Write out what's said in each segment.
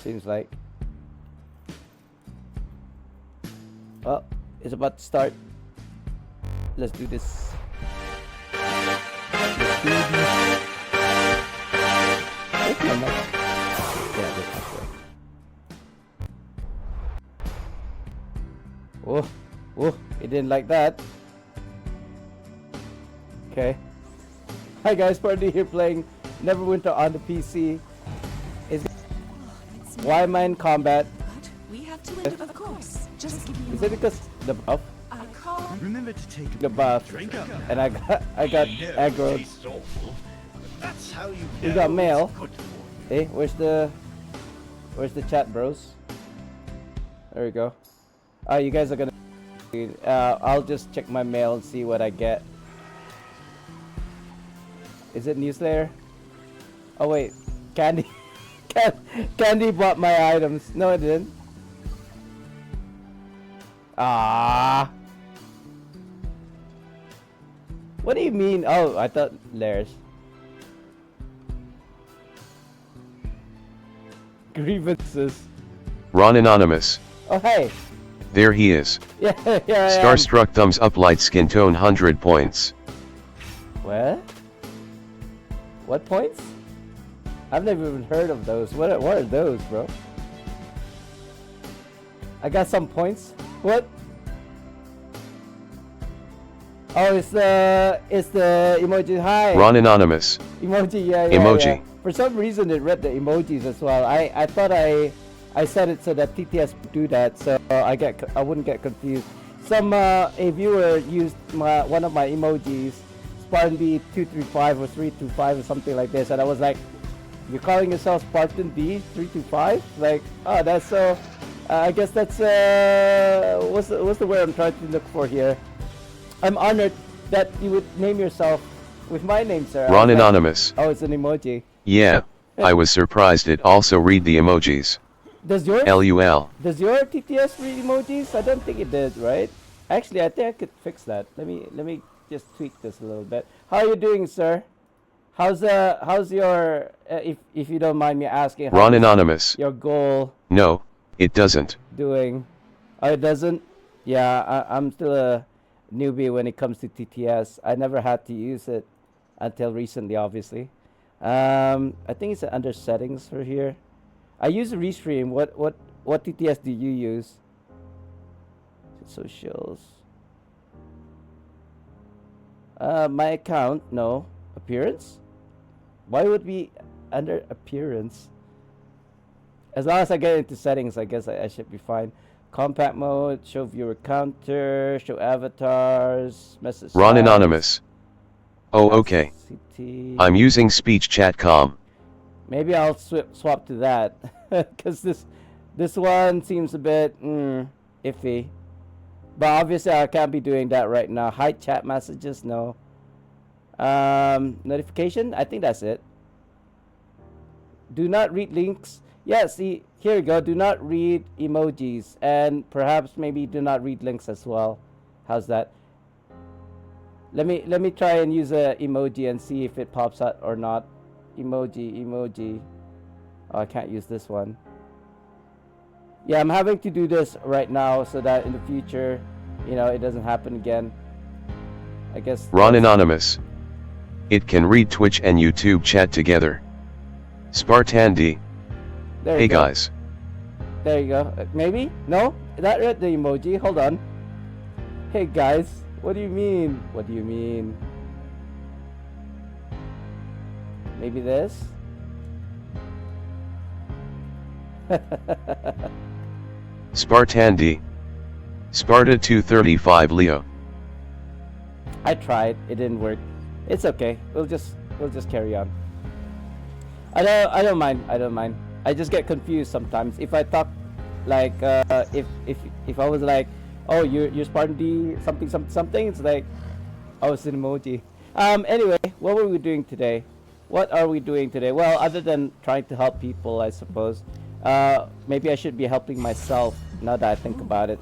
seems like. Oh, it's about to start. Let's do this. Let's do this. Where's my mic? Yeah, this way. Oh, oh, it didn't like that. Okay. Hi guys, Spartandee here playing Neverwinter on the PC. Why am I in combat? We have to end, of course. Just give me Is it because the buff? Remember to take The buff. drink up. And I got aggroed. That's how you We got mail. Hey, where's the chat, bros? There we go. Oh, you guys are gonna. I'll just check my mail and see what I get. Is it newsletter? Oh wait, Candy. Candy bought my items. No, it didn't. Ah. What do you mean? Oh, I thought Lairs. Grievances. Ron Anonymous. Oh hey. There he is. Yeah, yeah. Starstruck thumbs up, light skin tone 100 points. What? What points? I've never even heard of those. What are those, bro? I got some points. What? Oh, it's the emoji. Hi. Ron Anonymous. Emoji, yeah. Emoji. Yeah. For some reason, it read the emojis as well. I thought I set it so that TTS would do that, so I wouldn't get confused. A viewer used one of my emojis, Spartandee 235 or 325 or something like this, and I was like, "You're calling yourself Spartandee 325?" Like, oh, that's so. I guess that's what's the word I'm trying to look for here. I'm honored that you would name yourself with my name, sir. Ron Anonymous. Oh, it's an emoji. Yeah, I was surprised it also read the emojis. Does yours? LUL. Does your TTS read emojis? I don't think it did, right? Actually, I think I could fix that. Let me just tweak this a little bit. How are you doing, sir? How's your if you don't mind me asking? Ron Anonymous. Your goal? No, it doesn't. Doing? Oh, it doesn't. Yeah, I'm still a newbie when it comes to TTS. I never had to use it until recently, obviously. I think it's under settings for here. I use Restream. What TTS do you use? Socials. My account, no. Appearance? Why would we under appearance? As long as I get into settings, I guess I should be fine. Compact mode, show viewer counter, show avatars, message. Ron Anonymous. Oh, okay. CT. I'm using speech chat.com. Maybe I'll swap to that, because this one seems a bit iffy. But obviously I can't be doing that right now. Hide chat messages, no. Notification, I think that's it. Do not read links. Yeah, see, here we go. Do not read emojis, and perhaps maybe do not read links as well. How's that? Let me try and use a emoji and see if it pops out or not. Emoji. Oh, I can't use this one. Yeah, I'm having to do this right now so that in the future, you know, it doesn't happen again. I guess. Ron Anonymous. It can read Twitch and YouTube chat together. Spartandee. Hey guys. There you go. Maybe? No? That read the emoji. Hold on. Hey guys. What do you mean? What do you mean? Maybe this? Spartandee. Sparta 235 Leo. I tried. It didn't work. It's okay. We'll just carry on. I don't mind. I just get confused sometimes. If I talk like if I was like, oh, you're Spartandee something, it's like, oh, it's an emoji. Anyway, what were we doing today? What are we doing today? Well, other than trying to help people, I suppose. Maybe I should be helping myself now that I think about it.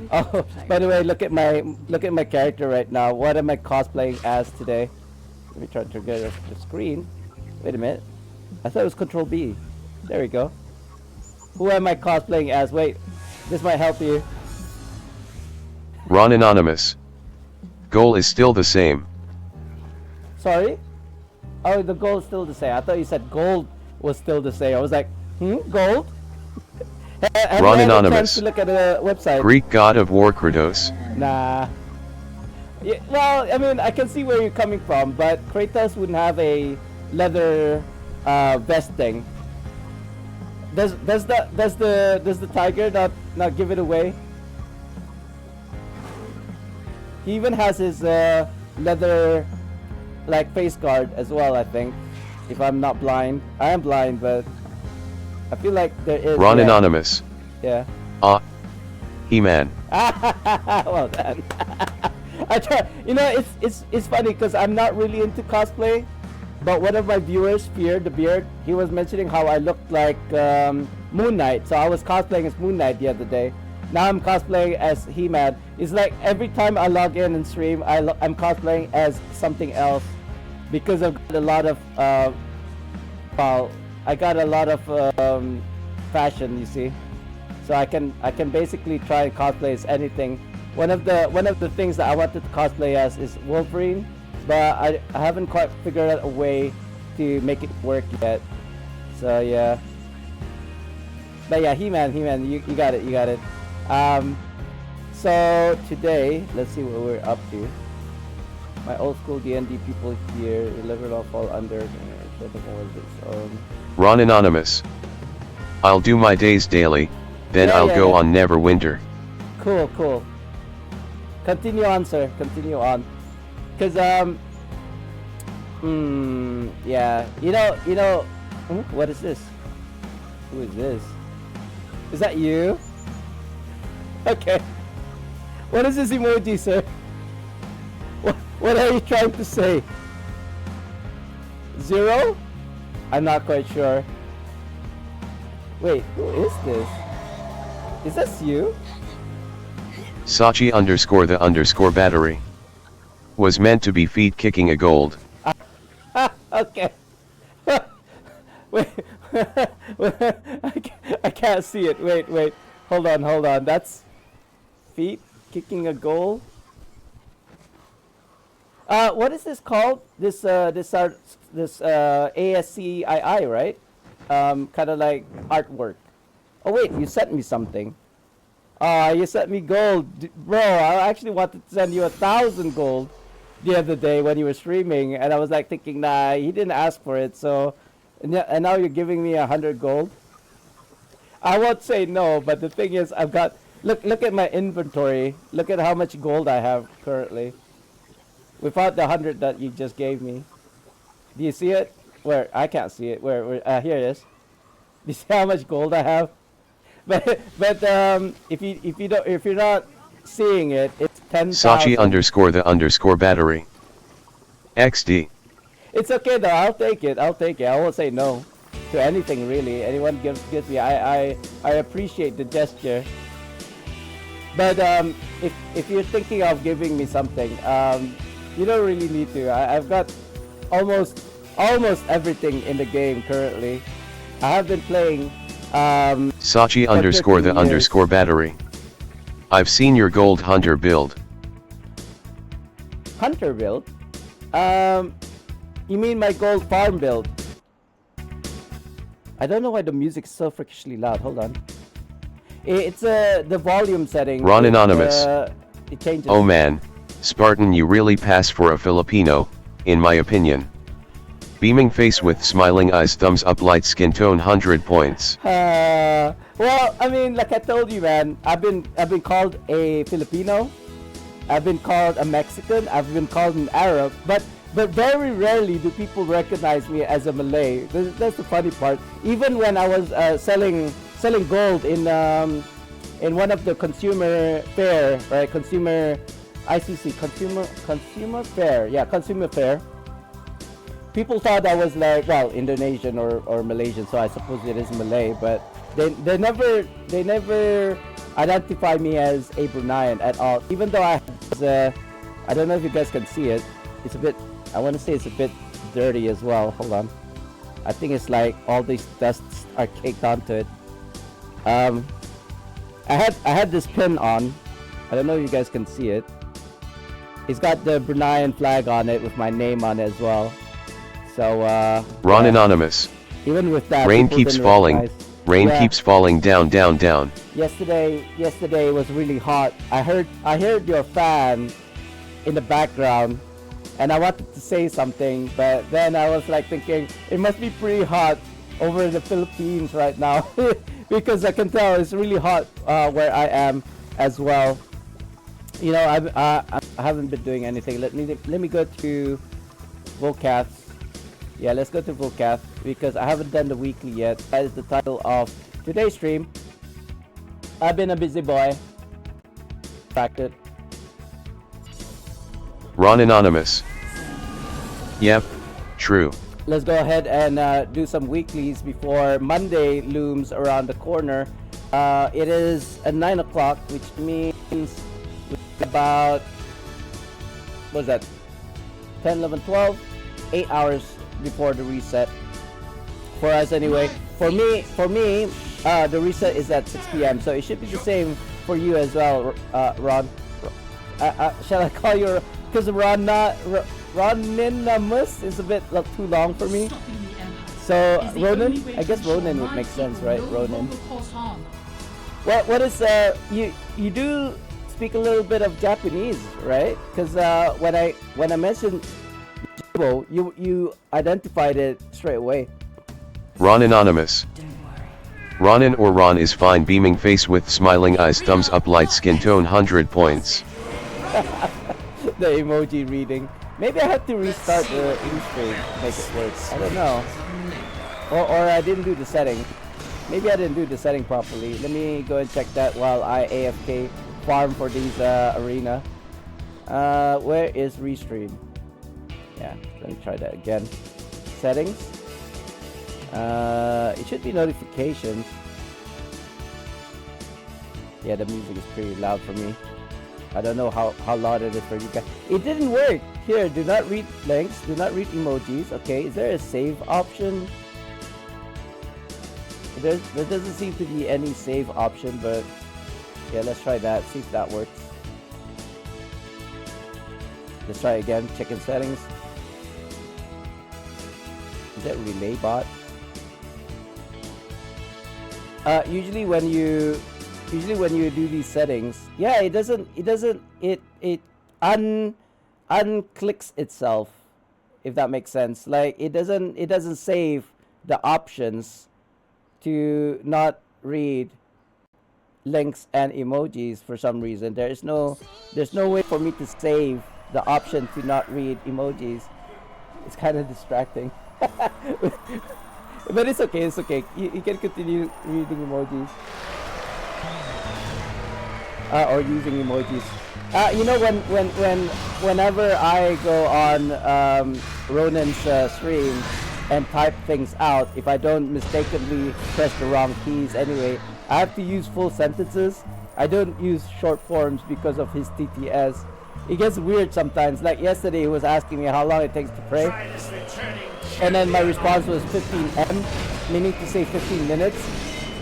Oh, by the way, look at my character right now. What am I cosplaying as today? Let me try to get the screen. Wait a minute. I thought it was Control B. There we go. Who am I cosplaying as? Wait, this might help you. Ron Anonymous. Goal is still the same. Sorry? Oh, the gold is still the same. I thought you said gold was still the same. I was like, gold? Have Ron you had a chance Anonymous. to look at the website? Greek god of war Kratos. Nah. Yeah, well, I mean, I can see where you're coming from, but Kratos wouldn't have a leather vest thing. Does the tiger not give it away? He even has his leather like face guard as well, I think. If I'm not blind. I am blind, but I feel like there is. Ron Anonymous. Yeah. He-Man. Well done. I try. You know, it's funny because I'm not really into cosplay, but one of my viewers, Fear the Beard, he was mentioning how I looked like Moon Knight. So I was cosplaying as Moon Knight the other day. Now I'm cosplaying as He-Man. It's like every time I log in and stream, I'm cosplaying as something else because I've got a lot of well, I got a lot of fashion, you see. So I can basically try and cosplay as anything. One of the things that I wanted to cosplay as is Wolverine, but I haven't quite figured out a way to make it work yet. So yeah. But yeah, He-Man, you got it. So today, let's see what we're up to. My old school D&D people here, level all fall under. Ron Anonymous. I'll do my days daily, then I'll go on Neverwinter. Cool. Continue on, sir. Continue on. Cause yeah, you know, what is this? Who is this? Is that you? Okay. What is this emoji, sir? What are you trying to say? 0? I'm not quite sure. Wait, who is this? Is this you? Sachi _the_ battery. Was meant to be feet kicking a gold. Okay. Wait, I can't see it. Wait. Hold on. That's feet kicking a goal. What is this called? This ASCII, right? Kind of like artwork. Oh wait, you sent me something. You sent me gold, bro. I actually wanted to send you 1,000 gold the other day when you were streaming, and I was like thinking, nah, he didn't ask for it. So, and now you're giving me 100 gold. I won't say no, but the thing is, I've got look at my inventory. Look at how much gold I have currently. Without the 100 that you just gave me. Do you see it? Where? I can't see it. Where? Here it is. Do you see how much gold I have? But if you're not seeing it, it's 10,000. Sachi _the_ battery. XD. It's okay though. I'll take it. I won't say no to anything really. Anyone gives me. I appreciate the gesture. But if you're thinking of giving me something, you don't really need to. I've got almost everything in the game currently. I have been playing. Sachi _the_ battery. I've seen your gold hunter build. Hunter build? You mean my gold farm build? I don't know why the music is so freakishly loud. Hold on. It's the volume setting. Ron Anonymous. It changes. Oh man, Spartan, you really pass for a Filipino, in my opinion. Beaming face with smiling eyes, thumbs up, light skin tone, 100 points. Well, I mean, like I told you, man, I've been called a Filipino. I've been called a Mexican. I've been called an Arab, but very rarely do people recognize me as a Malay. That's the funny part. Even when I was selling gold in one of the consumer fair, right? Consumer fair. Yeah, consumer fair. People thought I was like, well, Indonesian or Malaysian, so I suppose it is Malay, but they never identify me as a Bruneian at all. Even though I don't know if you guys can see it. It's a bit, I want to say it's a bit dirty as well. Hold on. I think it's like all these dusts are caked onto it. Um, I had this pin on. I don't know if you guys can see it. It's got the Bruneian flag on it with my name on it as well. So Ron yeah. Anonymous. Even with that, Rain people keeps didn't falling. recognize. Rain Yeah. keeps falling down, down, down. Yesterday was really hot. I heard your fan in the background, and I wanted to say something, but then I was like thinking it must be pretty hot over in the Philippines right now because I can tell it's really hot where I am as well. You know, I haven't been doing anything. Let me go to Volcath. Yeah, let's go to Volcath because I haven't done the weekly yet. That is the title of today's stream. I've been a busy boy. Distracted. Ron Anonymous. Yep, true. Let's go ahead and do some weeklies before Monday looms around the corner. It is at 9 o'clock, which means about, what is that, 10, 11, 12, 8 hours before the reset. For us anyway. For me, the reset is at 6 p.m. So it should be the same for you as well, Ron. Shall I call you, because Roninamus is a bit too long for me. So Ronin, I guess Ronin would make sense, right? Ronin. What is you do speak a little bit of Japanese, right? Because when I mentioned Jibo, you identified it straight away. Ron Anonymous. Ronin or Ron is fine, beaming face with smiling eyes, thumbs up, light skin tone, 100 points. The emoji reading. Maybe I have to restart the Instagram to make it work. I don't know. Or I didn't do the setting. Maybe I didn't do the setting properly. Let me go and check that while I AFK farm for these arena. Where is restream? Yeah, let me try that again. Settings. It should be notifications. Yeah, the music is pretty loud for me. I don't know how loud it is for you guys. It didn't work. Here, do not read links. Do not read emojis. Okay, is there a save option? There doesn't seem to be any save option, but yeah, let's try that. See if that works. Let's try again. Check in settings. Is that relay bot? Usually when you do these settings, yeah, it unclicks itself, if that makes sense. Like it doesn't save the options to not read links and emojis for some reason. There's no way for me to save the option to not read emojis. It's kind of distracting. But it's okay, it's okay. You can continue reading emojis. Or using emojis. You know, whenever I go on Ronin's stream and type things out, if I don't mistakenly press the wrong keys anyway, I have to use full sentences. I don't use short forms because of his TTS. It gets weird sometimes. Like yesterday, he was asking me how long it takes to pray. And then my response was 15M, meaning to say 15 minutes.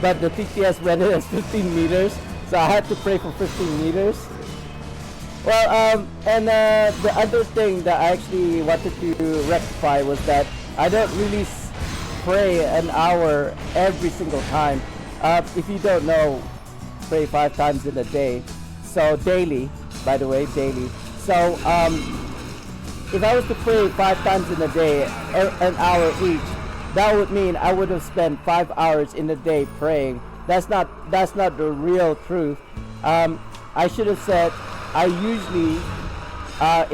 But the TTS read it as 15 meters. So I had to pray for 15 meters. Well, and the other thing that I actually wanted to rectify was that I don't really pray an hour every single time. If you don't know, pray 5 times in a day. So daily, by the way, daily. So if I was to pray 5 times in a day, an hour each, that would mean I would have spent 5 hours in a day praying. That's not the real truth. I should have said I usually,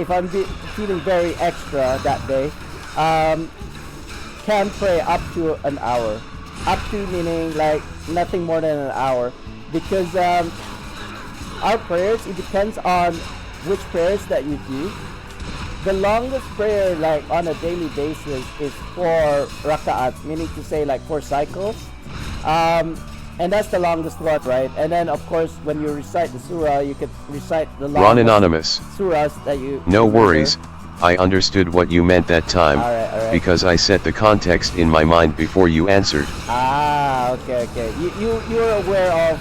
if I'm feeling very extra that day, can pray up to an hour. Up to meaning like nothing more than an hour, because our prayers, it depends on which prayers that you do. The longest prayer, like on a daily basis, is 4 raka'ats, meaning to say like 4 cycles. And that's the longest one, right? And then of course when you recite the surah, you can recite the longest Ron Anonymous. surahs that you No remember. worries, I understood what you meant that time, Alright. because I set the context in my mind before you answered. Ah, Okay, okay. You're aware of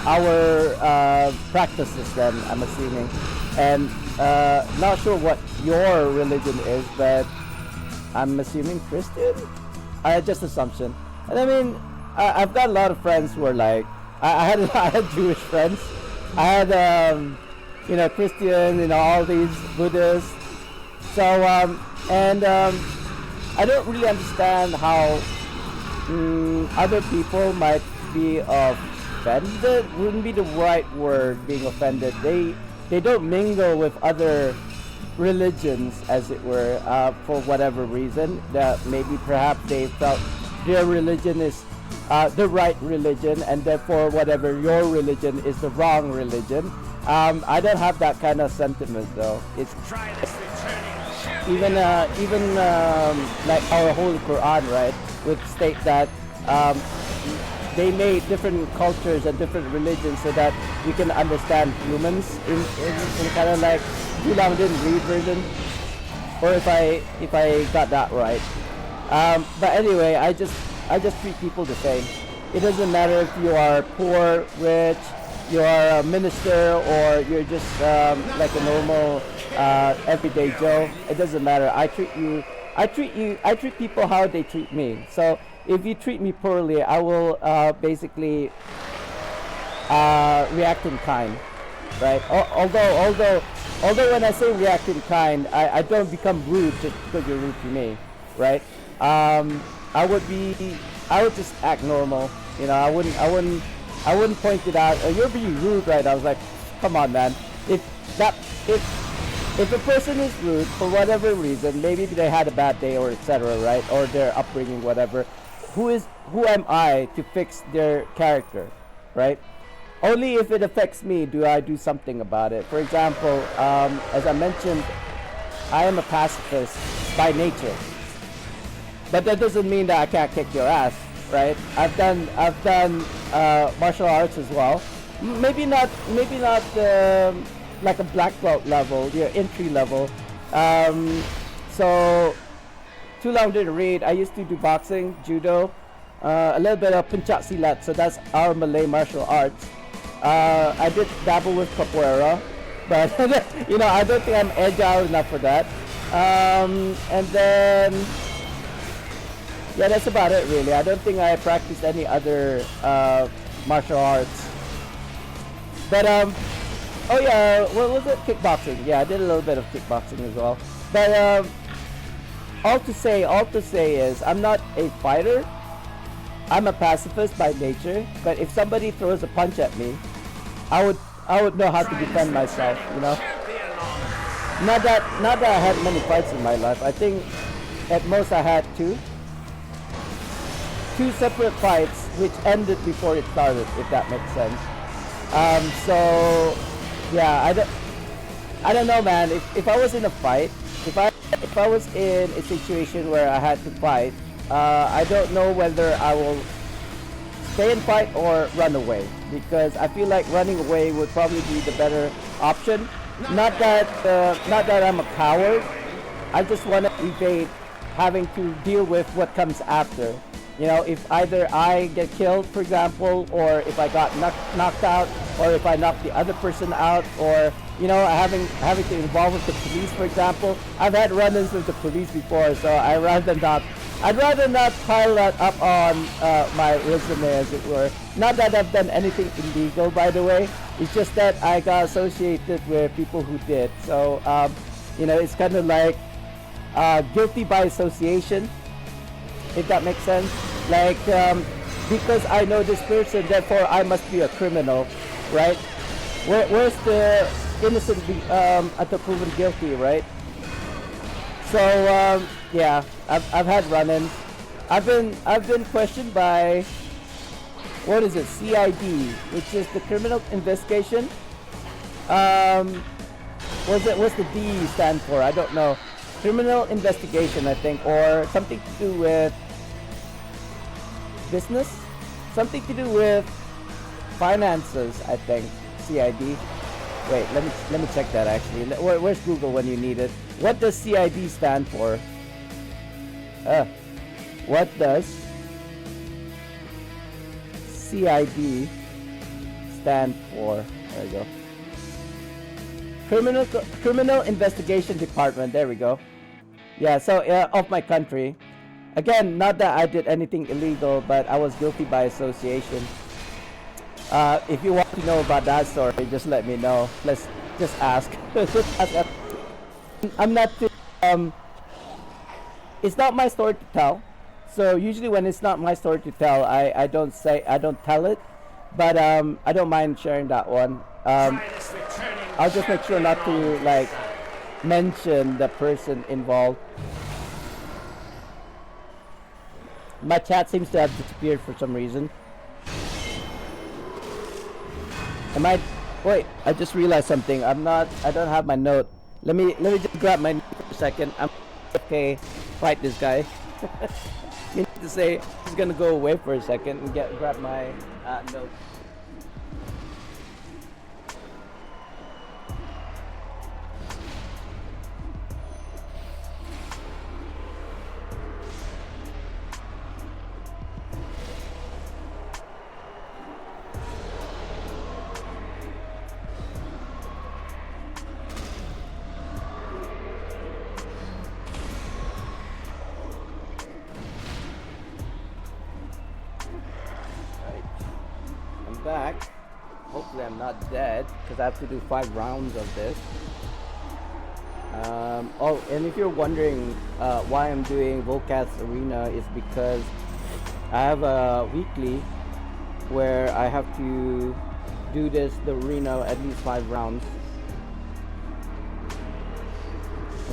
our practices then, I'm assuming, and not sure what your religion is, but I'm assuming Christian. Just assumption. And I mean, I've got a lot of friends who are like, I had I had Jewish friends, I had Christian, all these Buddhists. So I don't really understand how other people might be offended. Wouldn't be the right word, being offended. They don't mingle with other religions, as it were, for whatever reason. That maybe perhaps they felt their religion is the right religion, and therefore whatever your religion is the wrong religion. I don't have that kind of sentiment though. It's even like our Holy Quran, right, would state that they made different cultures and different religions so that you can understand humans in kind of like Tulang didn't read version, or if I got that right. But anyway, I just treat people the same. It doesn't matter if you are poor, rich, you are a minister, or you're just like a normal everyday Joe. It doesn't matter. I treat people how they treat me. So if you treat me poorly, I will basically react in kind, right? Although when I say react in kind, I don't become rude just because you're rude to me, right? I would just act normal. I wouldn't point it out. Oh, you're being rude, right? I was like, come on, man. If a person is rude for whatever reason, maybe they had a bad day or etc., right? Or their upbringing, whatever. Who am I to fix their character, right? Only if it affects me do I do something about it. For example, as I mentioned, I am a pacifist by nature, but that doesn't mean that I can't kick your ass, right? I've done martial arts as well. Maybe not like a black belt level, entry level. So too long didn't read. I used to do boxing, judo, a little bit of pencak silat. So that's our Malay martial arts. I did dabble with capoeira, but I don't think I'm agile enough for that. And then yeah, that's about it really. I don't think I practiced any other martial arts. But oh yeah, what was it? Kickboxing. Yeah, I did a little bit of kickboxing as well. But all to say is I'm not a fighter. I'm a pacifist by nature. But if somebody throws a punch at me, I would know how to defend myself. Not that I had many fights in my life. I think at most I had two separate fights which ended before it started, if that makes sense. So yeah, I don't know, man. If I was in a fight, if I was in a situation where I had to fight, I don't know whether I will stay and fight or run away, because I feel like running away would probably be the better option. Not that I'm a coward. I just want to evade having to deal with what comes after. If either I get killed, for example, or if I got knocked out, or if I knock the other person out, or having to involve with the police, for example. I've had run-ins with the police before, so I'd rather not pile that up on my resume, as it were. Not that I've done anything illegal, by the way. It's just that I got associated with people who did. So it's kind of like guilty by association, if that makes sense. Like, because I know this person, therefore I must be a criminal, right? Where's the innocent until proven guilty, right? So yeah, I've had run-ins. I've been questioned by, what is it, CID, which is the criminal investigation. What's the D stand for? I don't know. Criminal investigation, I think, or something to do with business, something to do with finances, I think. CID. Wait, let me check that actually. Where's Google when you need it? What does CID stand for? CID stand for? There we go. Criminal Investigation Department. There we go. Yeah, so of my country. Again, not that I did anything illegal, but I was guilty by association. If you want to know about that story, just let me know. Let's just ask. Just ask. I'm not too, it's not my story to tell. So usually when it's not my story to tell, I don't tell it. But I don't mind sharing that one. I'll just make sure not to like mention the person involved. My chat seems to have disappeared for some reason. Wait, I just realized something. I don't have my note. Let me just grab my note for a second. I'm okay. Fight this guy. You need to say he's gonna go away for a second and grab my note. Back. Hopefully I'm not dead because I have to do 5 rounds of this. Oh, and if you're wondering why I'm doing Volcast Arena, is because I have a weekly where I have to do the arena at least 5 rounds.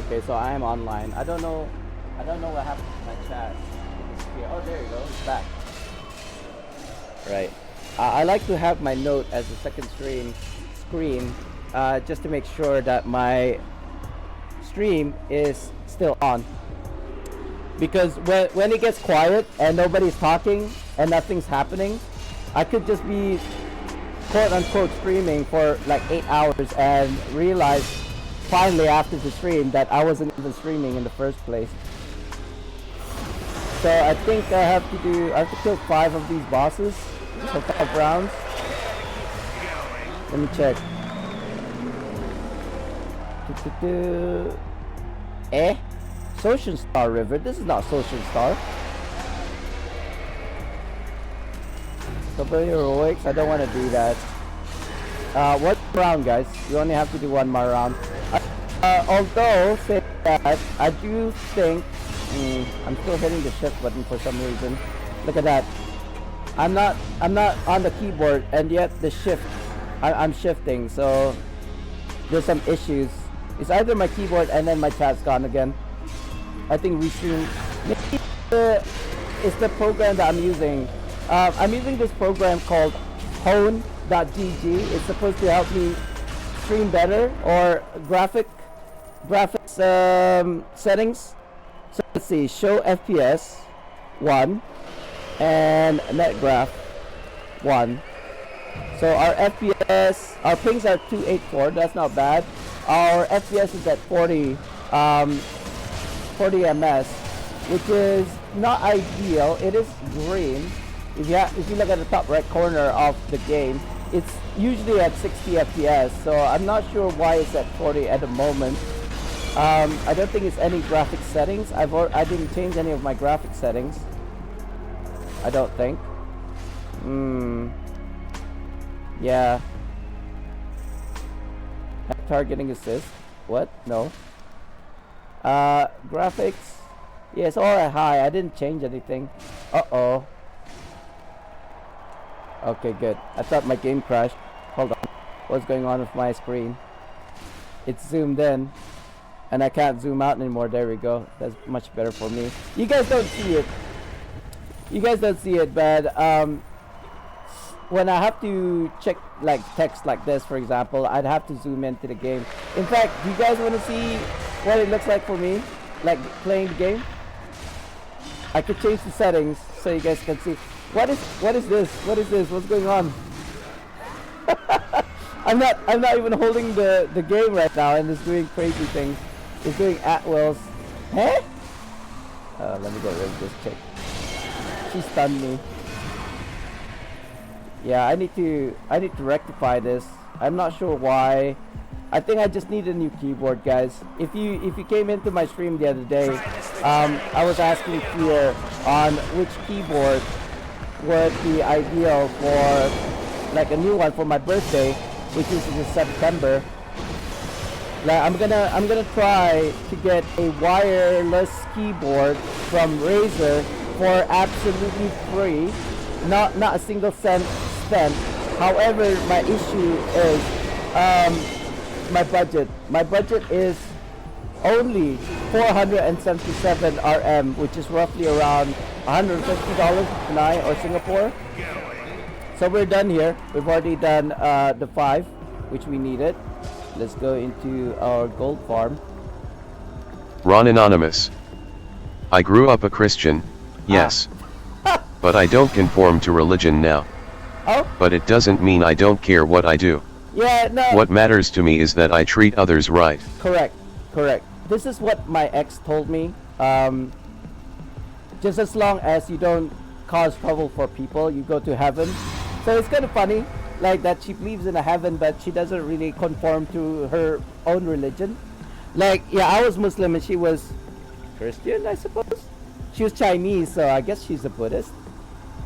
Okay, so I am online. I don't know what happened to my chat. Oh, there you go. It's back. Right. I like to have my note as a second screen just to make sure that my stream is still on. Because when it gets quiet and nobody's talking and nothing's happening, I could just be quote unquote streaming for like 8 hours and realize finally after the stream that I wasn't even streaming in the first place. So I think I have to kill 5 of these bosses. So 5 rounds. Let me check. Social Star River. This is not Social Star. Couple heroics. I don't want to do that. One round, guys. You only have to do 1 more round. Although say that, I do think I'm still hitting the shift button for some reason. Look at that. I'm not on the keyboard, and yet the shift, I'm shifting, so there's some issues. It's either my keyboard and then my chat's gone again. I think Restream, maybe it's the program that I'm using. I'm using this program called hone.gg. It's supposed to help me stream better, or graphics settings. So let's see, show FPS 1. And net graph 1. So our FPS, our pings are 284. That's not bad. Our FPS is at 40 ms, which is not ideal. It is green. If you look at the top right corner of the game, it's usually at 60 FPS. So I'm not sure why it's at 40 at the moment. I don't think it's any graphic settings. I didn't change any of my graphic settings. I don't think. Yeah. Targeting assist. What? No. Graphics. Yeah, it's all high. I didn't change anything. Uh-oh. Okay, good. I thought my game crashed. Hold on. What's going on with my screen? It's zoomed in. And I can't zoom out anymore. There we go. That's much better for me. You guys don't see it. But when I have to check like text like this, for example, I'd have to zoom into the game. In fact, do you guys want to see what it looks like for me, like playing the game? I could change the settings so you guys can see. What is this? What's going on? I'm not even holding the game right now, and it's doing crazy things. It's doing at-wills. Huh? Let me get rid of this chick. She stunned me. Yeah, I need to rectify this. I'm not sure why. I think I just need a new keyboard, guys. If you came into my stream the other day, I was asking here on which keyboard would be ideal for like a new one for my birthday, which is in September. Like I'm gonna try to get a wireless keyboard from Razer for absolutely free, not a single cent spent. However, my issue is my budget. My budget is only 477 RM, which is roughly around $150 Brunei or Singapore. So we're done here. We've already done the 5, which we needed. Let's go into our gold farm. Ron Anonymous. I grew up a Christian, yes. But I don't conform to religion now. Oh? But it doesn't mean I don't care what I do. Yeah, no. What matters to me is that I treat others right. Correct. This is what my ex told me. Just as long as you don't cause trouble for people, you go to heaven. So it's kind of funny, like that she believes in a heaven, but she doesn't really conform to her own religion. Like, yeah, I was Muslim and she was Christian, I suppose. She was Chinese, so I guess she's a Buddhist.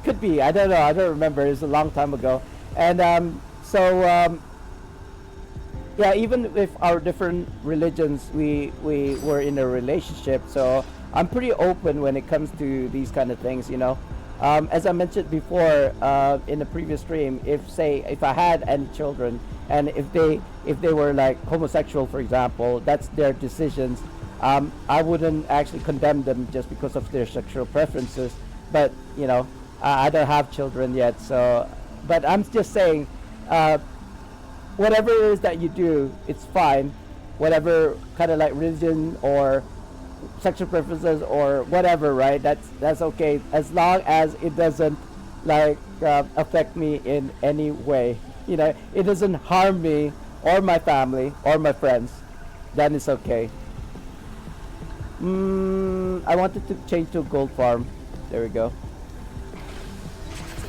Could be, I don't know, I don't remember. It was a long time ago. And yeah, even with our different religions, we were in a relationship. So I'm pretty open when it comes to these kind of things, you know. As I mentioned before in the previous stream, if I had any children and if they were like homosexual, for example, that's their decisions. I wouldn't actually condemn them just because of their sexual preferences. But you know, I don't have children yet, so. But I'm just saying, whatever it is that you do, it's fine. Whatever kind of like religion or sexual preferences or whatever, right? That's okay as long as it doesn't like affect me in any way. You know, it doesn't harm me or my family or my friends. Then it's okay. I wanted to change to a gold farm. There we go.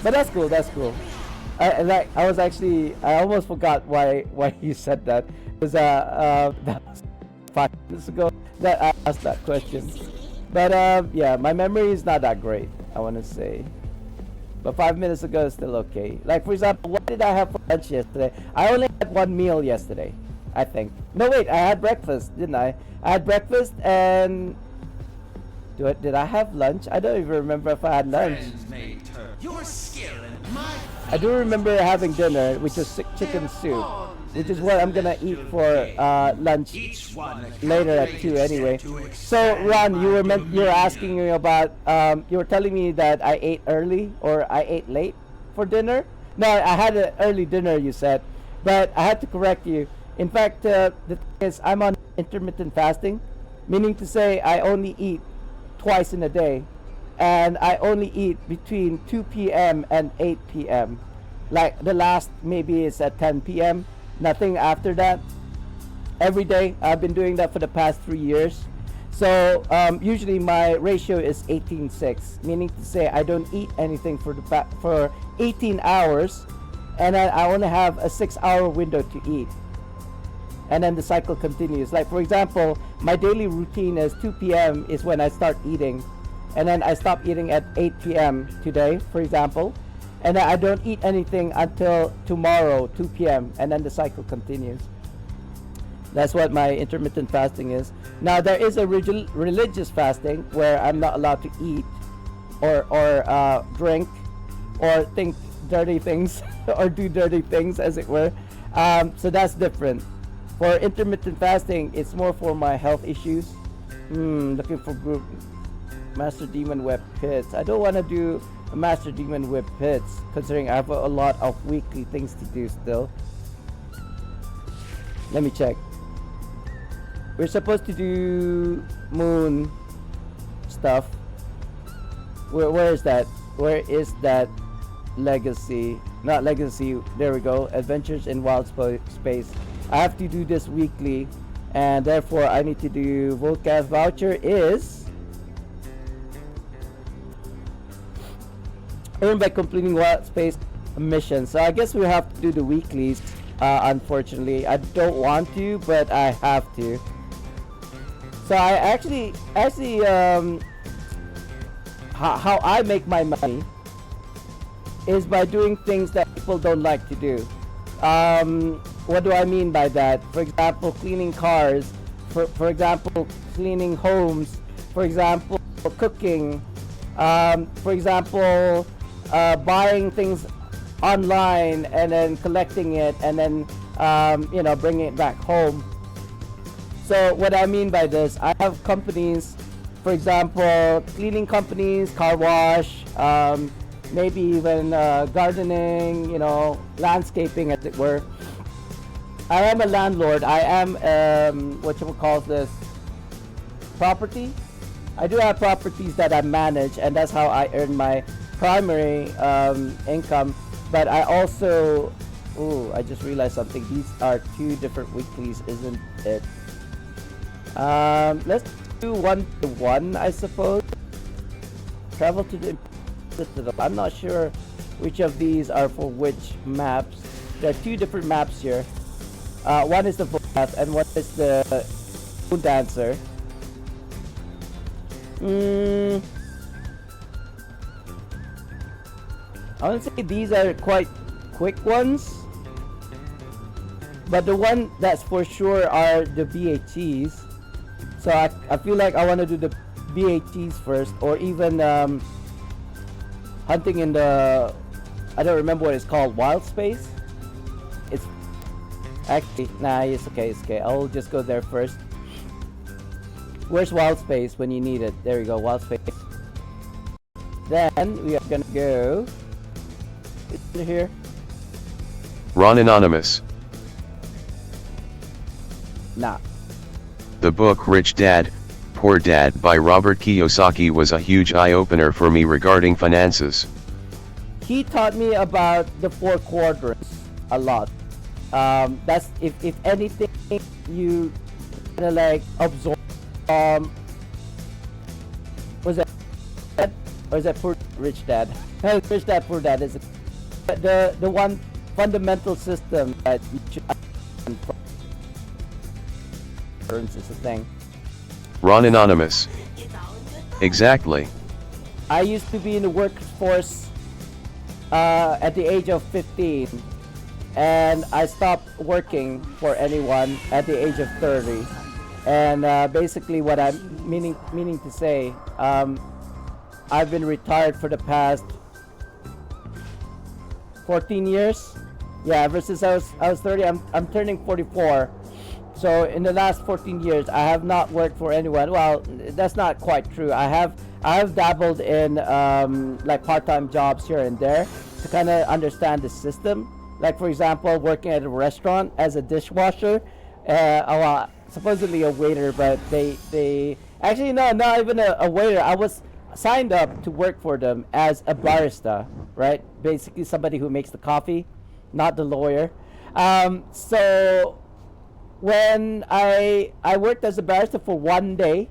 But that's cool. That's cool. I almost forgot why you said that. Because that was 5 minutes ago that I asked that question. But yeah, my memory is not that great, I want to say. But 5 minutes ago is still okay. Like for example, what did I have for lunch yesterday? I only had one meal yesterday, I think. No wait, I had breakfast, didn't I? I had breakfast and did I have lunch? I don't even remember if I had lunch. Your skill and my I do remember having dinner, which was chicken soup, which is what I'm gonna eat for lunch later at 2 anyway. So Ron, you were asking me about you were telling me that I ate early or I ate late for dinner. No, I had an early dinner, you said, but I had to correct you. In fact, the thing is, I'm on intermittent fasting, meaning to say I only eat twice in a day. And I only eat between 2 p.m. and 8 p.m. Like the last maybe is at 10 p.m. Nothing after that. Every day. I've been doing that for the past 3 years. So usually my ratio is 18:6, meaning to say I don't eat anything for 18 hours, and then I only have a 6-hour window to eat. And then the cycle continues. Like for example, my daily routine is 2 p.m. is when I start eating. And then I stop eating at 8 p.m. today, for example. And then I don't eat anything until tomorrow, 2 p.m. And then the cycle continues. That's what my intermittent fasting is. Now, there is a religious fasting where I'm not allowed to eat or drink or think dirty things or do dirty things, as it were. So that's different. For intermittent fasting, it's more for my health issues. Looking for group. Master Demon Web Pits. I don't want to do a Master Demon Web Pits, considering I have a lot of weekly things to do still. Let me check. We're supposed to do moon stuff. Where is that? Where is that? Legacy. Not Legacy. There we go. Adventures in Wild Space. I have to do this weekly, and therefore I need to do Volcast voucher is earned by completing Wild Space mission. So I guess we have to do the weeklies. Unfortunately, I don't want to, but I have to. So I actually, how I make my money is by doing things that people don't like to do. What do I mean by that? For example, cleaning cars. For example, cleaning homes. For example, cooking. For example, buying things online and then collecting it and then bringing it back home. So what I mean by this, I have companies, for example, cleaning companies, car wash, maybe even gardening, landscaping, as it were. I am a landlord. I am what you would call this, property. I do have properties that I manage, and that's how I earn my primary income. But I also, I just realized something. These are 2 different weeklies, isn't it? Let's do 1-to-1, I suppose. Travel to the. I'm not sure which of these are for which maps. There are 2 different maps here. One is the path and one is the moon dancer. I would say these are quite quick ones, but the one that's for sure are the BATs. So I feel like I want to do the BATs first, or even hunting in the, I don't remember what it's called, wild space. It's actually, nah, it's okay, I'll just go there first. Where's wild space when you need it? There we go, wild space. Then we are gonna go here. Ron Anonymous. Nah. The book Rich Dad, Poor Dad by Robert Kiyosaki was a huge eye-opener for me regarding finances. He taught me about the 4 quadrants a lot. That's if anything you kind of like absorb. Was that or is that Poor Rich Dad? Rich Dad, Poor Dad is the one fundamental system that you should is a thing. Ron Anonymous. Exactly. I used to be in the workforce at the age of 15, and I stopped working for anyone at the age of 30. And basically, what I'm meaning to say, I've been retired for the past 14 years. Yeah, ever since I was 30, I'm turning 44. So in the last 14 years, I have not worked for anyone. Well, that's not quite true. I have dabbled in like part-time jobs here and there to kind of understand the system. Like for example, working at a restaurant as a dishwasher. Supposedly a waiter, but they actually no, not even a waiter. I was signed up to work for them as a barista, right? Basically somebody who makes the coffee, not the lawyer. So when I worked as a barista for 1 day,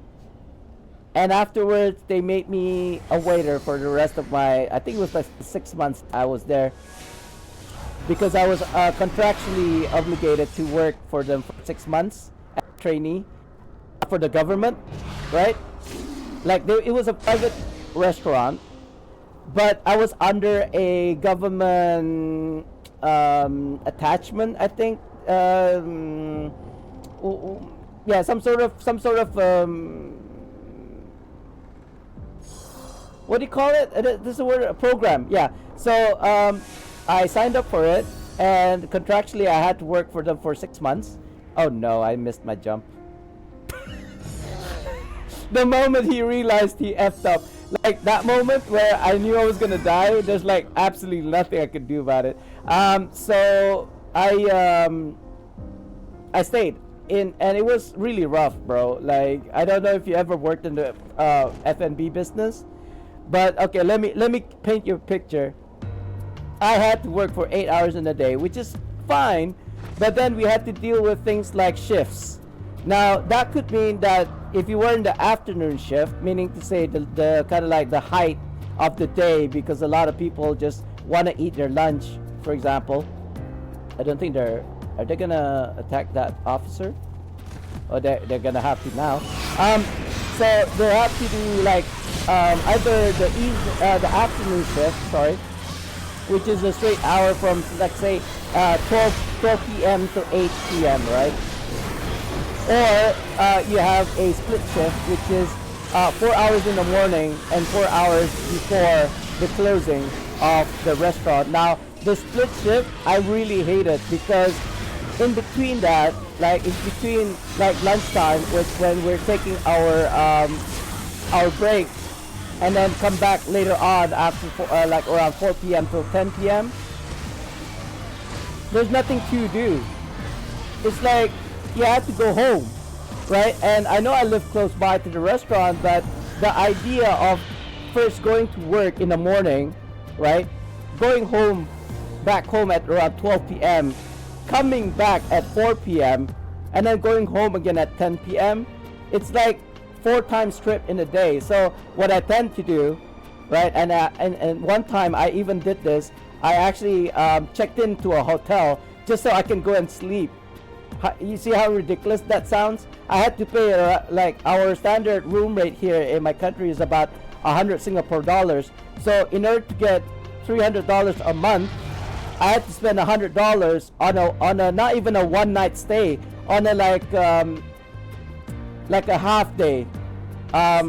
and afterwards they made me a waiter for the rest of my, I think it was like 6 months I was there, because I was contractually obligated to work for them for 6 months as a trainee for the government, right? Like it was a private restaurant, but I was under a government attachment, I think. Yeah, some sort of what do you call it? This is a word, a program. Yeah. So I signed up for it, and contractually I had to work for them for 6 months. Oh no, I missed my jump. The moment he realized he effed up, like that moment where I knew I was gonna die, there's like absolutely nothing I could do about it. So I stayed in, and it was really rough, bro. Like I don't know if you ever worked in the F&B business, but okay, let me paint you a picture. I had to work for 8 hours in a day, which is fine, but then we had to deal with things like shifts. Now that could mean that if you were in the afternoon shift, meaning to say the kind of like the height of the day, because a lot of people just want to eat their lunch, for example. I don't think are they gonna attack that officer? Or they're gonna have to now. So they have to do like either the afternoon shift, sorry, which is a straight hour from, let's say, 12 p.m. to 8 p.m., right? Or you have a split shift, which is 4 hours in the morning and 4 hours before the closing of the restaurant. Now, the split shift, I really hate it because in between that, like in between like lunchtime, when we're taking our break, and then come back later on after like around 4 p.m. till 10 p.m. There's nothing to do. It's like you have to go home, right? And I know I live close by to the restaurant, but the idea of first going to work in the morning, right? Going home, back home at around 12 p.m., coming back at 4 p.m., and then going home again at 10 p.m. It's like 4 times trip in a day. So what I tend to do, right? And one time I even did this. I actually checked into a hotel just so I can go and sleep. You see how ridiculous that sounds? I had to pay like our standard room rate here in my country is about 100 Singapore dollars. So in order to get $300 a month, I had to spend $100 on a not even a one night stay, on a like a half day at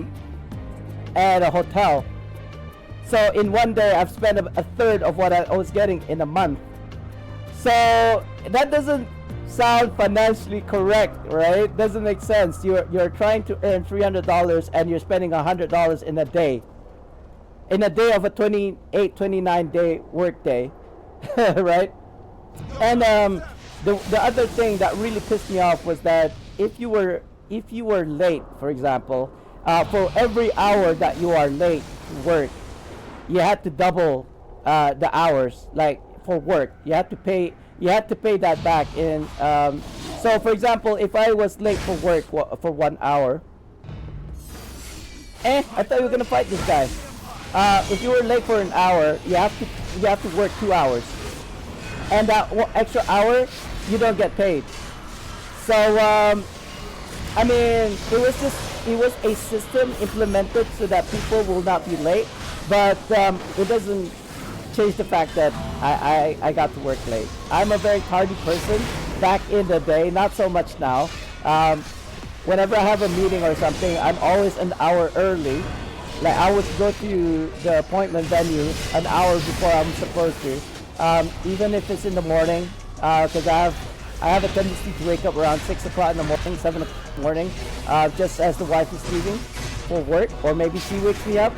a hotel. So in one day I've spent a third of what I was getting in a month. So that doesn't sound financially correct, right? Doesn't make sense. You're trying to earn $300 and you're spending $100 in a day. In a day of a 29 day work day. Right? And the other thing that really pissed me off was that if you were late, for example, for every hour that you are late to work, you had to double the hours, like for work. You had to pay that back in. So for example, if I was late for work for 1 hour, I thought you were gonna fight this guy. If you were late for an hour, you have to work 2 hours, and that extra hour you don't get paid. So I mean, it was a system implemented so that people will not be late, but it doesn't change the fact that I got to work late. I'm a very tardy person back in the day, not so much now. Whenever I have a meeting or something, I'm always an hour early. Like I would go to the appointment venue an hour before I'm supposed to, even if it's in the morning, because I have a tendency to wake up around 6 o'clock in the morning, 7 o'clock in the morning, just as the wife is leaving for work, or maybe she wakes me up.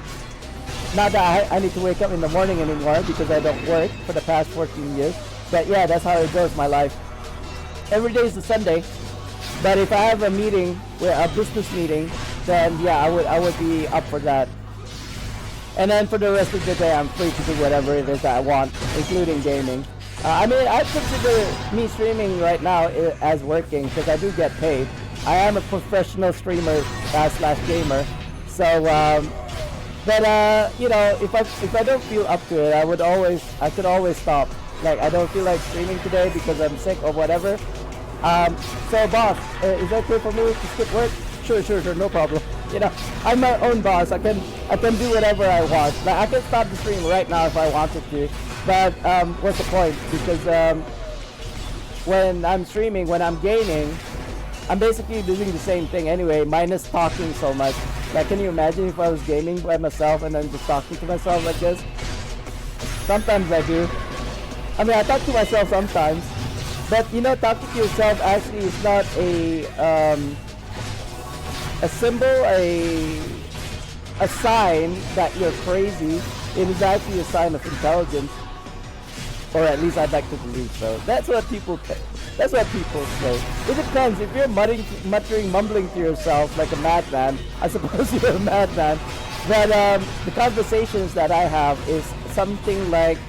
Not that I need to wake up in the morning anymore because I don't work for the past 14 years. But yeah, that's how it goes, my life. Every day is a Sunday. But if I have a meeting, a business meeting, then yeah, I would be up for that. And then for the rest of the day, I'm free to do whatever it is that I want, including gaming. I mean, I consider me streaming right now as working because I do get paid. I am a professional streamer / gamer. So, but you know, if I don't feel up to it, I could always stop. Like I don't feel like streaming today because I'm sick or whatever. So boss, is it okay for me to skip work? Sure, no problem. You know, I'm my own boss. I can do whatever I want. Like I can stop the stream right now if I wanted to. But what's the point? Because when I'm streaming, when I'm gaming, I'm basically doing the same thing anyway, minus talking so much. Like, can you imagine if I was gaming by myself and then just talking to myself like this? Sometimes I do. I mean, I talk to myself sometimes. But, you know, talking to yourself actually is not a symbol, a sign that you're crazy. It is actually a sign of intelligence. Or at least I'd like to believe so. That's what people say. It depends. If you're muttering, mumbling to yourself like a madman, I suppose you're a madman. But the conversations that I have is something like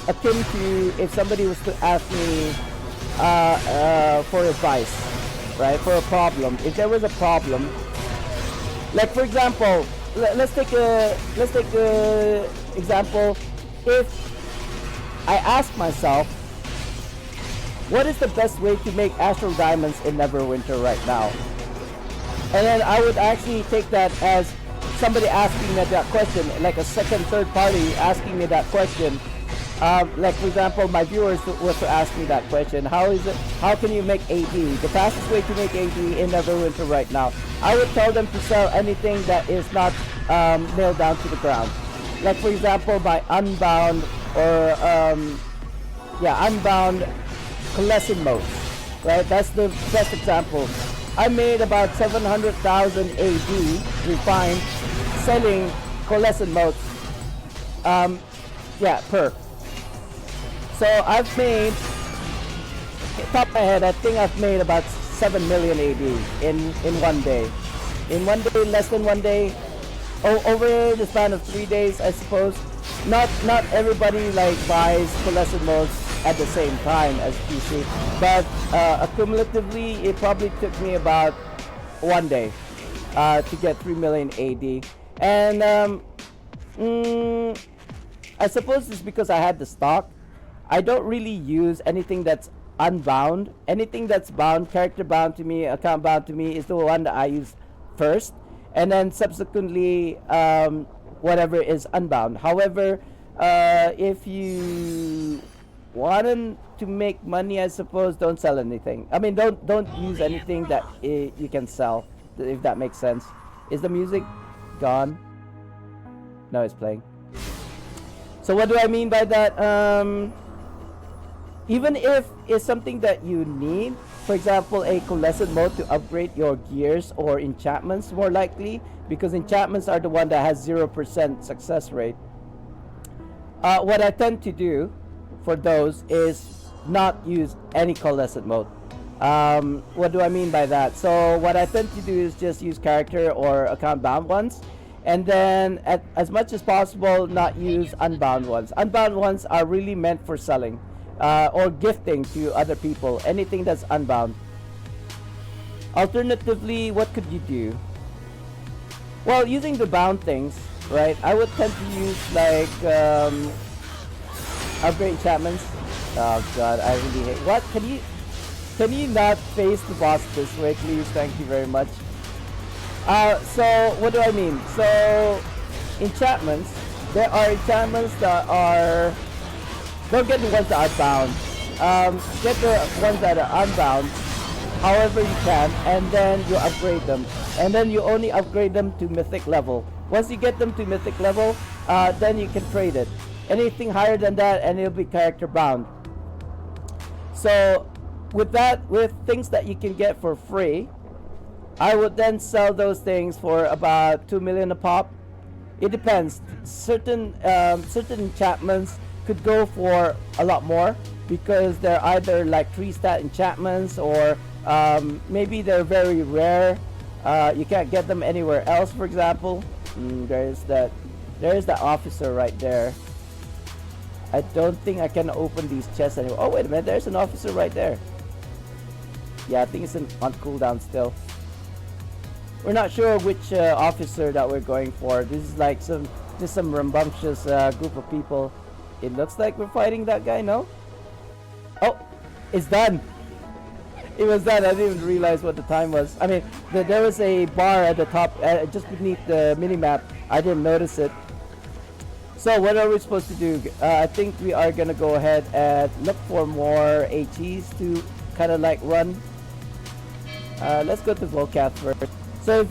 akin to if somebody was to ask me for advice, right? For a problem. If there was a problem, like for example, let's take a example. If I ask myself, what is the best way to make astral diamonds in Neverwinter right now? And then I would actually take that as somebody asking me that question, like a second, third party asking me that question. Like for example, my viewers were to ask me that question. How can you make AD? The fastest way to make AD in Neverwinter right now. I would tell them to sell anything that is not nailed down to the ground. Like for example, my Unbound or Unbound Coalescent modes, right? That's the best example. I made about 700,000 AD refined selling Coalescent modes. Per. So I've made, top of my head, I think I've made about 7 million AD in one day. In one day, less than one day, over the span of 3 days, I suppose. Not everybody like buys Coalescent modes at the same time as PC, but accumulatively, it probably took me about 1 day to get 3 million AD. And I suppose it's because I had the stock. I don't really use anything that's unbound. Anything that's bound, character bound to me, account bound to me, is the one that I use first, and then subsequently whatever is unbound. However, if you want to make money, I suppose, don't sell anything. I mean, don't use anything that you can sell, if that makes sense. Is the music gone? No, it's playing. So what do I mean by that? Even if it's something that you need, for example, a coalescent mode to upgrade your gears or enchantments, more likely, because enchantments are the one that has 0% success rate. What I tend to do for those is not use any coalescent mode. What do I mean by that? So what I tend to do is just use character or account bound ones, and then as much as possible not use unbound ones. Unbound ones are really meant for selling or gifting to other people, anything that's unbound. Alternatively, what could you do? Well, using the bound things, right, I would tend to use like upgrade enchantments. Oh god, I really hate. What? Can you not face the boss this way, please? Thank you very much. So what do I mean? So enchantments, there are enchantments that are, don't get the ones that are bound. Get the ones that are unbound however you can, and then you upgrade them, and then you only upgrade them to mythic level. Once you get them to mythic level, then you can trade it. Anything higher than that and it'll be character bound. So with that, with things that you can get for free, I would then sell those things for about 2 million a pop. It depends. Certain enchantments could go for a lot more because they're either like 3-stat enchantments or maybe they're very rare. You can't get them anywhere else, for example. There's that officer right there. I don't think I can open these chests anymore. Oh wait a minute, there's an officer right there. Yeah, I think it's on cooldown still. We're not sure which officer that we're going for. This is like some rambunctious group of people. It looks like we're fighting that guy, no? Oh, it's done. It was done. I didn't even realize what the time was. I mean, there was a bar at the top, just beneath the minimap. I didn't notice it. So what are we supposed to do? I think we are gonna go ahead and look for more HEs to kind of like run. Let's go to Volcath first. So if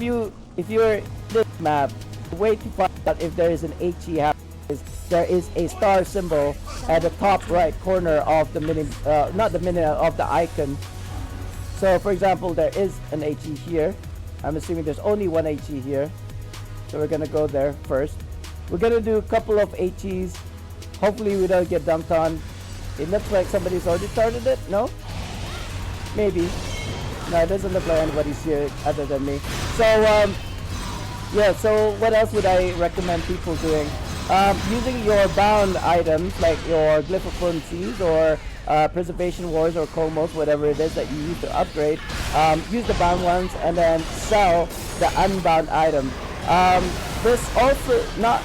you're this map, the way to find out if there is an HE is there is a star symbol at the top right corner of the of the icon. So for example, there is an HE here. I'm assuming there's only one HE here. So we're gonna go there first. We're gonna do a couple of HEs. Hopefully we don't get dunked on. It looks like somebody's already started it. No? Maybe. No, it doesn't look like anybody's here other than me. So yeah, so what else would I recommend people doing? Using your bound items like your Glyph of Fluencies or Preservation Wars or Comos, whatever it is that you use to upgrade. Use the bound ones and then sell the unbound item. This also not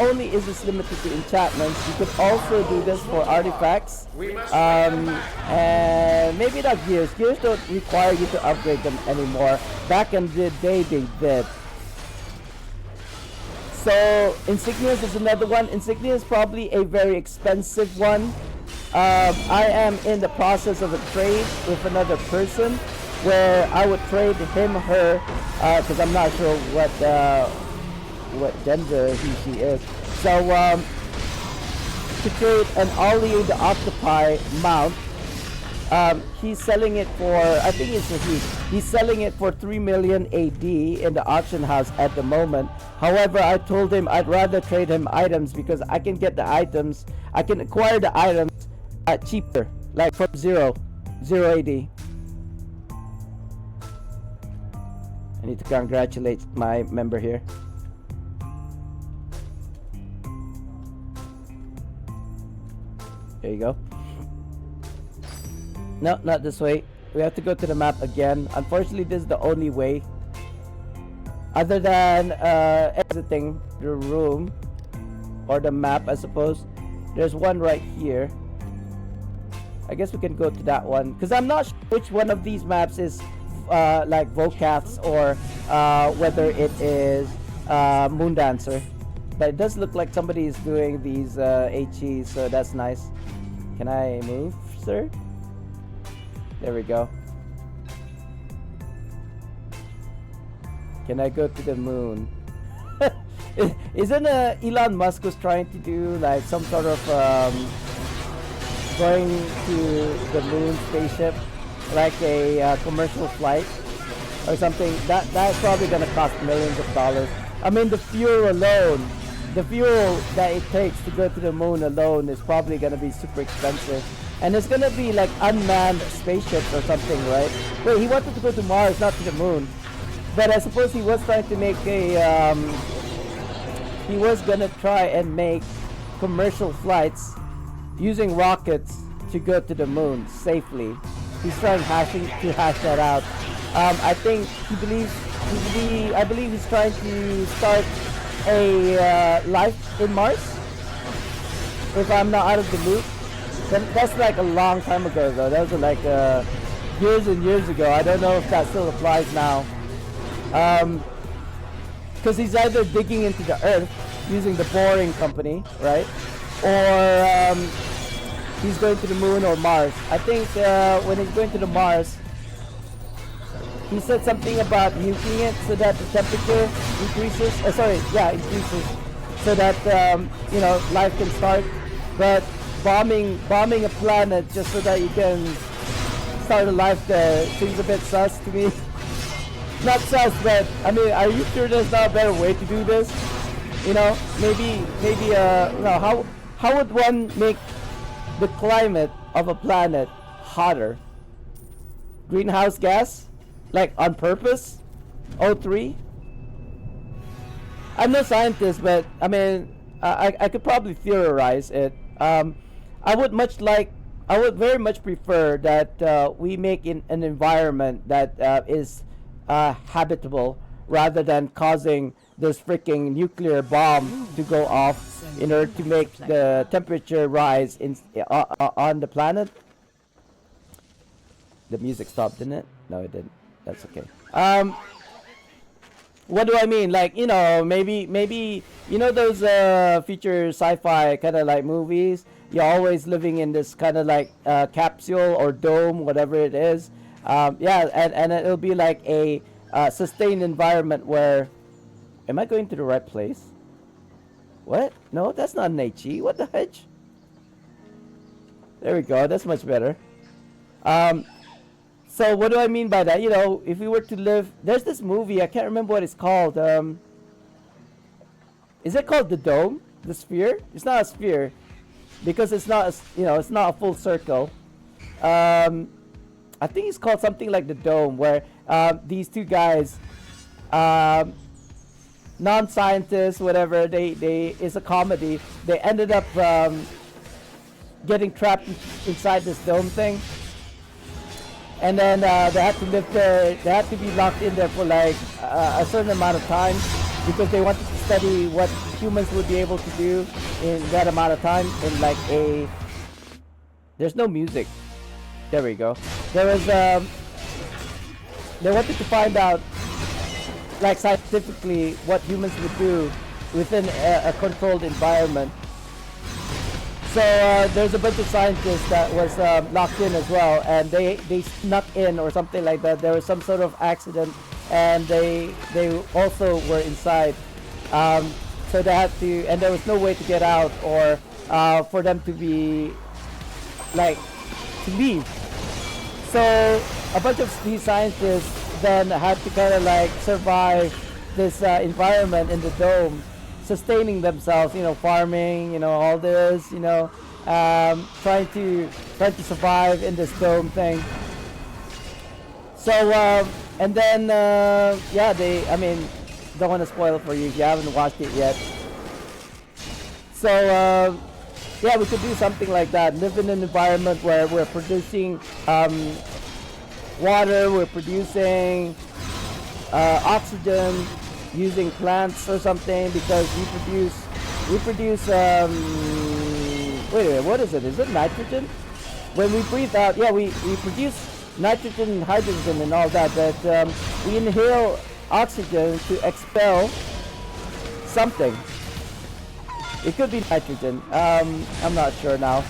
only is this limited to enchantments, you could also do this for artifacts, and maybe not gears. Gears don't require you to upgrade them anymore. Back in the day, they did. So insignias is another one. Insignia is probably a very expensive one. I am in the process of a trade with another person, where I would trade him, her, because I'm not sure what gender she is. So to trade an Ollie the Octopi mount, he's selling it for, I think it's a he. He's selling it for 3 million AD in the auction house at the moment. However, I told him I'd rather trade him items because I can get the items, I can acquire the items cheaper, like from zero AD. I need to congratulate my member here. There you go. No, not this way. We have to go to the map again. Unfortunately, this is the only way. Other than exiting the room or the map, I suppose. There's one right here. I guess we can go to that one because I'm not sure which one of these maps is like Vocaths or whether it is Moondancer. But it does look like somebody is doing these HEs, so that's nice. Can I move, sir? There we go. Can I go to the moon? Isn't Elon Musk was trying to do like some sort of going to the moon spaceship, like a commercial flight or something? That's probably gonna cost millions of dollars. I mean, the fuel alone, the fuel that it takes to go to the moon alone is probably gonna be super expensive. And it's gonna be like unmanned spaceships or something, right? Wait, he wanted to go to Mars, not to the moon. But I suppose he was trying to make a, he was gonna try and make commercial flights using rockets to go to the moon safely. He's trying to hash that out. I think I believe he's trying to start a life in Mars, if I'm not out of the loop. That's like a long time ago though. That was like years and years ago. I don't know if that still applies now. Because he's either digging into the earth using the boring company, right? Or he's going to the moon or Mars. I think when he's going to the Mars, he said something about nuking it so that the temperature increases. Increases so that you know, life can start. But bombing a planet just so that you can start a life there seems a bit sus to me. Not sus, but I mean, are you sure there's not a better way to do this? You know, maybe you know, how would one make the climate of a planet hotter? Greenhouse gas? Like on purpose? O3? I'm no scientist, but I mean, I could probably theorize it. I would very much prefer that we make an environment that is habitable rather than causing this freaking nuclear bomb to go off in order to make the temperature rise on the planet. The music stopped, didn't it? No, it didn't. That's okay. What do I mean? Like, you know, maybe you know those future sci-fi kind of like movies. You're always living in this kind of like capsule or dome, whatever it is. Yeah, and it'll be like a sustained environment where. Am I going to the right place? What? No, that's not an HE. What the heck? There we go. That's much better. So what do I mean by that? You know, if we were to live, there's this movie. I can't remember what it's called. Is it called The Dome? The Sphere? It's not a sphere because it's not. It's not a full circle. I think it's called something like The Dome, where these two guys, non-scientists, whatever. It's a comedy. They ended up getting trapped inside this dome thing. And then they had to live there. They had to be locked in there for like a certain amount of time. because they wanted to study what humans would be able to do in that amount of time in like a. There's no music. There we go. There was they wanted to find out, like scientifically, what humans would do within a controlled environment. So there's a bunch of scientists that was locked in as well, and they snuck in or something like that. There was some sort of accident, and they also were inside. So they had to, and there was no way to get out or for them to be like to leave. So a bunch of these scientists then had to kind of like survive this environment in the dome, sustaining themselves, farming, all this, trying to survive in this dome thing. So and then don't want to spoil it for you if you haven't watched it yet. So we could do something like that. Live in an environment where we're producing water, we're producing oxygen using plants or something, because we produce wait a minute, what is it? Is it nitrogen? When we breathe out, we produce nitrogen and hydrogen and all that, but we inhale oxygen to expel something. It could be nitrogen. I'm not sure now.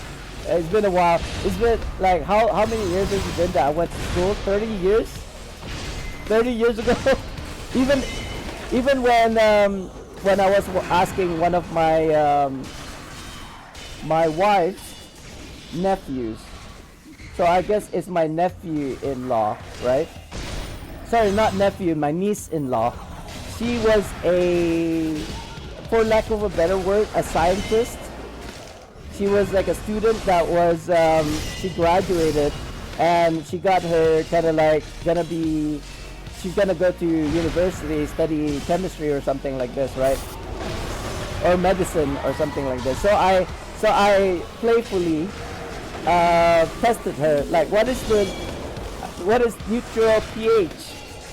It's been a while. It's been like how many years has it been that I went to school? 30 years? 30 years ago? Even when I was asking one of my my wife's nephews. So I guess it's my nephew-in-law, right? Sorry, not nephew, my niece-in-law. She was for lack of a better word, a scientist. She was like a student that was, she graduated and she got her kind of like she's gonna go to university, study chemistry or something like this, right? Or medicine or something like this. So I playfully tested her, like what is neutral pH,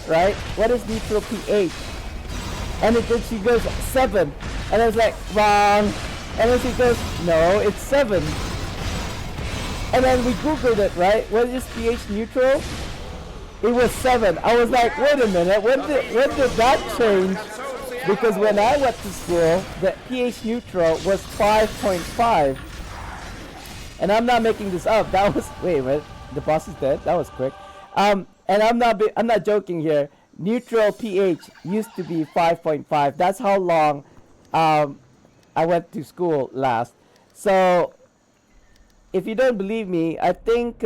right? What is neutral pH? And she goes 7, and I was like, wrong. And then she goes, no, it's 7. And then we Googled it, right? What is pH neutral? It was 7. I was like, wait a minute, when did that change? Because when I went to school, the pH neutral was 5.5. And I'm not making this up. That was, wait a minute, the boss is dead. That was quick. And I'm not joking here. Neutral pH used to be 5.5. That's how long I went to school last. So if you don't believe me, I think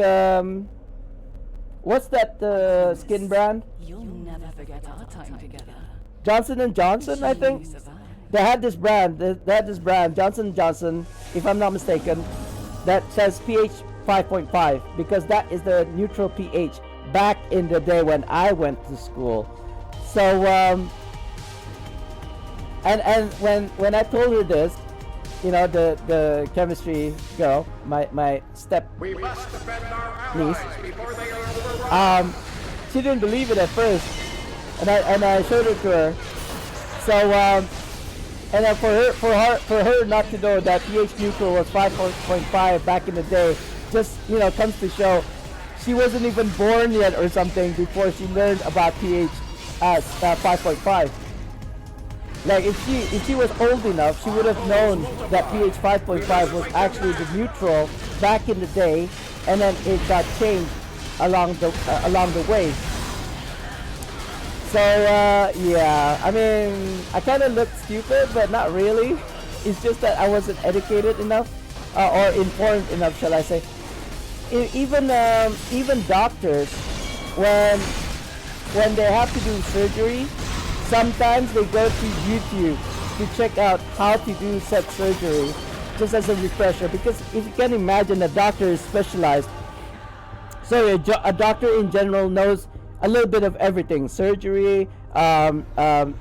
what's that skin brand? You'll never forget our time together. Johnson & Johnson, I think. They had this brand, Johnson & Johnson, if I'm not mistaken, that says pH 5.5, because that is the neutral pH back in the day when I went to school. So and when I told her this, the chemistry girl, my step We must defend our niece, allies before they are overrun. she didn't believe it at first, and I showed it to her. So and then for her not to know that pH neutral was 5.5 back in the day, just comes to show she wasn't even born yet or something before she learned about pH as 5.5. Like if she was old enough, she would have known that pH 5.5 was actually the neutral back in the day, and then it got changed along the way. So I mean, I kind of looked stupid, but not really. It's just that I wasn't educated enough or informed enough, shall I say. Even doctors, when they have to do surgery, sometimes they go to YouTube to check out how to do such surgery, just as a refresher. Because if you can imagine, a doctor is specialized. So a doctor in general knows a little bit of everything: surgery, dentistry,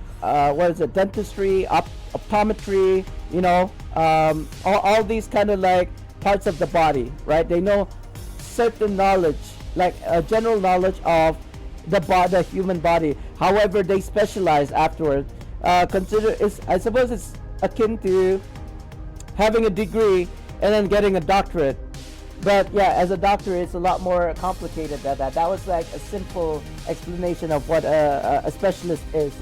optometry. All these kind of like parts of the body, right? They know certain knowledge, like a general knowledge of the human body. However, they specialize afterward. I suppose it's akin to having a degree and then getting a doctorate. But yeah, as a doctor, it's a lot more complicated than that. That was like a simple explanation of what a specialist is.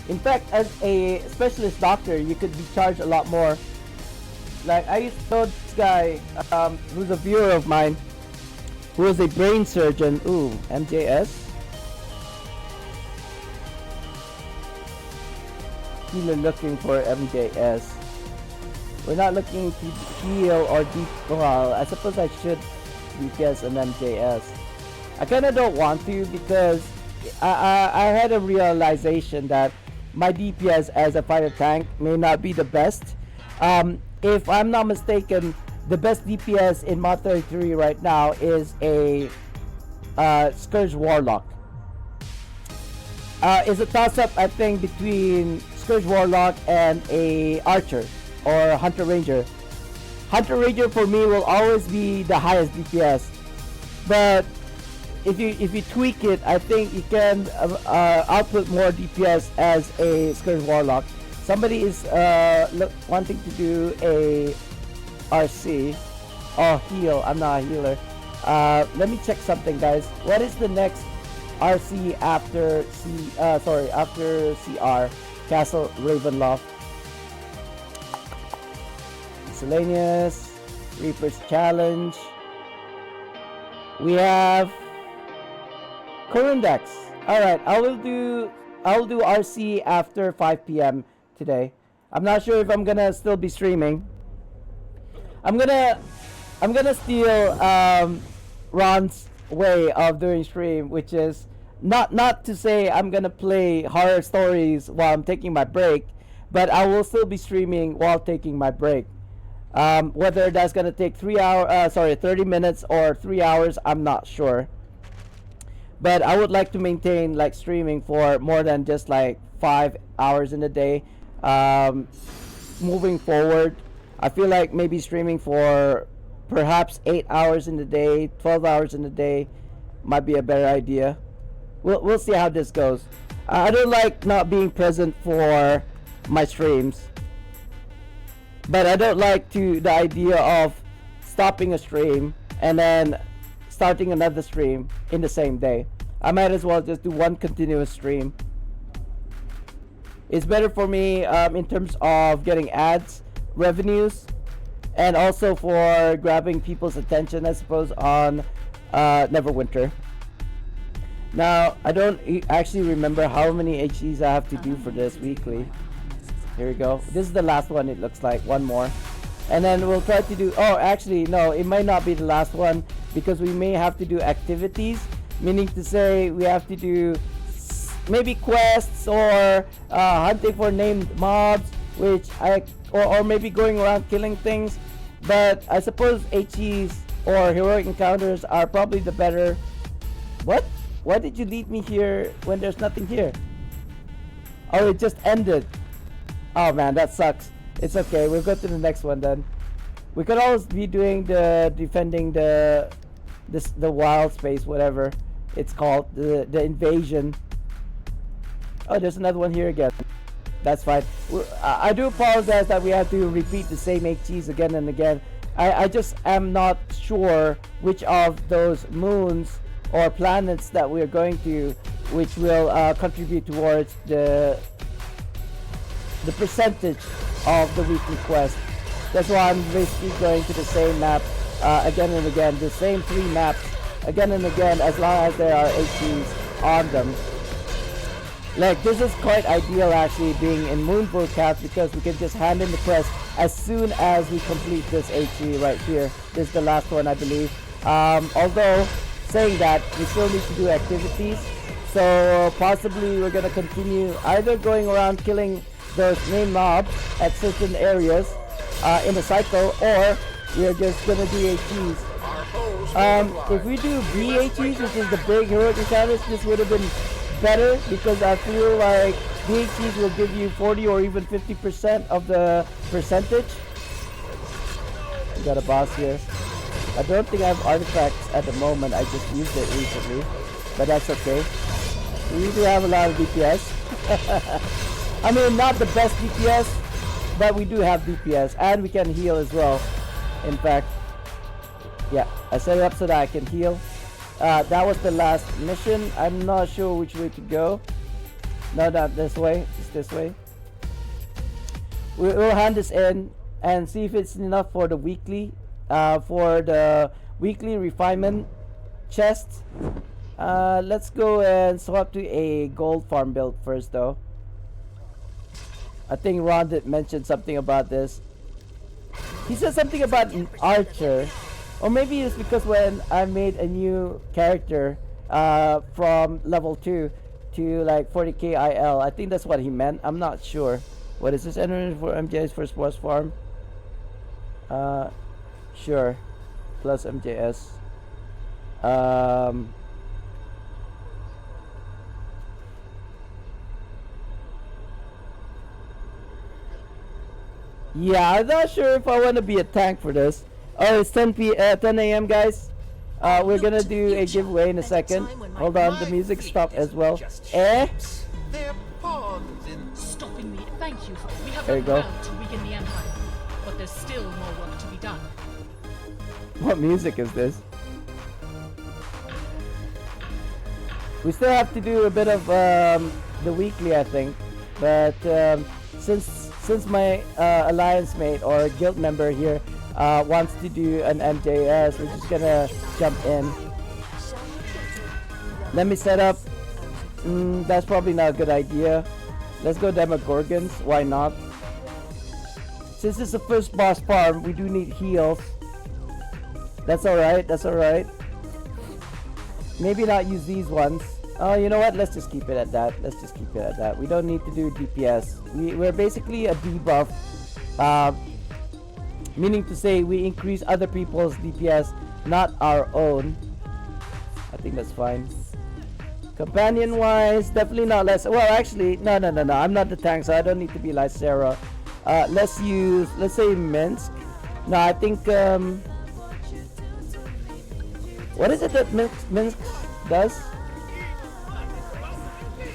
In fact, as a specialist doctor, you could be charged a lot more. Like, I used to know this guy, who's a viewer of mine, who was a brain surgeon. Ooh, MJS. Healer looking for MJS. We're not looking to heal or deep. Well, I suppose I should DPS an MJS. I kind of don't want to because I had a realization that my DPS as a fighter tank may not be the best. If I'm not mistaken, the best DPS in Mod 33 right now is a Scourge Warlock. It's a toss-up, I think, between Scourge Warlock and a Archer or a Hunter Ranger. Hunter Ranger for me will always be the highest DPS, but if you tweak it, I think you can output more DPS as a Scourge Warlock. Somebody is wanting to do a RC. Oh, heal. I'm not a healer. Let me check something, guys. What is the next RC after after CR? Castle Ravenloft. Miscellaneous. Reaper's Challenge. We have Corindex. Alright, I will do RC after 5 p.m. today. I'm not sure if I'm gonna still be streaming. I'm gonna steal Ron's way of doing stream, which is not to say I'm gonna play horror stories while I'm taking my break, but I will still be streaming while taking my break. Whether that's gonna take 30 minutes or 3 hours, I'm not sure. But I would like to maintain like streaming for more than just like 5 hours in a day. Moving forward, I feel like maybe streaming for perhaps 8 hours in the day, 12 hours in the day might be a better idea. We'll see how this goes. I don't like not being present for my streams, but I don't like the idea of stopping a stream and then starting another stream in the same day. I might as well just do one continuous stream. It's better for me in terms of getting ads, revenues, and also for grabbing people's attention, I suppose, on Neverwinter. Now, I don't actually remember how many HEs I have to do for this weekly. Here we go. This is the last one, it looks like. One more. And then we'll try to do... Oh, actually, no. It might not be the last one because we may have to do activities. Meaning to say we have to do maybe quests or hunting for named mobs, which or maybe going around killing things. But I suppose HEs or heroic encounters are probably the better... What? Why did you lead me here when there's nothing here? Oh, it just ended. Oh man, that sucks. It's okay, we'll go to the next one then. We could always be doing the defending the wild space, whatever it's called, the invasion. Oh, there's another one here again. That's fine. I do apologize that we have to repeat the same HEs again and again. I just am not sure which of those moons or planets that we're going to, which will contribute towards the percentage of the weekly quest. That's why I'm basically going to the same map again and again, the same 3 maps again and again, as long as there are HEs on them. Like, this is quite ideal actually, being in Moonful Cast, because we can just hand in the quest as soon as we complete this HE right here. This is the last one, I believe. Although saying that, we still need to do activities, so possibly we're gonna continue either going around killing those main mobs at certain areas in a cycle, or we're just gonna do HEs. If we do BHEs, which is the big heroic encounters, this would have been better, because I feel like BHEs will give you 40 or even 50% of the percentage. We got a boss here. I don't think I have artifacts at the moment. I just used it recently, but that's okay. We do have a lot of DPS. I mean, not the best DPS, but we do have DPS, and we can heal as well. In fact, yeah, I set it up so that I can heal. That was the last mission. I'm not sure which way to go. No, not this way. It's this way. We'll hand this in and see if it's enough for the weekly. For the weekly refinement chest. Let's go and swap to a gold farm build first, though. I think Ron did mention something about this. He said something about an archer. Or maybe it's because when I made a new character from level 2 to like 40k IL. I think that's what he meant. I'm not sure. What is this? Entering for MJ's first boss farm? Sure. Plus MJS. Yeah, I'm not sure if I want to be a tank for this. Oh, it's 10 a.m. guys. We're gonna do a giveaway in a second. Hold on, the music stopped as well. Stopping me. Thank you. We have There you go. to weaken the Empire, but there's still more work to be done. What music is this? We still have to do a bit of the weekly, I think. But since my alliance mate or guild member here wants to do an MJS, we're just gonna jump in. Let me set up. That's probably not a good idea. Let's go Demogorgons. Why not? Since it's the first boss farm, we do need heals. That's alright. That's alright. Maybe not use these ones. Oh, you know what? Let's just keep it at that. Let's just keep it at that. We don't need to do DPS. We're basically a debuff. Meaning to say we increase other people's DPS, not our own. I think that's fine. Companion wise, definitely not less. Well, actually, no. I'm not the tank, so I don't need to be like Sarah. Let's say Minsk. No, I think, what is it that Minsk does?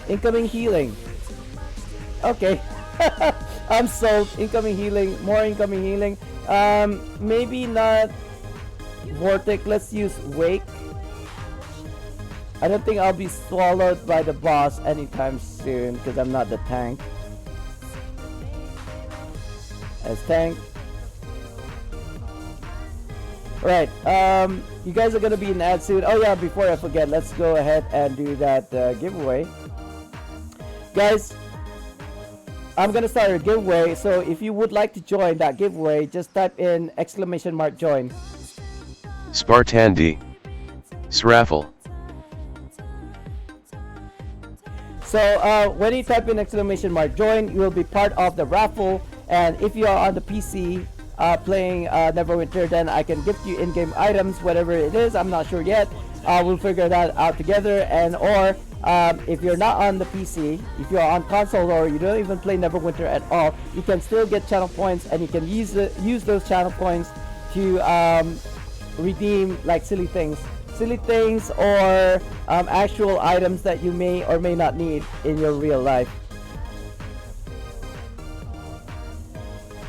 Incoming healing. Okay. I'm sold. Incoming healing. More incoming healing. Maybe not Vortex. Let's use Wake. I don't think I'll be swallowed by the boss anytime soon because I'm not the tank. As tank. Right. You guys are gonna be in ad soon. Oh yeah, before I forget, let's go ahead and do that giveaway. Guys, I'm gonna start a giveaway, so if you would like to join that giveaway, just type in !join. Spartandee. Sraffle. So when you type in !join, you will be part of the raffle. And if you are on the PC playing Neverwinter, then I can gift you in-game items, whatever it is. I'm not sure yet. We'll figure that out together. And or if you're not on the PC, if you're on console or you don't even play Neverwinter at all, you can still get channel points, and you can use those channel points to redeem like silly things or actual items that you may or may not need in your real life.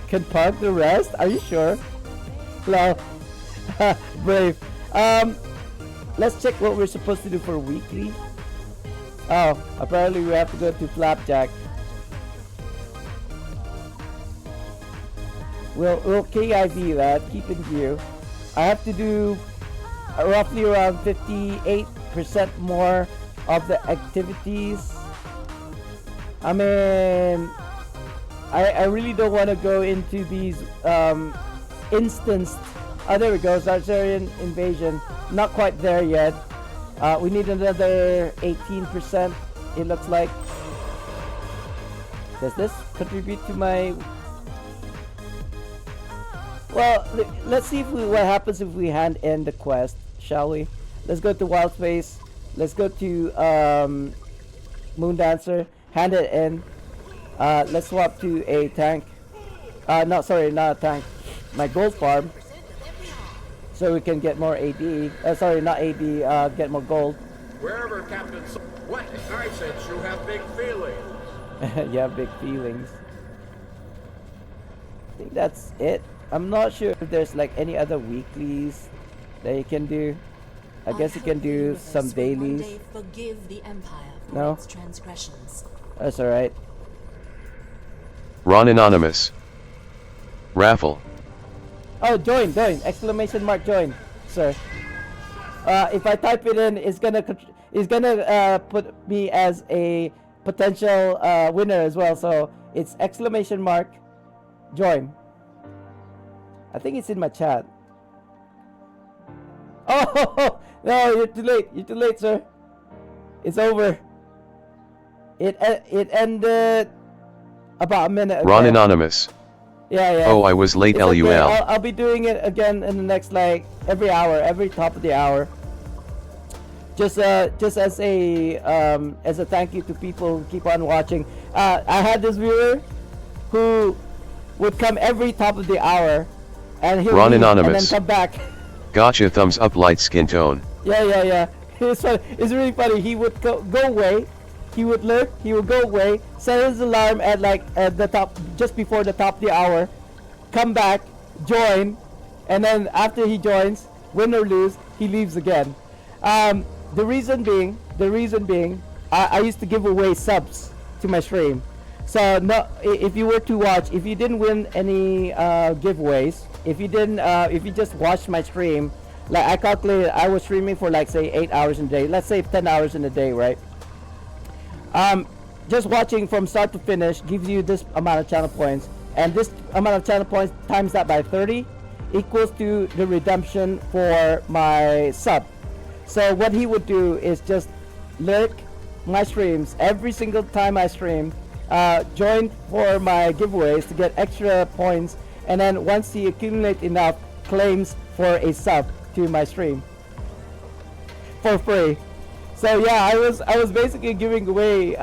Can park the rest? Are you sure? Hello. Brave. Let's check what we're supposed to do for weekly. Oh, apparently we have to go to Flapjack. We'll KIV that, keep in view. I have to do roughly around 58% more of the activities. I mean, I really don't want to go into these instanced. Oh, there we go, Zarzarian invasion. Not quite there yet. We need another 18%, it looks like. Does this contribute to my... Well, let's see what happens if we hand in the quest, shall we? Let's go to Wild Space. Let's go to Moon Dancer. Hand it in. Let's swap to a tank. No, sorry, not a tank. My gold farm. so we can get more AD. Sorry, not AD. Get more gold. Wherever Captain... What? I said you have big feelings. You have big feelings. I think that's it. I'm not sure if there's like any other weeklies that you can do. I guess you can do some dailies. Forgive the Empire for No? its transgressions. That's alright. Ron Anonymous. Raffle. Oh, join! Exclamation mark join, sir. If I type it in, it's gonna put me as a potential winner as well. So it's exclamation mark join. I think it's in my chat. Oh no! You're too late, sir. It's over. It ended about a minute ago. Ron Anonymous. Yeah. Oh, I was late, It's okay. LUL. I'll be doing it again in the next, like, every hour, every top of the hour. Just as a thank you to people who keep on watching. I had this viewer who would come every top of the hour, and he'll Ron leave and then Anonymous. come back. Gotcha, thumbs up, light skin tone. Yeah. It's funny. It's really funny. He would go away. He would lurk. He would go away. Set his alarm at the top, just before the top of the hour. Come back, join, and then after he joins, win or lose, he leaves again. The reason being, I used to give away subs to my stream. So no, if you were to watch, if you didn't win any giveaways, if you just watched my stream, like I calculated, I was streaming for like say 8 hours in a day. Let's say 10 hours in a day, right? Just watching from start to finish gives you this amount of channel points, and this amount of channel points times that by 30 equals to the redemption for my sub. So what he would do is just lurk my streams every single time I stream, join for my giveaways to get extra points, and then once he accumulates enough, claims for a sub to my stream for free. So yeah, I was basically giving away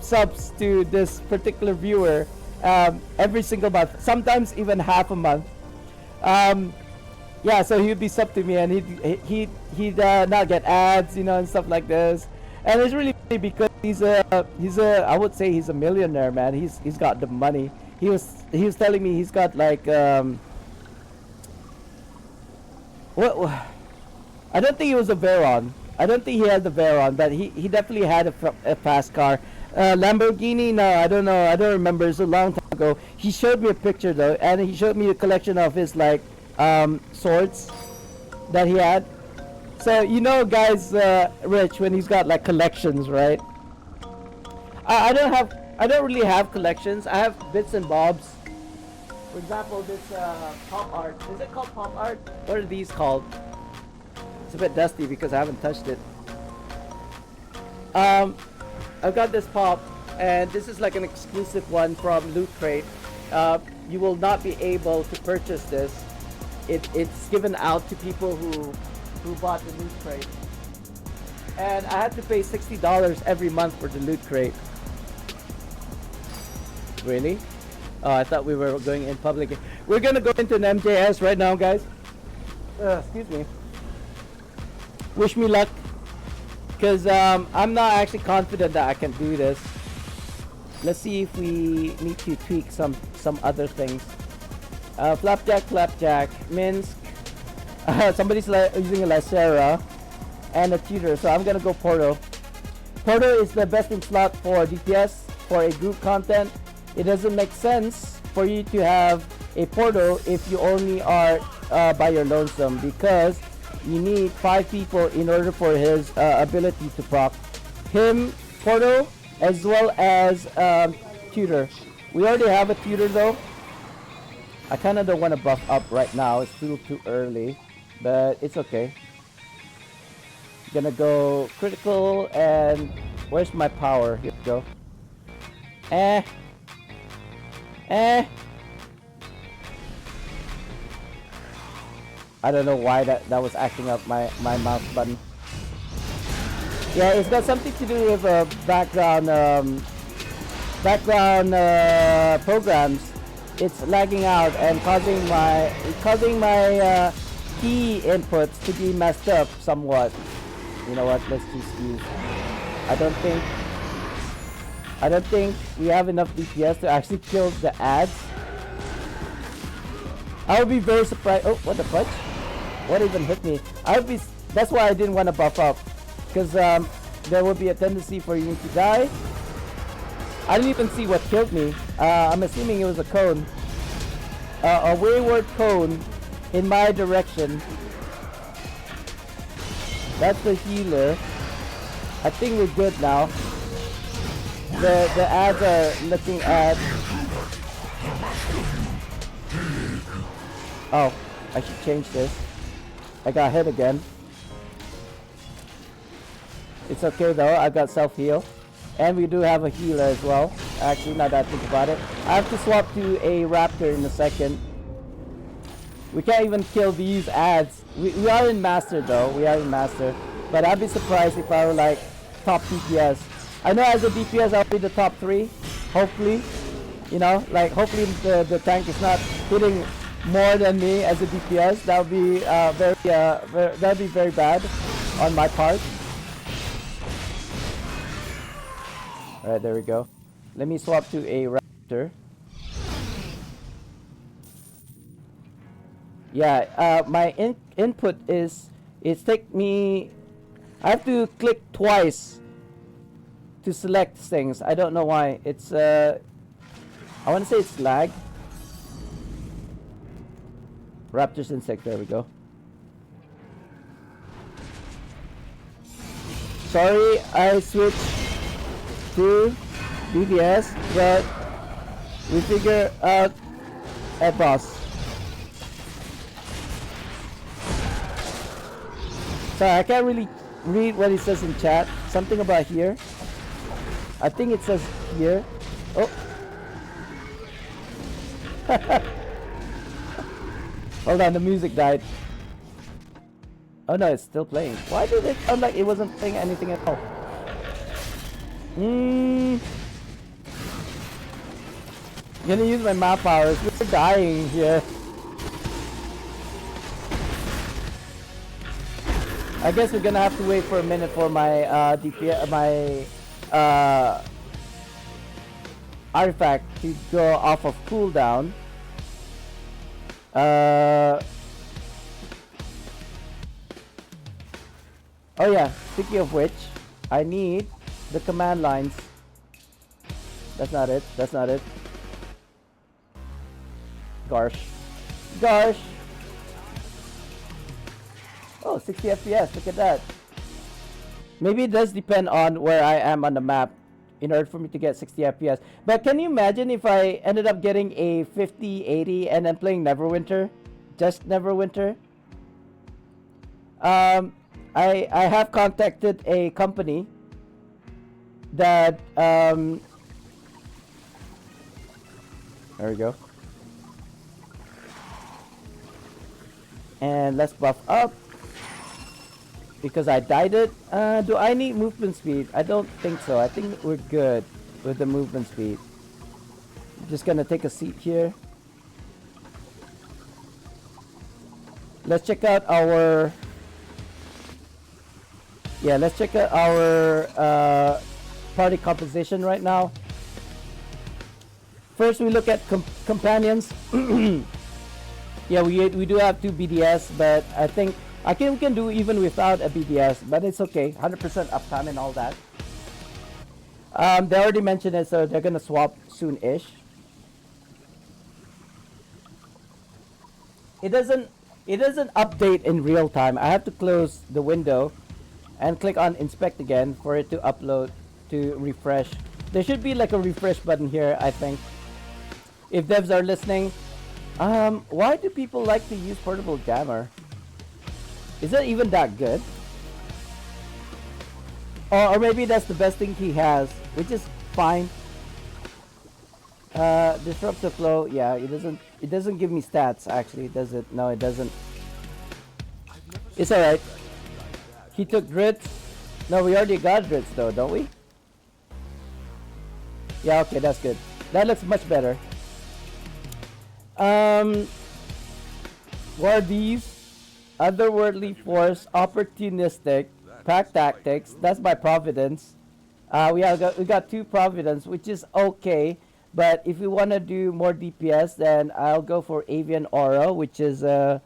subs to this particular viewer every single month, sometimes even half a month. Yeah, so he'd be sub to me, and he'd not get ads, and stuff like this. And it's really funny because he's a I would say he's a millionaire, man. He's got the money. He was telling me he's got like what I don't think it was a Veyron. I don't think he had the Veyron, but he definitely had a fast car. Lamborghini, no, I don't know. I don't remember. It's a long time ago. He showed me a picture though, and he showed me a collection of his like swords that he had. So guys, rich when he's got like collections, right? I don't really have collections. I have bits and bobs. For example, this pop art. Is it called pop art? What are these called? It's a bit dusty because I haven't touched it. I've got this pop, and this is like an exclusive one from Loot Crate. You will not be able to purchase this. It's given out to people who bought the Loot Crate. And I had to pay $60 every month for the Loot Crate. Really? Oh, I thought we were going in public. We're gonna go into an MJS right now, guys. Excuse me. Wish me luck, because I'm not actually confident that I can do this. Let's see if we need to tweak some other things. Flapjack, Minsk. Somebody's using a Lacera and a Tutor, so I'm gonna go Porto. Porto is the best in slot for DPS for a group content. It doesn't make sense for you to have a Porto if you only are by your lonesome, because you need 5 people in order for his ability to proc. Him, Porto, as well as Tutor. We already have a Tutor though. I kind of don't want to buff up right now. It's still too early, but it's okay. Gonna go critical, and where's my power? Here we go. I don't know why that was acting up my mouse button. Yeah, it's got something to do with background programs. It's lagging out and causing my key inputs to be messed up somewhat. You know what? Let's just use. I don't think we have enough DPS to actually kill the ads. I would be very surprised. Oh, what the fudge? What even hit me? I would be. That's why I didn't want to buff up, because there would be a tendency for you to die. I didn't even see what killed me. I'm assuming it was a cone, a wayward cone in my direction. That's the healer. I think we're good now. The ads are looking at. Oh, I should change this. I got hit again. It's okay though, I got self-heal. And we do have a healer as well. Actually, now that I think about it. I have to swap to a raptor in a second. We can't even kill these ads. We are in master though, we are in master. But I'd be surprised if I were like top DPS. I know as a DPS I'll be the top 3, hopefully. You know, like hopefully the tank is not hitting more than me as a DPS. That would be that'd be very bad on my part. All right, there we go. Let me swap to a raptor. Yeah, my input is take me. I have to click twice to select things. I don't know why. It's I want to say it's lag. Raptors insect. There we go. Sorry, I switched to BBS, but we figure out a boss. Sorry, I can't really read what it says in chat. Something about here. I think it says here. Oh. Hold on, the music died. Oh no, it's still playing. Why did it sound like it wasn't playing anything at all? Gonna use my map powers. We're dying here. I guess we're gonna have to wait for a minute for my DPS, my artifact to go off of cooldown. Oh yeah, speaking of which, I need the command lines. That's not it. That's not it. Gosh. Gosh. Oh, 60 FPS. Look at that. Maybe it does depend on where I am on the map in order for me to get 60 FPS. But can you imagine if I ended up getting a 50, 80 and then playing Neverwinter? Just Neverwinter? I have contacted a company that there we go. And let's buff up because I dyed it. Do I need movement speed? I don't think so. I think we're good with the movement speed. Just gonna take a seat here. Let's check out our let's check out our party composition right now. First, we look at companions. Yeah, we do have 2 BDS, but I think we can do even without a BDS, but it's okay. 100% uptime and all that. They already mentioned it, so they're gonna swap soon-ish. It doesn't update in real time. I have to close the window and click on inspect again for it to upload to refresh. There should be like a refresh button here, I think. If devs are listening, why do people like to use portable jammer? Is it even that good? Or maybe that's the best thing he has, which is fine. Disrupts the flow. Yeah, it doesn't give me stats actually, does it? No, it doesn't. It's alright. He took Dritz. No, we already got Dritz though, don't we? Yeah, okay, that's good. That looks much better. What are these? otherworldly force, opportunistic, pack tactics. That's by Providence. We got 2 Providence, which is okay. But if we want to do more DPS, then I'll go for Avian Aura, which is I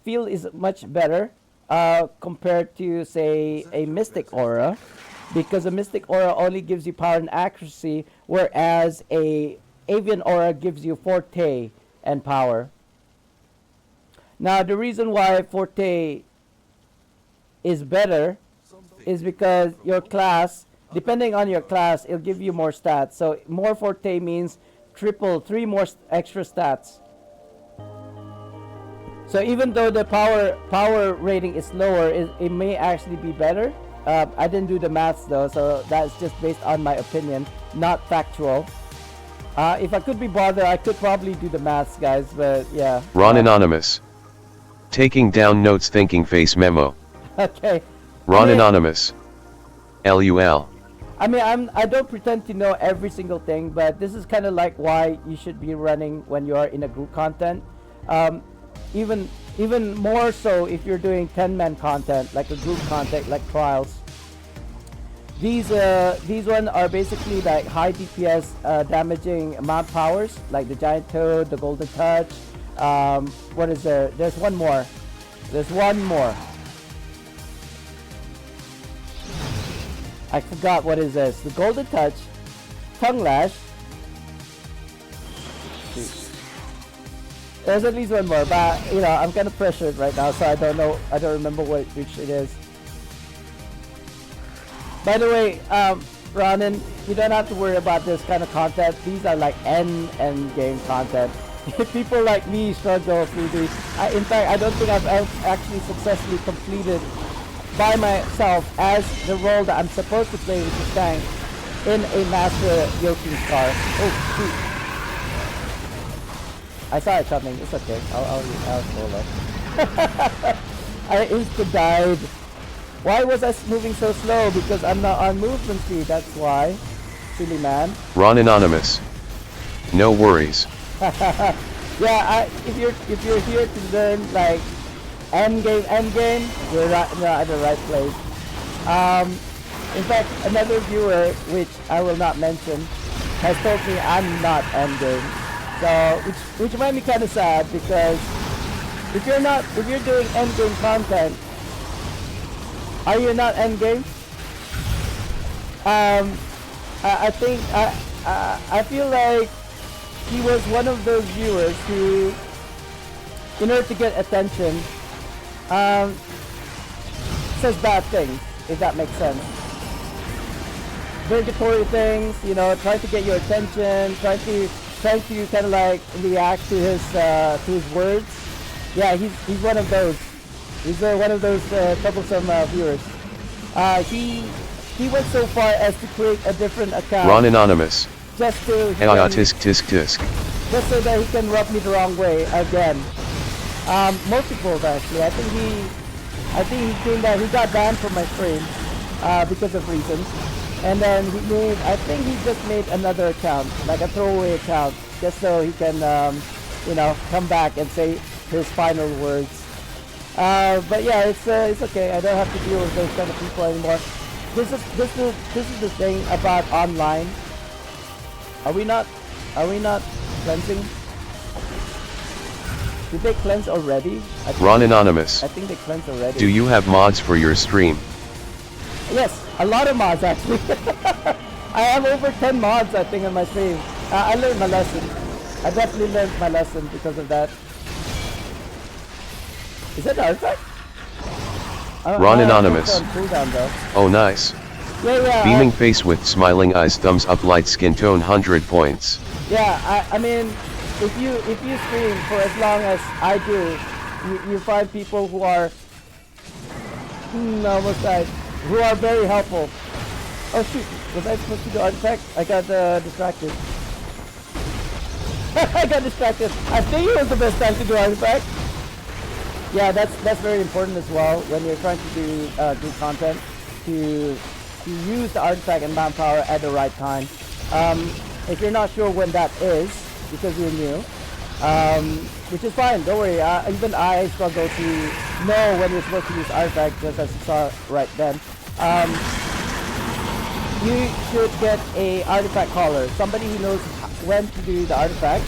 feel is much better compared to say a Mystic Aura, because a Mystic Aura only gives you power and accuracy, whereas a Avian Aura gives you Forte and power. Now the reason why Forte is better is because your class, depending on your class, it'll give you more stats. So more Forte means 3 more extra stats. So even though the power rating is lower, it may actually be better. I didn't do the maths though, so that's just based on my opinion, not factual. If I could be bothered, I could probably do the maths, guys, but yeah. Ron Anonymous. Taking down notes, thinking face memo. Okay. Ron Anonymous. LUL. I mean, I don't pretend to know every single thing, but this is kind of like why you should be running when you are in a group content. Even more so if you're doing 10-man content, like a group content, like trials. These ones are basically like high DPS damaging mount powers, like the Giant Toad, the Golden Touch. What is there? There's one more. I forgot what is this. The Golden Touch, Tongue Lash. There's at least one more, but you know, I'm kind of pressured right now, so I don't remember which it is. By the way, Ronan, you don't have to worry about this kind of content. These are like end game content. People like me struggle through these. In fact, I don't think I've actually successfully completed by myself as the role that I'm supposed to play, which is tank, in a Master Yoking Star. Oh shoot! I saw it coming. It's okay. I'll roll up. I insta died. Why was I moving so slow? Because I'm not on movement speed. That's why. Silly man. Ron Anonymous. No worries. Yeah, if you're here to learn like end game, you're not at the right place. In fact, another viewer, which I will not mention, has told me I'm not end game. So, which might be kind of sad, because if you're doing end game content, are you not end game? I think I feel like he was one of those viewers who, in order to get attention, says bad things, if that makes sense. Derogatory things, you know, trying to get your attention, trying to kind of like react to his words. Yeah, he's one of those. He's one of those troublesome viewers. He went so far as to create a different account. Ron Anonymous. Just to Tisk. just so that he can rub me the wrong way again. Multiples actually. I think he got banned from my stream because of reasons. And then I think he just made another account, like a throwaway account, just so he can come back and say his final words. But yeah, it's okay. I don't have to deal with those kind of people anymore. This is the thing about online. Are we not cleansing? Did they cleanse already? Ron Anonymous. I think they cleansed already. Do you have mods for your stream? Yes, a lot of mods actually. I have over 10 mods I think on my stream. I learned my lesson. I definitely learned my lesson because of that. Is that the artifact? Ron Anonymous. Cooldown, though. Oh nice. Yeah. Beaming face with smiling eyes, thumbs up, light skin tone, 100 points. Yeah, I mean, if you stream for as long as I do, you find people who are almost died, who are very helpful. Oh shoot, was I supposed to do artifact? I got distracted. I got distracted. I think it was the best time to do artifact. Yeah, that's very important as well when you're trying to do content, to use the artifact and manpower at the right time. If you're not sure when that is, because you're new, which is fine. Don't worry. Even I struggle to know when you're supposed to use artifact, just as you saw right then. You should get a artifact caller, somebody who knows when to do the artifact,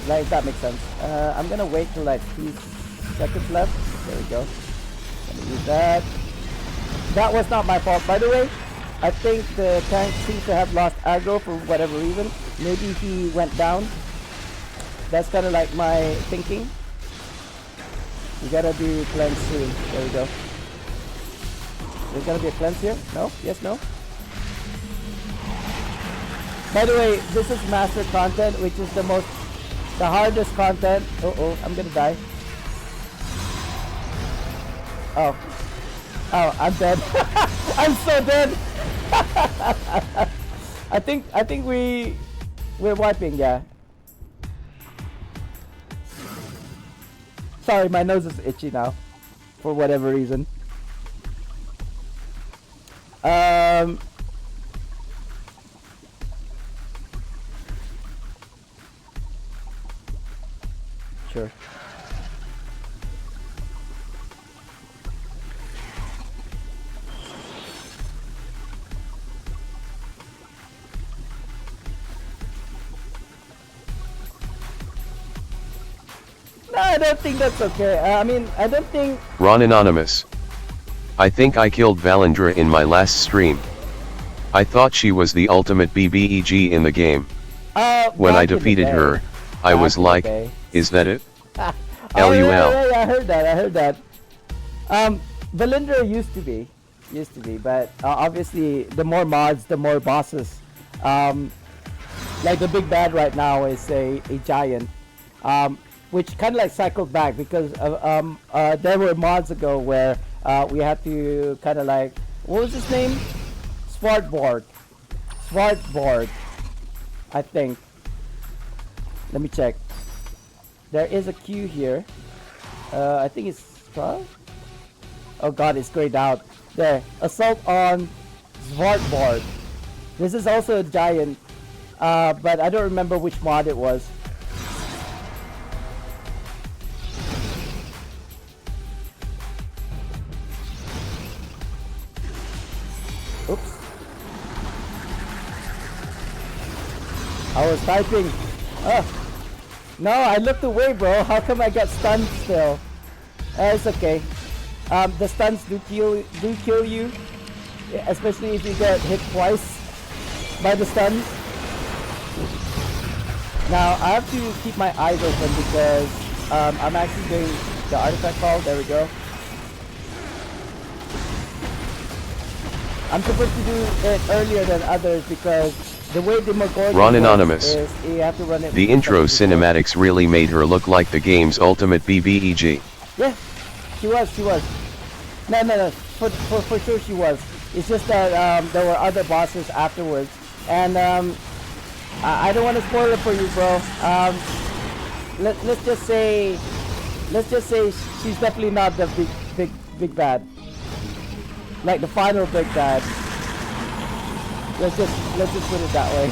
like that makes sense. I'm gonna wait till like 2 seconds left. There we go. Gonna use that. That was not my fault, by the way. I think the tank seems to have lost aggro for whatever reason. Maybe he went down. That's kind of like my thinking. We gotta do cleanse soon. There we go. There's gonna be a cleanse here? No? Yes, no? By the way, this is master content, which is the hardest content. Oh, I'm gonna die. Oh, I'm dead. I'm so dead. I think we're wiping, yeah. Sorry, my nose is itchy now, for whatever reason. Sure. No, I don't think that's okay. I mean, I don't think... Ron Anonymous. I think I killed Valendra in my last stream. I thought she was the ultimate BBEG in the game. When I defeated her, I was like, is that it? LUL. Yeah, I heard that. Valindra used to be, but obviously the more mods, the more bosses. Like the big bad right now is a giant, which kind of like cycled back because there were mods ago where we had to kind of like, what was his name? Spartandee, I think. Let me check. There is a queue here. I think it's 12. Oh god, it's grayed out. There, assault on Spartandee. This is also a giant, but I don't remember which mod it was. Oops. I was typing. No, I looked away, bro. How come I got stunned still? It's okay. The stuns do kill you, especially if you get hit twice by the stuns. Now I have to keep my eyes open because I'm actually doing the artifact call. There we go. I'm supposed to do it earlier than others because the way the Demogorgon Ron Anonymous. is you have to run it. The intro cinematics really made her look like the game's ultimate BBEG. Yeah, she was. No. For sure she was. It's just that there were other bosses afterwards, and I don't want to spoil it for you, bro. Let's just say she's definitely not the big bad. Like the final big bad. Let's just put it that way.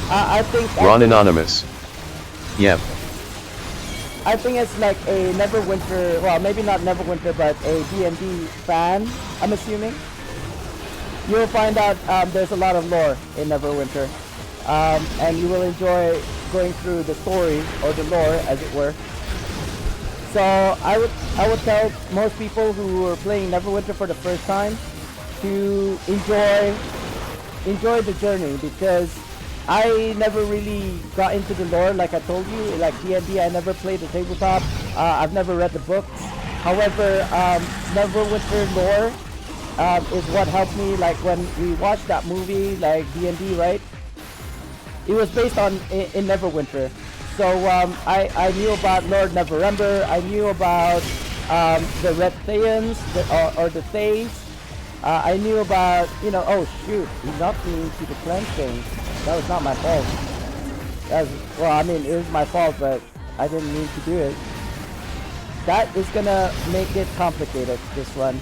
I think Ron Anonymous. Yep. I think it's like a Neverwinter, well maybe not Neverwinter, but a D&D fan, I'm assuming. You'll find out there's a lot of lore in Neverwinter. And you will enjoy going through the story, or the lore as it were. So I would tell most people who are playing Neverwinter for the first time to enjoy the journey, because I never really got into the lore like I told you. Like D&D, I never played the tabletop. I've never read the books. However, Neverwinter lore is what helped me. Like when we watched that movie, like D&D, right? It was based on in Neverwinter. So I knew about Lord Neverember. I knew about the Red Thayans, or the Thays. I knew about, oh shoot, he knocked me into the cleanse thing. That was not my fault. Well, I mean, it was my fault, but I didn't mean to do it. That is gonna make it complicated, this one.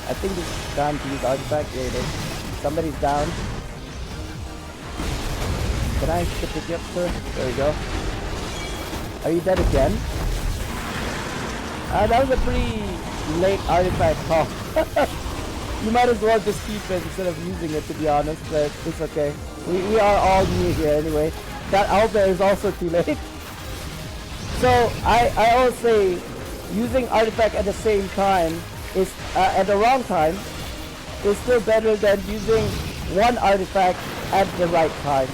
I think it's time to use artifact. Here it is. Somebody's down. Can I pick you up, sir? There we go. Are you dead again? That was a pretty late artifact call. You might as well just keep it instead of using it, to be honest, but it's okay. We are all new here anyway. That owlbear is also too late. So I always say using artifact at the same time is at the wrong time is still better than using one artifact at the right time.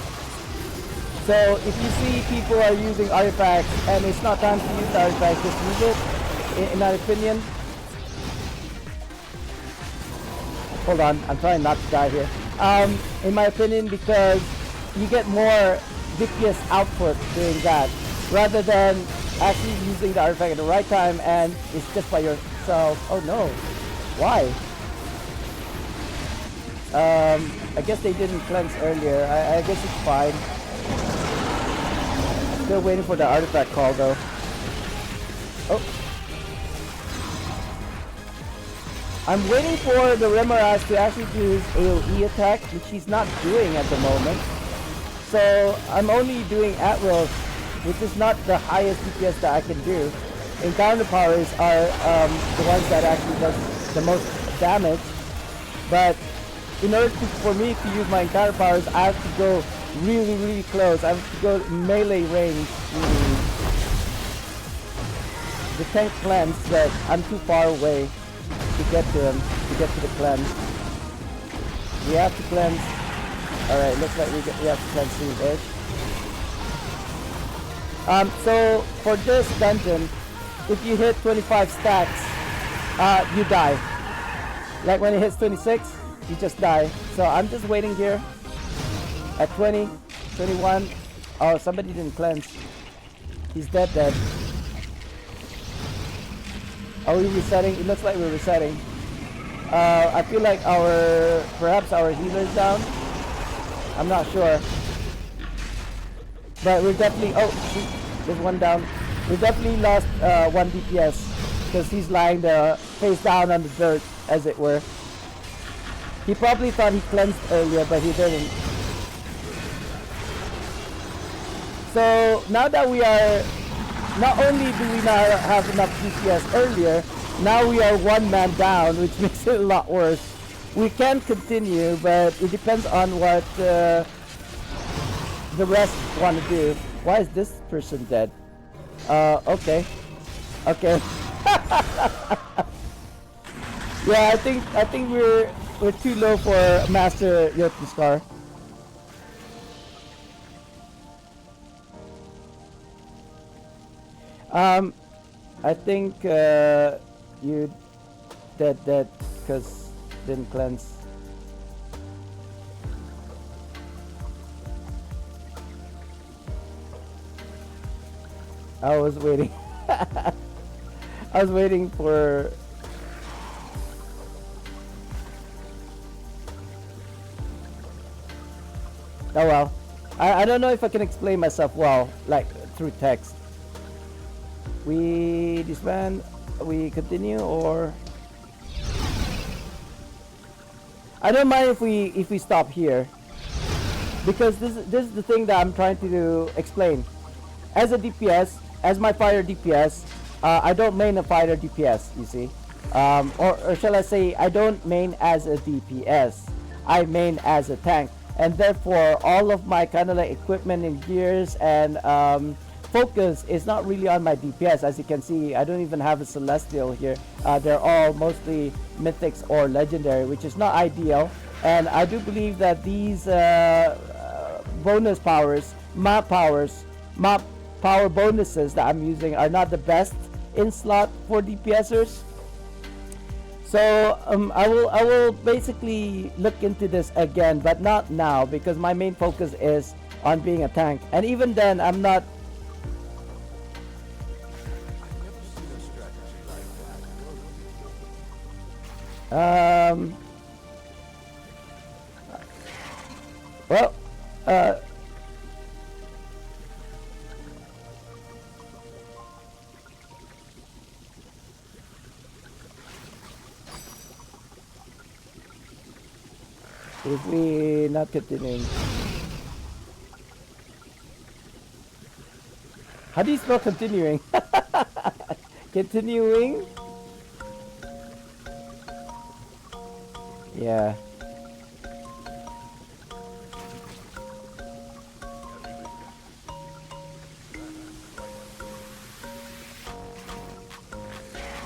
So if you see people are using artifacts and it's not time to use the artifact, just use it, in my opinion. Hold on, I'm trying not to die here. In my opinion, because you get more DPS output doing that, rather than actually using the artifact at the right time and it's just by yourself. Oh no, why? I guess they didn't cleanse earlier. I guess it's fine. Still waiting for the artifact call though. Oh. I'm waiting for the Remoras to actually do his AoE attack, which he's not doing at the moment. So I'm only doing at will, which is not the highest DPS that I can do. Encounter powers are the ones that actually does the most damage. But in order for me to use my encounter powers, I have to go really close. I have to go melee range. The tank cleanse that I'm too far away to get to him, to get to the cleanse. We have to cleanse. Alright, looks like we have to cleanse soon-ish. So for this dungeon, if you hit 25 stacks, you die. Like when it hits 26, you just die. So I'm just waiting here at 20, 21. Oh, somebody didn't cleanse. He's dead. Are we resetting? It looks like we're resetting. I feel like perhaps our healer's down. I'm not sure. But we're definitely, oh shoot, there's one down. We definitely lost 1 DPS because he's lying there face down on the dirt, as it were. He probably thought he cleansed earlier, but he didn't. So now that we are, not only do we not have enough DPS earlier, now we are 1 man down, which makes it a lot worse. We can continue, but it depends on what the rest want to do. Why is this person dead? Okay. Yeah, I think we're too low for Master Jotunskar. I think you dead because didn't cleanse. I was waiting. I was waiting for. Oh well. I don't know if I can explain myself well, like through text. We disband, we continue, or I don't mind if we stop here, because this is the thing that I'm trying to explain. As a DPS, as my fighter DPS, I don't main a fighter DPS, you see, or shall I say, I don't main as a DPS. I main as a tank, and therefore all of my kind of like equipment and gears and focus is not really on my DPS. As you can see, I don't even have a celestial here. They're all mostly mythics or legendary, which is not ideal. And I do believe that these bonus powers, map power bonuses that I'm using are not the best in slot for DPSers. So I will basically look into this again, but not now, because my main focus is on being a tank. And even then, I'm not. Well, if we not continuing. How do you spell continuing? Continuing? Yeah.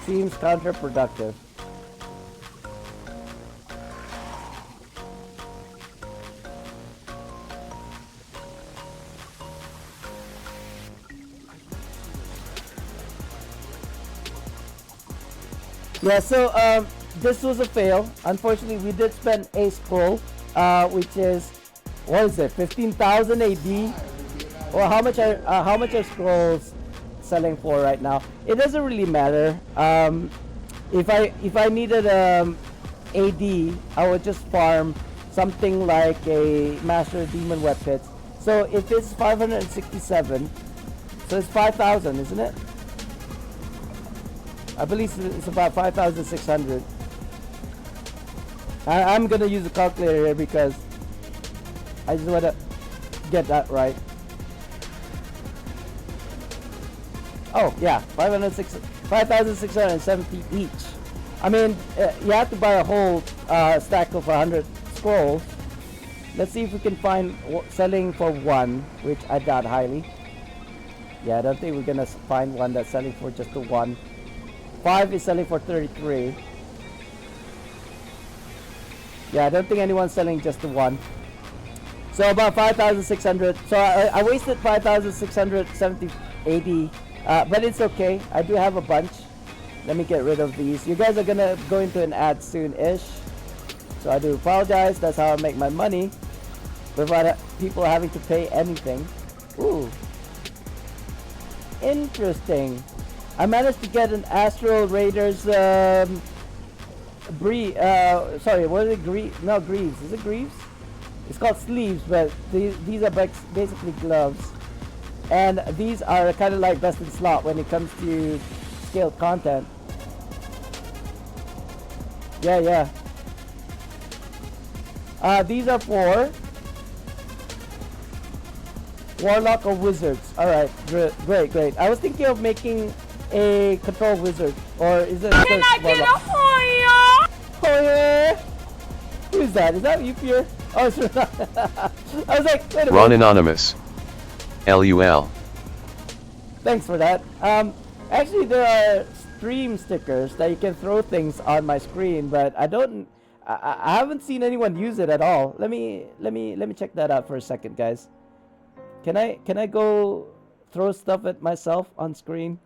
Seems counterproductive. Yeah, so this was a fail. Unfortunately, we did spend a scroll, which is, what is it, 15,000 AD? Well, how much are scrolls selling for right now? It doesn't really matter. If I needed AD, I would just farm something like a Master Demon Web Pits. So if it's 567, so it's 5,000, isn't it? I believe it's about 5,600. I'm gonna use a calculator here because I just wanna get that right. Oh yeah, 5,670 each. I mean, you have to buy a whole stack of 100 scrolls. Let's see if we can find selling for one, which I doubt highly. Yeah, I don't think we're gonna find one that's selling for just the one. 5 is selling for 33. Yeah, I don't think anyone's selling just the one. So about 5,600. So I wasted 5,670 AD. But it's okay. I do have a bunch. Let me get rid of these. You guys are gonna go into an ad soon-ish. So I do apologize. That's how I make my money. Without people having to pay anything. Ooh. Interesting. I managed to get an Astral Raiders sorry, what is it? Greaves. Is it Greaves? It's called sleeves, but these are basically gloves. And these are kind of like best in slot when it comes to scaled content. Yeah. These are for Warlock or Wizards. Alright, great. I was thinking of making a control wizard, or is it? Can I get a Hoya? Who's that? Is that you, Pierre? Oh, it's Ron. I was like, wait a minute. Ron Anonymous. LUL. Thanks for that. Actually, there are stream stickers that you can throw things on my screen, but I haven't seen anyone use it at all. Let me check that out for a second, guys. Can I go throw stuff at myself on screen?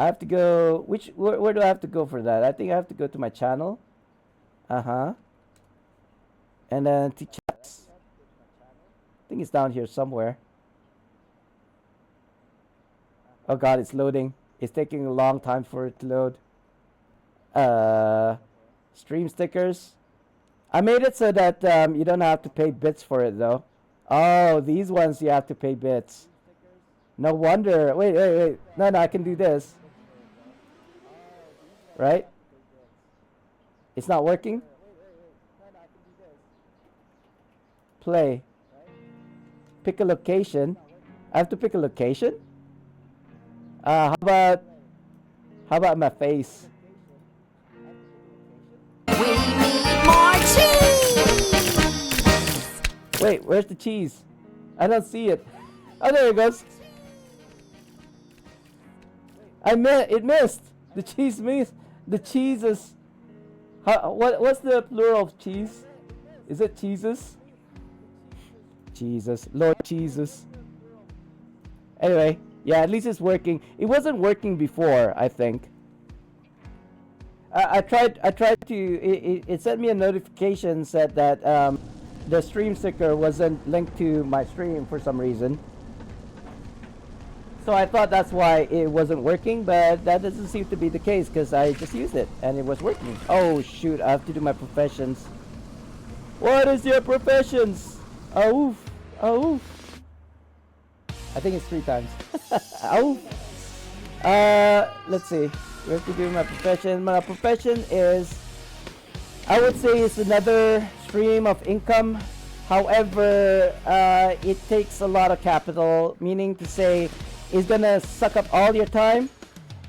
I have to go. Where do I have to go for that? I think I have to go to my channel. And then to chats. I think it's down here somewhere. Oh god, it's loading. It's taking a long time for it to load. Stream stickers. I made it so that you don't have to pay bits for it though. Oh, these ones you have to pay bits. No wonder. Wait. No, I can do this. Right? It's not working? Play. Pick a location. I have to pick a location? How about my face? We need more cheese! Wait, where's the cheese? I don't see it. Oh, there it goes. It missed. The cheese missed. The cheese is... What's the plural of cheese? Is it cheeses? Jesus. Lord Jesus. Anyway, yeah, at least it's working. It wasn't working before, I think. I tried to... It sent me a notification said that the stream sticker wasn't linked to my stream for some reason. So I thought that's why it wasn't working, but that doesn't seem to be the case because I just used it and it was working. Oh shoot, I have to do my professions. What is your professions? Oh, oof. I think it's 3 times. Oh. Let's see. We have to do my profession. My profession is, I would say, it's another stream of income. However, it takes a lot of capital, meaning to say it's gonna suck up all your time,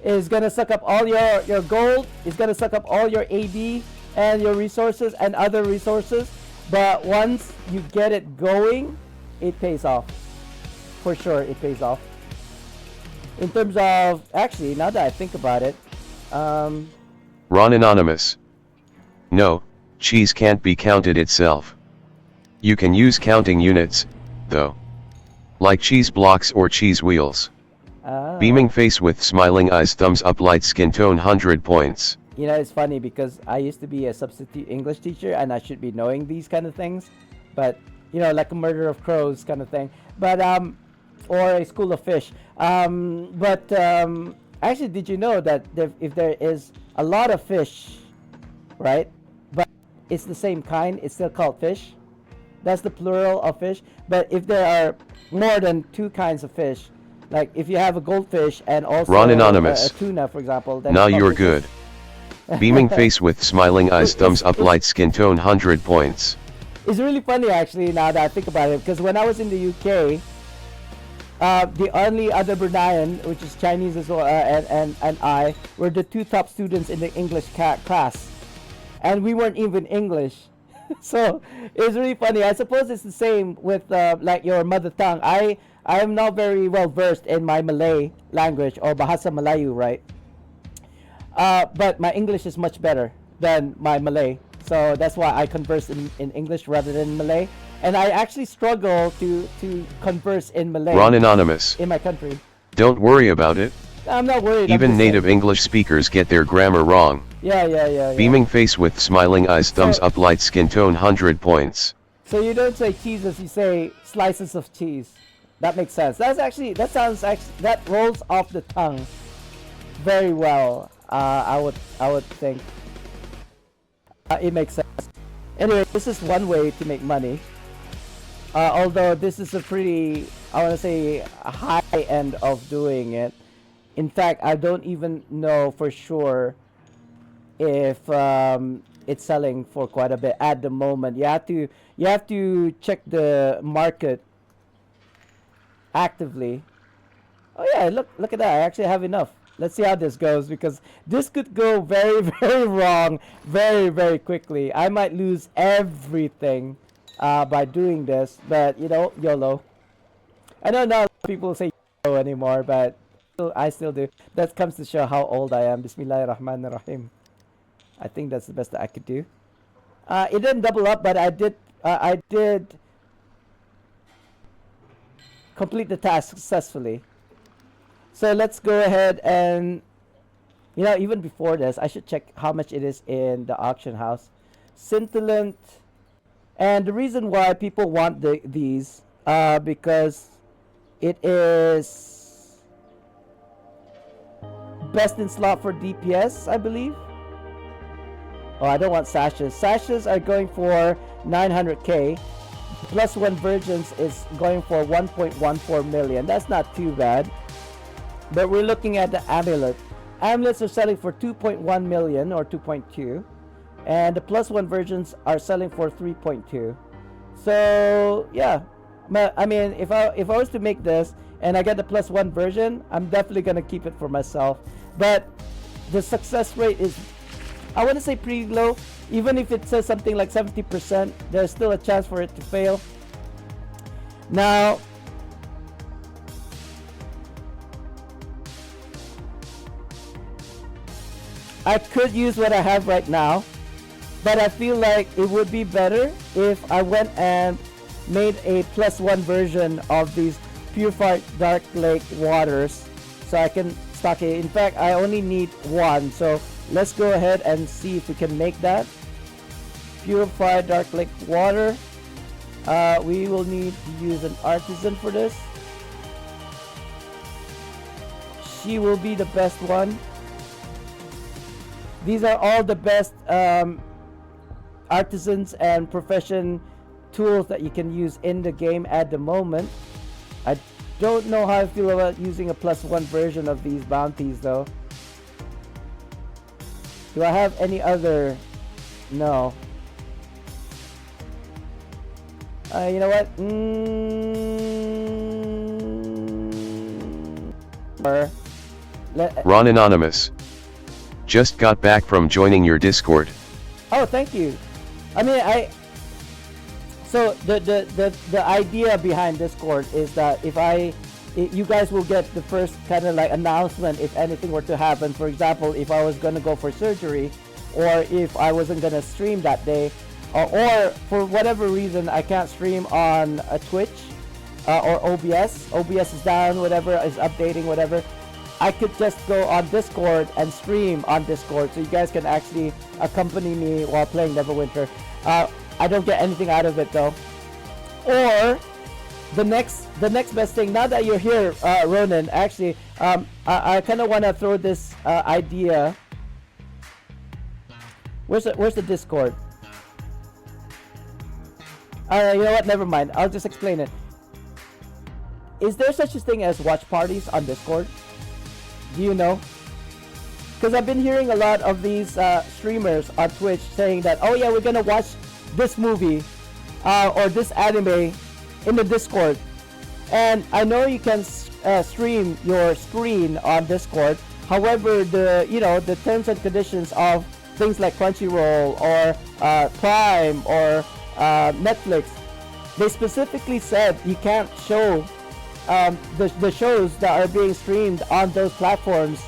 it's gonna suck up all your gold, it's gonna suck up all your AD and your resources and other resources. But once you get it going, it pays off. For sure, it pays off. In terms of, actually, now that I think about it, Ron Anonymous. No, cheese can't be counted itself. You can use counting units, though. Like cheese blocks or cheese wheels. Beaming face with smiling eyes, thumbs up, light skin tone, 100 points. You know, it's funny because I used to be a substitute English teacher and I should be knowing these kind of things. But, you know, like a murder of crows kind of thing. But, or a school of fish. Actually, did you know that if there is a lot of fish, right? But it's the same kind, it's still called fish. That's the plural of fish. But if there are more than 2 kinds of fish, like if you have a goldfish and also Ron Anonymous. a tuna, for example, then Now it's called you're fishes. good. Beaming face with smiling eyes, thumbs up, light skin tone, 100 points. It's really funny actually now that I think about it, because when I was in the UK, the only other Bruneian, which is Chinese as well, and I were the 2 top students in the English class, and we weren't even English. So it's really funny. I suppose it's the same with like your mother tongue. I am not very well versed in my Malay language or Bahasa Melayu, right? But my English is much better than my Malay, so that's why I converse in English rather than Malay. And I actually struggle to converse in Malay. Ron Anonymous. In my country. Don't worry about it. I'm not worried. Even native English speakers get their grammar wrong. Yeah. Beaming face with smiling eyes, thumbs up, light skin tone, 100 points. So you don't say cheeses, you say slices of cheese. That makes sense. That rolls off the tongue very well. I would think. It makes sense. Anyway, this is one way to make money. Although this is a pretty, I want to say, a high end of doing it. In fact, I don't even know for sure if it's selling for quite a bit at the moment. You have to check the market actively. Oh yeah, look at that. I actually have enough. Let's see how this goes, because this could go very, very wrong very, very quickly. I might lose everything by doing this, but you know, YOLO. I know not a lot of people say YOLO anymore, but I still do. That comes to show how old I am. Bismillahirrahmanirrahim. I think that's the best that I could do. It didn't double up, but I did complete the task successfully. So let's go ahead and, you know, even before this, I should check how much it is in the auction house. Scintillant. And the reason why people want these, because it is best in slot for DPS, I believe. Oh, I don't want sashes. Sashes are going for 900k. Plus 1 Virgins is going for 1.14 million. That's not too bad. But we're looking at the amulet. Amulets are selling for 2.1 million or 2.2. And the plus 1 Virgins are selling for 3.2. So yeah, I mean, if I was to make this and I get the plus 1 version, I'm definitely gonna keep it for myself. But the success rate is, I want to say, pretty low. Even if it says something like 70%, there's still a chance for it to fail. Now, I could use what I have right now, but I feel like it would be better if I went and made a plus 1 version of these purified dark lake waters, so I can stock it. In fact, I only need 1, so let's go ahead and see if we can make that. Purified dark lake water. We will need to use an artisan for this. She will be the best one. These are all the best artisans and profession tools that you can use in the game at the moment. I don't know how I feel about using a plus 1 version of these bounties though. Do I have any other? No. You know what? Or Ron Anonymous. Just got back from joining your Discord. oh, thank you. I mean, so the idea behind Discord is that you guys will get the first kind of like announcement if anything were to happen. For example, if I was gonna go for surgery, or if I wasn't gonna stream that day, or for whatever reason I can't stream on a Twitch or OBS. OBS is down, whatever is updating, whatever. I could just go on Discord and stream on Discord, so you guys can actually accompany me while playing Neverwinter. I don't get anything out of it though. Or the next best thing. Now that you're here, Ronan, actually, I kind of want to throw this idea. Where's the Discord? You know what? Never mind. I'll just explain it. Is there such a thing as watch parties on Discord? Do you know? Because I've been hearing a lot of these streamers on Twitch saying that, oh yeah, we're gonna watch this movie or this anime in the Discord. And I know you can stream your screen on Discord. However, the terms and conditions of things like Crunchyroll or Prime or Netflix, they specifically said you can't show the shows that are being streamed on those platforms.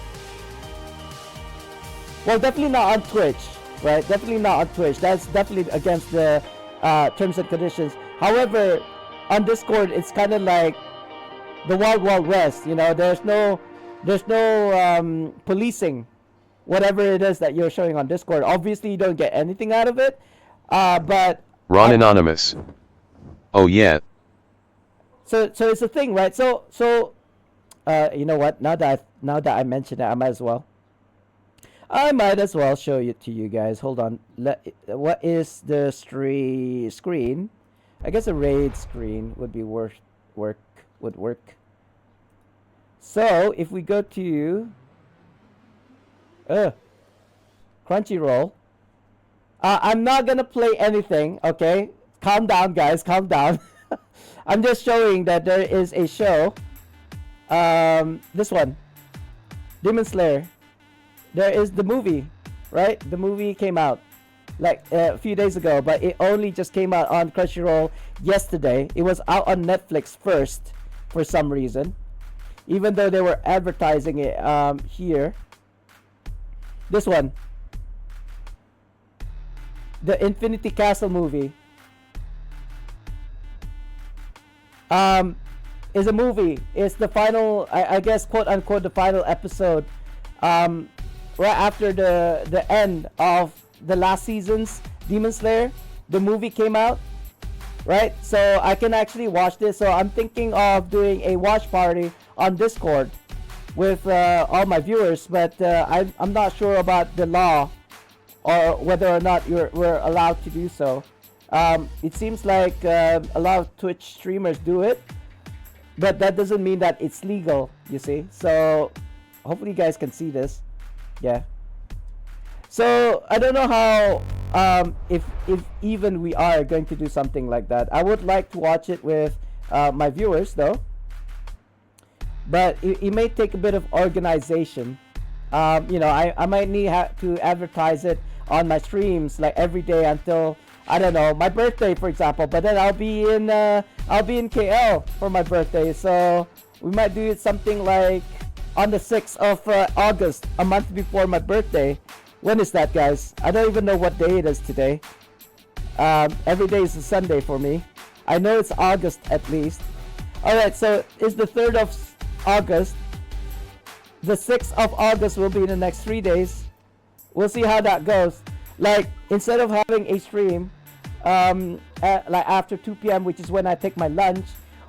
Well, definitely not on Twitch, right? Definitely not on Twitch. That's definitely against the terms and conditions. However, on Discord, it's kind of like the Wild Wild West. You know, there's no policing whatever it is that you're showing on Discord. Obviously, you don't get anything out of it, but Ron Anonymous. Oh yeah. So it's a thing, right? So you know what? Now that I mentioned it, I might as well show it to you guys. Hold on. What is the screen? I guess a raid screen would be would work. So if we go to Crunchyroll, I'm not gonna play anything. Okay, calm down, guys. Calm down. I'm just showing that there is a show. This one, Demon Slayer. There is the movie, right? The movie came out like a few days ago, but it only just came out on Crunchyroll yesterday. It was out on Netflix first for some reason, even though they were advertising it here. This one, the Infinity Castle movie, is a movie. It's the final, I guess, quote unquote, the final episode. Right after the end of the last season's Demon Slayer, the movie came out, right? So I can actually watch this. So I'm thinking of doing a watch party on Discord with all my viewers, but I'm not sure about the law or whether or not we're allowed to do so. It seems like a lot of Twitch streamers do it, but that doesn't mean that it's legal, you see. So hopefully you guys can see this. Yeah. So I don't know how if even we are going to do something like that. I would like to watch it with my viewers though, but it may take a bit of organization. You know, I might need to advertise it on my streams like every day until, I don't know, my birthday, for example. But then I'll be in KL for my birthday, so we might do it something like on the 6th of August, a month before my birthday. When is that, guys? I don't even know what day it is today. Every day is a Sunday for me. I know it's August at least. Alright, so it's the 3rd of August. The 6th of August will be in the next 3 days. We'll see how that goes. Like, instead of having a stream like after 2 p.m., which is when I take my lunch,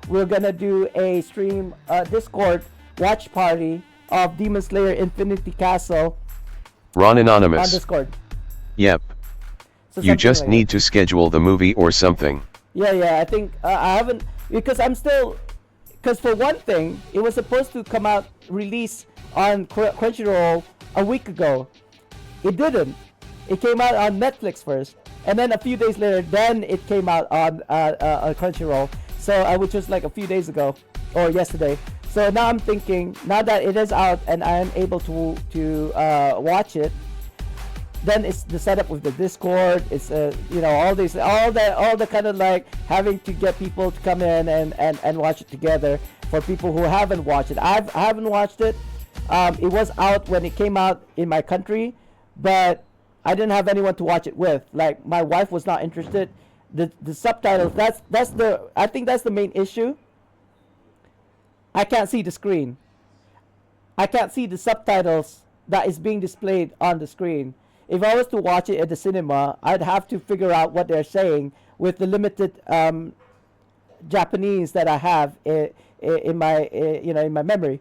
we're gonna do a stream Discord watch party of Demon Slayer Infinity Castle Ron Anonymous. on Discord. Yep. So You something just like need to schedule the movie or something. Yeah, I think I haven't, because for one thing, it was supposed to come out, release on Crunchyroll a week ago. It didn't. It came out on Netflix first, and then a few days later, then it came out on Crunchyroll. So I was just like a few days ago or yesterday. So now I'm thinking, now that it is out and I am able to watch it, then it's the setup with the Discord. It's you know, all the kind of like having to get people to come in and watch it together for people who haven't watched it. I haven't watched it. It was out when it came out in my country, but I didn't have anyone to watch it with. Like, my wife was not interested. The subtitles, I think that's the main issue. I can't see the screen. I can't see the subtitles that is being displayed on the screen. If I was to watch it at the cinema, I'd have to figure out what they're saying with the limited Japanese that I have in my in my memory.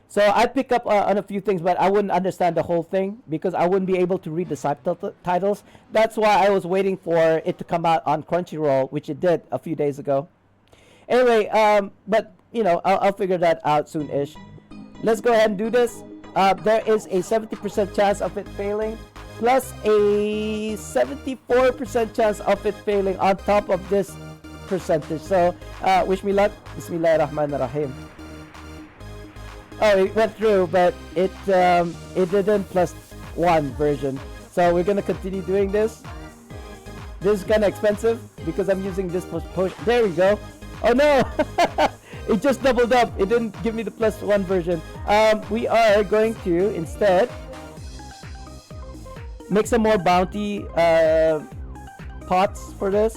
So I'd pick up on a few things, but I wouldn't understand the whole thing because I wouldn't be able to read the subtitles. That's why I was waiting for it to come out on Crunchyroll, which it did a few days ago. Anyway, but you know, I'll figure that out soon-ish. Let's go ahead and do this. There is a 70% chance of it failing, plus a 74% chance of it failing on top of this percentage. So wish me luck. Bismillahirrahmanirrahim. Oh, it went through, but it didn't +1 version. So we're gonna continue doing this. This is kind of expensive because I'm using this push. There we go. Oh no! It just doubled up. It didn't give me the +1 version. We are going to instead make some more bounty pots for this,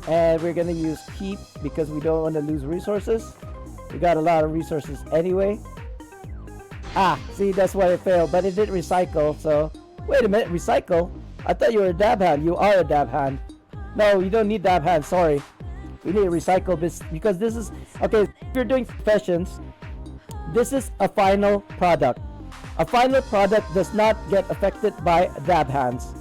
and we're gonna use keep because we don't want to lose resources. We got a lot of resources anyway. See, that's why it failed, but it did recycle. So wait a minute, recycle? I thought you were a dab hand. You are a dab hand. No, you don't need dab hand. Sorry. We need to recycle this because this is okay. If you're doing professions, this is a final product. A final product does not get affected by dab hands,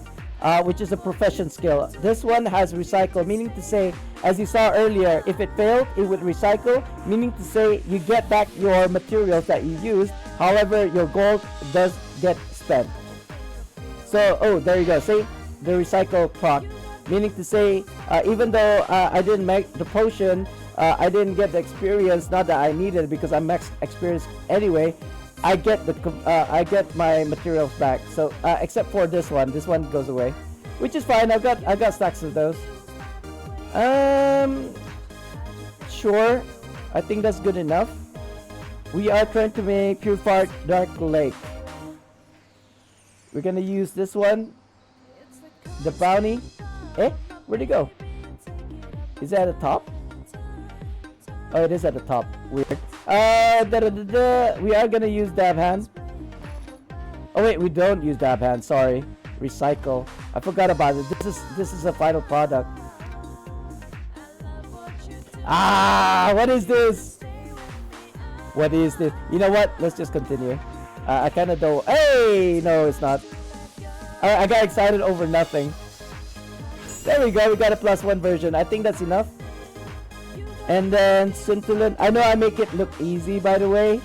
which is a profession skill. This one has recycle, meaning to say, as you saw earlier, if it failed, it would recycle, meaning to say you get back your materials that you used. However, your gold does get spent. So, oh, there you go. See, the recycle proc. Meaning to say, even though I didn't make the potion, I didn't get the experience, not that I needed because I'm max experience anyway. I get my materials back. So except for this one goes away, which is fine. I got stacks of those. Sure, I think that's good enough. We are trying to make Purified Dark Lake. We're gonna use this one, the bounty. Where'd it go? Is it at the top? Oh, it is at the top. Weird. We are gonna use dab hand. Oh wait, we don't use dab hand. Sorry. Recycle. I forgot about it. This is a final product. What is this? What is this? You know what? Let's just continue. I kind of don't. Hey, no, it's not. I got excited over nothing. There we go, we got a +1 version. I think that's enough. And then scintillant. I know I make it look easy, by the way.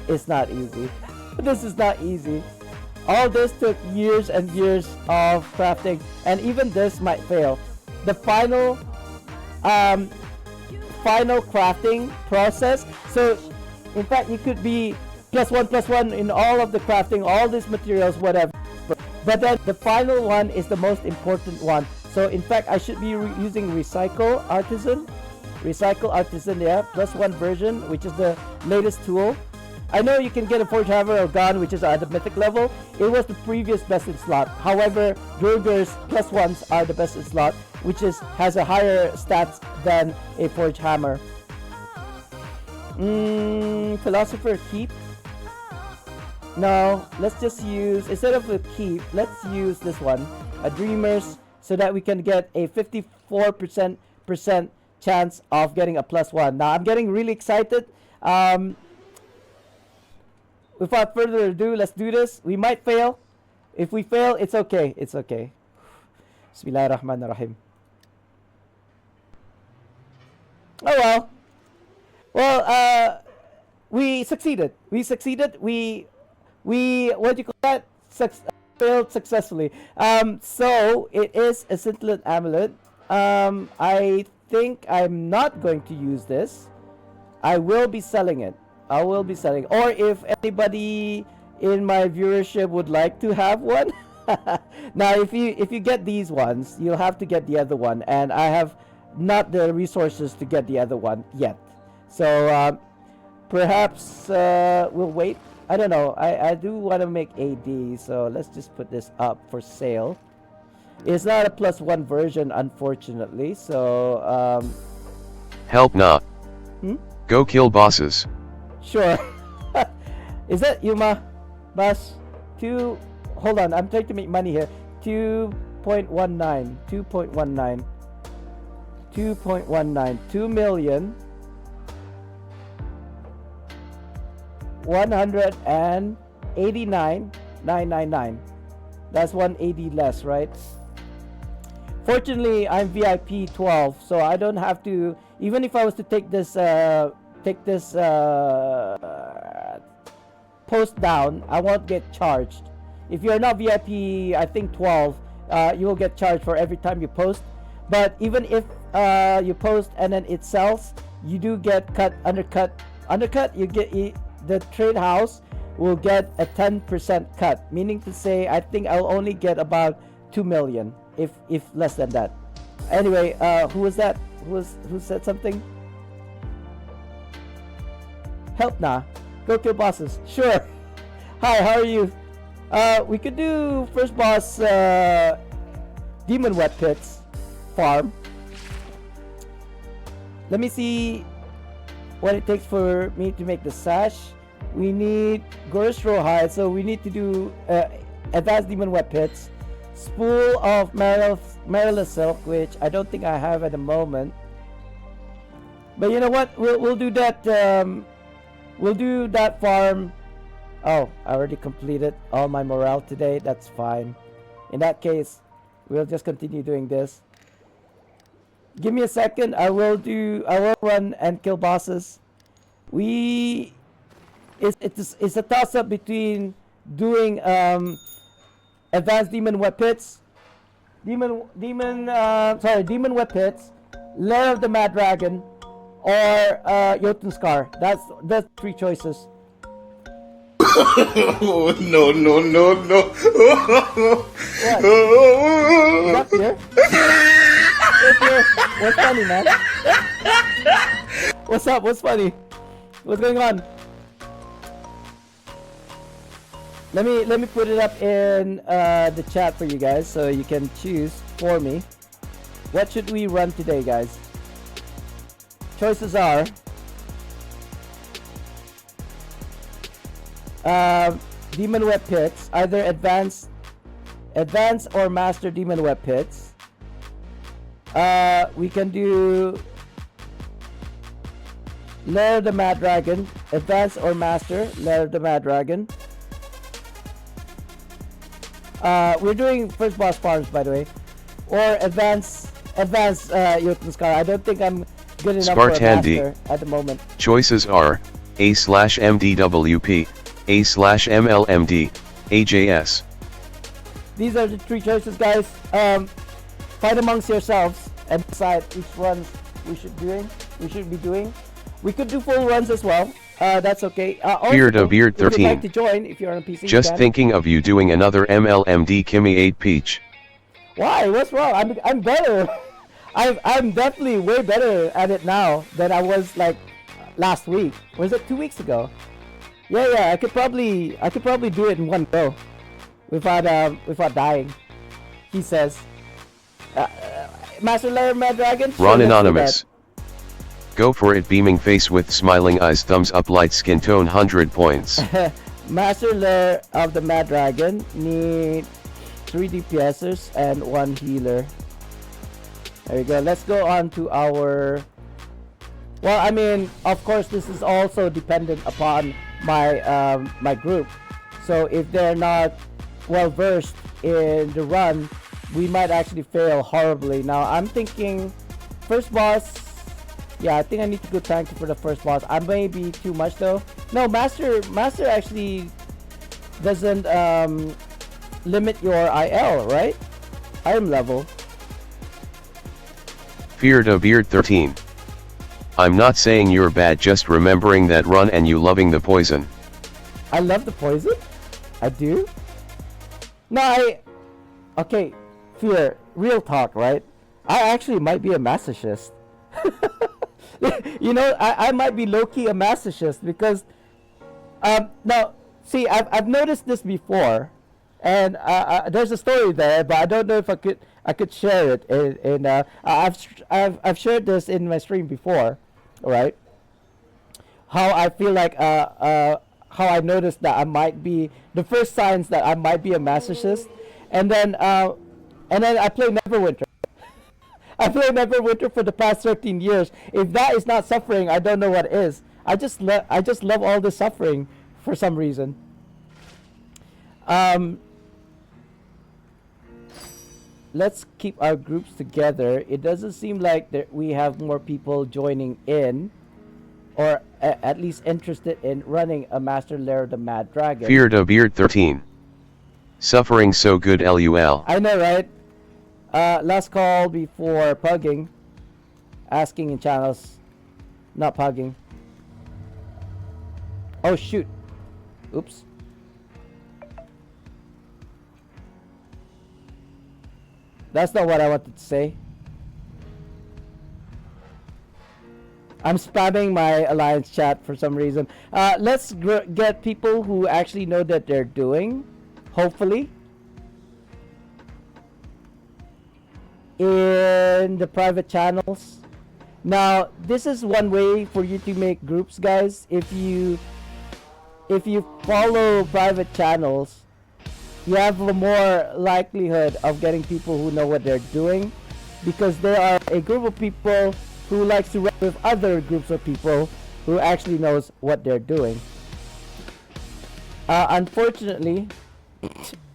It's not easy. This is not easy. All this took years and years of crafting, and even this might fail. The final crafting process. So in fact, you could be +1 in all of the crafting, all these materials, whatever. But then the final one is the most important one. So in fact, I should be using Recycle Artisan, yeah, +1 version, which is the latest tool. I know you can get a Forge Hammer or Gun, which is at the mythic level. It was the previous best in slot. However, Durger's +1s are the best in slot, which has a higher stats than a Forge Hammer. Philosopher Keep. No, let's just use, instead of a Keep, let's use this one, a Dreamers, so that we can get a 54% chance of getting a +1. Now I'm getting really excited. Without further ado, let's do this. We might fail. If we fail, it's okay. It's okay. Bismillahirrahmanirrahim. Oh well. Well, we succeeded. We succeeded. We what do you call that? failed successfully. So it is a scintillant amulet. I think I'm not going to use this. I will be selling it. I will be selling. Or if anybody in my viewership would like to have one. Now, if you get these ones, you'll have to get the other one, and I have not the resources to get the other one yet. So perhaps we'll wait. I don't know. I do want to make AD, so let's just put this up for sale. It's not a +1 version, unfortunately. So Help nah. Go kill bosses. sure. Is that Yuma? Boss? Hold on, I'm trying to make money here. 2.19. 2.19. 2.19. 2 million. 189,999. That's 180 less, right? Fortunately, I'm VIP 12, so I don't have to. Even if I was to take this post down, I won't get charged. If you're not VIP, I think 12, you will get charged for every time you post. But even if you post and then it sells, you do get undercut. You get the trade house will get a 10% cut, meaning to say I think I'll only get about 2 million, if less than that. Anyway, who was that? Who said something? Help nah. Go kill bosses. Sure. Hi, how are you? We could do first boss Demon Wet Pits farm. Let me see what it takes for me to make the sash. We need Gorse Rawhide, so we need to do Advanced Demon Wet Pits. Spool of Marilla Silk, which I don't think I have at the moment. But you know what? We'll do that. We'll do that farm. Oh, I already completed all my morale today. That's fine. In that case, we'll just continue doing this. Give me a second. I will run and kill bosses. It's a toss-up between doing Advanced Demon Wet Pits, Demon Wet Pits, Lair of the Mad Dragon, or Jotun Scar. That's 3 choices. Oh, no. What? Is that fear? What's fear? What's funny, man? What's up? What's funny? What's going on? Let me put it up in the chat for you guys so you can choose for me. What should we run today, guys? Choices are Demon Wet Pits, either advanced or master Demon Wet Pits. We can do Lair of the Mad Dragon, advanced or master Lair of the Mad Dragon. We're doing first boss farms, by the way, or advanced Jotun Scar. I don't think I'm good enough for a master at the moment. Choices are A/MDWP, A/MLMD, AJS. These are the 3 choices, guys. Fight amongst yourselves and decide which runs we should be doing. We could do full runs as well. That's okay. Beard of Beard if you'd 13. like to join, if you're on a PC, Just thinking of you doing another MLMD Kimmy 8 Peach. Why? What's wrong? I'm better. I'm definitely way better at it now than I was like last week. Was it 2 weeks ago? Yeah. I could probably do it in one go without dying. He says. Master Lair Mad Dragon. Ron Anonymous. Go for it, beaming face with smiling eyes, thumbs up, light skin tone, 100 points. Master Lair of the Mad Dragon need 3 DPSers and 1 healer. There you go. Let's go on to our... Well, I mean, of course, this is also dependent upon my my group. So if they're not well versed in the run, we might actually fail horribly. Now, I'm thinking first boss. Yeah, I think I need to go tank for the first boss. I may be too much though. No, master actually doesn't limit your IL, right? Item level. Fear to Beard 13. I'm not saying you're bad, just remembering that run and you loving the poison. I love the poison. I do. No, okay, Fear, real talk, right? I actually might be a masochist. You know, I might be low-key a masochist because, now, see, I've noticed this before, and there's a story there, but I don't know if I could share it. I've shared this in my stream before, right? How I feel like how I noticed that I might be the first signs that I might be a masochist, and then I play Neverwinter. I play Neverwinter for the past 13 years. If that is not suffering, I don't know what is. I just love all the suffering for some reason. Let's keep our groups together. It doesn't seem like we have more people joining in, or at least interested in running a Master Lair of the Mad Dragon. Fear to Beard 13. Suffering so good, LUL. I know, right? Last call before pugging. Asking in channels. Not pugging. Oh shoot. Oops. That's not what I wanted to say. I'm spamming my alliance chat for some reason. Let's get people who actually know that they're doing. Hopefully. In the private channels. Now, this is one way for you to make groups, guys. If you follow private channels, you have a more likelihood of getting people who know what they're doing, because there are a group of people who likes to run with other groups of people who actually knows what they're doing. Unfortunately,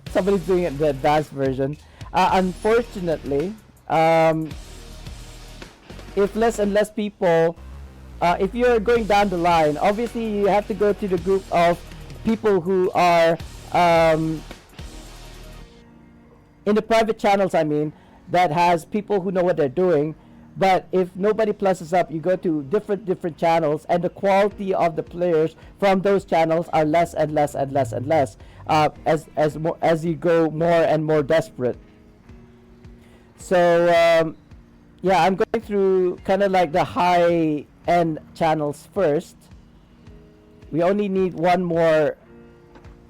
somebody's doing it the advanced version. Unfortunately, if less and less people, if you're going down the line, obviously you have to go to the group of people who are in the private channels, I mean, that has people who know what they're doing. But if nobody pluses up, you go to different channels, and the quality of the players from those channels are less and less and less and less as you go more and more desperate. So yeah, I'm going through kind of like the high end channels first. We only need one more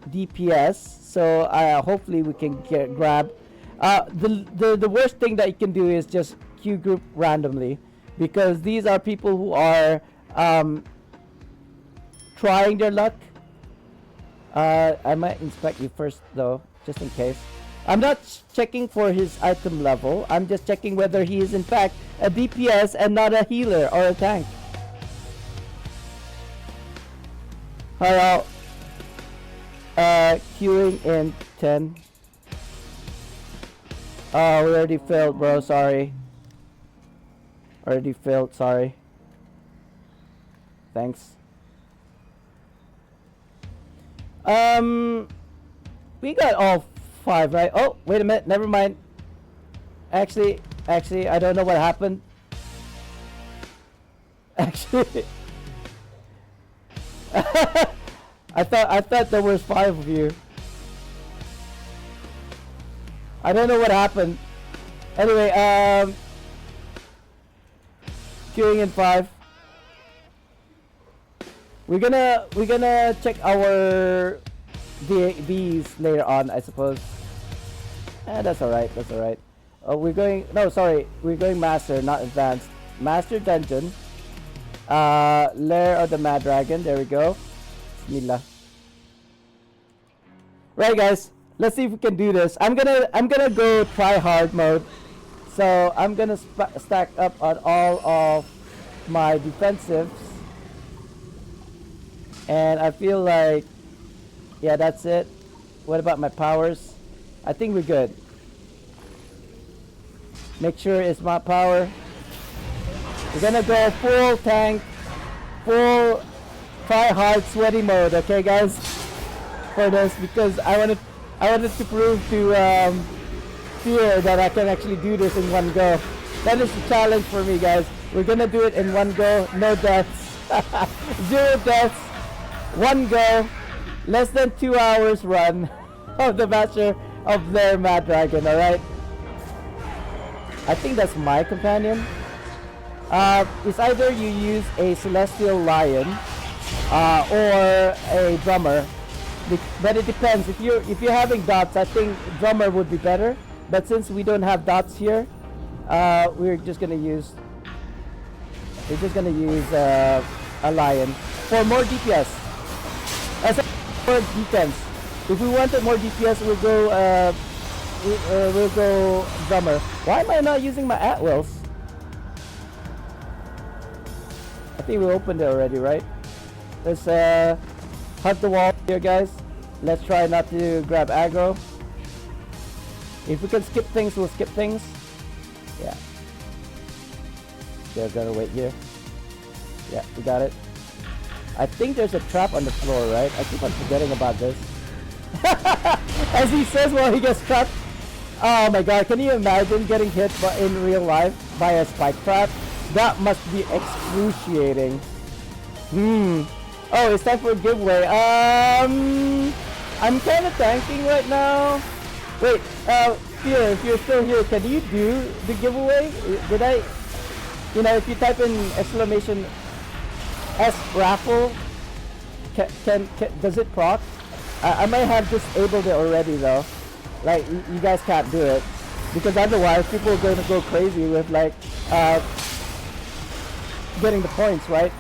DPS, so hopefully we can grab. The worst thing that you can do is just queue group randomly, because these are people who are trying their luck. I might inspect you first though, just in case. I'm not checking for his item level. I'm just checking whether he is in fact a DPS and not a healer or a tank. Hello. Queuing in 10. Oh, we already failed, bro. Sorry. Already failed. Sorry. Thanks. We got all 5, right? Oh, wait a minute. Never mind. Actually, I don't know what happened. Actually, I thought there was 5 of you. I don't know what happened. Anyway, queuing in 5. We're gonna check our these later on, I suppose. That's alright. That's alright. We're going. No, sorry. We're going master, not advanced. Master dungeon. Lair of the Mad Dragon. There we go. Bismillah. Right, guys. Let's see if we can do this. I'm gonna go try hard mode. So I'm gonna stack up on all of my defensives, and I feel like, yeah, that's it. What about my powers? I think we're good. Make sure it's my power. We're gonna go full tank, full try hard sweaty mode, okay guys? For this, because I I wanted to prove to Fear that I can actually do this in one go. That is the challenge for me, guys. We're gonna do it in one go, no deaths, 0 deaths, one go, less than 2 hours run of the Master of their Mad Dragon. All right. I think that's my companion. It's either you use a Celestial Lion or a Drummer, but it depends. If you're having dots, I think Drummer would be better. But since we don't have dots here, we're just gonna use a Lion for more DPS. As for defense, if we wanted more DPS, we'll go Drummer. Why am I not using my at-wills? I think we opened it already, right? Let's hunt the wall here, guys. Let's try not to grab aggro. If we can skip things, we'll skip things. Yeah. They're gonna wait here. Yeah, we got it. I think there's a trap on the floor, right? I keep on forgetting about this. As he says while he gets trapped. Oh my god, can you imagine getting hit in real life by a spike trap? That must be excruciating. Oh, it's time for a giveaway. I'm kind of tanking right now. Wait, Fear, if you're still here, can you do the giveaway? Did I, if you type in exclamation S raffle, does it proc? I might have disabled it already though. Like, you guys can't do it. Because otherwise, people are going to go crazy with like, getting the points, right?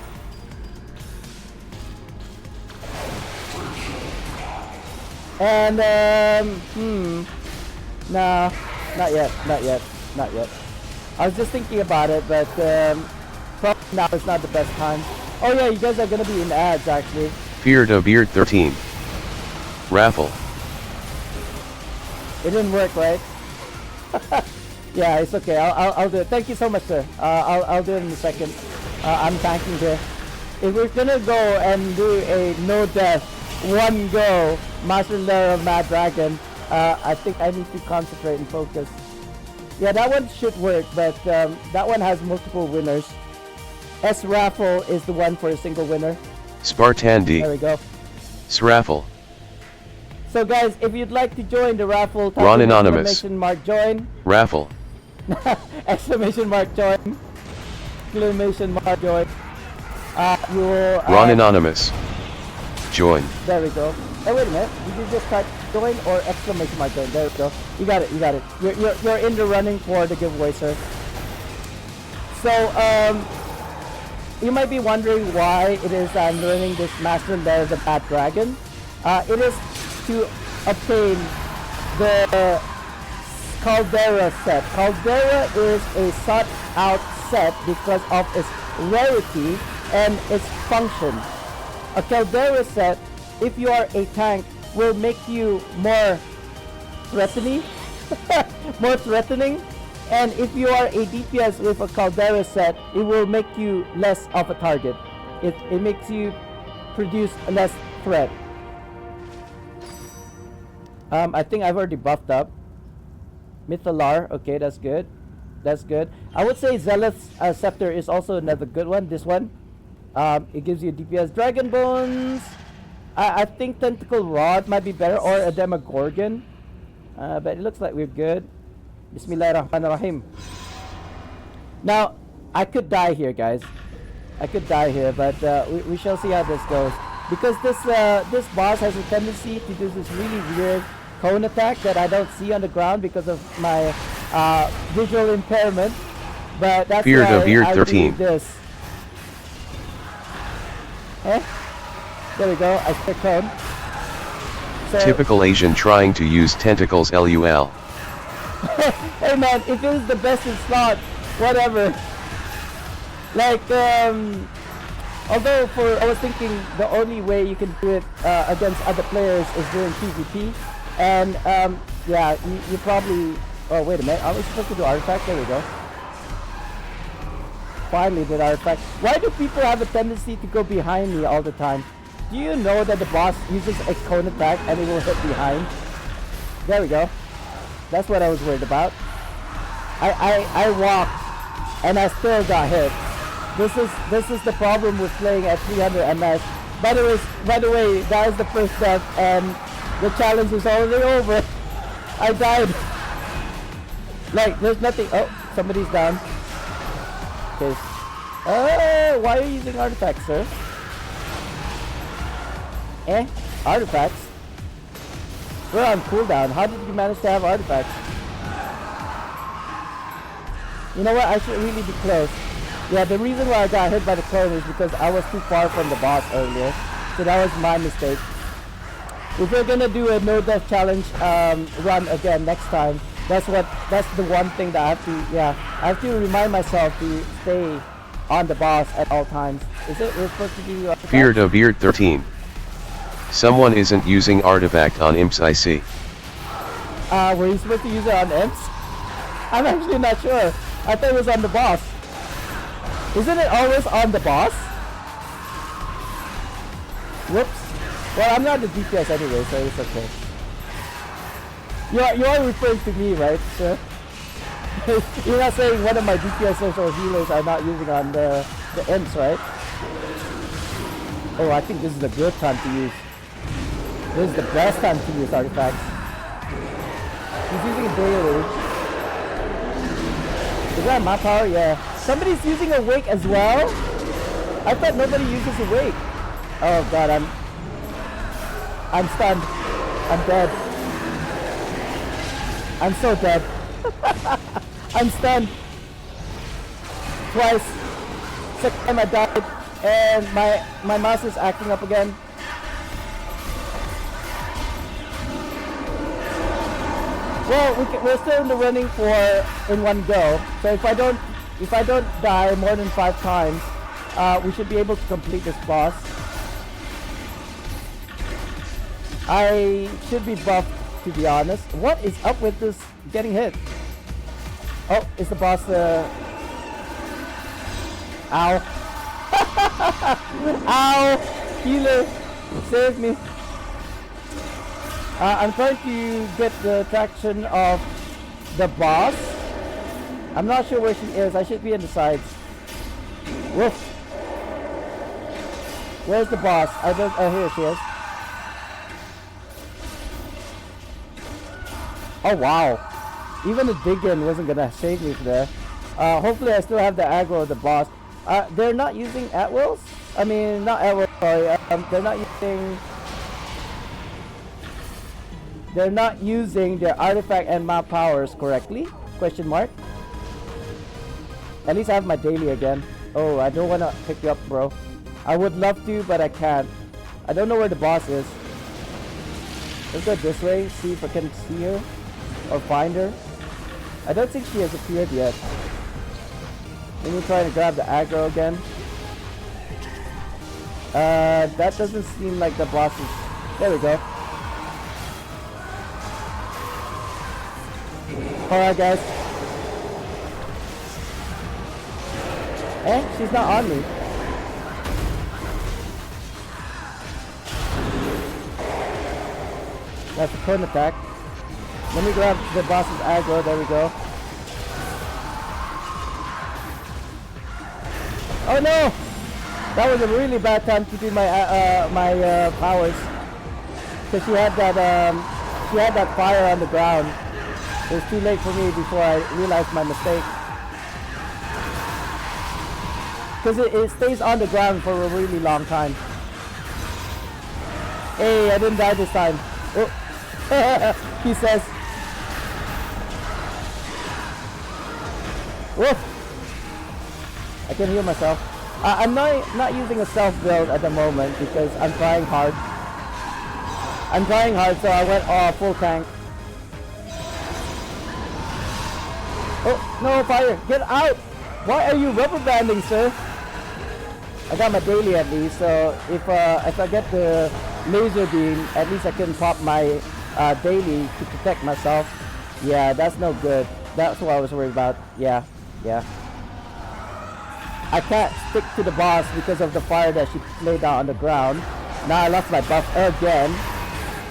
And no, not yet. I was just thinking about it, but probably now is not the best time. Oh yeah, you guys are gonna be in ads actually. Fear to Beard 13. Raffle. It didn't work, right? Yeah, it's okay. I'll do it. Thank you so much, sir. I'll do it in a second. I'm tanking here. If we're gonna go and do a no death, one go Master Lair of Mad Dragon, I think I need to concentrate and focus. Yeah, that one should work, but that one has multiple winners. S raffle is the one for a single winner. Spartandee. There we go. Sraffle. So guys, if you'd like to join the raffle, type Ron in Anonymous. exclamation mark join. Raffle. Exclamation mark join. Exclamation mark join. You will. Ron Anonymous. Join. There we go. Oh wait a minute. Did you just type join or exclamation mark join? There we go. You got it. You got it. You're in the running for the giveaway, sir. So you might be wondering why it is I'm learning this Master Lair of the Mad Dragon. It is to obtain the Caldera set. Caldera is a sought out set because of its rarity and its function. A Caldera set, if you are a tank, will make you more threatening. More threatening. And if you are a DPS with a Caldera set, it will make you less of a target. It makes you produce less threat. I think I've already buffed up. Mythalar, okay, that's good. That's good. I would say Zealous Scepter is also another good one. This one. It gives you DPS Dragon Bones. I think Tentacle Rod might be better, or a Demogorgon. But it looks like we're good. Bismillahirrahmanirrahim. Now, I could die here, guys. I could die here, but we shall see how this goes. Because this boss has a tendency to do this really weird cone attack that I don't see on the ground because of my visual impairment. But that's Beard why of Beard I 13. do this. Eh? There we go. I stick cone. So, Typical Asian trying to use tentacles LUL. hey man, if it was the best in slot, whatever. Like, although I was thinking the only way you can do it against other players is during PvP. And yeah, you probably, oh wait a minute, are we supposed to do artifact? There we go. Finally did artifact. Why do people have a tendency to go behind me all the time? Do you know that the boss uses a cone attack and it will hit behind? There we go. That's what I was worried about. I walked and I still got hit. This is the problem with playing at 300 ms. By the way, that is the first death and the challenge is already over. I died. Like there's nothing. Oh, somebody's down. Okay. Why are you using artifacts, sir? Artifacts? We're on cooldown. How did you manage to have artifacts? You know what? I should really be close. Yeah, the reason why I got hit by the clone is because I was too far from the boss earlier. So that was my mistake. If we're gonna do a no death challenge run again next time, that's the one thing that I have to remind myself to stay on the boss at all times. Is it we're supposed to do Feared of Beard 13. Someone isn't using artifact on imps, I see. Were you supposed to use it on imps? I'm actually not sure. I thought it was on the boss. Isn't it always on the boss? Whoops. Well, I'm not the DPS anyway, so it's okay. You are referring to me, right, sir? You're not saying one of my DPSers or healers are not using on the imps, right? Oh, I think this is a good time to use. This is the best time to use artifacts. He's using it daily. Is that my power? Yeah. Somebody's using Awake as well? I thought nobody uses Awake. Oh god, I'm stunned. I'm dead. I'm so dead. I'm stunned. Twice. Second time I died. And my mouse is acting up again. Well, we're still in the running for in one go. So if I don't die more than 5 times, we should be able to complete this boss. I should be buffed, to be honest. What is up with this getting hit? Oh, is the boss ow. Ow! Healer! Save me! I'm trying to get the traction of the boss. I'm not sure where she is. I should be in the sides. Woof! Where's the boss? Oh, here she is. Oh wow! Even the dig-in wasn't gonna save me there. Hopefully I still have the aggro of the boss. They're not using at-wills? I mean, not at-wills, sorry. They're not using their artifact and map powers correctly? Question mark. At least I have my daily again. Oh, I don't want to pick you up, bro. I would love to, but I can't. I don't know where the boss is. Let's go this way, see if I can see her or find her. I don't think she has appeared yet. Let me try to grab the aggro again. That doesn't seem like the boss is... There we go. Alright guys. She's not on me. That's a cone attack. Let me grab the boss's aggro. There we go. Oh no! That was a really bad time to do my powers. Cause she had that fire on the ground. It was too late for me before I realized my mistake. Because it stays on the ground for a really long time. Hey, I didn't die this time. Oh. He says. Woof. I can heal myself. I'm not using a self build at the moment because I'm trying hard. So I went full tank. Oh, no, fire! Get out! Why are you rubber banding, sir? I got my daily at least, so if I get the laser beam, at least I can pop my daily to protect myself. Yeah, that's no good. That's what I was worried about. Yeah. I can't stick to the boss because of the fire that she laid down on the ground. Now I lost my buff again.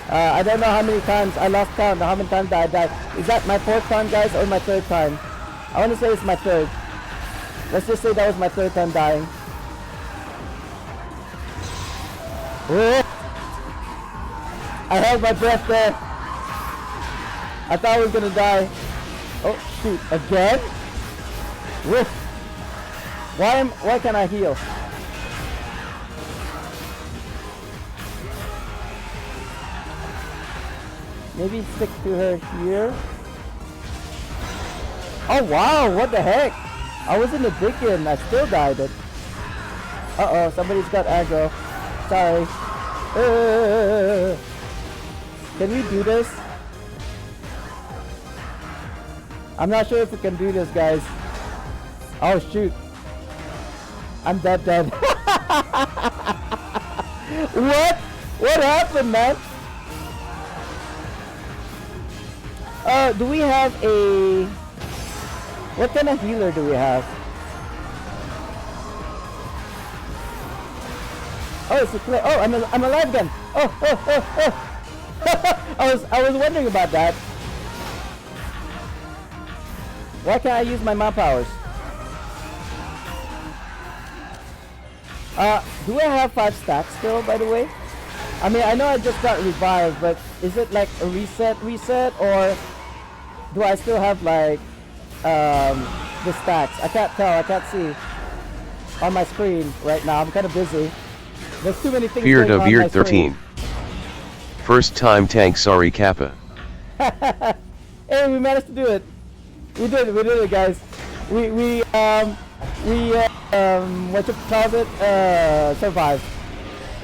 I don't know how many times I lost count. How many times I died? Is that my 4th time, guys, or my 3rd time? I want to say it's my 3rd. Let's just say that was my 3rd time dying. Oh. I held my breath there. I thought I was gonna die. Oh shoot! Again? Woof. Why can't I heal? Maybe stick to her here. Oh wow! What the heck? I was in the beacon. I still died. Uh-oh! Somebody's got aggro. Sorry. Can we do this? I'm not sure if we can do this, guys. Oh shoot. I'm dead. What? What happened, man? Do we have a... What kind of healer do we have? Oh, it's a play. Oh, I'm alive again. Oh. I was wondering about that. Why can't I use my mount powers? Do I have 5 stacks still, by the way? I mean, I know I just got revived, but is it like a reset, or do I still have like the stacks? I can't tell. I can't see on my screen right now. I'm kind of busy. There's too many things Feared going of on year my screen. 13. First time tank, sorry Kappa. Hey, we managed to do it. We did it, guys. We what you call it? Survived.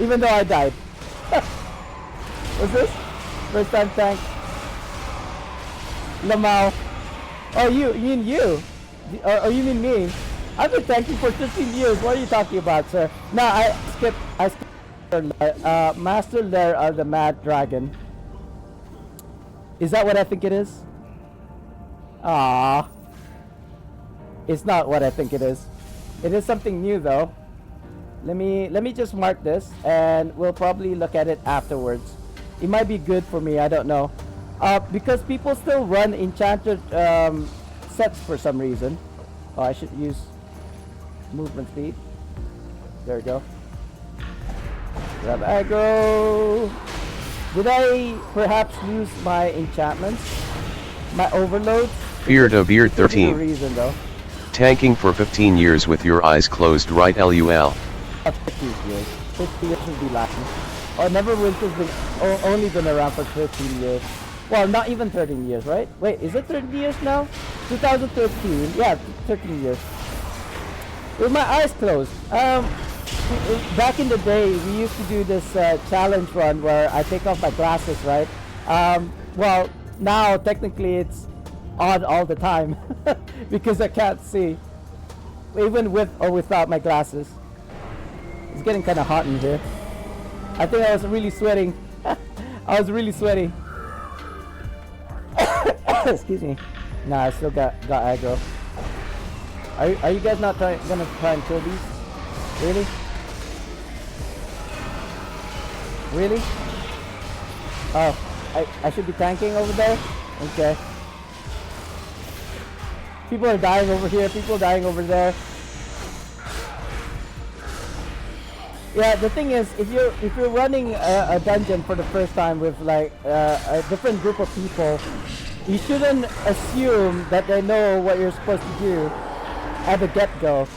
Even though I died. What's this? First time tank. Lamau. Oh, you mean you? Or you mean me? I've been tanking for 15 years. What are you talking about, sir? No, I skipped Master Lair of the Mad Dragon. Is that what I think it is? Ah, it's not what I think it is. It is something new though. Let me just mark this, and we'll probably look at it afterwards. It might be good for me. I don't know, because people still run enchanted sets for some reason. Oh, I should use movement speed. There we go. Grab aggro. Did I perhaps lose my enchantments? My overloads? Feared of year There's no 13. reason though. Tanking for 15 years with your eyes closed, right LUL. 50 years. 50 years would be lacking. Oh, Neverwinter's been only been around for 13 years. Well, not even 13 years, right? Wait, is it 13 years now? 2013. Yeah, 13 years. With my eyes closed. Back in the day, we used to do this challenge run where I take off my glasses, right? Well, now technically it's on all the time because I can't see, even with or without my glasses. It's getting kind of hot in here. I think I was really sweating. I was really sweaty. Excuse me. Nah, I still got aggro. Are you guys not gonna try and kill these? Really? Really? Oh, I should be tanking over there? Okay. People are dying over here, people dying over there. Yeah, the thing is, if you're running a dungeon for the first time with like a different group of people, you shouldn't assume that they know what you're supposed to do at the get-go.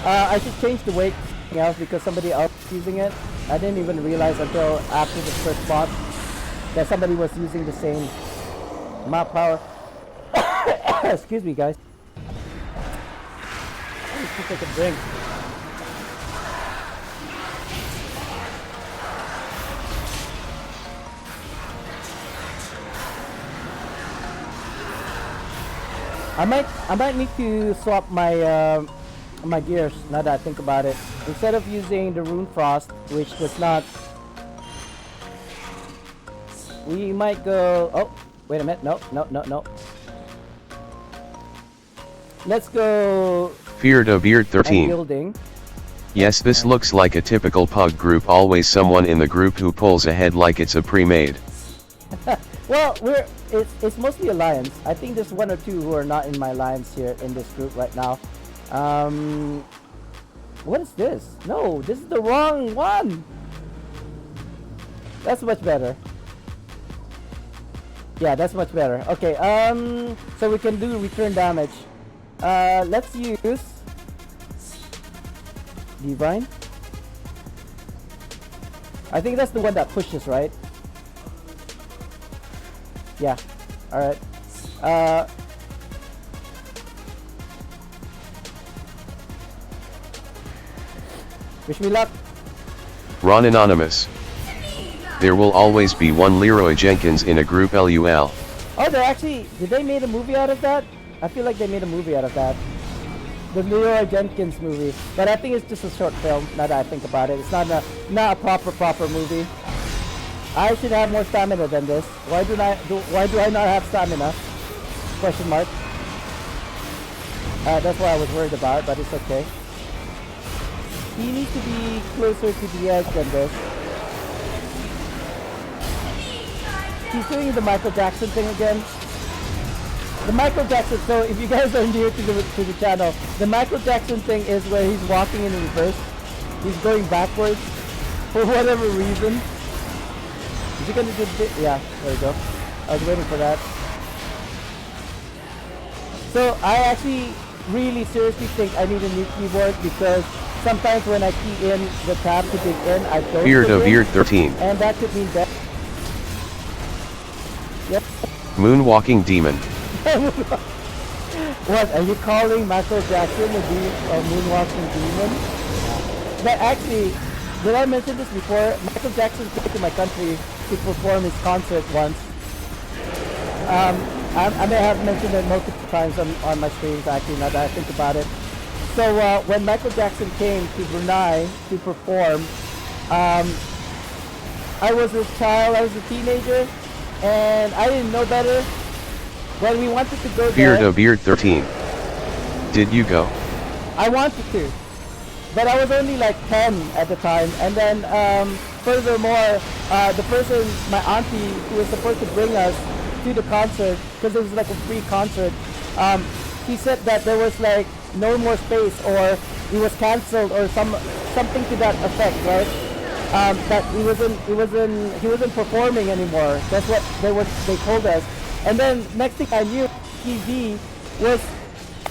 I should change the weight to something else because somebody else is using it. I didn't even realize until after the first spot that somebody was using the same map power. Excuse me, guys. Let's take a drink. I might need to swap my my gears now that I think about it. Instead of using the Rune Frost, which does not, we might go. Oh, wait a minute! No. Let's go. Feared of year 13. Building. Yes, this looks like a typical pug group, always someone in the group who pulls ahead like it's a pre-made. Well, it's mostly alliance. I think there's one or two who are not in my alliance here in this group right now. What is this? No, this is the wrong one. That's much better. Yeah, that's much better. Okay, so we can do return damage. Let's use Divine. I think that's the one that pushes, right? Yeah. Alright. Wish me luck. Ron Anonymous. There will always be one Leroy Jenkins in a group LUL. Oh, they actually, did they made a movie out of that? I feel like they made a movie out of that. The Leroy Jenkins movie. But I think it's just a short film, now that I think about it. It's not a proper movie. I should have more stamina than this. Why do I not have stamina? Question mark. That's what I was worried about, but it's okay. He needs to be closer to the edge than this. He's doing the Michael Jackson thing again. The Michael Jackson, so if you guys are new to the channel, the Michael Jackson thing is where he's walking in reverse. He's going backwards for whatever reason. Is he gonna do this? Yeah, there we go. I was waiting for that. So I actually really seriously think I need a new keyboard because sometimes when I key in the tab to dig in, I don't Beard of Beard 13. and that could mean death. Yep. Moonwalking Demon. What, are you calling Michael Jackson a moonwalking demon? But actually, did I mention this before? Michael Jackson came to my country to perform his concert once. I may have mentioned it multiple times on my streams actually, now that I think about it. So when Michael Jackson came to Brunei to perform, I was a child, I was a teenager, and I didn't know better. When we wanted to go Beard there, of Beard 13. Did you go? I wanted to, but I was only like 10 at the time. And then furthermore, the person, my auntie, who was supposed to bring us to the concert, because it was like a free concert, he said that there was like no more space, or it was cancelled, or something to that effect, right? That he wasn't performing anymore. That's what they told us. And then next thing I knew, TV was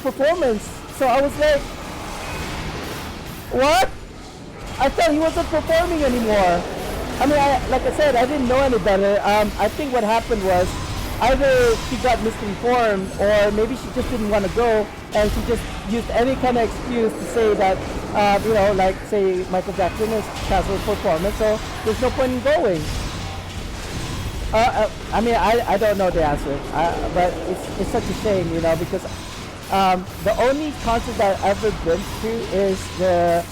performance. So I was like, what? I thought he wasn't performing anymore. I mean, like I said, I didn't know any better. I think what happened was either she got misinformed, or maybe she just didn't want to go, and she just used any kind of excuse to say that, like say Michael Jackson is canceled performance, so there's no point in going. I mean, I don't know the answer, but it's such a shame, because the only concert that I've ever been to is the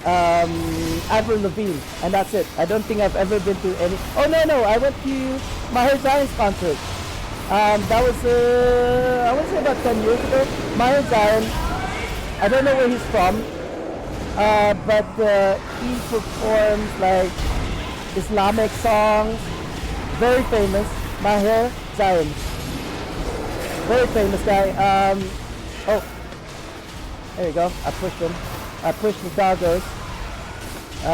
Avril Lavigne, and that's it. I don't think I've ever been to any. Oh no, I went to Maher Zain's concert. That was I want to say about 10 years ago. Maher Zain, I don't know where he's from, but he performs like Islamic songs. Very famous, Maher Zain. Very famous guy. Oh, there you go. I pushed him. I pushed the doggos.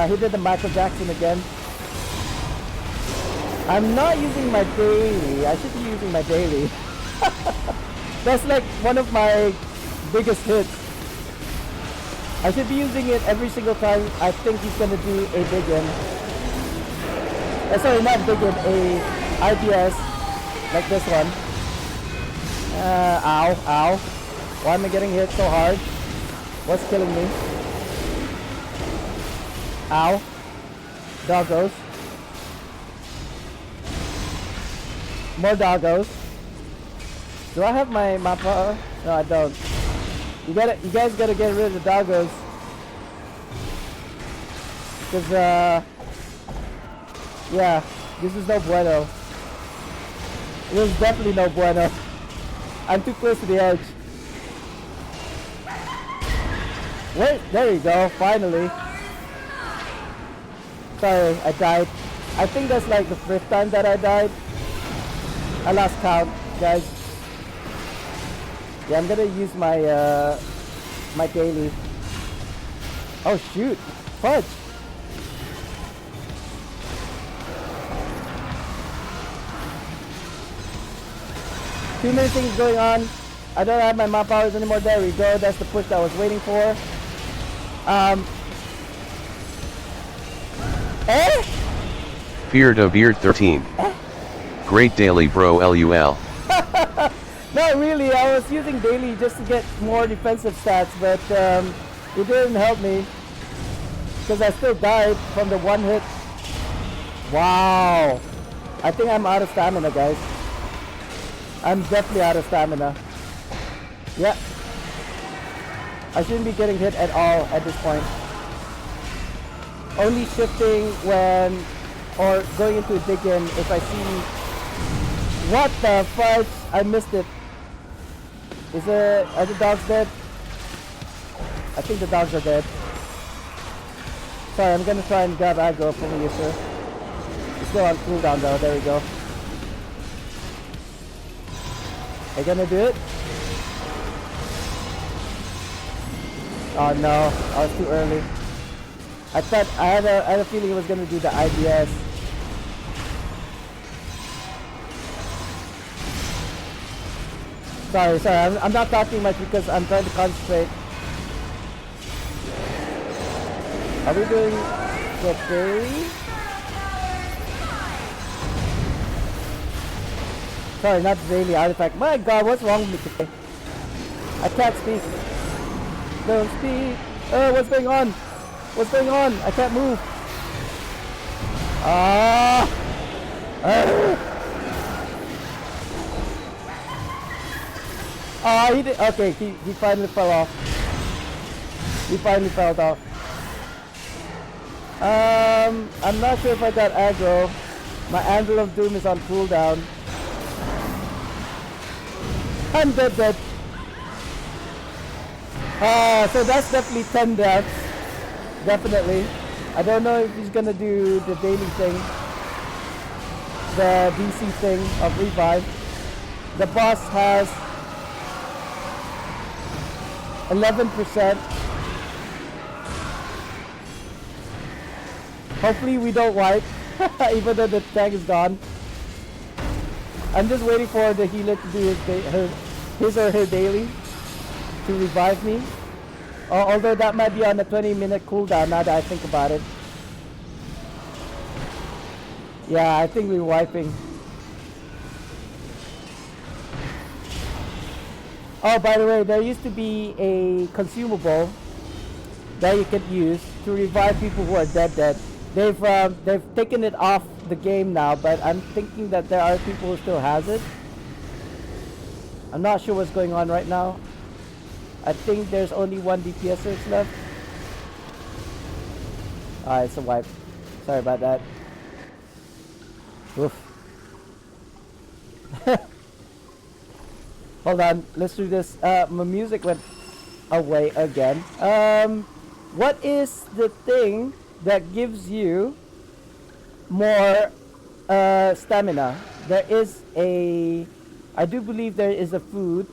He did the Michael Jackson again. I'm not using my daily. I should be using my daily. That's like one of my biggest hits. I should be using it every single time I think he's gonna do a big one. Sorry, not big one, a IPS like this one. Ow. Why am I getting hit so hard? What's killing me? Ow. Doggos. More doggos. Do I have my mappa? No, I don't. You guys gotta get rid of the doggos. Cause yeah, this is no bueno. This is definitely no bueno. I'm too close to the edge. Wait, there you go, finally. Sorry, I died. I think that's like the 5th time that I died. I lost count, guys. Yeah, I'm gonna use my my daily. Oh shoot! Fudge! Too many things going on. I don't have my map powers anymore. There we go. That's the push that I was waiting for. Eh? Fear to Beard 13. Great daily bro LUL. Not really. I was using daily just to get more defensive stats, but it didn't help me because I still died from the one hit. Wow. I think I'm out of stamina, guys. I'm definitely out of stamina. Yeah. I shouldn't be getting hit at all at this point. Only shifting when, or going into a dig-in if I see... What the fudge? I missed it. Are the dogs dead? I think the dogs are dead. Sorry, I'm gonna try and grab aggro from you, sir. It's still on cooldown though, there we go. Are you gonna do it? Oh no, I was too early. I thought, I had a feeling it was gonna do the IBS. Sorry, I'm not talking much because I'm trying to concentrate. Are we doing the daily? Sorry, not daily artifact. My god, what's wrong with me today? I can't speak. Don't speak. What's going on? What's going on? I can't move. Oh, he did. Okay, he finally fell off. He finally fell off. I'm not sure if I got aggro. My Anvil of Doom is on cooldown. I'm dead. So that's definitely 10 deaths. Definitely. I don't know if he's gonna do the daily thing. The DC thing of revive. The boss has 11%. Hopefully we don't wipe, even though the tank is gone. I'm just waiting for the healer to do his or her daily to revive me. Although that might be on a 20-minute cooldown now that I think about it. Yeah, I think we're wiping. Oh, by the way, there used to be a consumable that you could use to revive people who are dead. They've taken it off the game now, but I'm thinking that there are people who still has it. I'm not sure what's going on right now. I think there's only one DPS search left. Ah, it's a wipe. Sorry about that. Oof. Hold on, let's do this. My music went away again. What is the thing that gives you more stamina? There is I do believe there is a food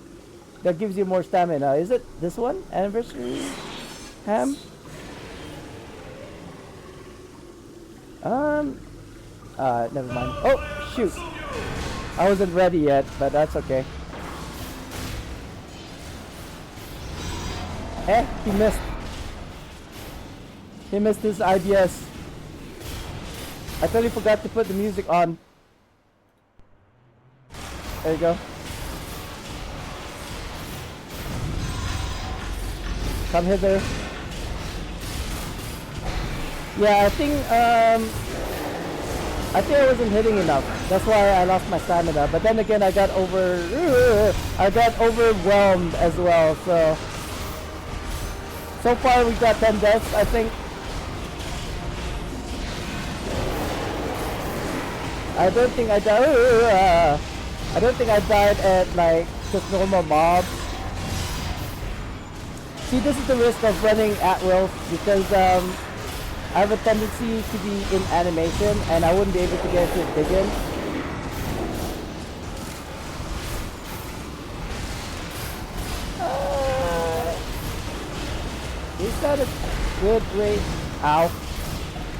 that gives you more stamina. Is it this one? Anniversary ham? Never mind. Oh, shoot. I wasn't ready yet, but that's okay. He missed. He missed his IBS. I totally forgot to put the music on. There you go. Come hither. Yeah, I think I wasn't hitting enough. That's why I lost my stamina. But then again, I got overwhelmed as well. So far we got 10 deaths, I think. I don't think I died. I don't think I died at like just normal mobs. See, this is the risk of running at will because I have a tendency to be in animation, and I wouldn't be able to get to dig in. Is that a good way? Ow.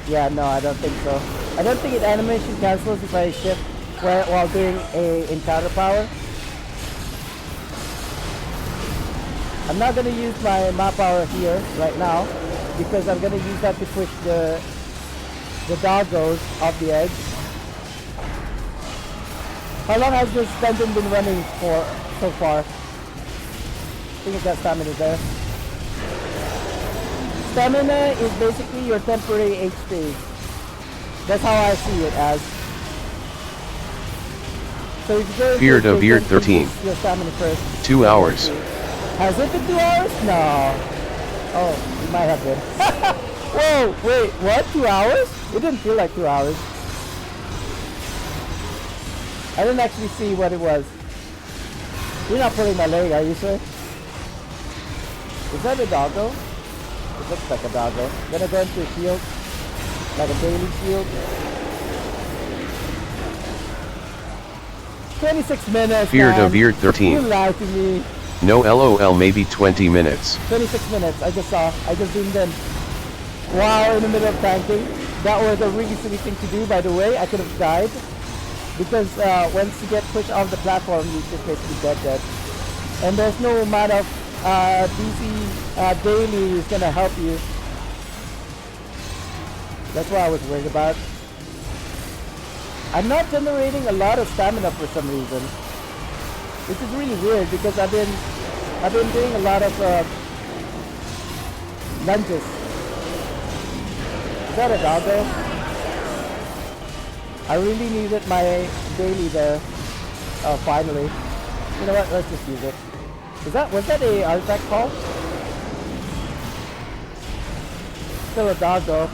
Yeah, no, I don't think so. I don't think it animation cancels if I shift while doing a encounter power. I'm not gonna use my map power here right now because I'm gonna use that to push the doggos off the edge. How long has this dungeon been running for so far? I think I got stamina there. Stamina is basically your temporary HP. That's how I see it as. So if you go Beard of Beard 13. your stamina first. 2 hours. Has it been 2 hours? No. Oh, it might have been. Whoa, wait, what? 2 hours? It didn't feel like 2 hours. I didn't actually see what it was. You're not pulling my leg, are you sure? Is that a doggo? It looks like a doggo. Gonna go into a shield. Like a daily shield. 26 minutes, Beard man. of Beard 13. You lied to me. No LOL, maybe 20 minutes. 26 minutes, I just saw. I just zoomed in. Wow, in the middle of tanking. That was a really silly thing to do, by the way. I could have died. Because once you get pushed off the platform, you just basically dead. And there's no amount of DC daily is gonna help you. That's what I was worried about. I'm not generating a lot of stamina for some reason. Which is really weird because I've been doing a lot of lunges. Is that a doggo? I really needed my daily there. Oh, finally. You know what? Let's just use it. Was that a artifact call? Still a doggo.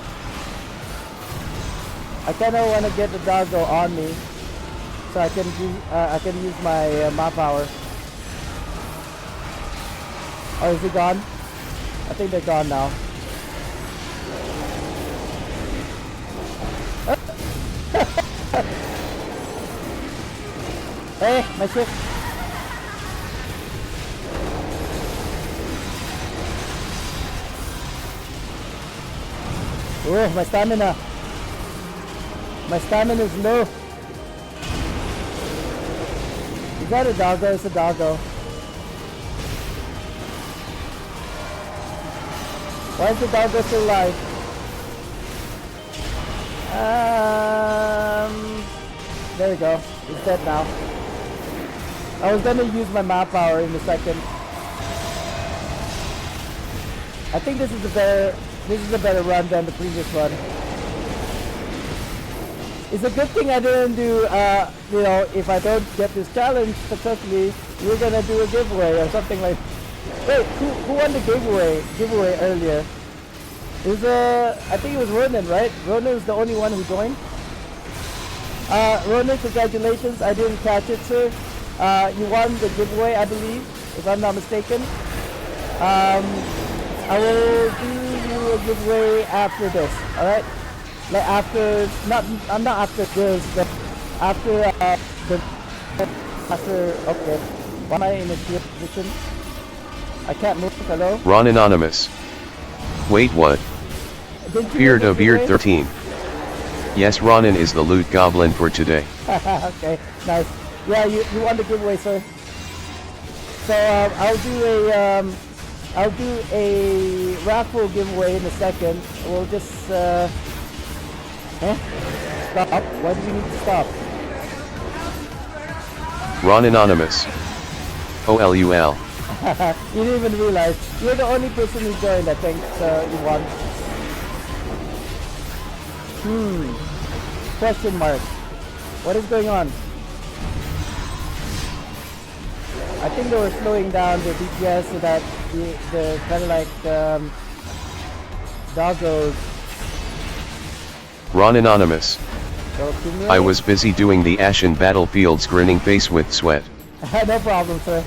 I kind of want to get the doggo on me, so I can use my map power. Oh, is he gone? I think they're gone now. Hey, my ship. Oh, my stamina. My stamina is low. Is that a doggo? It's a doggo. Why is the doggo still alive? There we go. It's dead now. I was gonna use my map power in a second. I think this is a better run than the previous one. It's a good thing I didn't do, you know, if I don't get this challenge successfully, we're gonna do a giveaway or something like. Wait, who won the giveaway earlier? It was, I think it was Ronan, right? Ronan was the only one who joined. Ronan, congratulations. I didn't catch it, sir. You won the giveaway, I believe, if I'm not mistaken. I will do you a giveaway after this, alright? Like after, I'm not after this, but after, okay. Why am I in a shield position? I can't move, hello? Ron Anonymous. Wait, what? Beard of Beard 13. Yes, Ronan is the loot goblin for today. Okay, nice. Yeah, you won the giveaway, sir. So I'll do a raffle giveaway in a second. We'll just stop. Why do we need to stop? Ron Anonymous. OLUL. You didn't even realize. You're the only person who joined, I think, so you won. Question mark. What is going on? I think they were slowing down the DPS so that the kind of like doggos. Ron Anonymous. Go accumulate. I was busy doing the Ashen Battlefield's grinning face with sweat. No problem, sir.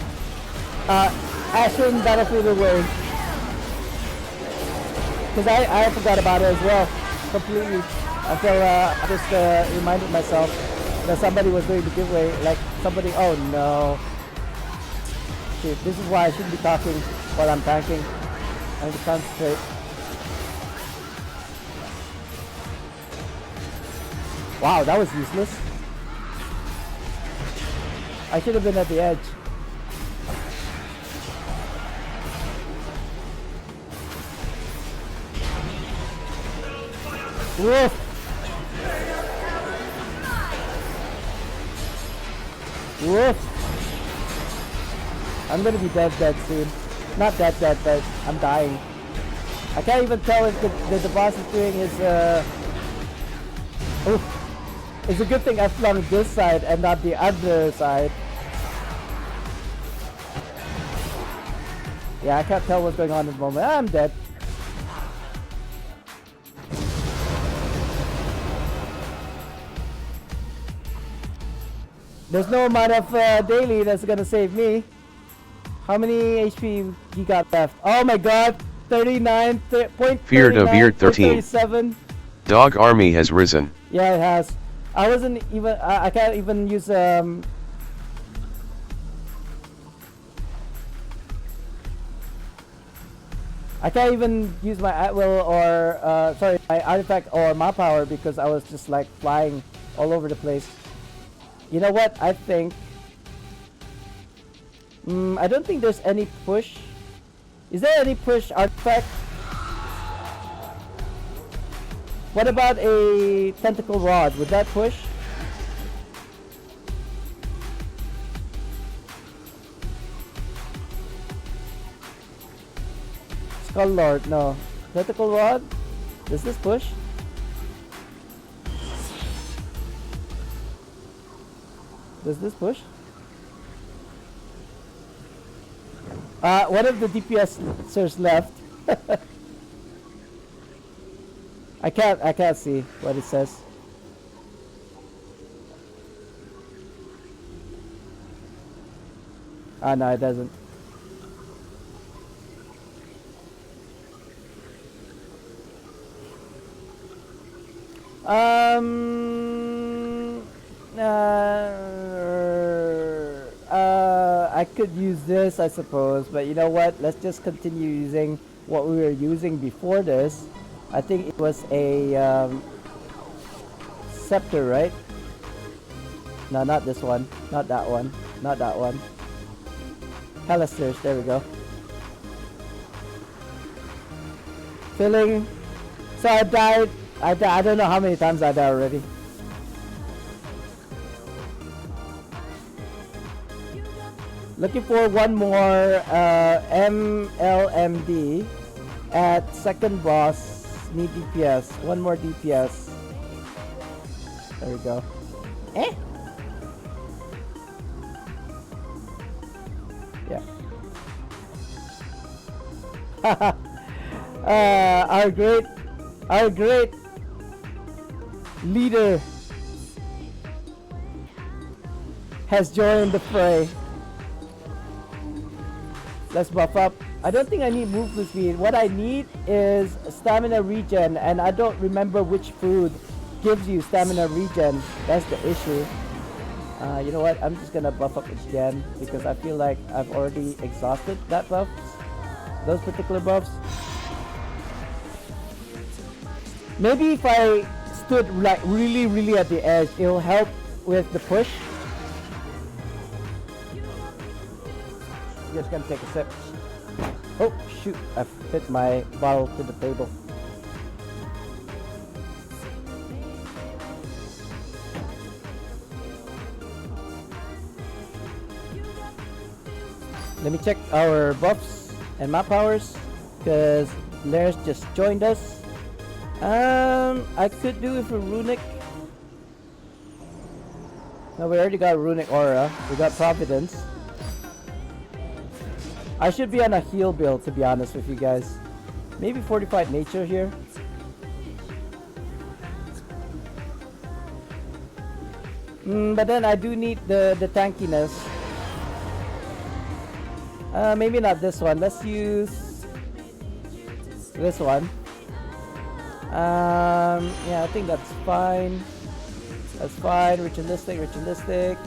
Ashen Battlefield away. Because I forgot about it as well. completely until I just reminded myself that somebody was doing the giveaway. Like somebody, oh no. Shit, this is why I shouldn't be talking while I'm tanking. I need to concentrate. Wow, that was useless. I should have been at the edge. Woof. Woof. I'm gonna be dead soon. Not dead, but I'm dying. I can't even tell if the boss is doing his Oof. It's a good thing I flung this side and not the other side. Yeah, I can't tell what's going on at the moment. I'm dead. There's no amount of daily that's gonna save me. How many HP you got left? Oh my god, 39, Feared of Beard 13. 37. Dog army has risen. Yeah, it has. I wasn't even, I can't even use I can't even use my at-will or, sorry, my artifact or my power because I was just like flying all over the place. You know what? I think... I don't think there's any push. Is there any push artifact? What about a tentacle rod? Would that push? Skull Lord, no. Tentacle rod? Does this push? Does this push? One of the DPSers left. I can't see what it says. Ah, no, it doesn't. I could use this, I suppose, but you know what? Let's just continue using what we were using before this. I think it was a scepter, right? No, not this one. Not that one. Not that one. Helisters, there we go. Filling. So I died. I don't know how many times I died already. Looking for one more MLMD at second boss. Need DPS. One more DPS. There we go. Eh? Yeah. Our great leader has joined the fray. Let's buff up. I don't think I need movement speed. What I need is stamina regen, and I don't remember which food gives you stamina regen. That's the issue. You know what? I'm just gonna buff up again because I feel like I've already exhausted that buff. Those particular buffs. Maybe if I stood like really at the edge, it'll help with the push. Just gonna take a sip. Oh shoot, I've hit my bottle to the table. Let me check our buffs and map powers because Lairs just joined us. I could do it for Runic. No, we already got Runic Aura. We got Providence. I should be on a heal build, to be honest with you guys. Maybe Fortified Nature here. But then I do need the tankiness. Maybe not this one. Let's use this one. Yeah, I think that's fine. That's fine. Ritualistic, ritualistic.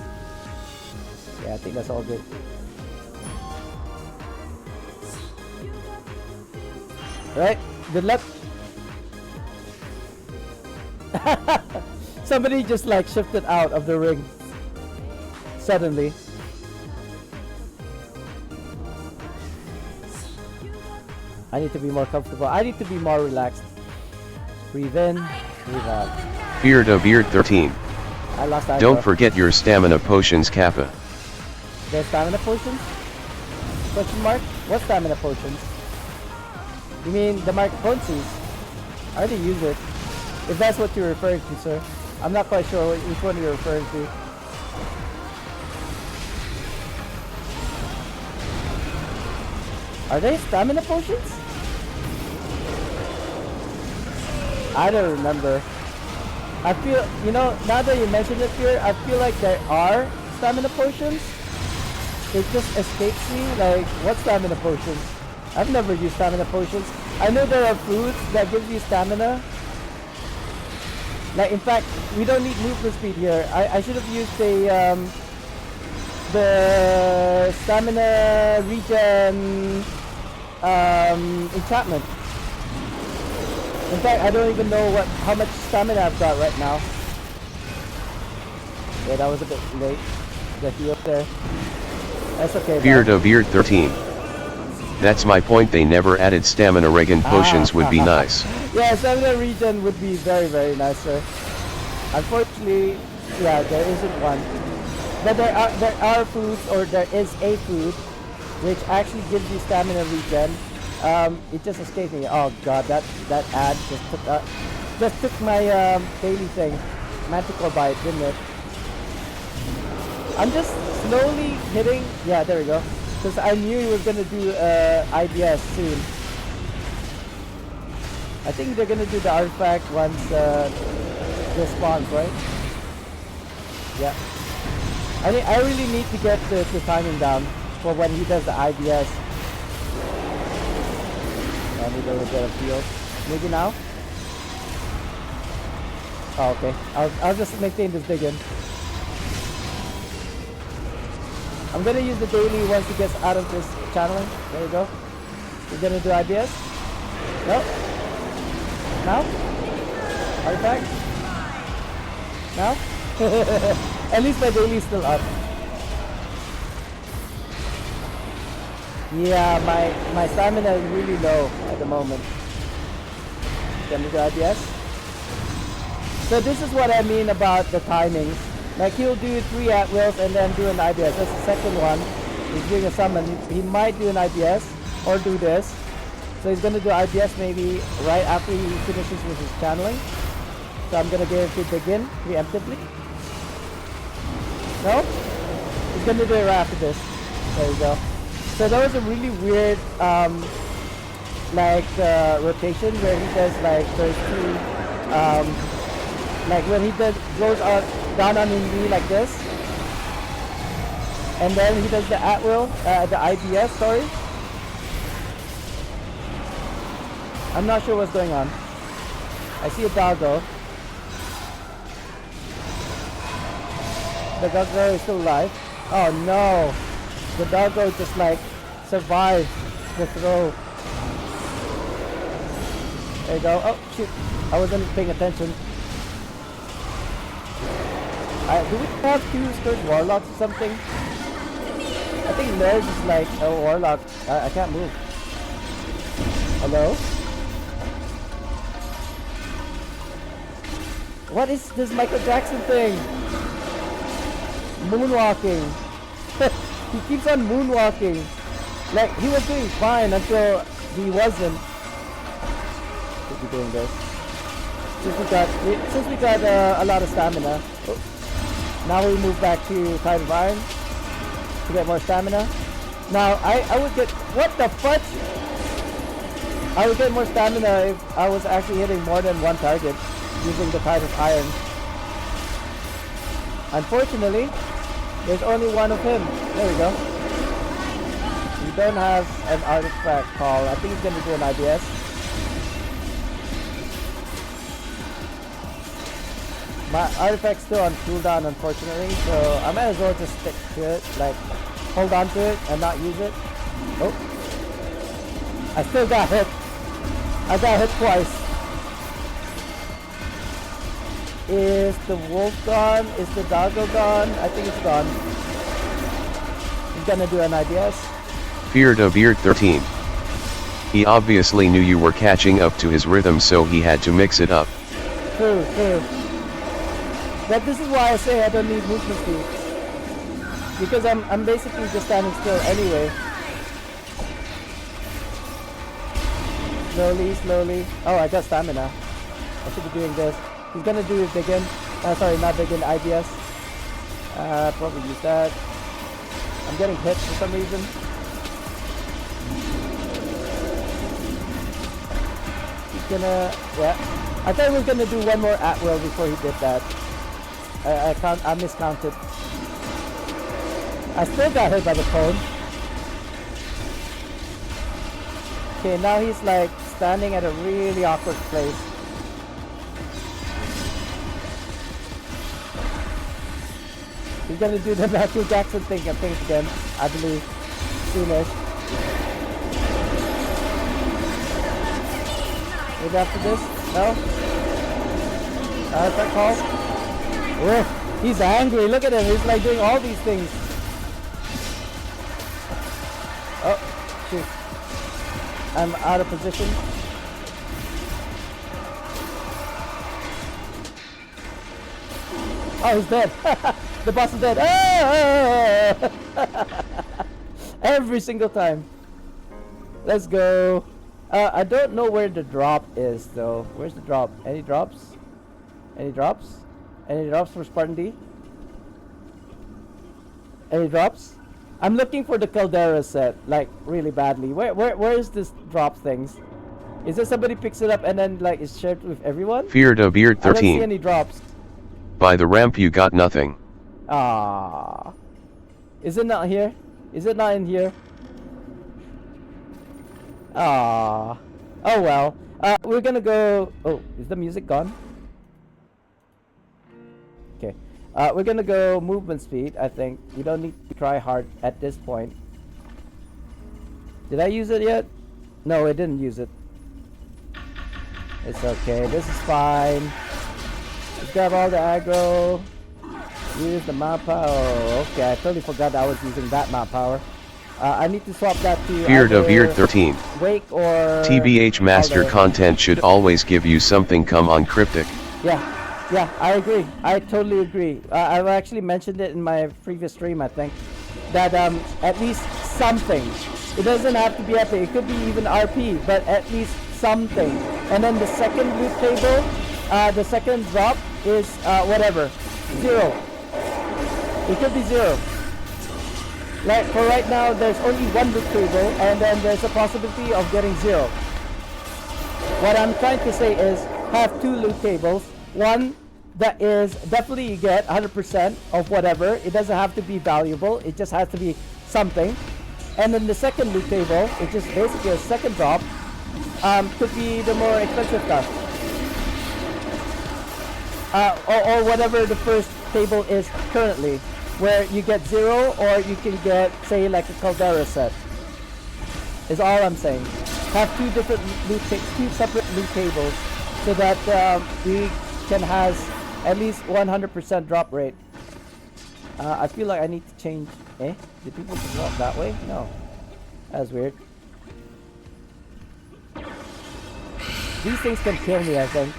Yeah, I think that's all good. Alright, good luck. Somebody just like shifted out of the ring. Suddenly. I need to be more comfortable. I need to be more relaxed. Breathe in, breathe out. Beard of Beard 13. I lost that. Don't forget your stamina potions, Kappa. There's stamina potions? Question mark? What stamina potions? You mean the microphone sees? I already use it. If that's what you're referring to, sir. I'm not quite sure which one you're referring to. Are they stamina potions? I don't remember. I feel, you know, now that you mention it here, I feel like there are stamina potions. It just escapes me, like, what stamina potions? I've never used stamina potions. I know there are foods that give you stamina. Like, in fact, we don't need movement speed here. I should have used the stamina regen enchantment. In fact, I don't even know how much stamina I've got right now. Yeah, that was a bit late. The heal there. That's okay. Beard of Beard 13. That's my point, they never added stamina regen potions would be nice. Yeah, stamina regen would be very, very nice, sir. Unfortunately, yeah, there isn't one. But there are foods, or there is a food, which actually gives you stamina regen. It just escaped me. Oh god, that ad just took my daily thing. Manticore bite, didn't it? I'm just slowly hitting. Yeah, there we go. Because I knew he was gonna do IBS soon. I think they're gonna do the artifact once this spawns, right? Yeah. I really need to get the timing down for when he does the IBS. I need a little bit of heal. Maybe now? Oh, okay. I'll just maintain this dig in. I'm gonna use the daily once he gets out of this channeling. There we go. We're gonna do IBS. Nope. Now? Artifact? Now? At least my daily is still up. Yeah, my stamina is really low at the moment. Gonna do IBS. So this is what I mean about the timings. Like he'll do 3 at wills and then do an IBS. That's the second one. He's doing a summon. He might do an IBS or do this. So he's gonna do IBS maybe right after he finishes with his channeling. So I'm gonna get him to begin preemptively. No? He's gonna do it right after this. There you go. So that was a really weird rotation where he does like those two like when he goes down on his knee like this, and then he does the at will, the IBS, sorry. I'm not sure what's going on. I see a doggo. The doggo is still alive. Oh no! The doggo just like survived the throw. There you go. Oh shoot! I wasn't paying attention. Do we have 2 Scourge Warlocks or something? I think theirs is like a Warlock. I can't move. Hello? What is this Michael Jackson thing? Moonwalking. He keeps on moonwalking. Like, he was doing fine until he wasn't. Should be doing this. Since we got a lot of stamina. Oh. Now we move back to Tide of Iron to get more stamina. Now I would get, what the fudge? I would get more stamina if I was actually hitting more than one target using the Tide of Iron. Unfortunately, there's only one of him. There we go. We don't have an artifact call. I think he's gonna do an IBS. My artifact's still on cooldown, unfortunately, so I might as well just stick to it, like hold on to it and not use it. Oh, I still got hit. I got hit twice. Is the wolf gone? Is the doggo gone? I think it's gone. He's gonna do an IDS. Feared of Beard 13. He obviously knew you were catching up to his rhythm, so he had to mix it up. True, true. But this is why I say I don't need movement speed. Because I'm basically just standing still anyway. Slowly, slowly. Oh, I got stamina. I should be doing this. He's gonna do his begin. Sorry, not begin, IDS. Probably use that. I'm getting hit for some reason. He's gonna, yeah. I thought he was gonna do one more at will before he did that. I miscounted. I still got hit by the cone. Okay, now he's like standing at a really awkward place. He's gonna do the Michael Jackson thing, I think, again, I believe. Soonish. Maybe after this? No? That call? Oh, he's angry. Look at him. He's like doing all these things. Oh, shoot. I'm out of position. Oh, he's dead. The boss is dead. Ah! Every single time. Let's go. I don't know where the drop is though. Where's the drop? Any drops? Any drops? Any drops for Spartandee? Any drops? I'm looking for the Caldera set, like really badly. Where is this drop things? Is it somebody picks it up and then like is shared with everyone? Feared of Beard I don't see 13. any drops. By the ramp you got nothing. Ah, is it not here? Is it not in here? Ah, oh well. We're gonna go. Oh, is the music gone? Okay. We're gonna go movement speed. I think we don't need to try hard at this point. Did I use it yet? No, I didn't use it. It's okay. This is fine. Let's grab all the aggro. Use the mount power. Oh, okay, I totally forgot I was using that mount power. I need to swap that to Feared of Beard 13. Wake or TBH master Alder. content should always give you something. Come on, cryptic. Yeah, I agree. I totally agree. I've actually mentioned it in my previous stream, I think, that at least something. It doesn't have to be epic. It could be even RP, but at least something. And then the second loot table, the second drop is whatever, 0. It could be 0. Like for right now, there's only one loot table, and then there's a possibility of getting 0. What I'm trying to say is have 2 loot tables. One that is definitely you get 100% of whatever. It doesn't have to be valuable. It just has to be something. And then the second loot table, which is basically a second drop, could be the more expensive stuff. Or whatever the first table is currently, where you get 0 or you can get, say, like a Caldera set. Is all I'm saying. Have 2 different two separate loot tables, so that we can have at least 100% drop rate. I feel like I need to change. Did people just walk that way? No. That's weird. These things can kill me, I think,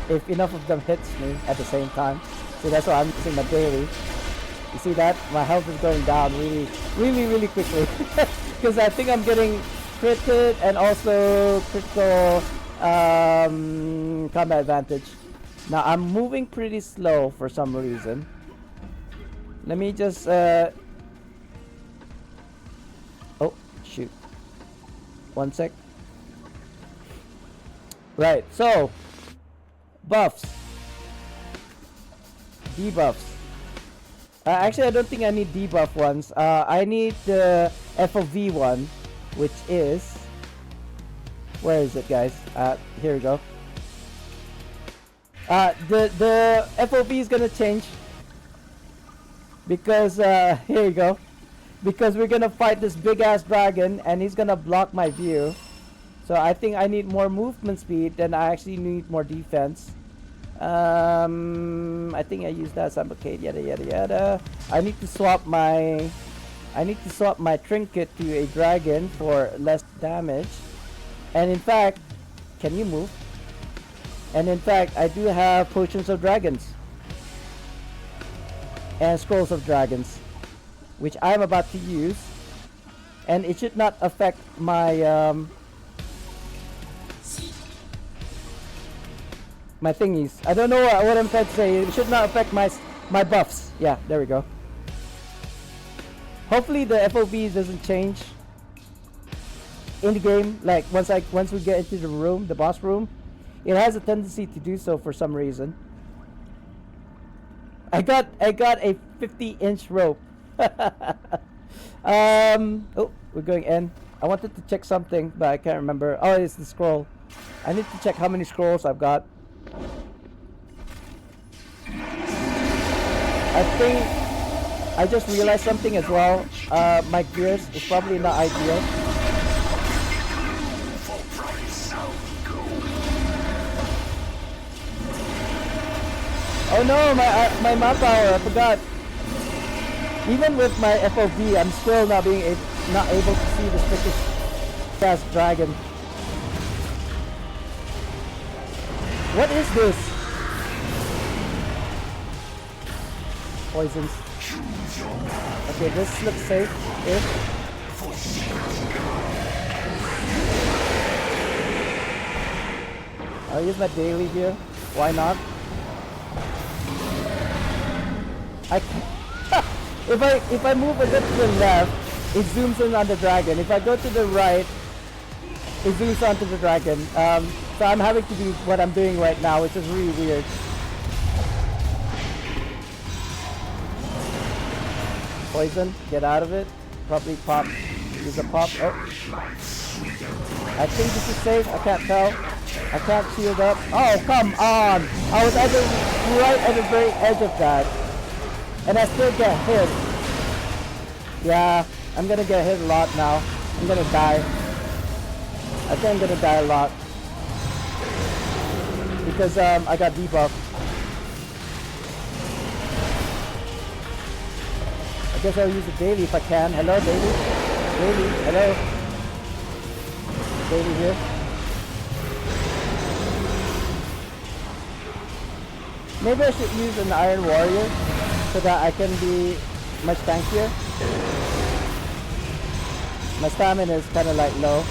if enough of them hits me at the same time. So that's why I'm using my daily. You see that? My health is going down really quickly. Because I think I'm getting critted and also critical combat advantage. Now I'm moving pretty slow for some reason. Let me just oh shoot. One sec. Right, so buffs. Debuffs. Actually, I don't think I need debuff ones. I need the FOV one, which is... Where is it, guys? Here we go. The FOV is gonna change because here you go. Because we're gonna fight this big ass dragon and he's gonna block my view. So I think I need more movement speed than I actually need more defense. I think I used that suffocate, yada yada yada. I need to swap my trinket to a dragon for less damage. And in fact, can you move? And in fact, I do have potions of dragons and scrolls of dragons, which I'm about to use, and it should not affect my my thingies. I don't know what I'm trying to say. It should not affect my buffs. Yeah, there we go. Hopefully the FOV doesn't change in the game. Like once we get into the room, the boss room, it has a tendency to do so for some reason. I got a 50-inch rope. Oh, we're going in. I wanted to check something, but I can't remember. Oh, it's the scroll. I need to check how many scrolls I've got. I think I just realized something as well. My gears is probably not ideal. Oh no, my map power, I forgot. Even with my FOV, I'm still not able to see the freaking fast dragon. What is this? Poisons. Okay, this looks safe. I'll use my daily here. Why not? I can't. If I move a bit to the left, it zooms in on the dragon. If I go to the right, it zooms onto the dragon. So I'm having to do what I'm doing right now, which is really weird. Poison, get out of it. Probably pop. Use a pop. Oh. I think this is safe. I can't tell. I can't shield up. Oh, come on! I was right at the very edge of that. And I still get hit. Yeah, I'm gonna get hit a lot now. I'm gonna die. I think I'm gonna die a lot. Because I got debuffed. I guess I'll use the daily if I can. Hello, daily? Daily, hello? Daily here. Maybe I should use an Iron Warrior so that I can be much tankier. My stamina is kind of like low.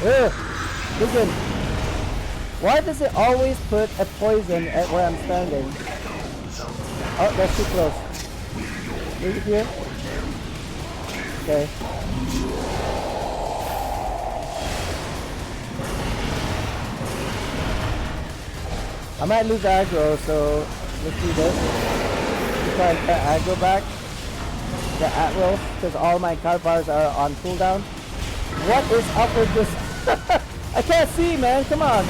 Ugh, listen. Why does it always put a poison at where I'm standing? Oh, that's too close. Leave it here. Okay. I might lose aggro, so let's do this. Let's try and get aggro back. The at-roll, because all my card bars are on cooldown. What is up with this? I can't see, man. Come on.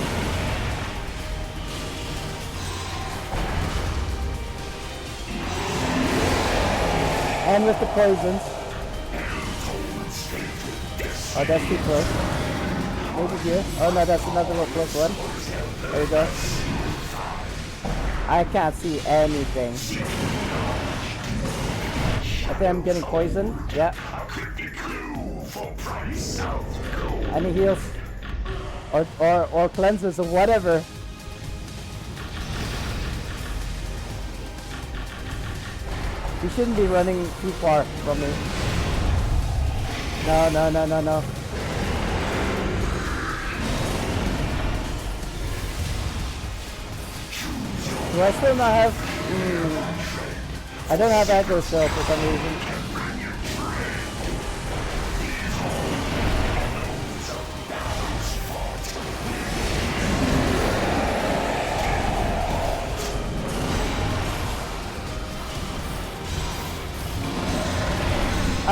And with the poisons. Oh, that's too close. Maybe here. Oh no, that's another real close one. There you go. I can't see anything. I think I'm getting poisoned. Yeah. Any heals? Or cleanses or whatever. You shouldn't be running too far from me. No, no, no, no, no. Do I still not have... I don't have aggro still for some reason.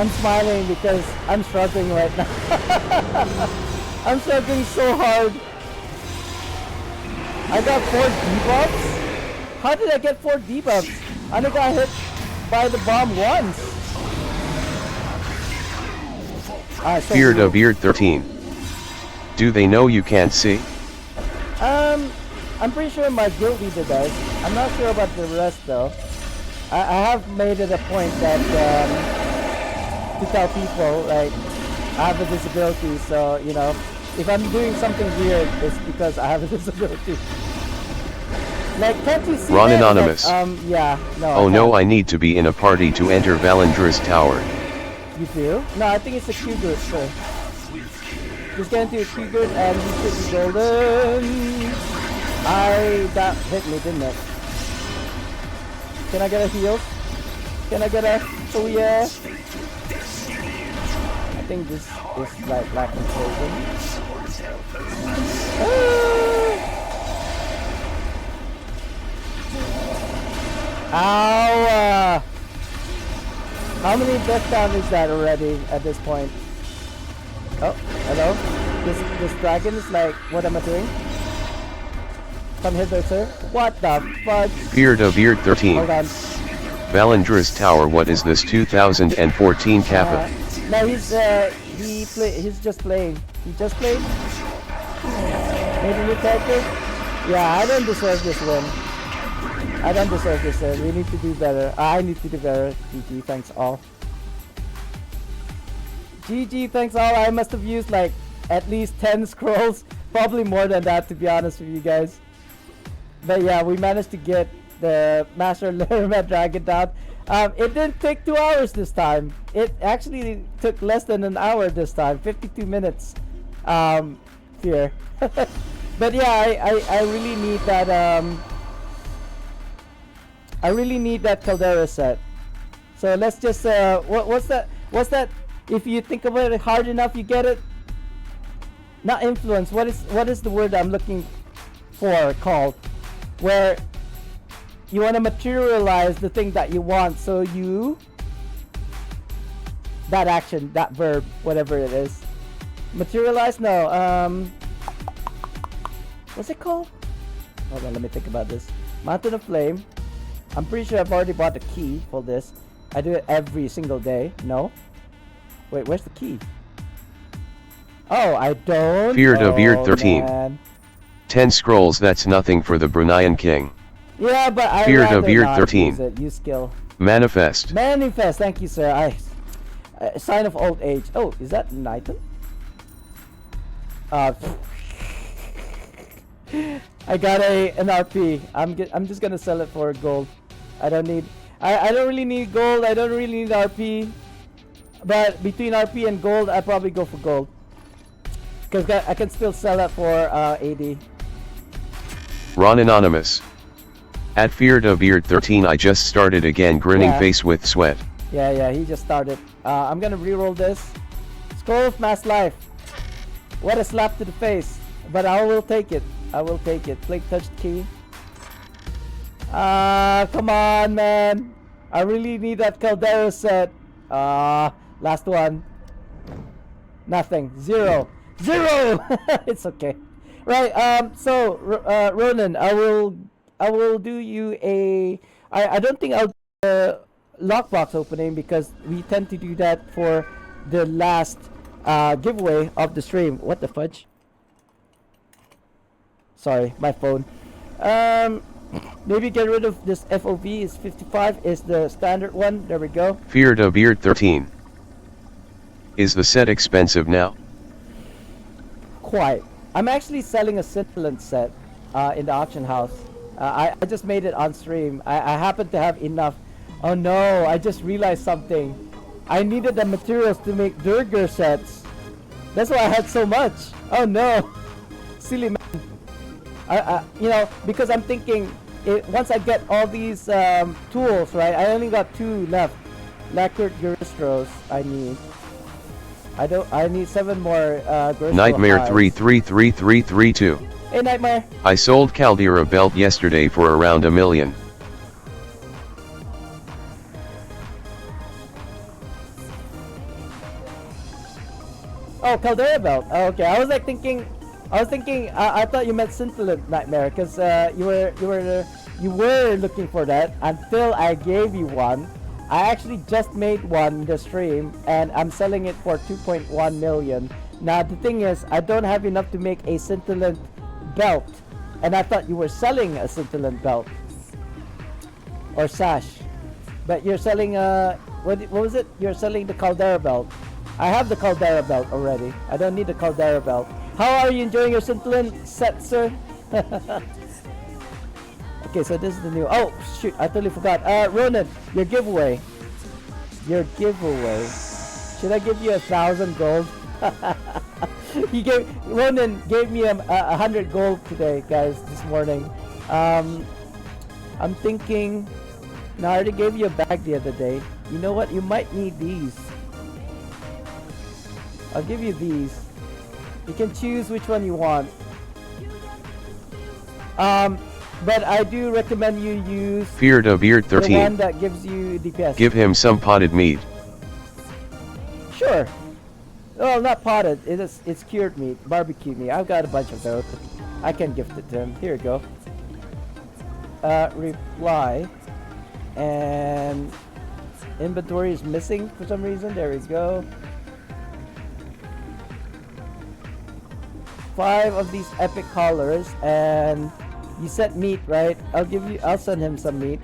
I'm smiling because I'm struggling right now. I'm struggling so hard. I got 4 debuffs? How did I get 4 debuffs? I only got hit by the bomb once. So Beard of Beard 13. Do they know you can't see? I'm pretty sure my guild leader does. I'm not sure about the rest though. I have made it a point that to tell people like I have a disability, so you know if I'm doing something weird, it's because I have a disability. Like, can't you see Ron that? Anonymous. Like, yeah, no. Oh no, I need to be in a party to enter Valendra's tower. You do? No, I think it's a Q group, sir. Just get into a Q group and you should be golden. That hit me, didn't it? Can I get a heal? Can I get a... Oh yeah. I think this is like lacking poison. Ow! How many death down is that already at this point? Oh, hello? This dragon is like, what am I doing? Come hither, sir. What the fuck? Beard of Beard 13. Hold on. Valendra's tower, what is this 2014 Kappa? No, he's just playing. He just played? Maybe new character? Yeah, I don't deserve this win. I don't deserve this win. We need to do better. I need to do better. GG, thanks all. GG, thanks all. I must have used like at least 10 scrolls. Probably more than that, to be honest with you guys. But yeah, we managed to get the Master Laramad Dragon down. It didn't take 2 hours this time. It actually took less than an hour this time. 52 minutes. Here. But yeah, I really need that I really need that Caldera set. So let's just what's that? If you think about it hard enough, you get it. Not influence. What is the word I'm looking for called? Where you want to materialize the thing that you want, so you that action, that verb, whatever it is. Materialize? No. What's it called? Hold on, let me think about this. Mountain of Flame. I'm pretty sure I've already bought the key for this. I do it every single day. No. Wait, where's the key? Oh, I don't. Beard of Beard 13. Man. 10 scrolls, that's nothing for the Bruneian king. Yeah, but I Beard of rather Beard not 13. use it. Use skill. Manifest. Manifest. Thank you, sir. Sign of old age. Oh, is that an item? I got an RP. I'm just gonna sell it for gold. I don't need. I don't really need gold. I don't really need RP. But between RP and gold, I probably go for gold. Cause I can still sell it for 80. Ron Anonymous. At Beard of Beard 13, I just started again, grinning face with sweat. Yeah, he just started. I'm gonna reroll this. Scroll of Mass Life. What a slap to the face. But I will take it. I will take it. Plague touched key. Come on, man. I really need that Caldera set. Last one. Nothing. Zero. It's okay. Right. So Ronan, I will do you a. I don't think I'll do a lockbox opening because we tend to do that for the last giveaway of the stream. What the fudge? Sorry, my phone. Maybe get rid of this FOV. Is 55 is the standard one. There we go. Beard of Beard 13. Is the set expensive now? Quite. I'm actually selling a Scintillant set in the auction house. I just made it on stream. I happen to have enough. Oh no, I just realized something. I needed the materials to make Durger sets. That's why I had so much. Oh no. Silly man. You know, because I'm thinking, once I get all these tools, right? I only got 2 left. Lacquered Guristros I need. I need 7 more Guristro Nightmare highs. 333332. Hey Nightmare. I sold Caldera belt yesterday for around $1 million. Oh, Caldera Belt. Oh, okay, I was like thinking. I thought you meant Scintillant Nightmare, because you were looking for that until I gave you one. I actually just made one in the stream, and I'm selling it for 2.1 million. Now the thing is, I don't have enough to make a Scintillant belt, and I thought you were selling a Scintillant belt or sash, but you're selling what was it? You're selling the Caldera belt. I have the Caldera belt already. I don't need the Caldera belt. How are you enjoying your Scintillant set, sir? Okay, so this is the new. Oh shoot, I totally forgot. Ronan, your giveaway. Your giveaway. Should I give you 1,000 gold? Ronan gave me 100 gold today, guys, this morning. I'm thinking. No, I already gave you a bag the other day. You know what? You might need these. I'll give you these. You can choose which one you want. But I do recommend you use Fear the Beard the 13. one that gives you DPS. Give him some potted meat. Sure. Well, not potted. It's cured meat, barbecue meat. I've got a bunch of those. I can gift it to him. Here you go. Reply. And inventory is missing for some reason. There we go. 5 of these epic collars, and you said meat, right? I'll send him some meat.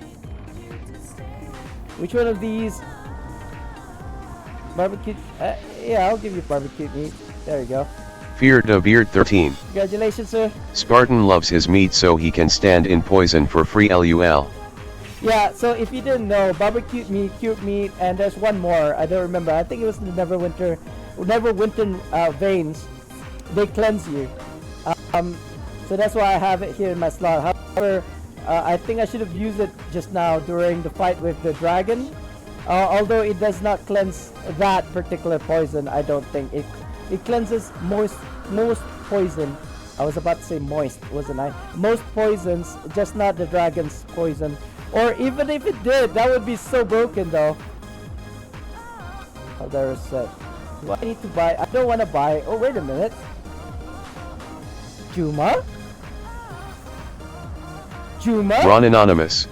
Which one of these? Barbecue. Yeah, I'll give you barbecue meat. There you go. Fear the Beard 13. Congratulations, sir. Spartan loves his meat so he can stand in poison for free LUL. Yeah, so if you didn't know, barbecue meat, cured meat, and there's one more. I don't remember. I think it was the Neverwinter veins. They cleanse you. So that's why I have it here in my slot. However, I think I should have used it just now during the fight with the dragon. Although it does not cleanse that particular poison, I don't think. It cleanses most poison. I was about to say moist, wasn't I? Most poisons, just not the dragon's poison. Or even if it did, that would be so broken though. Oh, there is set. Do I need to buy? I don't want to buy. Oh, wait a minute. Juma? Ron Anonymous.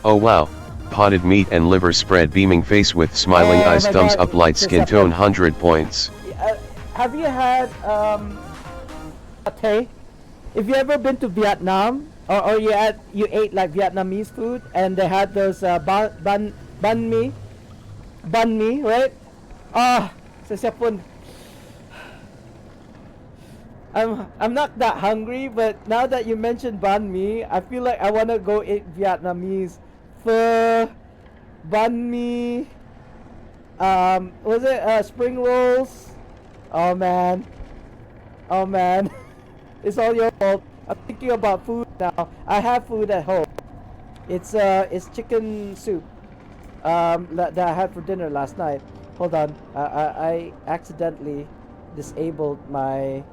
Oh wow. Potted meat and liver spread, beaming face with smiling eyes, my thumbs God. up, light skin tone, 100 points. Have you had pate? If you ever been to Vietnam, or you ate like Vietnamese food, and they had those banh mi, right? Sa Japon. I'm not that hungry, but now that you mentioned banh mi, I feel like I wanna go eat Vietnamese. Pho, banh mi, was it spring rolls? Oh man, it's all your fault. I'm thinking about food now. I have food at home. It's chicken soup that I had for dinner last night. Hold on, I accidentally disabled my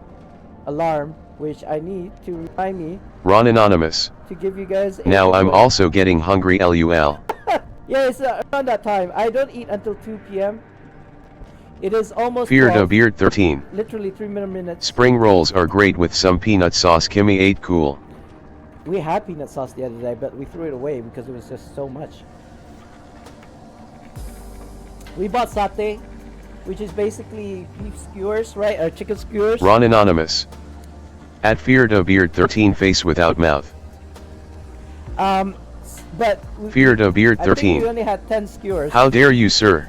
alarm, which I need to remind me Ron Anonymous. to give you guys a Now I'm reward. also getting hungry LUL. Yeah, it's around that time. I don't eat until 2 p.m. It is almost Fear the 12, Beard 13. literally 3 minutes. Spring rolls are great with some peanut sauce. Kimmy ate cool. We had peanut sauce the other day, but we threw it away because it was just so much. We bought satay, which is basically beef skewers, right? Or chicken skewers. Ron Anonymous. At Fear the Beard 13, face without mouth. But Fear the Beard I think 13. we only had 10 skewers. How dare you, sir?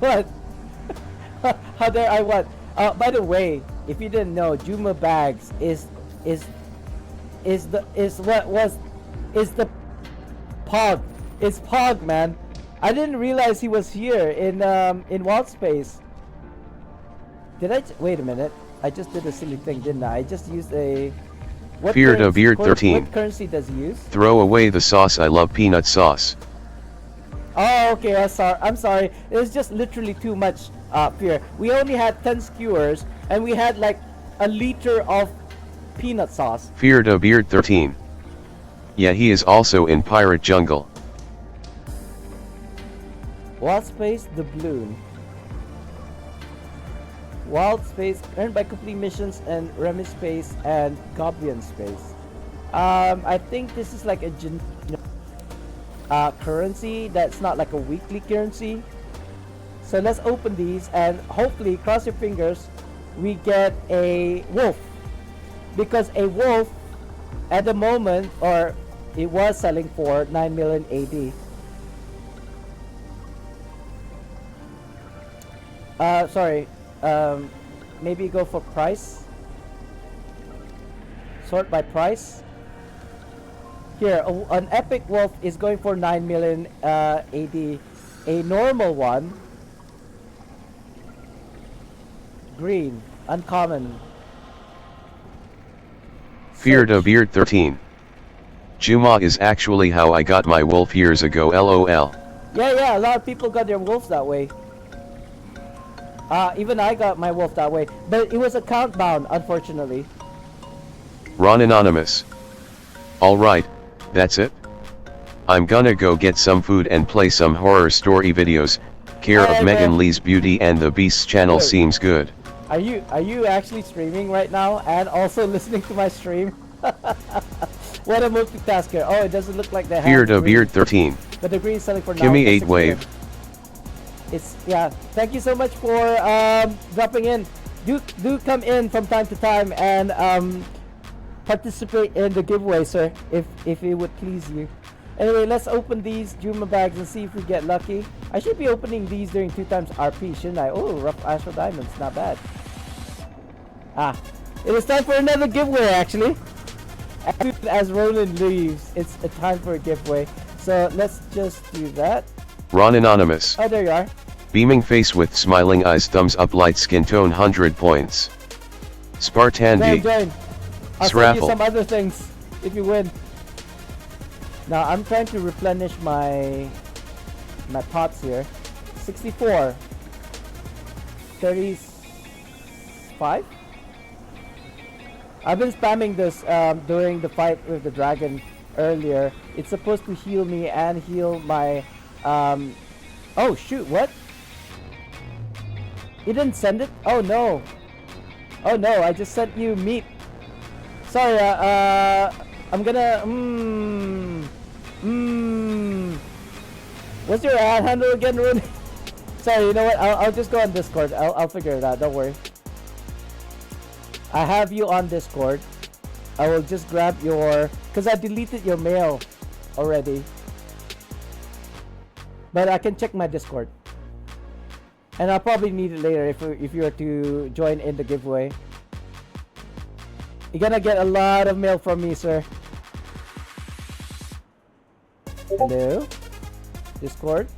What? How dare I what? By the way, if you didn't know, Juma Bags is the Pog. It's Pog, man. I didn't realize he was here in Wild Space. Did I wait a minute? I just did a silly thing, didn't I? I just used a Fear the Beard 13. What currency does he use? Throw away the sauce. I love peanut sauce. Oh, okay. I'm sorry. It was just literally too much fear. We only had 10 skewers, and we had like a liter of peanut sauce. Fear the Beard 13. Yeah, he is also in Pirate Jungle. Wild Space, the balloon. Wild space earned by completing missions and Remy space and Goblin space. I think this is like a currency that's not like a weekly currency. So let's open these and hopefully, cross your fingers, we get a wolf. Because a wolf at the moment, or it was selling for 9 million AD. Sorry. Maybe go for price. Sort by price. Here, an epic wolf is going for 9 million AD. A normal one, green, uncommon. Feared of Beard 13. Juma is actually how I got my wolf years ago, lol. Yeah, a lot of people got their wolves that way. Even I got my wolf that way, but it was account bound, unfortunately. Ron Anonymous. Alright, that's it. I'm gonna go get some food and play some horror story videos. Care of Megan Lee's Beauty and the Beasts channel seems good. Are you actually streaming right now and also listening to my stream? What a multitasker. Oh, it doesn't look like they have Feared of Beard 13. But the green is selling for now. Give me 8 wave. It's, yeah, thank you so much for dropping in. Do come in from time to time and participate in the giveaway, sir, if it would please you. Anyway, let's open these Juma bags and see if we get lucky. I should be opening these during 2x RP, shouldn't I? Oh, rough astral diamonds, not bad. It is time for another giveaway, actually. As Roland leaves, it's a time for a giveaway. So let's just do that. Ron Anonymous. Oh, there you are. Beaming face with smiling eyes, thumbs up, light skin tone, 100 points. Spartandee. Join. I'll send you Sraffle. some other things if you win. Now I'm trying to replenish my pots here. 64. 35. I've been spamming this during the fight with the dragon earlier. It's supposed to heal me and heal my oh shoot, what? You didn't send it? Oh no. Oh no, I just sent you meat. Sorry, I'm gonna what's your ad handle again, Rune? Sorry, you know what? I'll just go on Discord. I'll figure it out, don't worry. I have you on Discord. I will just grab your, because I deleted your mail already. But I can check my Discord. And I'll probably need it later if you were to join in the giveaway. You're gonna get a lot of mail from me, sir. Hello? Discord?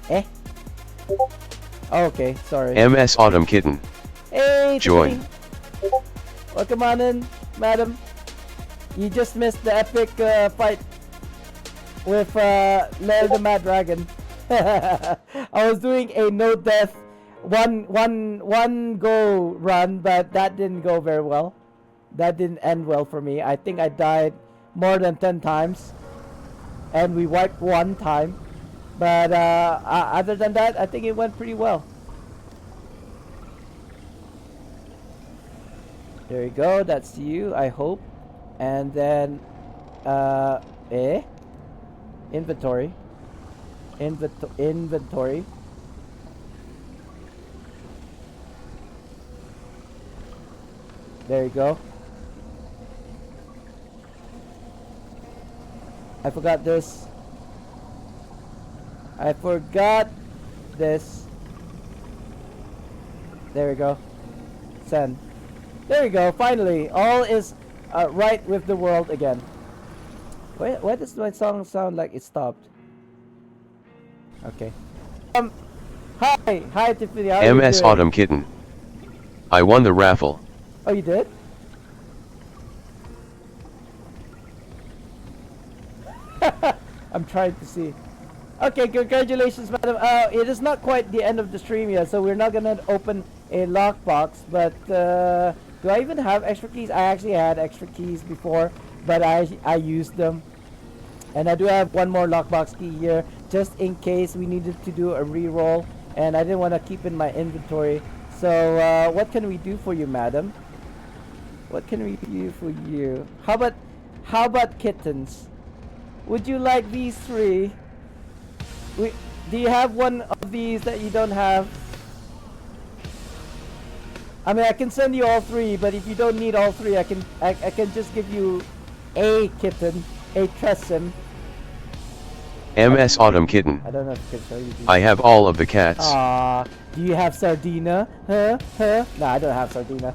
Eh? Okay, sorry. MS Autumn Kitten. Hey, Join. Tiffany. Welcome on in, madam. You just missed the epic fight with Lair the Mad Dragon. I was doing a no death one go run, but that didn't go very well. That didn't end well for me. I think I died more than 10 times, and we wiped one time. But other than that, I think it went pretty well. There you go. That's you, I hope. And then, inventory. Inventory. There you go. I forgot this. I forgot this. There we go. Send. There we go. Finally, all is right with the world again. Why does my song sound like it stopped? Okay. Hi, Tiffany. How are you MS doing? Autumn Kitten. I won the raffle. Oh, you did? I'm trying to see. Okay, congratulations, madam. It is not quite the end of the stream yet, so we're not gonna open a lockbox. But do I even have extra keys? I actually had extra keys before, but I used them. And I do have one more lockbox key here, just in case we needed to do a reroll, and I didn't want to keep in my inventory. So, what can we do for you, madam? What can we do for you? How about kittens? Would you like these 3? Do you have one of these that you don't have? I mean, I can send you all 3, but if you don't need all 3, I can just give you a kitten, a Tresem. MS Autumn Kitten. I don't know if I can show you these. I have all of the cats. Do you have Sardina? Huh? No, I don't have Sardina.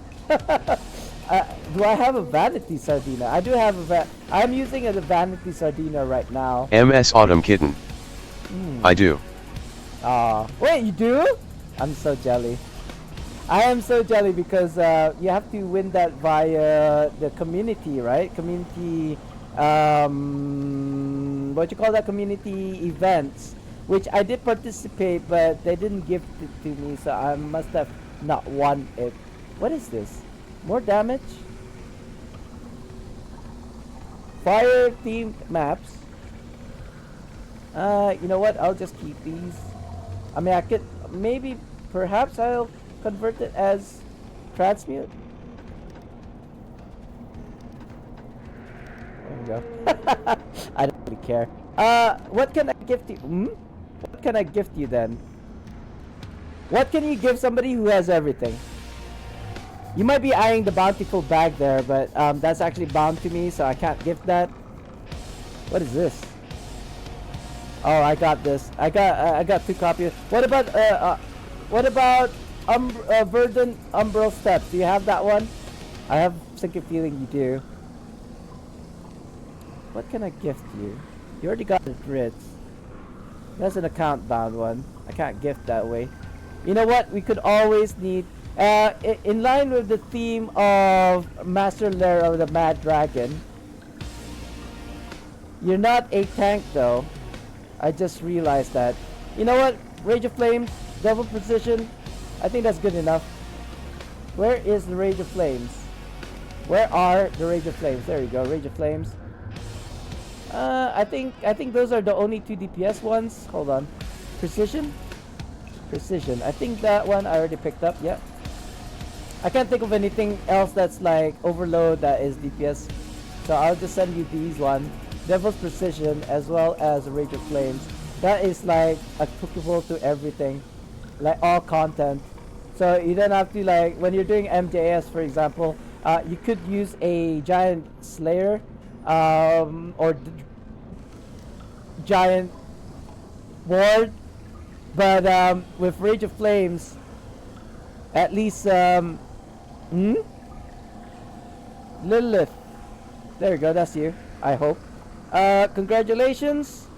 Do I have a Vanity Sardina? I do have I'm using a Vanity Sardina right now. MS Autumn Kitten. I do. Wait, you do? I'm so jelly. I am so jelly because you have to win that via the community, right? Community, what you call that? Community events, which I did participate, but they didn't gift it to me, so I must have not won it. What is this? More damage? Fire themed maps. You know what? I'll just keep these. I mean, I could maybe, perhaps I'll convert it as transmute. There we go. I don't really care. What can I gift you? What can I gift you then? What can you give somebody who has everything? You might be eyeing the bountiful bag there, but that's actually bound to me, so I can't gift that. What is this? Oh, I got this. I got 2 copies. What about Verdant Umbral Steps? Do you have that one? I have a sinking feeling you do. What can I gift you? You already got the Ritz. That's an account bound one. I can't gift that way. You know what? We could always need, in line with the theme of Master Lair of the Mad Dragon. You're not a tank though. I just realized that. You know what? Rage of Flames, Devil Precision. I think that's good enough. Where is the Rage of Flames? Where are the Rage of Flames? There you go, Rage of Flames. I think those are the only 2 DPS ones. Hold on. Precision? Precision. I think that one I already picked up. Yep. I can't think of anything else that's like overload that is DPS. So I'll just send you these one. Devil's Precision as well as Rage of Flames. That is like applicable to everything. Like all content. So you don't have to, like, when you're doing MJS for example, you could use a giant slayer or giant ward, but with Rage of Flames at least Lilith, there you go, that's you, I hope. Congratulations.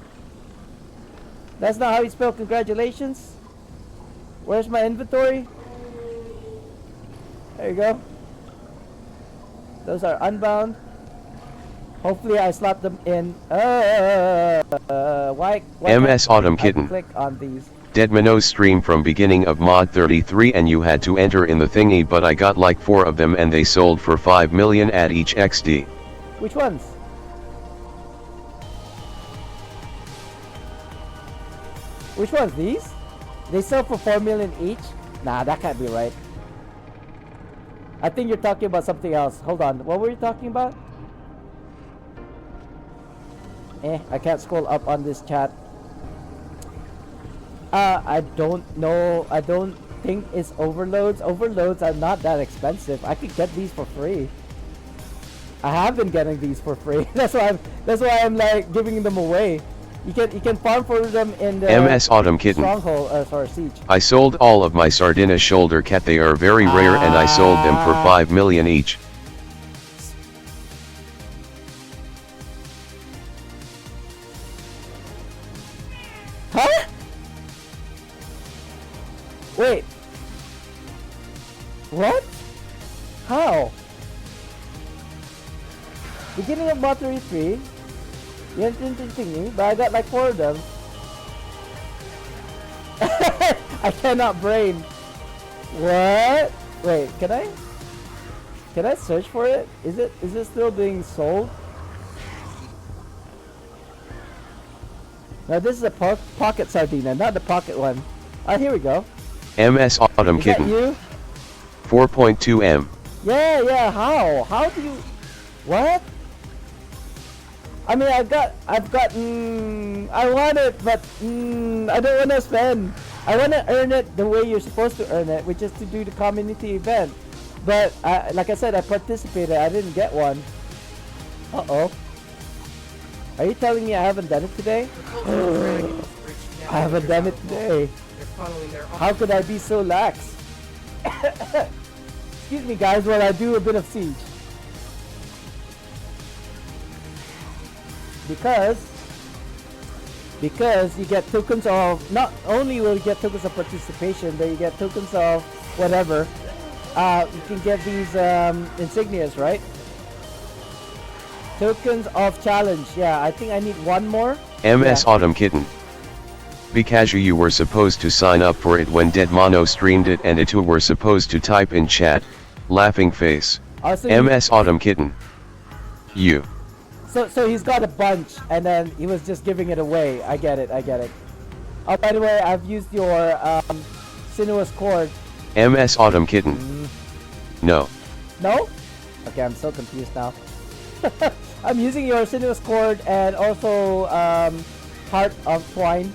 That's not how you spell congratulations. Where's my inventory? There you go. Those are unbound. Hopefully I slot them in. Why MS Autumn Kitten. click on these? Dead Minnows stream from beginning of mod 33 and you had to enter in the thingy, but I got like 4 of them and they sold for 5 million at each XD. Which ones? Which ones? These? They sell for 4 million each? Nah, that can't be right. I think you're talking about something else. Hold on. What were you talking about? I can't scroll up on this chat. I don't know. I don't think it's overloads. Overloads are not that expensive. I could get these for free. I have been getting these for free. That's why I'm like giving them away. You can farm for them in the MS Autumn Kitten. Stronghold, sorry, Siege. I sold all of my Sardina shoulder cat. They are very rare and I sold them for 5 million each. Huh? Wait. What? How? Beginning of mod 33. You entered the thingy, but I got like 4 of them. I cannot brain. What? Wait, can I search for it? Is it still being sold? Now this is a pocket Sardina, not the pocket one. Ah, here we go. MS Autumn Is that Kitten. you? 4.2M. Yeah, yeah. How do you? What? I mean, I want it, but I don't want to spend. I want to earn it the way you're supposed to earn it, which is to do the community event. But like I said, I participated. I didn't get one. Uh-oh. Are you telling me I haven't done it today? I haven't done it today. How could I be so lax? Excuse me, guys, while I do a bit of siege. Because you get tokens of, not only will you get tokens of participation, but you get tokens of whatever. You can get these insignias, right? Tokens of challenge. Yeah, I think I need one more. MS Yeah. Autumn Kitten. Because you were supposed to sign up for it when Dead Mono streamed it, and it too were supposed to type in chat, laughing face. Also, MS Autumn Kitten. You. So he's got a bunch, and then he was just giving it away. I get it. Oh, by the way, I've used your sinuous cord. MS Autumn Kitten. No. No? Okay, I'm so confused now. I'm using your sinuous cord and also heart of twine,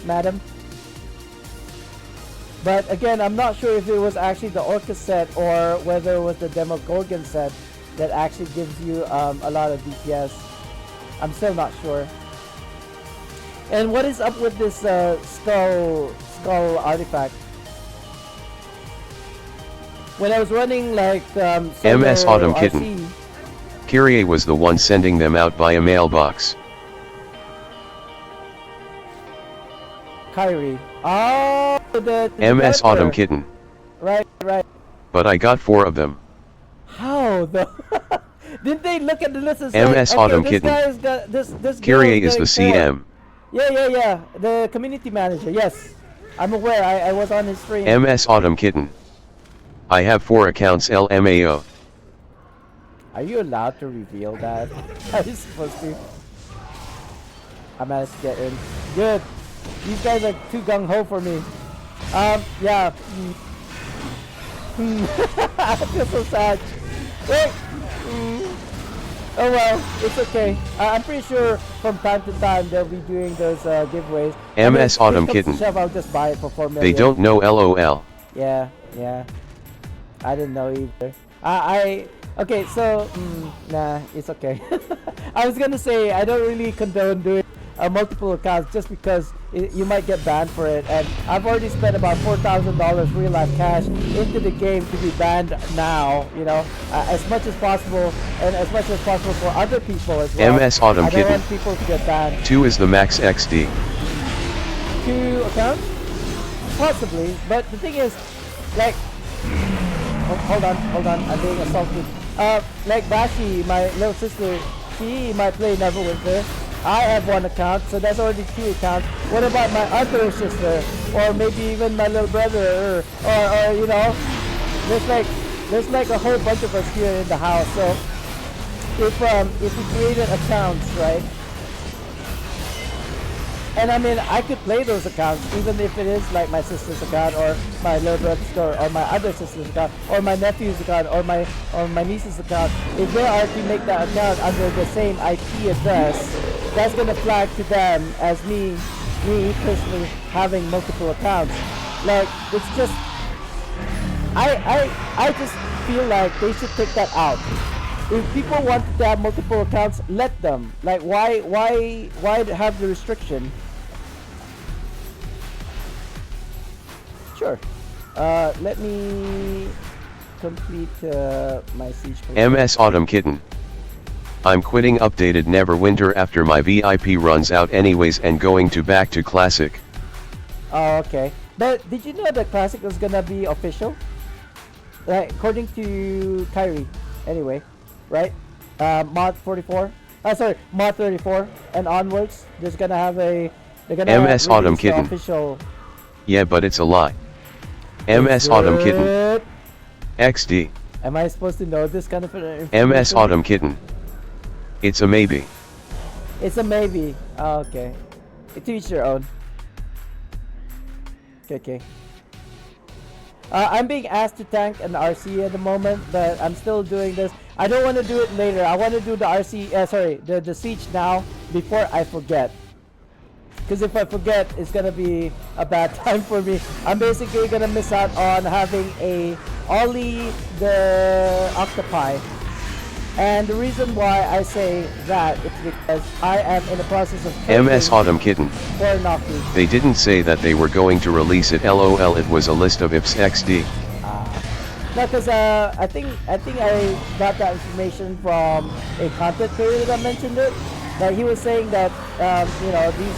madam. But again, I'm not sure if it was actually the Orca set or whether it was the Demogorgon set that actually gives you a lot of DPS. I'm still not sure. And what is up with this skull artifact? When I was running like MS Autumn RC, Kitten. Kyrie was the one sending them out by a mailbox. Kyrie. Oh, the MS developer. Autumn Kitten. Right. But I got 4 of them. How though? Didn't they look at the list and say, MS okay, Autumn this Kitten. guy's got this Kyrie girl is the getting fair. CM. Yeah. The community manager. Yes, I'm aware. I was on his stream. MS Autumn Kitten. I have 4 accounts LMAO. Are you allowed to reveal that? Are you supposed to? I managed to get in. Good. These guys are too gung ho for me. Yeah. I feel so sad. Wait. Oh well, it's okay. I'm pretty sure from time to time they'll be doing those giveaways. MS Autumn Kitten. I'll just buy it for 4 million. They don't know LOL. Yeah. I didn't know either. Okay, so nah, it's okay. I was gonna say I don't really condone doing multiple accounts just because you might get banned for it, and I've already spent about $4,000 real life cash into the game to be banned now. You know, as much as possible, and as much as possible for other people as well. MS Autumn I don't Kitten. want people to get banned. 2 is the max XD. 2 accounts? Possibly, but the thing is, like, hold on, I'm being assaulted. Like Bashi, my little sister, she might play Neverwinter. I have 1 account, so that's already 2 accounts. What about my other sister, or maybe even my little brother, or you know, there's like a whole bunch of us here in the house. So if we created accounts, right? And I mean, I could play those accounts even if it is like my sister's account or my little brother's or my other sister's account or my nephew's account or my niece's account. If they are to make that account under the same IP address, that's gonna flag to them as me personally having multiple accounts. Like, it's just, I just feel like they should take that out. If people want to have multiple accounts, let them. Like, why have the restriction? Sure. Let me complete my siege. MS Autumn Kitten. I'm quitting updated Neverwinter after my VIP runs out anyways and going back to Classic. Oh, okay. But did you know that Classic was gonna be official? Like, according to Kyrie, anyway, right? Mod 44. Mod 34 and onwards. There's gonna have they're gonna MS Autumn release the Kitten. official. Yeah, but it's a lie. MS Autumn Kitten. XD. Am I supposed to know this kind of information? MS Autumn Kitten. It's a maybe. It's a maybe. Oh, okay. To each their own. Okay. I'm being asked to tank an RC at the moment, but I'm still doing this. I don't want to do it later. I want to do the RC, the siege now before I forget. Because if I forget, it's gonna be a bad time for me. I'm basically gonna miss out on having a Ollie the Octopi. And the reason why I say that is because I am in the process of MS Autumn Kitten. for Noki. They didn't say that they were going to release it. LOL, it was a list of ifs XD. No, because I think I got that information from a content creator that mentioned it. That he was saying that you know, these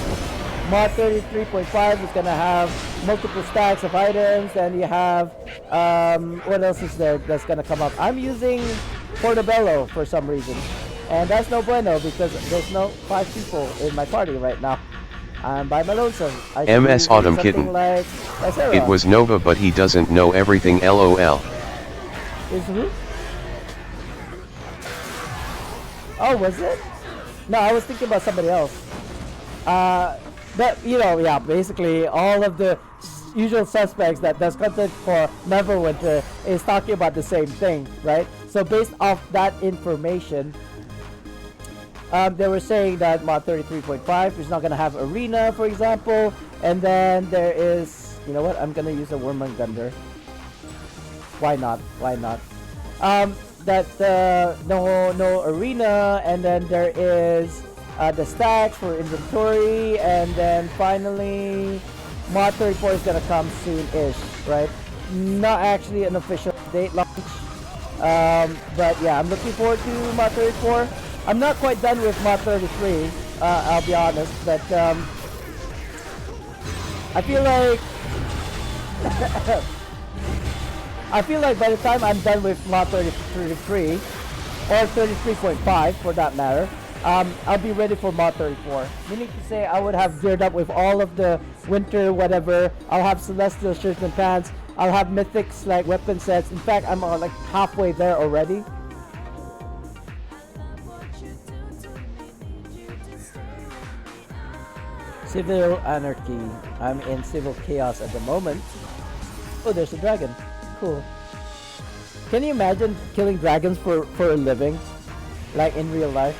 mod 33.5 is gonna have multiple stacks of items, and you have what else is there that's gonna come up? I'm using Portobello for some reason, and that's no bueno because there's no 5 people in my party right now. I'm by my lonesome. I should MS be Autumn something Kitten. like Sarah. It was Nova, but he doesn't know everything. LOL. Is who? Oh, was it? No, I was thinking about somebody else. But you know, yeah, basically all of the usual suspects that does content for Neverwinter is talking about the same thing, right? So based off that information, they were saying that mod 33.5 is not gonna have arena, for example, and then there is, you know what? I'm gonna use a Wormungandr. Why not? Why not? That no arena, and then there is the stacks for inventory, and then finally mod 34 is gonna come soon-ish, right? Not actually an official date launch, but yeah, I'm looking forward to mod 34. I'm not quite done with mod 33, I'll be honest, but I feel like by the time I'm done with mod 33 or 33.5 for that matter, I'll be ready for mod 34. Meaning to say, I would have geared up with all of the winter whatever. I'll have celestial shirts and pants. I'll have mythics like weapon sets. In fact, I'm like halfway there already. Civil anarchy. I'm in civil chaos at the moment. Oh, there's a dragon. Cool. Can you imagine killing dragons for a living, like in real life?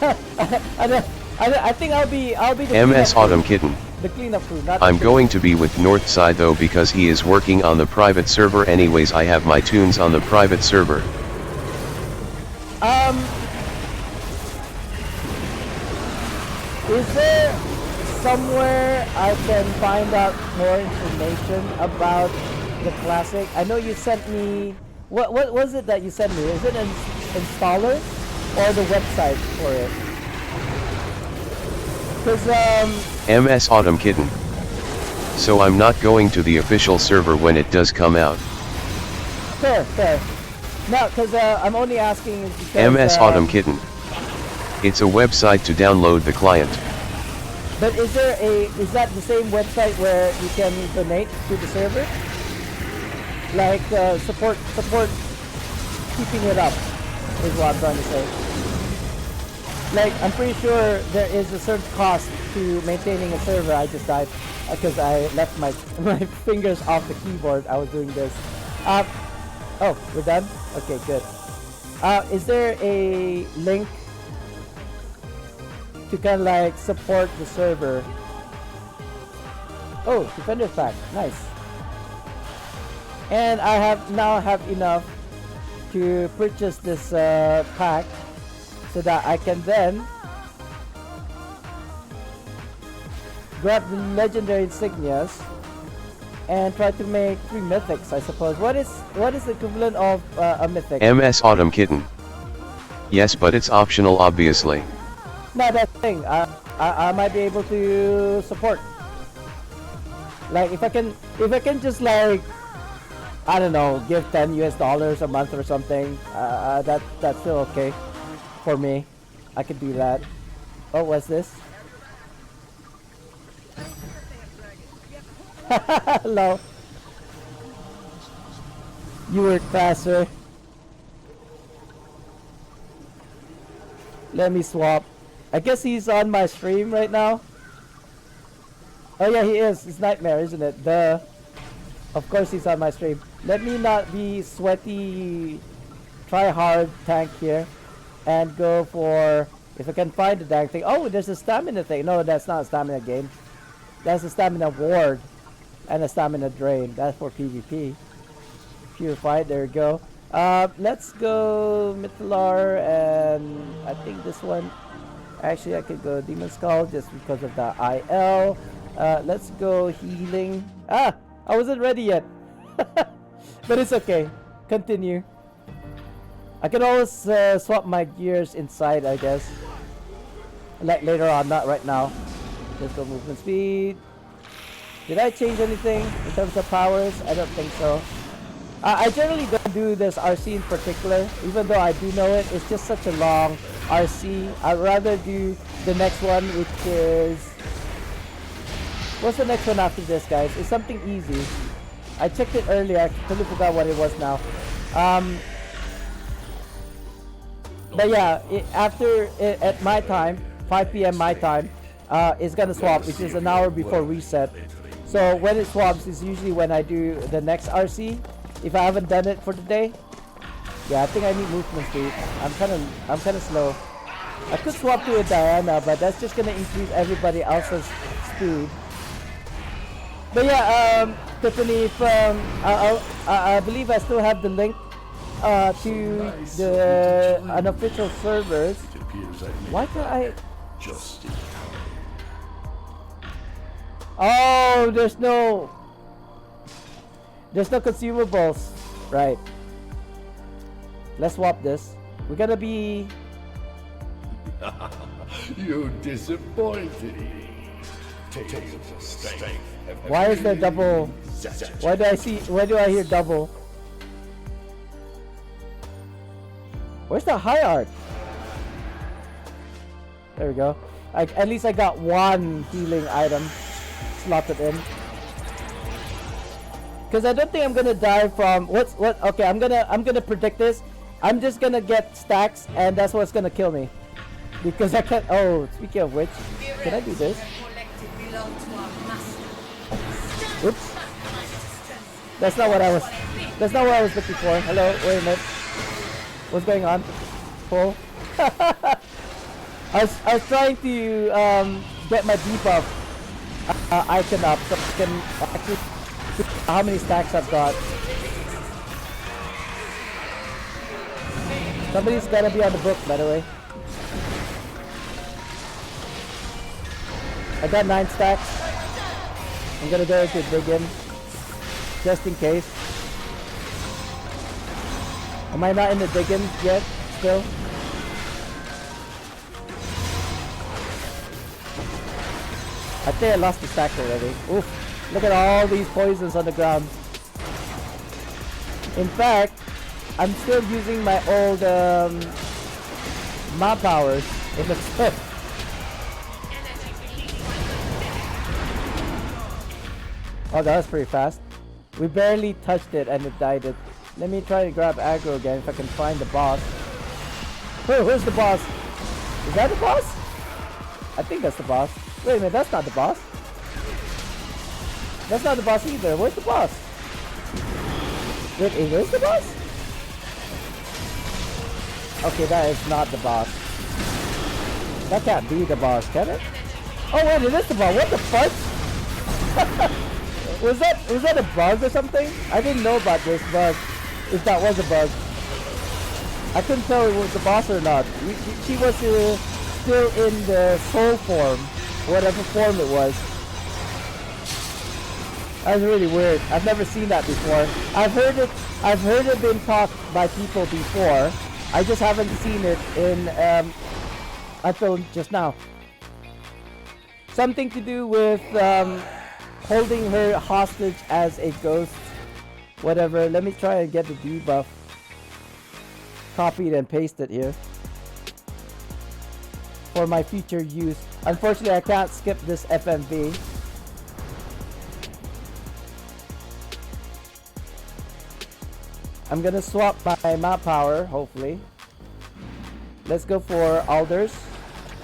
I think I'll be the MS Autumn Kitten. The cleanup crew. Not I'm the going to be with Northside though because he is working on the private server. Anyways, I have my tunes on the private server. Is there somewhere I can find out more information about the classic? I know you sent me. What was it that you sent me? Is it an installer or the website for it? Because MS Autumn Kitten. So I'm not going to the official server when it does come out. fair. No, because I'm only asking because MS Autumn Kitten. It's a website to download the client. But is that the same website where you can donate to the server? Like support keeping it up is what I'm trying to say. Like, I'm pretty sure there is a certain cost to maintaining a server. I just died because I left my fingers off the keyboard. I was doing this. Oh, we're done? Okay, good. Is there a link to kind of like support the server? Oh, Defender's Pack. Nice. And I now have enough to purchase this pack so that I can then grab the legendary insignias and try to make 3 mythics, I suppose. What is the equivalent of a mythic? MS Autumn Kitten. Yes, but it's optional obviously. No, that's the thing. I might be able to support. Like if I can just like, I don't know, give $10 a month or something. That's still okay for me. I could do that. Oh, what's this? Hello. You work faster. Let me swap. I guess he's on my stream right now. Oh yeah, he is. It's Nightmare, isn't it? Duh. Of course he's on my stream. Let me not be sweaty, try hard tank here, and go for, if I can find the dang thing. Oh, there's a stamina thing. No, that's not a stamina game. That's a stamina ward and a stamina drain. That's for PvP. Purified, there we go. Let's go Mythalar, and I think this one, actually I could go Demon Skull just because of the IL. Let's go healing. Ah, I wasn't ready yet. But it's okay. Continue. I can always swap my gears inside, I guess. Like later on, not right now. Let's go movement speed. Did I change anything in terms of powers? I don't think so. I generally don't do this RC in particular, even though I do know it. It's just such a long RC. I'd rather do the next one, which is... What's the next one after this, guys? It's something easy. I checked it earlier. I totally forgot what it was now. But yeah, at my time, 5 p.m. my time, it's gonna swap, which is an hour before reset. So when it swaps is usually when I do the next RC. If I haven't done it for the day, yeah, I think I need movement speed. I'm kind of slow. I could swap to a Diana, but that's just gonna increase everybody else's speed. But yeah, Tiffany, from I believe I still have the link to the unofficial servers. Why can't I? Oh, there's no consumables. Right. Let's swap this. We're gonna be... You disappointed me. Why is there double? Why do I hear double? Where's the high art? There we go. At least I got one healing item slotted in. Because I don't think I'm gonna die from what? Okay, I'm gonna predict this. I'm just gonna get stacks, and that's what's gonna kill me. Because I can't. Oh, speaking of which, can I do this? Oops. That's not what I was. That's not what I was looking for. Hello, wait a minute. What's going on? Pull. I was trying to get my debuff icon up so I can actually see how many stacks I've got. Somebody's gotta be on the book, by the way. I got 9 stacks. I'm gonna go to dig in, just in case. Am I not in the dig in yet? Still? I think I lost the stack already. Oof! Look at all these poisons on the ground. In fact, I'm still using my old mob powers in the clip. Oh, that was pretty fast. We barely touched it and it died. Let me try to grab aggro again if I can find the boss. Where's the boss? Is that the boss? I think that's the boss. Wait a minute, that's not the boss. That's not the boss either. Where's the boss? Wait, where's the boss? Okay, that is not the boss. That can't be the boss, can it? Oh wait, it is the boss. What the fuck? Was that a bug or something? I didn't know about this bug. If that was a bug, I couldn't tell it was the boss or not. She was still in the soul form, whatever form it was. That was really weird. I've never seen that before. I've heard it being talked by people before. I just haven't seen it in until just now. Something to do with holding her hostage as a ghost. Whatever. Let me try and get the debuff. Copied and pasted here. For my future use. Unfortunately, I can't skip this FMV. I'm gonna swap my map power, hopefully. Let's go for Alders.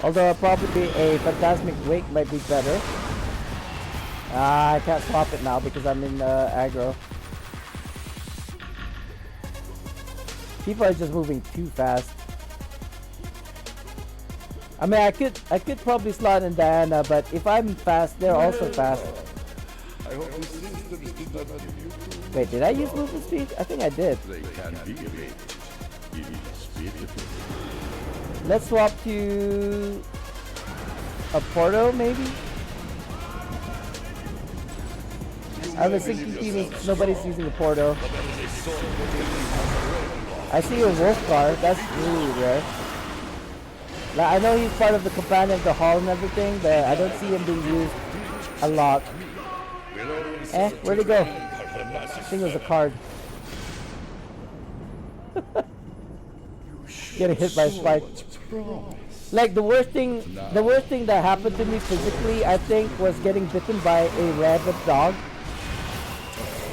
Although probably a Phantasmic Wake might be better. I can't swap it now because I'm in aggro. People are just moving too fast. I mean, I could probably slot in Diana, but if I'm fast, they're also fast. I hope the sisters did not give you too. Wait, did I use movement speed? I think I did. They can be evaded. It is beautiful. Let's swap to a Porto, maybe? I have a 60 team, nobody's using a Porto. I see a wolf car, that's really rare. Like, I know he's part of the companion of the hall and everything, but I don't see him being used a lot. Where'd he go? I think it was a card. Getting hit by a spike. Like the worst thing that happened to me physically, I think, was getting bitten by a rabid dog.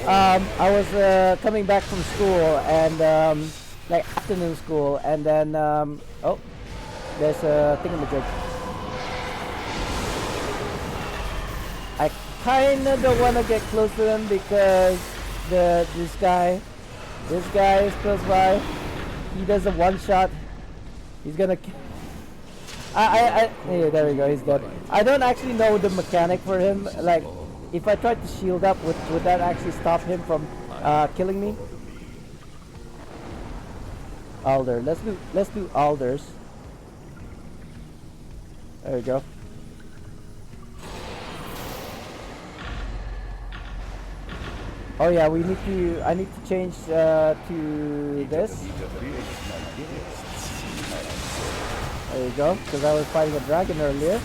I was coming back from school and like afternoon school, and then oh, there's a thingamajig. I kinda don't want to get close to him because this guy is close by. He does a one shot. He's gonna. Yeah, there we go. He's dead. I don't actually know the mechanic for him. Like, if I tried to shield up, would that actually stop him from killing me? Alder. Let's do alders. There we go. Oh yeah, I need to change to this. There you go, because I was fighting a dragon earlier.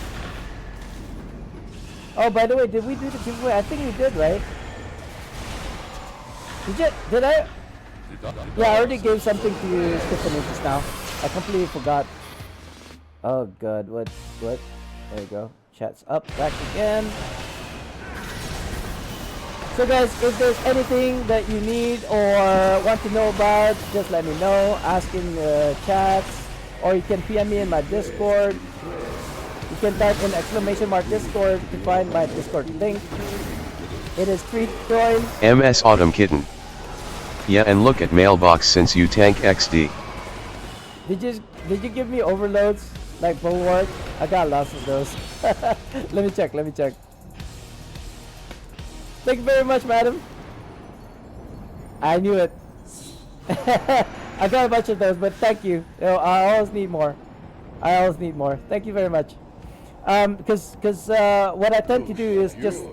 Oh, by the way, did we do the giveaway? I think we did, right? Did I? Yeah, I already gave something to you, Tiffany, just now. I completely forgot. Oh god, what? There you go. Chat's up, back again. So guys, if there's anything that you need or want to know about, just let me know. Ask in the chats, or you can PM me in my Discord. You can type in !Discord to find my Discord link. It is free to join. MS Autumn Kitten. Yeah, and look at mailbox since you tank XD. Did you give me overloads like bulwark? I got lots of those. Let me check. Thank you very much, madam. I knew it. I got a bunch of those, but thank you. I always need more. Thank you very much. Because what I tend to do is just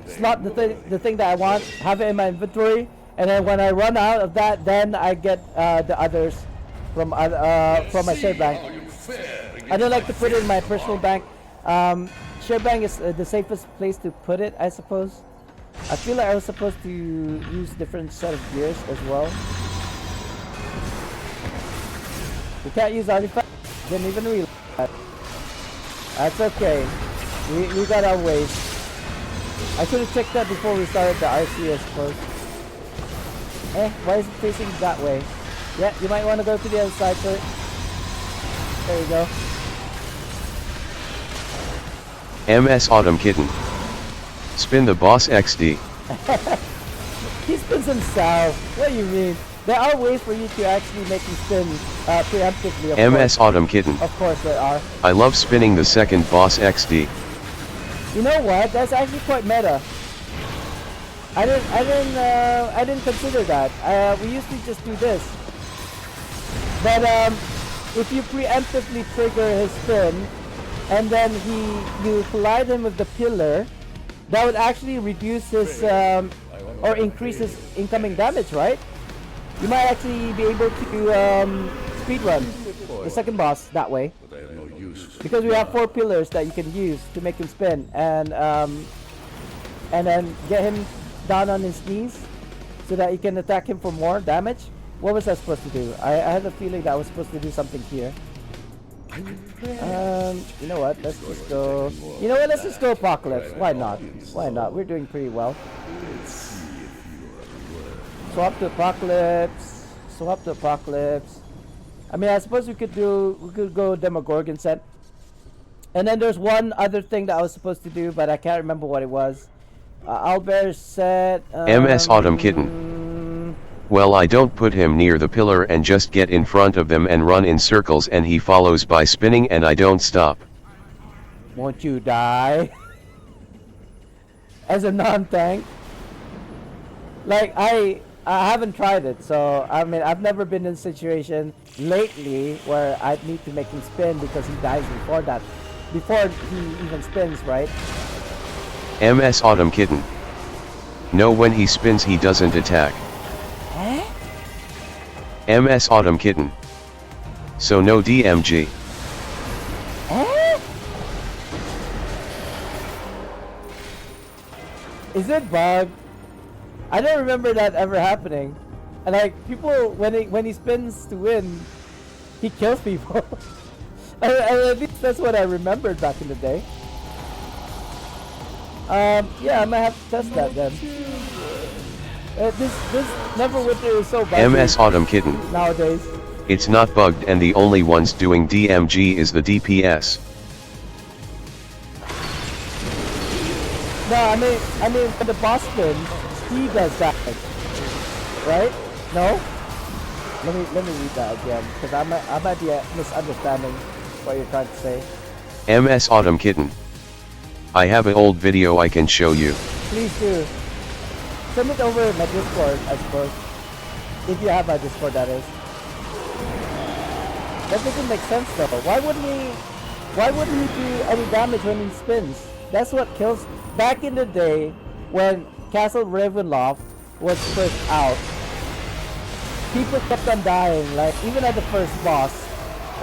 slot the thing that I want, have it in my inventory, and then when I run out of that, then I get the others from my share bank. I don't like to put it in my personal bank. Share bank is the safest place to put it, I suppose. I feel like I was supposed to use different set of gears as well. We can't use artifacts. Didn't even realize that. That's okay. We got our ways. I should have checked that before we started the RC, I suppose. Why is it facing that way? Yeah, you might want to go to the other side for it. There you go. MS Autumn Kitten. Spin the boss XD. He spins himself. What do you mean? There are ways for you to actually make him spin preemptively. Of MS course. Autumn Kitten. Of course there are. I love spinning the second boss XD. You know what? That's actually quite meta. I didn't consider that. We usually just do this. But if you preemptively trigger his spin, and then you collide him with the pillar, that would actually reduce his or increase his incoming damage, right? You might actually be able to speedrun the second boss that way, because we have 4 pillars that you can use to make him spin, and then get him down on his knees so that you can attack him for more damage. What was I supposed to do? I had a feeling that I was supposed to do something here. You know what? Let's just go. You know what? Let's just go Apocalypse. Why not? Why not? We're doing pretty well. Swap to Apocalypse. I mean, I suppose we could go Demogorgon set. And then there's one other thing that I was supposed to do, but I can't remember what it was. Albert said. MS Autumn Kitten. Well, I don't put him near the pillar and just get in front of them and run in circles, and he follows by spinning and I don't stop. Won't you die? As a non-tank? Like, I haven't tried it, so I mean, I've never been in a situation lately where I need to make him spin because he dies before that. Before he even spins, right? MS Autumn Kitten. No, when he spins he doesn't attack. MS Autumn Kitten. So no DMG. Is it bugged? I don't remember that ever happening. And like people, when he spins to win, he kills people. At least that's what I remembered back in the day. Yeah, I might have to test that then. This Neverwinter is so buggy MS Autumn Kitten. nowadays. It's not bugged, and the only ones doing DMG is the DPS. No, I mean, when the boss spins, he does that, right? No? Let me read that again, because I might be misunderstanding what you're trying to say. MS Autumn Kitten. I have an old video I can show you. Please do. Send it over in my Discord, I suppose. If you have my Discord, that is. That doesn't make sense though. Why wouldn't he do any damage when he spins? That's what kills. Back in the day, when Castle Ravenloft was first out, people kept on dying, like even at the first boss,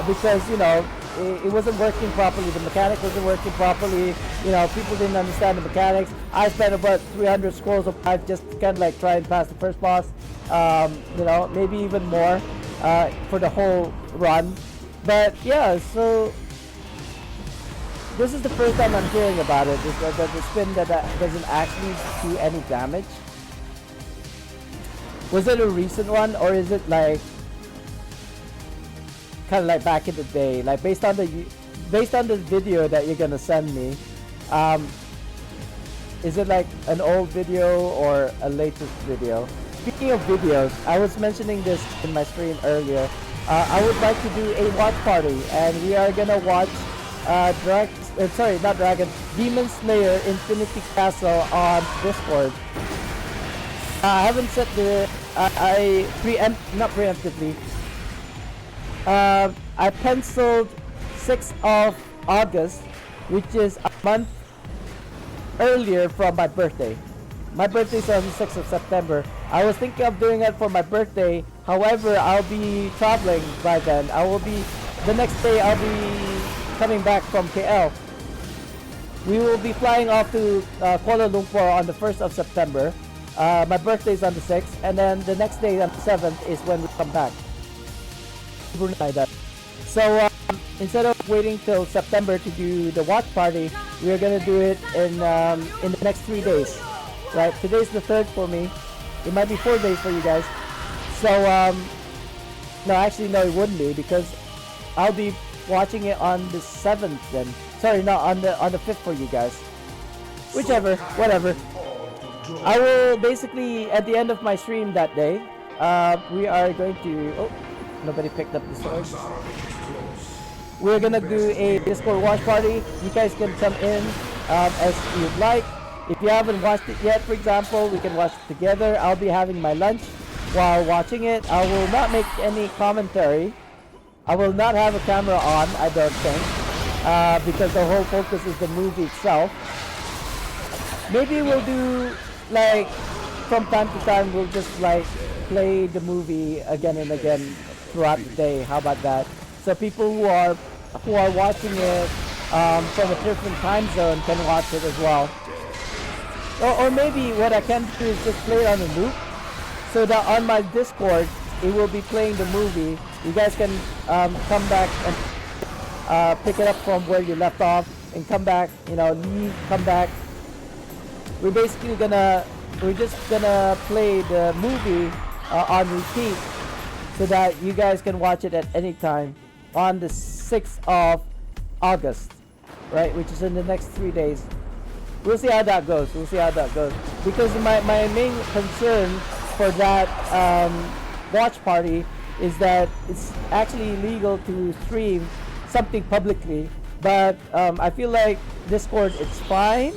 because you know it wasn't working properly. The mechanic wasn't working properly. You know, people didn't understand the mechanics. I spent about 300 scrolls of life just to kind of like try and pass the first boss. You know, maybe even more for the whole run. But yeah, so this is the first time I'm hearing about it. The spin that doesn't actually do any damage. Was it a recent one, or is it like kind of like back in the day, like based on the video that you're gonna send me? Is it like an old video or a latest video? Speaking of videos, I was mentioning this in my stream earlier. I would like to do a watch party, and we are gonna watch Demon Slayer Infinity Castle on Discord. I haven't set the not preemptively. I penciled 6th of August, which is a month earlier from my birthday. My birthday is on the 6th of September. I was thinking of doing it for my birthday. However, I'll be traveling by then. The next day I'll be coming back from KL. We will be flying off to Kuala Lumpur on the 1st of September. My birthday is on the 6th, and then the next day on the 7th is when we come back. So instead of waiting till September to do the watch party, we are gonna do it in the next 3 days. Right? Today's the 3rd for me. It might be 4 days for you guys. So no, actually no, it wouldn't be, because I'll be watching it on the 7th then. Sorry, no, on the 5th for you guys. Whichever, whatever. I will basically, at the end of my stream that day, we are going to... Oh, nobody picked up the sword. We're gonna do a Discord watch party. You guys can come in as you'd like. If you haven't watched it yet, for example, we can watch it together. I'll be having my lunch while watching it. I will not make any commentary. I will not have a camera on, I don't think, because the whole focus is the movie itself. Maybe we'll do, like, from time to time, we'll just, like, play the movie again and again throughout the day. How about that? So people who are watching it from a different time zone can watch it as well. Or maybe what I can do is just play it on a loop, so that on my Discord, it will be playing the movie. You guys can come back and pick it up from where you left off, and come back, you know, leave, come back. We're just gonna play the movie on repeat, so that you guys can watch it at any time on the 6th of August, right? Which is in the next 3 days. We'll see how that goes. We'll see how that goes. Because my main concern for that watch party is that it's actually illegal to stream something publicly. But I feel like Discord, it's fine.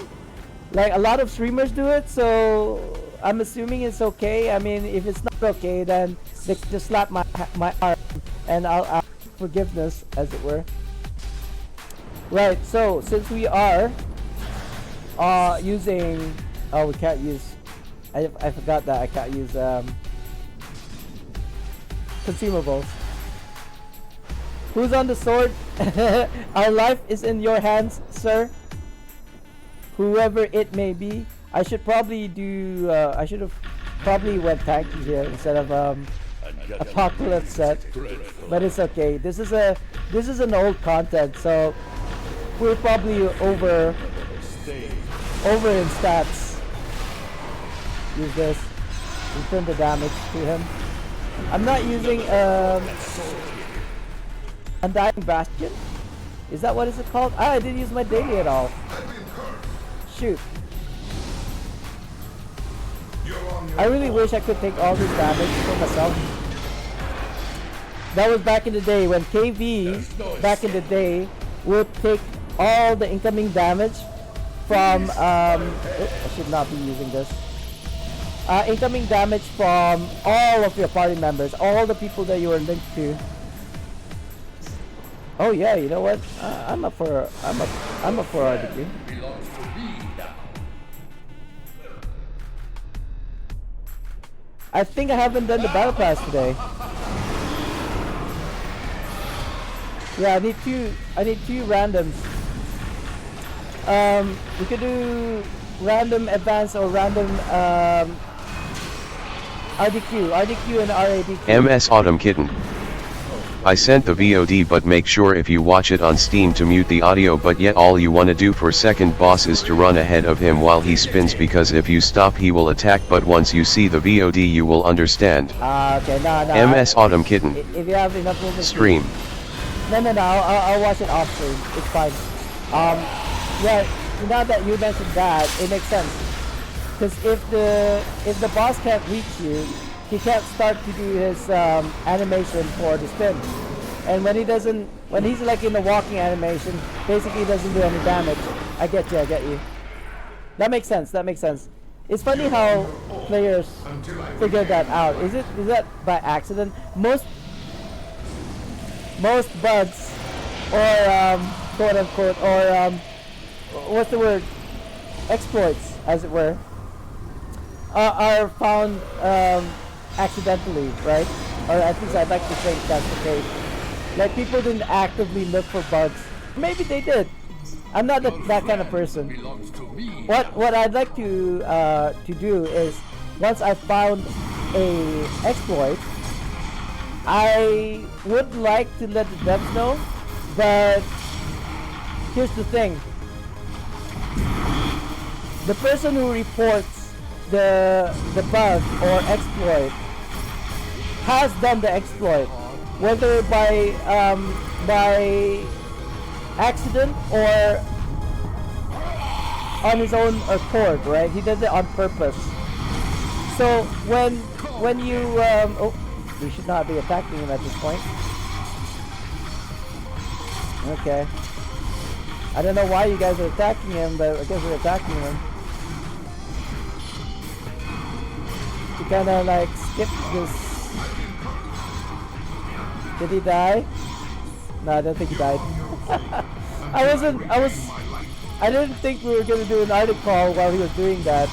Like a lot of streamers do it, so I'm assuming it's okay. I mean, if it's not okay, then they can just slap my arm and I'll ask forgiveness, as it were. Right. So since we are using, oh, we can't use. I forgot that I can't use consumables. Who's on the sword? Our life is in your hands, sir. Whoever it may be. I should probably do. I should have probably went tanky here instead of apocalypse set. But it's okay. This is an old content, so we're probably over in stats. Use this. Return the damage to him. I'm not using Undying Bastion? Is that what is it called? I didn't use my daily at all. Shoot. I really wish I could take all this damage for myself. That was back in the day when KV, back in the day, would take all the incoming damage from, I should not be using this. Incoming damage from all of your party members, all the people that you were linked to. Oh yeah, you know what? I'm up for RDQ. I think I haven't done the battle pass today. Yeah, I need two randoms. We could do random advance or random RDQ and RADQ. MS Autumn Kitten. I sent the VOD, but make sure if you watch it on Steam to mute the audio, but yet all you wanna do for second boss is to run ahead of him while he spins, because if you stop he will attack, but once you see the VOD you will understand. Okay, no. MS Autumn Kitten. If you have enough movement. Stream. No, I'll watch it off stream. It's fine. Yeah, now that you mentioned that, it makes sense. Because if the boss can't reach you, he can't start to do his animation for the spin. And when he's like in the walking animation, basically he doesn't do any damage. I get you. That makes sense. It's funny how players figure that out. Is that by accident? Most bugs, or quote unquote, or what's the word? Exploits, as it were, are found accidentally, right? Or at least I'd like to think that's the case. Like, people didn't actively look for bugs. Maybe they did. I'm not that kind of person. What I'd like to do is, once I found a exploit, I would like to let the devs know, but here's the thing. The person who reports the bug or exploit has done the exploit, whether by accident or on his own accord, right? He does it on purpose. So when you oh, we should not be attacking him at this point. Okay. I don't know why you guys are attacking him, but I guess we're attacking him. To kind of like skip this. Did he die? No, I don't think he died. I didn't think we were gonna do an article while he was doing that.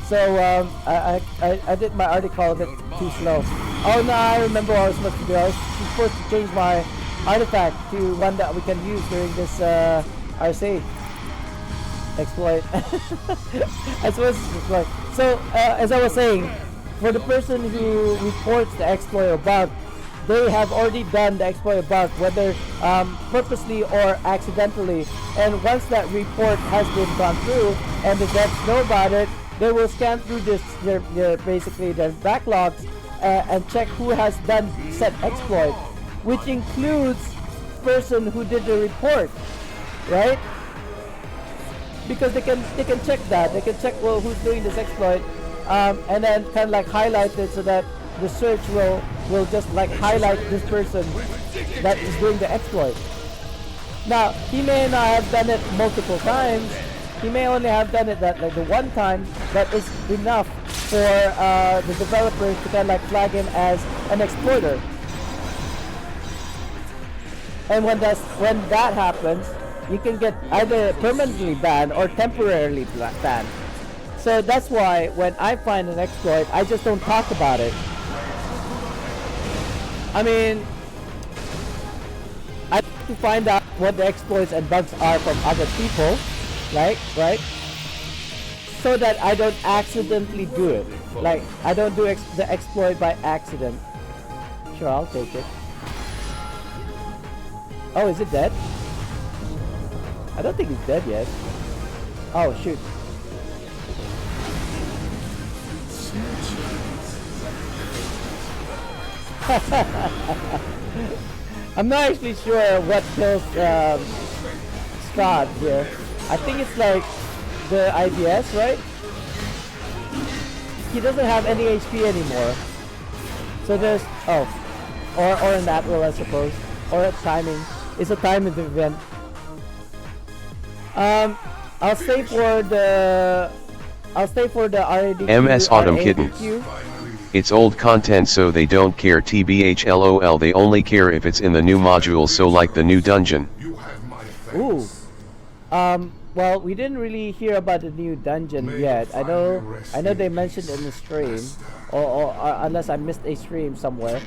So I did my article a bit too slow. Oh no, I remember what I was supposed to do. I was supposed to change my artifact to one that we can use during this RC exploit. I suppose it's exploit. So as I was saying, for the person who reports the exploit or bug, they have already done the exploit or bug, whether purposely or accidentally. And once that report has been gone through and the devs know about it, they will scan through their basically their backlogs and check who has done said exploit, which includes the person who did the report, right? because they can check that. They can check, well, who's doing this exploit, and then kind of like highlight it so that the search will just like highlight this person that is doing the exploit. Now, he may not have done it multiple times. He may only have done it that like the one time that is enough for the developers to kind of like flag him as an exploiter. And when that happens, you can get either permanently banned or temporarily banned. So that's why when I find an exploit, I just don't talk about it. I mean, I have to find out what the exploits and bugs are from other people, right? So that I don't accidentally do it. Like, I don't do the exploit by accident. Sure, I'll take it. Oh, is it dead? I don't think it's dead yet. Oh, shoot. I'm not actually sure what kills Scott here. I think it's like the IDS, right? He doesn't have any HP anymore. So there's, oh, or in that role, I suppose, or a timing. It's a timing event. I'll stay for the RADQ. MS Autumn Kitten. It's old content, so they don't care. TBH LOL, they only care if it's in the new module, so like the new dungeon. Ooh. Well, we didn't really hear about the new dungeon yet. I know they mentioned in the stream, or unless I missed a stream somewhere.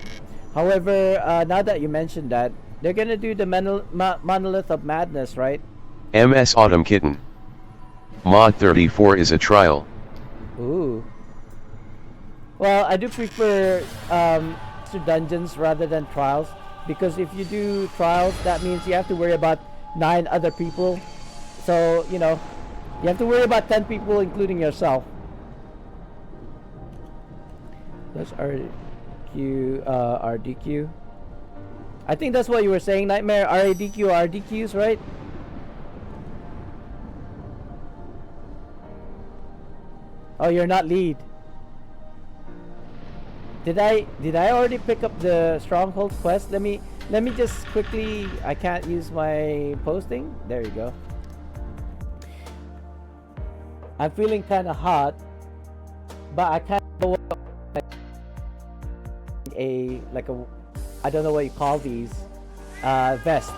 However, now that you mentioned that, they're gonna do the Monolith of Madness, right? MS Autumn Kitten. Mod 34 is a trial. Ooh. Well, I do prefer dungeons rather than trials, because if you do trials, that means you have to worry about 9 other people. So, you know, you have to worry about 10 people, including yourself. That's RDQ. I think that's what you were saying, Nightmare. RADQ, RDQs, right? Oh, you're not lead. Did I already pick up the Stronghold quest? Let me just quickly. I can't use my posting. There you go. I'm feeling kind of hot, but I can't know what I don't know what you call these vest.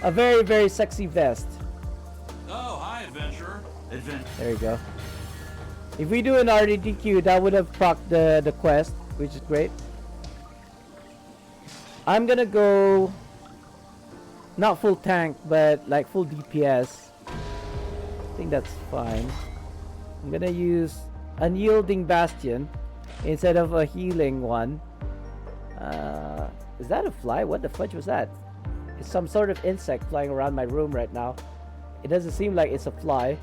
A very, very sexy vest. Oh, hi, adventurer. There you go. If we do an RDQ, that would have procced the quest, which is great. I'm gonna go not full tank, but like full DPS. I think that's fine. I'm gonna use Unyielding Bastion instead of a healing one. Is that a fly? What the fudge was that? It's some sort of insect flying around my room right now. It doesn't seem like it's a fly.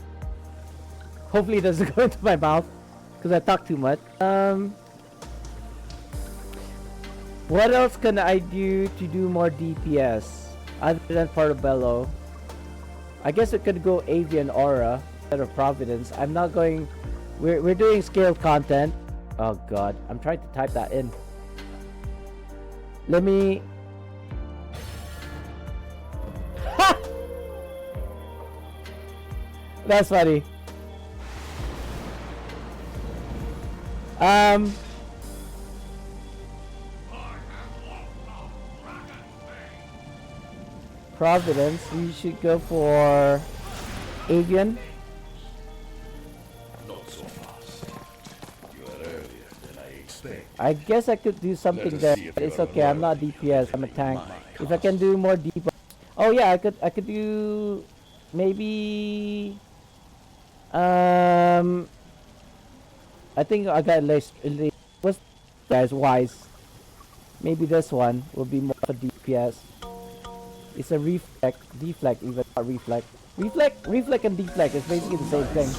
Hopefully it doesn't go into my mouth, because I talk too much. What else can I do to do more DPS other than Portobello? I guess it could go Avian Aura instead of Providence. I'm not going. We're doing scaled content. Oh god, I'm trying to type that in. Let me. Ha! That's funny. Providence, we should go for Avian. Not so fast. You are earlier than I expect. I guess I could do something there, but it's okay. I'm not DPS. I'm a tank. If I can do more deep. Oh yeah, I could do maybe. I think I got list. What's guys wise? Maybe this one will be more for DPS. It's a reflect, deflect, even not reflect. Reflect and deflect is basically the same thing.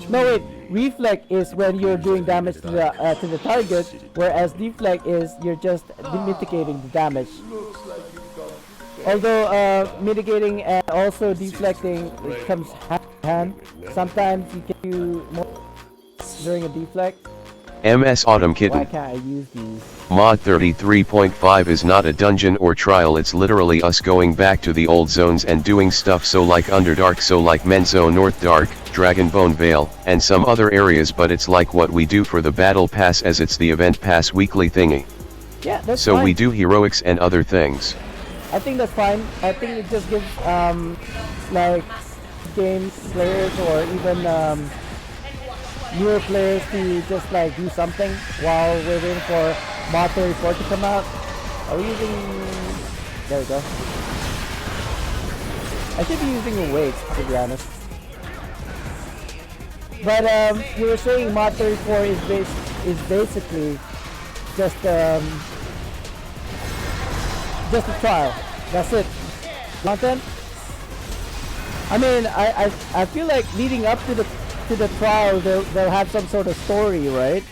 No wait, reflect is when you're doing damage to the target, whereas deflect is you're just mitigating the damage. Looks like you've got Although mitigating and also deflecting it comes hand in hand. Sometimes you can do more during a deflect. MS Autumn Why Kitten. can't I use these? Mod 33.5 is not a dungeon or trial, it's literally us going back to the old zones and doing stuff, so like Underdark, so like Menzo North Dark, Dragonbone Vale, and some other areas, but it's like what we do for the Battle Pass, as it's the Event Pass weekly thingy. Yeah, that's So fine. we do heroics and other things. I think that's fine. I think it just gives like game players or even newer players to just like do something while we're waiting for Mod 34 to come out. Are we using? There we go. I should be using a wait, to be honest. But you were saying Mod 34 is basically just a trial. That's it. Content. I mean, I feel like leading up to the trial, they'll have some sort of story, right?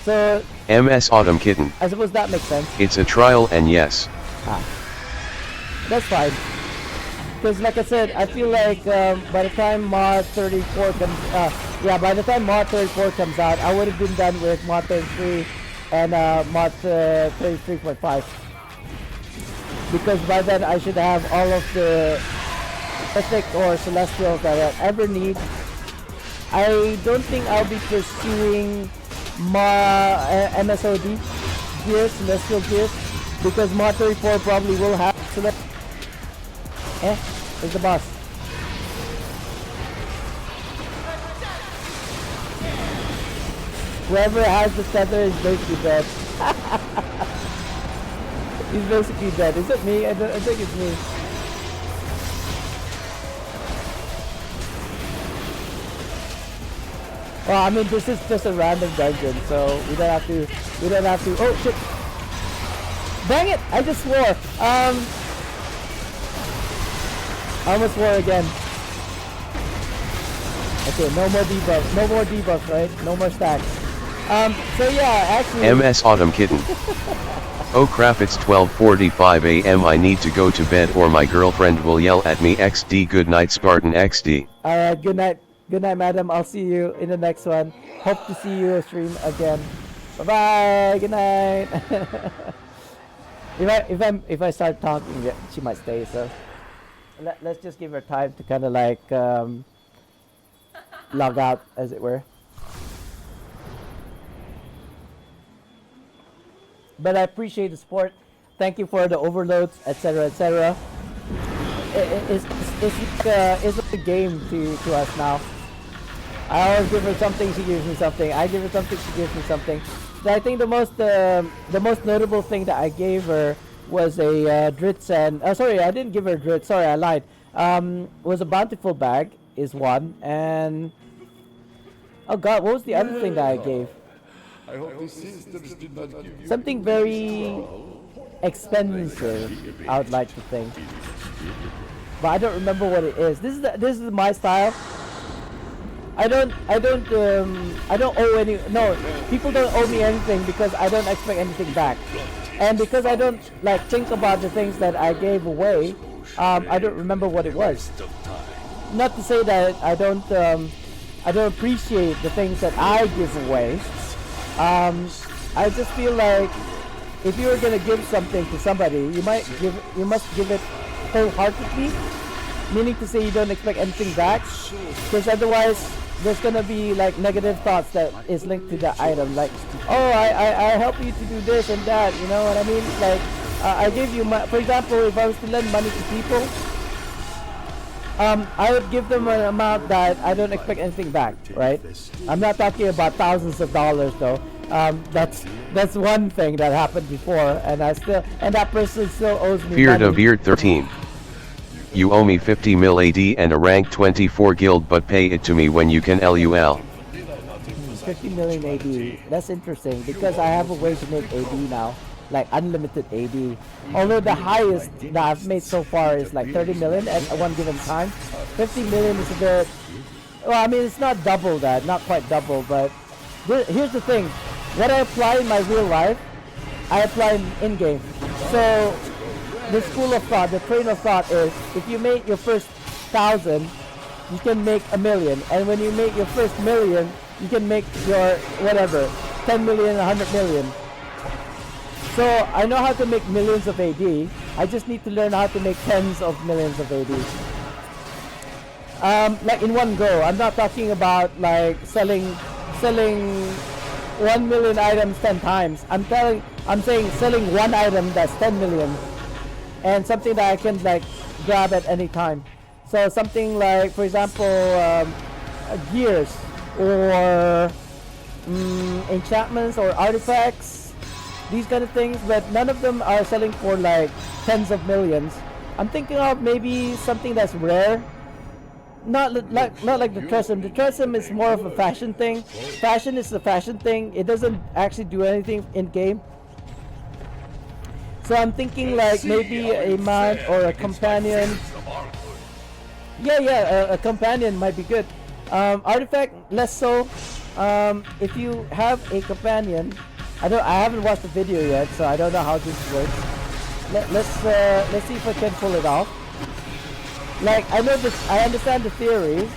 So MS Autumn Kitten. I suppose that makes sense. It's a trial, and yes. That's fine. Because like I said, I feel like by the time Mod 34 comes, by the time Mod 34 comes out, I would have been done with Mod 33 and Mod 33.5. Because by then I should have all of the mythic or celestials that I ever need. I don't think I'll be pursuing MSOD gears, celestial gears, because Mod 34 probably will have celestial. There's the boss. Whoever has the tether is basically dead. He's basically dead. Is it me? I think it's me. Well, I mean, this is just a random dungeon, so we don't have to. Oh shit! Dang it! I just swore. I almost swore again. Okay, no more debuffs. No more debuffs, right? No more stacks. So yeah, actually. MS Autumn Kitten. Oh crap, it's 12:45 AM. I need to go to bed or my girlfriend will yell at me. XD. Good night, Spartan XD. Alright, good night. Good night, madam. I'll see you in the next one. Hope to see you stream again. Bye bye. Good night. if I start talking, she might stay. So let's just give her time to kind of like log out, as it were. But I appreciate the support. Thank you for the overloads, etc., etc. It's like a game to us now. I always give her something, she gives me something. I give her something, she gives me something. But I think the most notable thing that I gave her was a Dritz and sorry, I didn't give her a Dritz. Sorry, I lied. Was a bountiful bag is one, and oh god, what was the other thing that I gave? I hope these sisters did not give you Something very expensive, I would like to think, but I don't remember what it is. This is my style. I don't owe any. No, people don't owe me anything because I don't expect anything back, and because I don't like think about the things that I gave away. I don't remember what it was. Not to say that I don't appreciate the things that I give away. I just feel like if you were gonna give something to somebody, you must give it wholeheartedly, meaning to say you don't expect anything back, because otherwise there's gonna be like negative thoughts that is linked to the item, like, oh, I help you to do this and that, you know what I mean? Like, I gave you for example, if I was to lend money to people, I would give them an amount that I don't expect anything back, right? I'm not talking about thousands of dollars though. That's one thing that happened before, and that person still owes me Feared money. of Beard 13. You owe me 50 mil AD and a rank 24 guild, but pay it to me when you can. LUL. 50 million AD. That's interesting because I have a way to make AD now, like unlimited AD. Although the highest that I've made so far is like 30 million at one given time. 50 million is a bit. Well, I mean, it's not double that, not quite double, but here's the thing. What I apply in my real life, I apply in game. So the school of thought, the train of thought is if you make your first 1,000, you can make 1,000,000, and when you make your first 1,000,000, you can make your whatever 10 million, 100 million. So I know how to make millions of AD. I just need to learn how to make tens of millions of AD. Like in one go. I'm not talking about like selling 1 million items 10 times. I'm saying selling one item that's 10 million, and something that I can like grab at any time. So something like, for example, gears or enchantments or artifacts, these kind of things, but none of them are selling for like tens of millions. I'm thinking of maybe something that's rare. Not like the Tresem. The Tresem is more of a fashion thing. Fashion is the fashion thing. It doesn't actually do anything in game. So I'm thinking like maybe a mount or a companion. Yeah, a companion might be good. Artifact less so. If you have a companion, I haven't watched the video yet, so I don't know how this works. Let's see if I can pull it off. Like I understand the theory.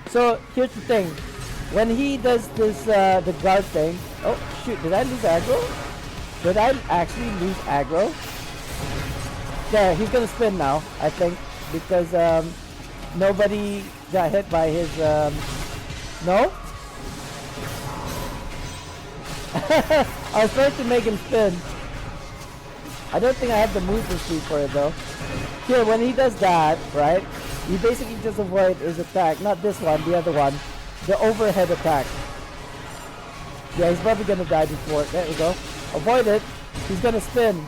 So here's the thing: when he does this the guard thing. Oh shoot! Did I lose aggro? Did I actually lose aggro? Yeah, he's gonna spin now, I think, because nobody got hit by his no? I was trying to make him spin. I don't think I have the movement speed for it though. Here, when he does that, right, you basically just avoid his attack. Not this one, the other one. The overhead attack. Yeah, he's probably gonna die before. There we go. Avoid it. He's gonna spin.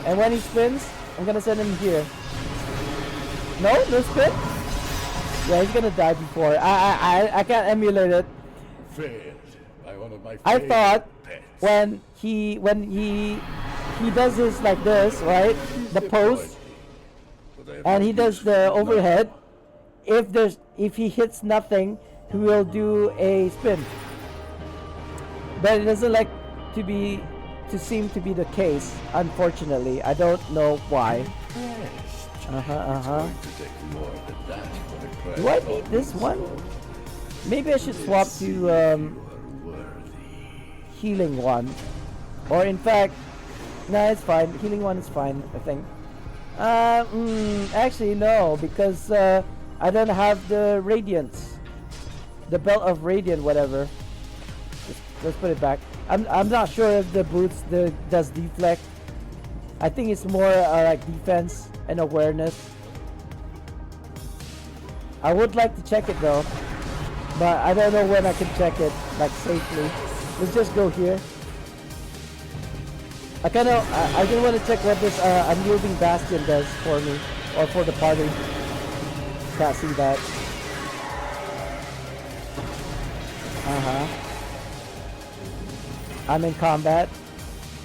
And when he spins, I'm gonna send him here. No spin? Yeah, he's gonna die before. I can't emulate it. I thought when he does this like this, right? The pose, and he does the overhead. If he hits nothing, he will do a spin. But it doesn't like to seem to be the case, unfortunately. I don't know why. Do I need this one? Maybe I should swap to healing one. Or in fact, nah, it's fine. Healing one is fine, I think. Actually no, because I don't have the radiance, the belt of radiant, whatever. Let's put it back. I'm not sure if the boots does deflect. I think it's more like defense and awareness. I would like to check it though, but I don't know when I can check it like safely. Let's just go here. I just want to check what this unyielding bastion does for me, or for the party. Can't see that. I'm in combat.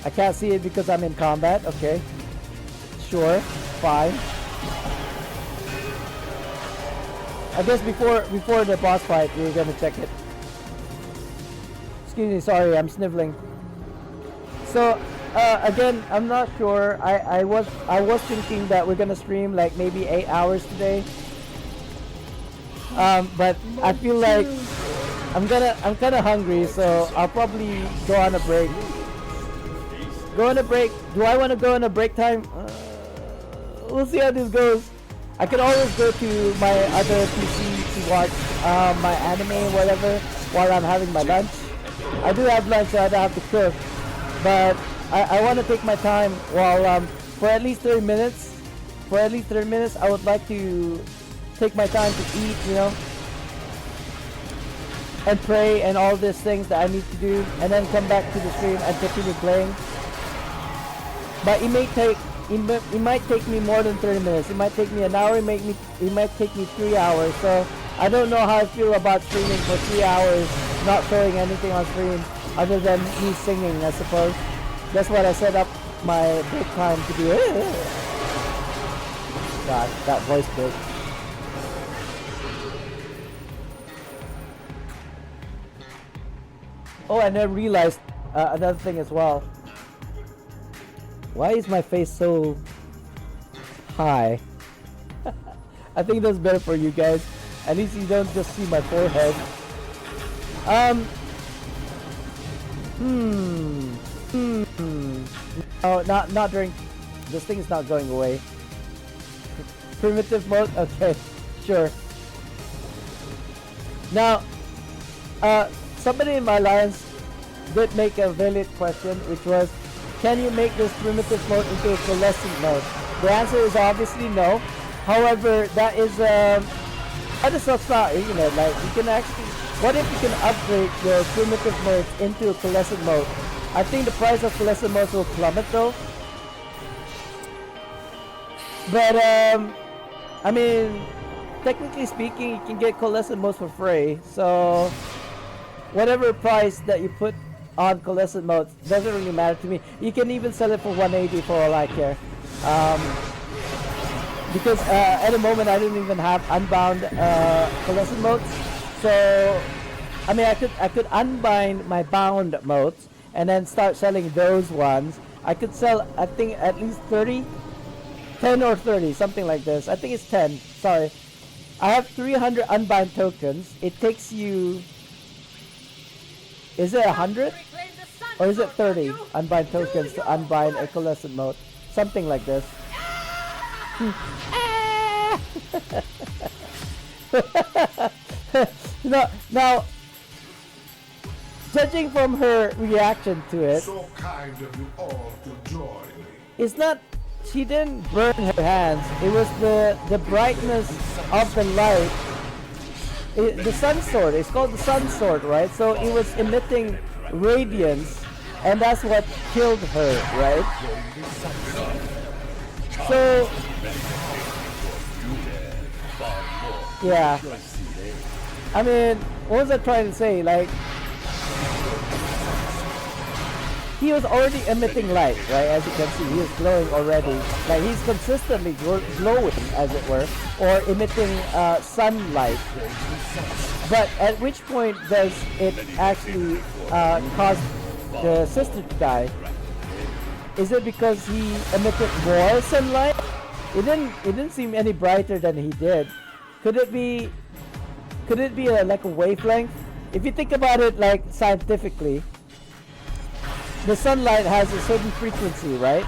I can't see it because I'm in combat. Okay. Sure. Fine. I guess before the boss fight, we're gonna check it. Excuse me. Sorry, I'm sniveling. So. Again, I'm not sure. I was thinking that we're gonna stream like maybe 8 hours today. But I feel like I'm kind of hungry, so I'll probably go on a break. Go on a break. Do I want to go on a break time? We'll see how this goes. I can always go to my other PC to watch my anime or whatever while I'm having my lunch. I do have lunch, so I don't have to cook, but I want to take my time while for at least 30 minutes. For at least 30 minutes, I would like to take my time to eat, you know, and pray and all these things that I need to do, and then come back to the stream and continue playing. But it might take me more than 30 minutes. It might take me an hour. It might take me 3 hours. So I don't know how I feel about streaming for 3 hours, not showing anything on stream other than me singing, I suppose. That's what I set up my break time to do. God, that voice break. Oh, and I realized another thing as well. Why is my face so high? I think that's better for you guys. At least you don't just see my forehead. No, not during. This thing is not going away. Primitive mode. Okay, sure. Now, somebody in my alliance did make a valid question, which was, can you make this primitive mode into a coalescent mode? The answer is obviously no. However, that is what's not, isn't it? Like, you can actually, what if you can upgrade your primitive modes into a coalescent mode? I think the price of coalescent modes will plummet though. But I mean, technically speaking, you can get coalescent modes for free. So whatever price that you put on coalescent modes doesn't really matter to me. You can even sell it for 180 for all I care. Because at the moment I don't even have unbound coalescent modes. So I mean, I could unbind my bound modes and then start selling those ones. I could sell, I think, at least 30, 10 or 30, something like this. I think it's 10. Sorry, I have 300 unbind tokens. It takes you, is it 100 or is it 30 unbind tokens to unbind a coalescent mode? Something like this. Now, judging from her reaction to it, So kind of you all to join me. it's not, she didn't burn her hands. It was the brightness of the light. The sun sword. It's called the sun sword, right? So it was emitting radiance, and that's what killed her, right? So yeah, I mean, what was I trying to say? Like, he was already emitting light, right? As you can see, he is glowing already. Like, he's consistently glowing, as it were, or emitting sunlight. But at which point does it actually cause the sister to die? Is it because he emitted more sunlight? It didn't seem any brighter than he did. Could it be like a wavelength? If you think about it, like, scientifically, the sunlight has a certain frequency, right?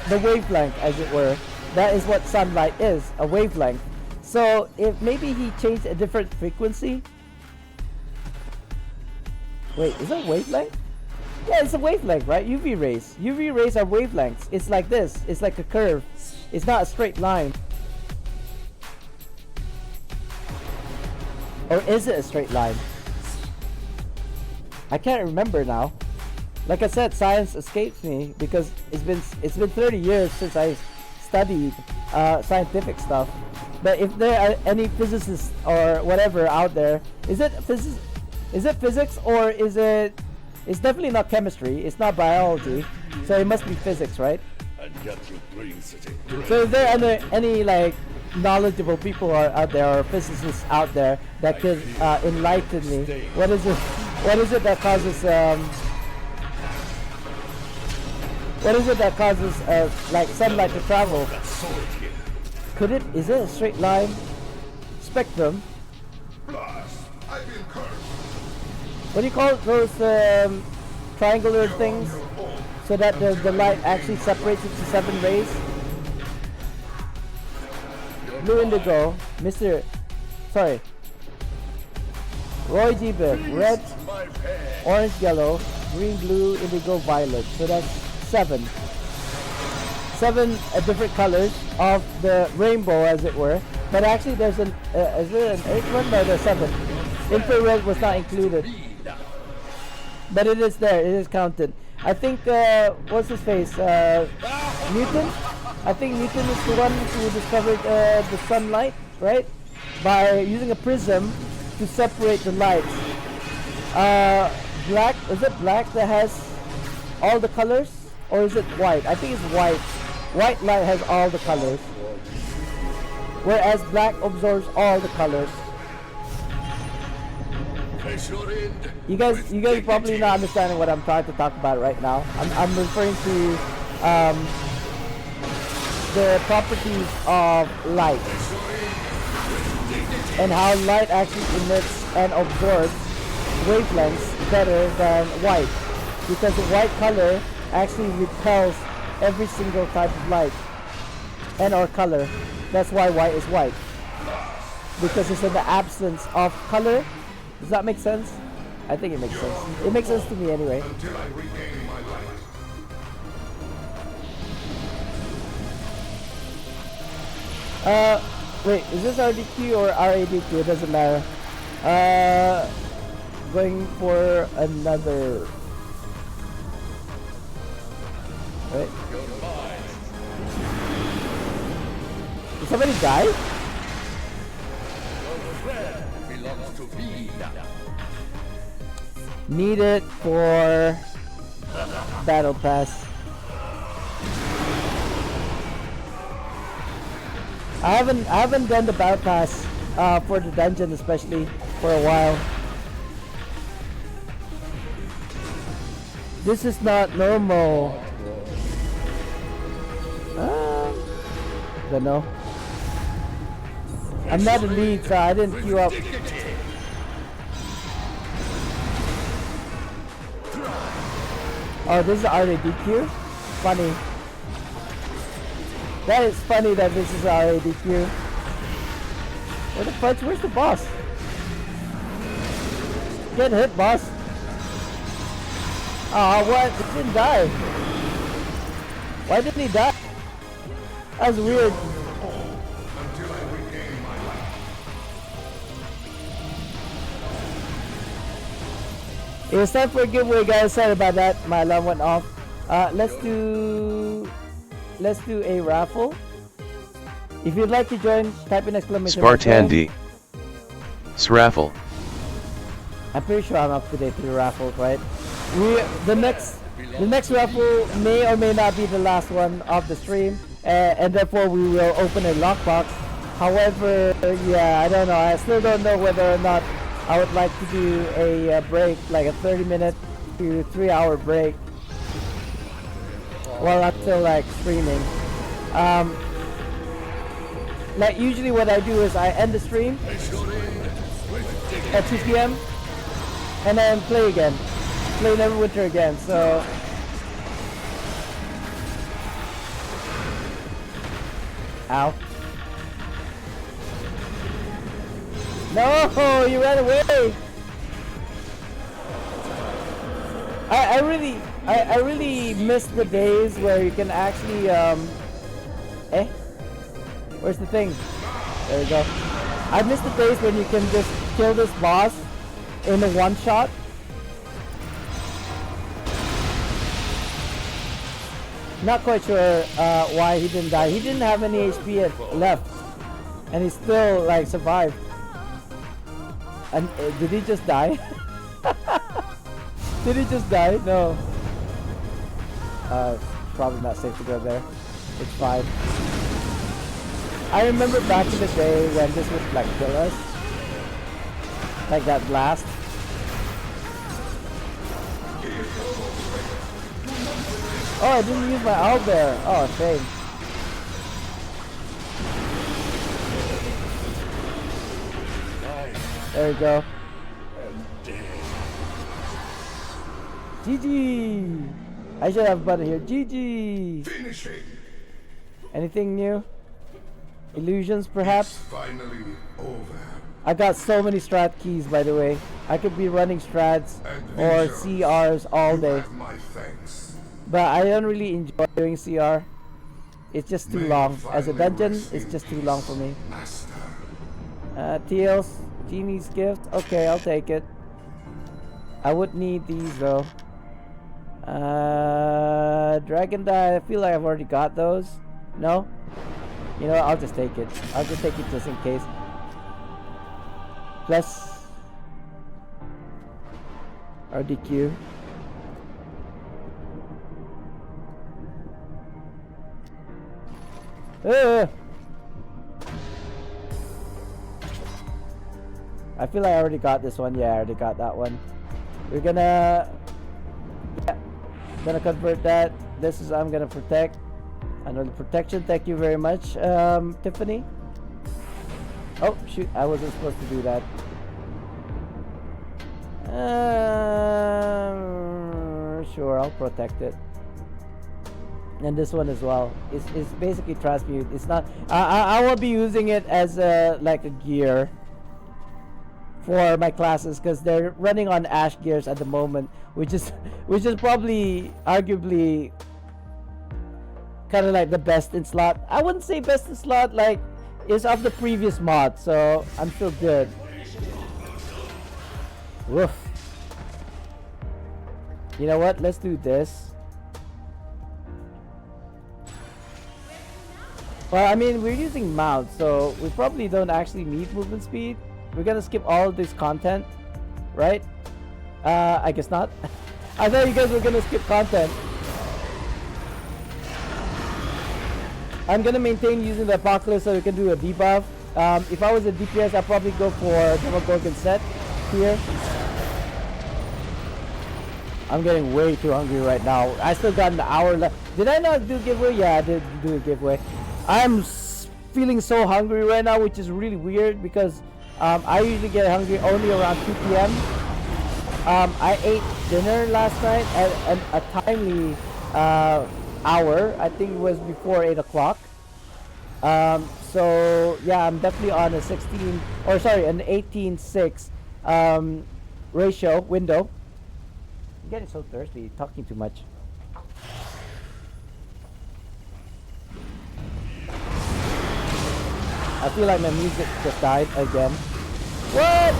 The wavelength, as it were. That is what sunlight is, a wavelength. So if maybe he changed a different frequency. Wait, is it wavelength? Yeah, it's a wavelength, right? UV rays. UV rays are wavelengths. It's like this. It's like a curve. It's not a straight line. Or is it a straight line? I can't remember now. Like I said, science escapes me because it's been 30 years since I studied scientific stuff. But if there are any physicists or whatever out there, is it physics or is it? It's definitely not chemistry. It's not biology. So it must be physics, right? So is there any like knowledgeable people out there or physicists out there that could enlighten me? What is it? What is it that causes like sunlight to travel? Is it a straight line spectrum? What do you call those triangular things so that the light actually separates into 7 rays? Blue indigo, Roy G. Biff, red, orange, yellow, green, blue, indigo, violet. So that's 7. 7 different colors of the rainbow, as it were. But actually, there's is there an 8th one? No, there's 7. Infrared was not included, but it is there. It is counted. I think what's his face? Newton. I think Newton is the one who discovered the sunlight, right? By using a prism to separate the lights. Black, is it black that has all the colors? Or is it white? I think it's white. White light has all the colors. Whereas black absorbs all the colors. You guys probably not understanding what I'm trying to talk about right now. I'm referring to the properties of light and how light actually emits and absorbs wavelengths better than white, because the white color actually repels every single type of light and or color. That's why white is white, because it's in the absence of color. Does that make sense? I think it makes sense. It makes sense to me anyway. Until I regain my light. Wait, is this RDQ or RADQ? It doesn't matter. Going for another. Wait. Did somebody die? Belongs to me now. Need it for battle pass. I haven't done the battle pass for the dungeon, especially for a while. This is not normal. Don't know. I'm not a lead, so I didn't queue up. Oh, this is RADQ? Funny. That is funny that this is RADQ. Where the fudge? Where's the boss? Get hit, boss. Oh, what? It didn't die. Why didn't he die? That was weird. Until I regain my light. It was time for a giveaway, guys. Sorry about that. My alarm went off. Let's do a raffle. If you'd like to join, type in exclamation mark. Spartandee. Sraffle. I'm pretty sure I'm up to date with the raffles, right? The next raffle may or may not be the last one of the stream, and therefore we will open a lockbox. However, yeah, I don't know. I still don't know whether or not I would like to do a break, like a 30-minute to 3-hour break. Well, I'm still like streaming. Like usually what I do is I end the stream at 2 p.m. and then play again. Play Neverwinter again, so... Ow. No, you ran away! I really miss the days where you can actually where's the thing? There we go. I miss the days when you can just kill this boss in a one shot. Not quite sure why he didn't die. He didn't have any HP left, and he still like survived. And did he just die? Did he just die? No. Probably not safe to go there. It's fine. I remember back in the day when this would like kill us. Like that blast. Oh, I didn't use my owlbear. Oh, shame. There we go. GG! I should have a button here. GG! Finishing. Anything new? Illusions, perhaps? It's finally over. I got so many strat keys, by the way. I could be running strats or CRs all You day. have my thanks. But I don't really enjoy doing CR. It's just too May long. As a finally dungeon, rest it's in just too long for me. Master. TL's Genie's gift. Okay, I'll take it. I would need these though. Dragon Die. I feel like I've already got those. No? You know what? I'll just take it. I'll just take it just in case. Plus RDQ. I feel like I already got this one. Yeah, I already got that one. We're gonna convert that. This is I'm gonna protect. I know the protection. Thank you very much, Tiffany. Oh shoot! I wasn't supposed to do that. Sure, I'll protect it. And this one as well. It's basically transmute. It's not. I won't be using it as like a gear for my classes because they're running on Ash gears at the moment, which is probably arguably kind of like the best in slot. I wouldn't say best in slot, like it's of the previous mod, so I'm still good. Woof. You know what? Let's do this. Well, I mean, we're using mount, so we probably don't actually need movement speed. We're gonna skip all of this content, right? I guess not. I thought you guys were gonna skip content. I'm gonna maintain using the Apocalypse so we can do a debuff. If I was a DPS, I'd probably go for Demogorgon set here. I'm getting way too hungry right now. I still got an hour left. Did I not do giveaway? Yeah, I did do a giveaway. I'm feeling so hungry right now, which is really weird because I usually get hungry only around 2 p.m. I ate dinner last night at a timely hour. I think it was before 8 o'clock. So yeah, I'm definitely on a 16 or sorry, an 18:6 ratio window. I'm getting so thirsty, talking too much. I feel like my music just died again. What?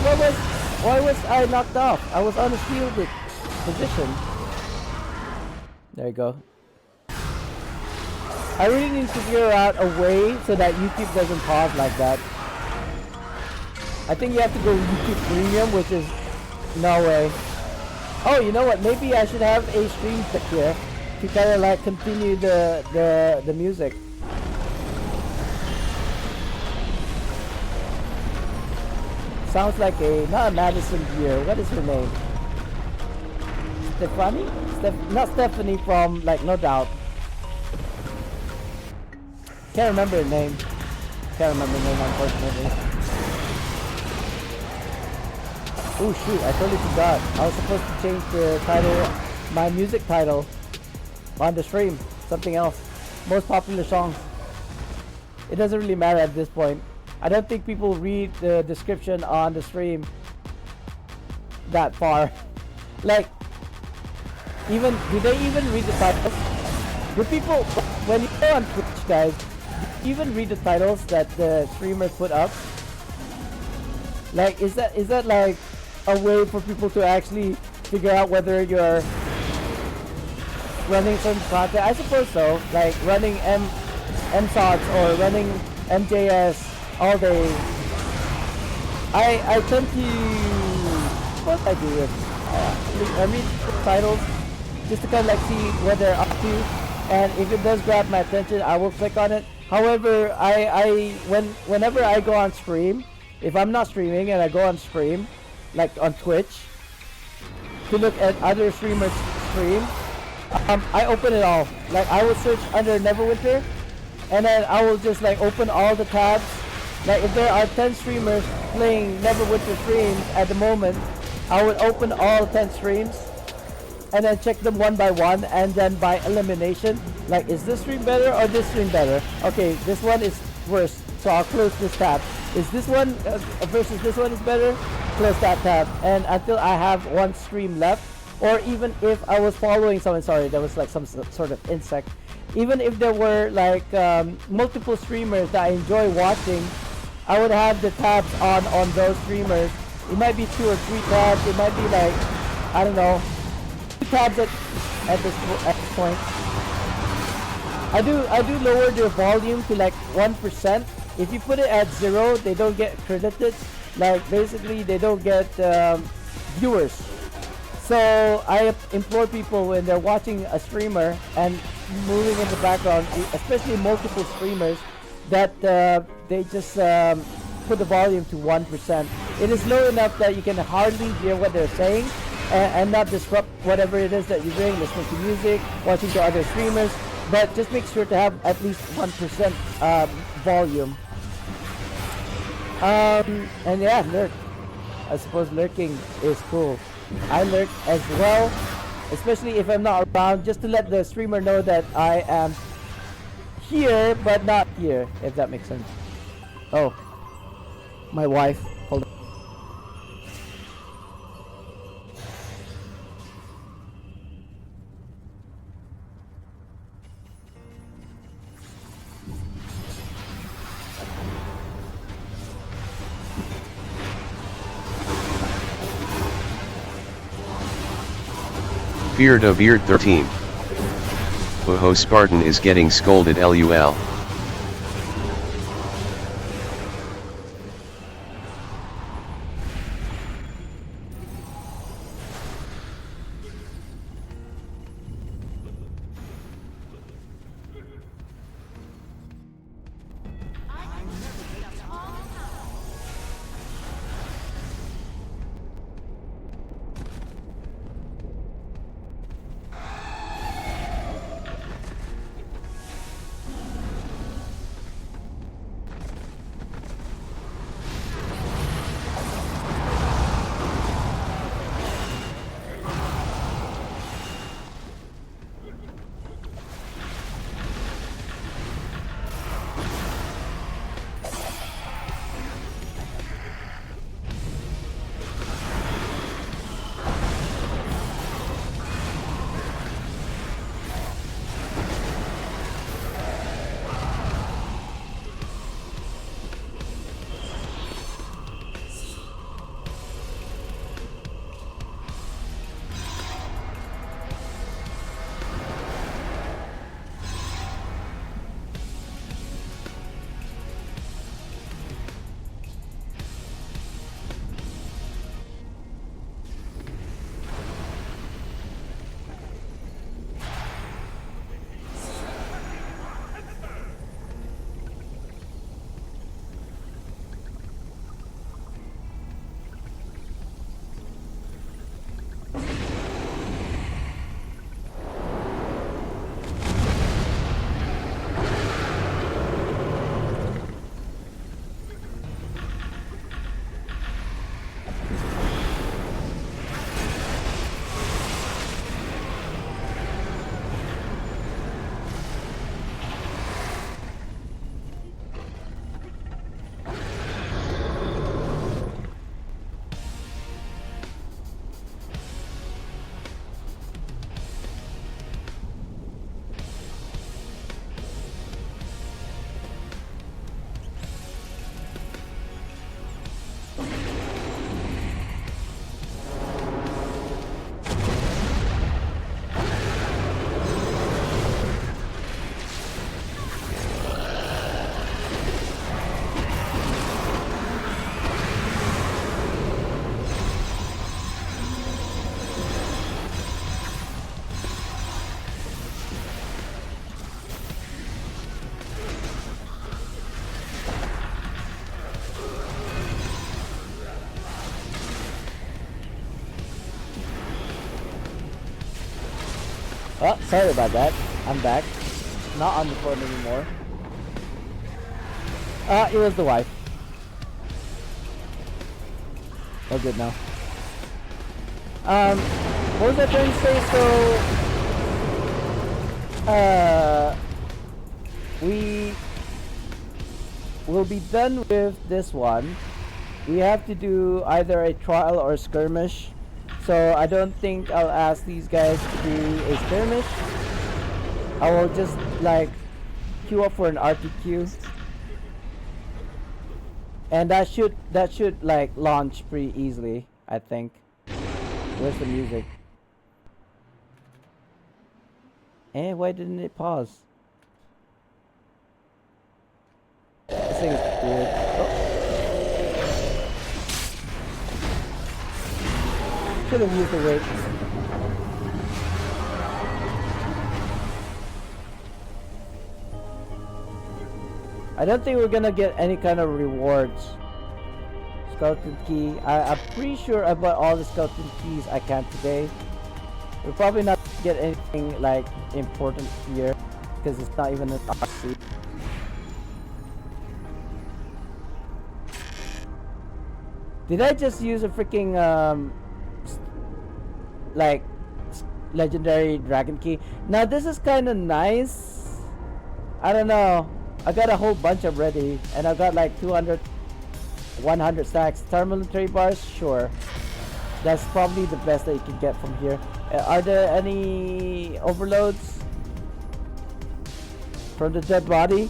Why was I knocked off? I was on a shielded position. There you go. I really need to figure out a way so that YouTube doesn't pause like that. I think you have to go YouTube Premium, which is no way. Oh, you know what? Maybe I should have a stream pick here to kind of like continue the music. Sounds like not a Madison Gear. What is her name? Stephanie? Not Stephanie from like No Doubt. Can't remember her name. Can't remember her name, unfortunately. Oh shoot, I totally forgot. I was supposed to change the title, my music title on the stream. Something else. Most popular songs. It doesn't really matter at this point. I don't think people read the description on the stream that far. Like, do they even read the titles? Do people, when you go on Twitch, guys, do you even read the titles that the streamers put up? Like, is that like a way for people to actually figure out whether you're running certain content? I suppose so. Like running MSODs or running MJS all day. I tend to, what I do is I read titles just to kind of like see what they're up to, and if it does grab my attention, I will click on it. However, whenever I go on stream, if I'm not streaming and I go on stream, like on Twitch, to look at other streamers stream, I open it all. Like I will search under Neverwinter, and then I will just like open all the tabs. Like if there are 10 streamers playing Neverwinter streams at the moment, I would open all 10 streams and then check them one by one, and then by elimination, like is this stream better or this stream better? Okay, this one is worse, so I'll close this tab. Is this one versus this one is better? Close that tab. And until I have one stream left, or even if I was following someone, sorry, there was like some sort of insect. Even if there were like multiple streamers that I enjoy watching, I would have the tabs on those streamers. It might be 2 or 3 tabs. It might be like, I don't know, 2 tabs at this point. I do lower the volume to like 1%. If you put it at 0, they don't get credited. Like basically they don't get viewers. So I implore people when they're watching a streamer and moving in the background, especially multiple streamers, that they just put the volume to 1%. It is low enough that you can hardly hear what they're saying, and not disrupt whatever it is that you bring, listening to music, watching to other streamers, but just make sure to have at least 1% volume. And yeah, lurk. I suppose lurking is cool. I lurk as well, especially if I'm not around, just to let the streamer know that I am here, but not here, if that makes sense. Oh, my wife. Hold on. Feared of Eared 13. Oho, Spartan is getting scolded LUL. Oh, sorry about that. I'm back. Not on the phone anymore. It was the wife. Oh, good now. What was I trying to say? So, we will be done with this one. We have to do either a trial or a skirmish. So I don't think I'll ask these guys to do a skirmish. I will just like queue up for an RTQ, and that should like launch pretty easily, I think. Where's the music? Eh, why didn't it pause? This thing is weird. Oh. Should have used the wait. I don't think we're gonna get any kind of rewards. skeleton key. I'm pretty sure I bought all the skeleton keys I can today. We'll probably not get anything like important here because it's not even an RC. Did I just use a freaking like legendary dragon key? Now this is kind of nice. I don't know. I got a whole bunch already, and I got like 200, 100 stacks. Thermal bars, sure. That's probably the best that you can get from here. Are there any overloads from the dead body?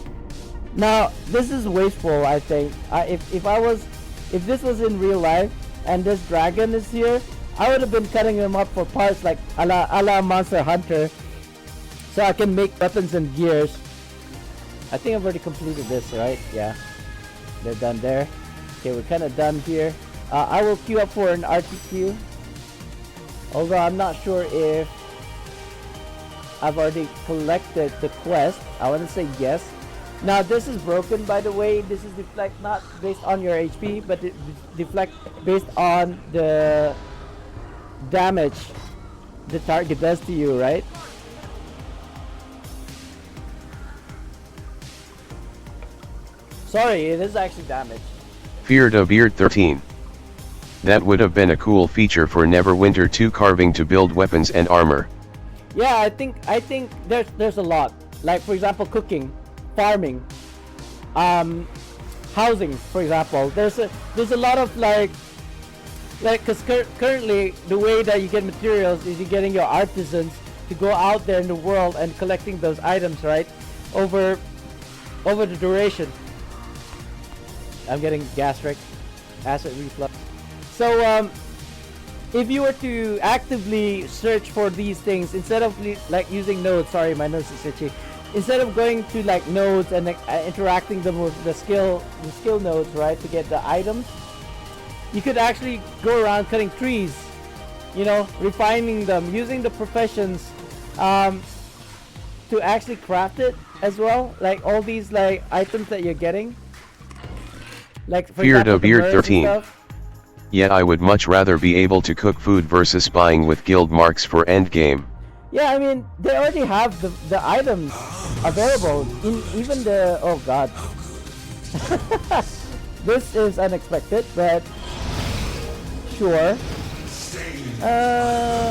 Now this is wasteful. I think if this was in real life and this dragon is here, I would have been cutting them up for parts like a la Monster Hunter, so I can make weapons and gears. I think I've already completed this, right? Yeah, they're done there. Okay, we're kind of done here. I will queue up for an RTQ, although I'm not sure if I've already collected the quest. I want to say yes. Now this is broken, by the way. This is deflect not based on your HP, but it deflect based on the damage the target does to you, right? Sorry, it is actually damage. Feared a Beard 13. That would have been a cool feature for Neverwinter 2 carving to build weapons and armor. Yeah, I think there's a lot. Like for example, cooking, farming, housing, for example. There's a lot of like because currently the way that you get materials is you're getting your artisans to go out there in the world and collecting those items, right? Over the duration. I'm getting gastric acid reflux. So if you were to actively search for these things instead of like using nodes, sorry, my nose is itchy. Instead of going to like nodes and interacting them with the skill nodes, right, to get the items, you could actually go around cutting trees, you know, refining them, using the professions to actually craft it as well. Like all these like items that you're getting. Like for Feared example, a Beard the mirrors and 13. stuff. Yeah, I would much rather be able to cook food versus buying with guild marks for endgame. Yeah, I mean, they already have the items available in even the, oh god. This is unexpected, but sure.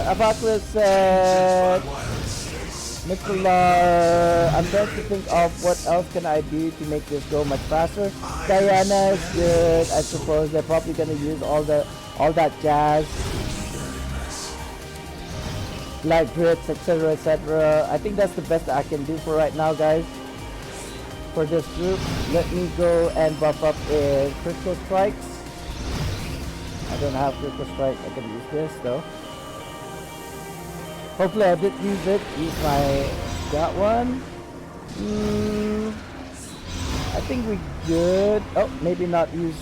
Apocalypse said, Nicola, I'm trying to think of what else can I do to make this go much faster. Diana is good, I suppose. They're probably gonna use all that jazz, like grits, etc., etc. I think that's the best I can do for right now, guys. For this group, let me go and buff up in crystal strikes. I don't have crystal strike. I can use this though. Hopefully I did use it. Use my got one. I think we good. Oh, maybe not use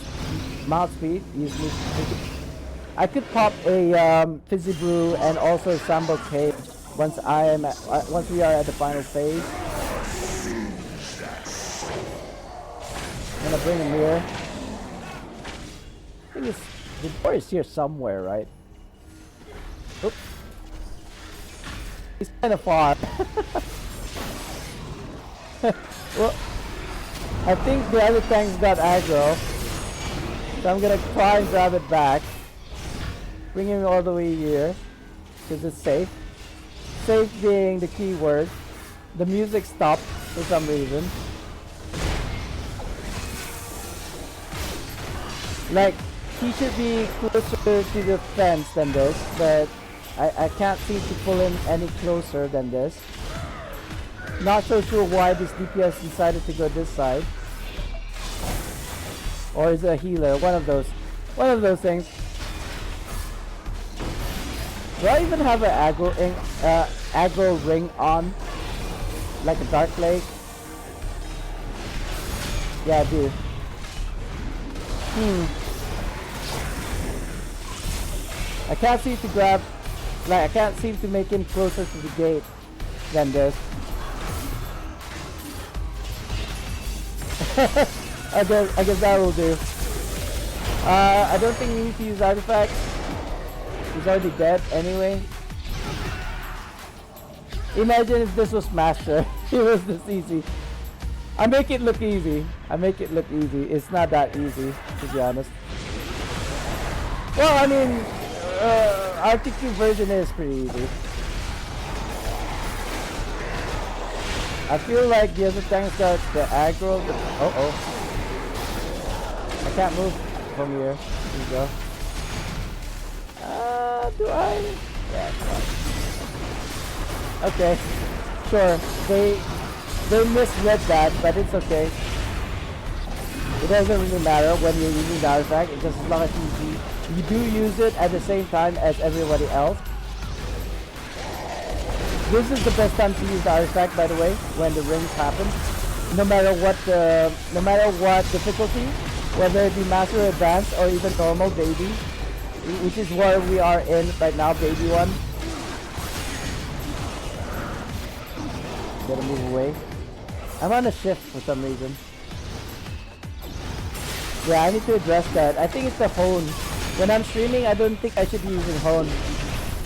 mount speed. Use me. I could pop a fizzy brew and also a sambo cage once once we are at the final phase. I'm gonna bring him here. I think the door is here somewhere, right? Oops. He's kind of far. Well, I think the other tanks got aggro, so I'm gonna try and grab it back. Bring him all the way here, because it's safe. Safe being the key word. The music stopped for some reason. Like, he should be closer to the fence than this, but I can't seem to pull him any closer than this. Not so sure why this DPS decided to go this side. Or is it a healer? One of those things. Do I even have an aggro ring on? Like a dark lake? Yeah, I do. I can't seem to grab, like I can't seem to make him closer to the gate than this. I guess that will do. I don't think we need to use artifact. He's already dead anyway. Imagine if this was Master. It was this easy. I make it look easy. It's not that easy, to be honest. Well, I mean, RTQ version is pretty easy. I feel like the other tanks got the aggro. Oh. I can't move from here. Here we go. Do I? Yeah, come on. Okay. Sure. They misread that, but it's okay. It doesn't really matter when you're using the artifact. It's just as long as you do use it at the same time as everybody else. This is the best time to use the artifact, by the way, when the rings happen. No matter what difficulty, whether it be Master or Advanced or even normal baby, which is where we are in right now, baby 1. Gotta move away. I'm on a shift for some reason. Yeah, I need to address that. I think it's the hone. When I'm streaming, I don't think I should be using hone.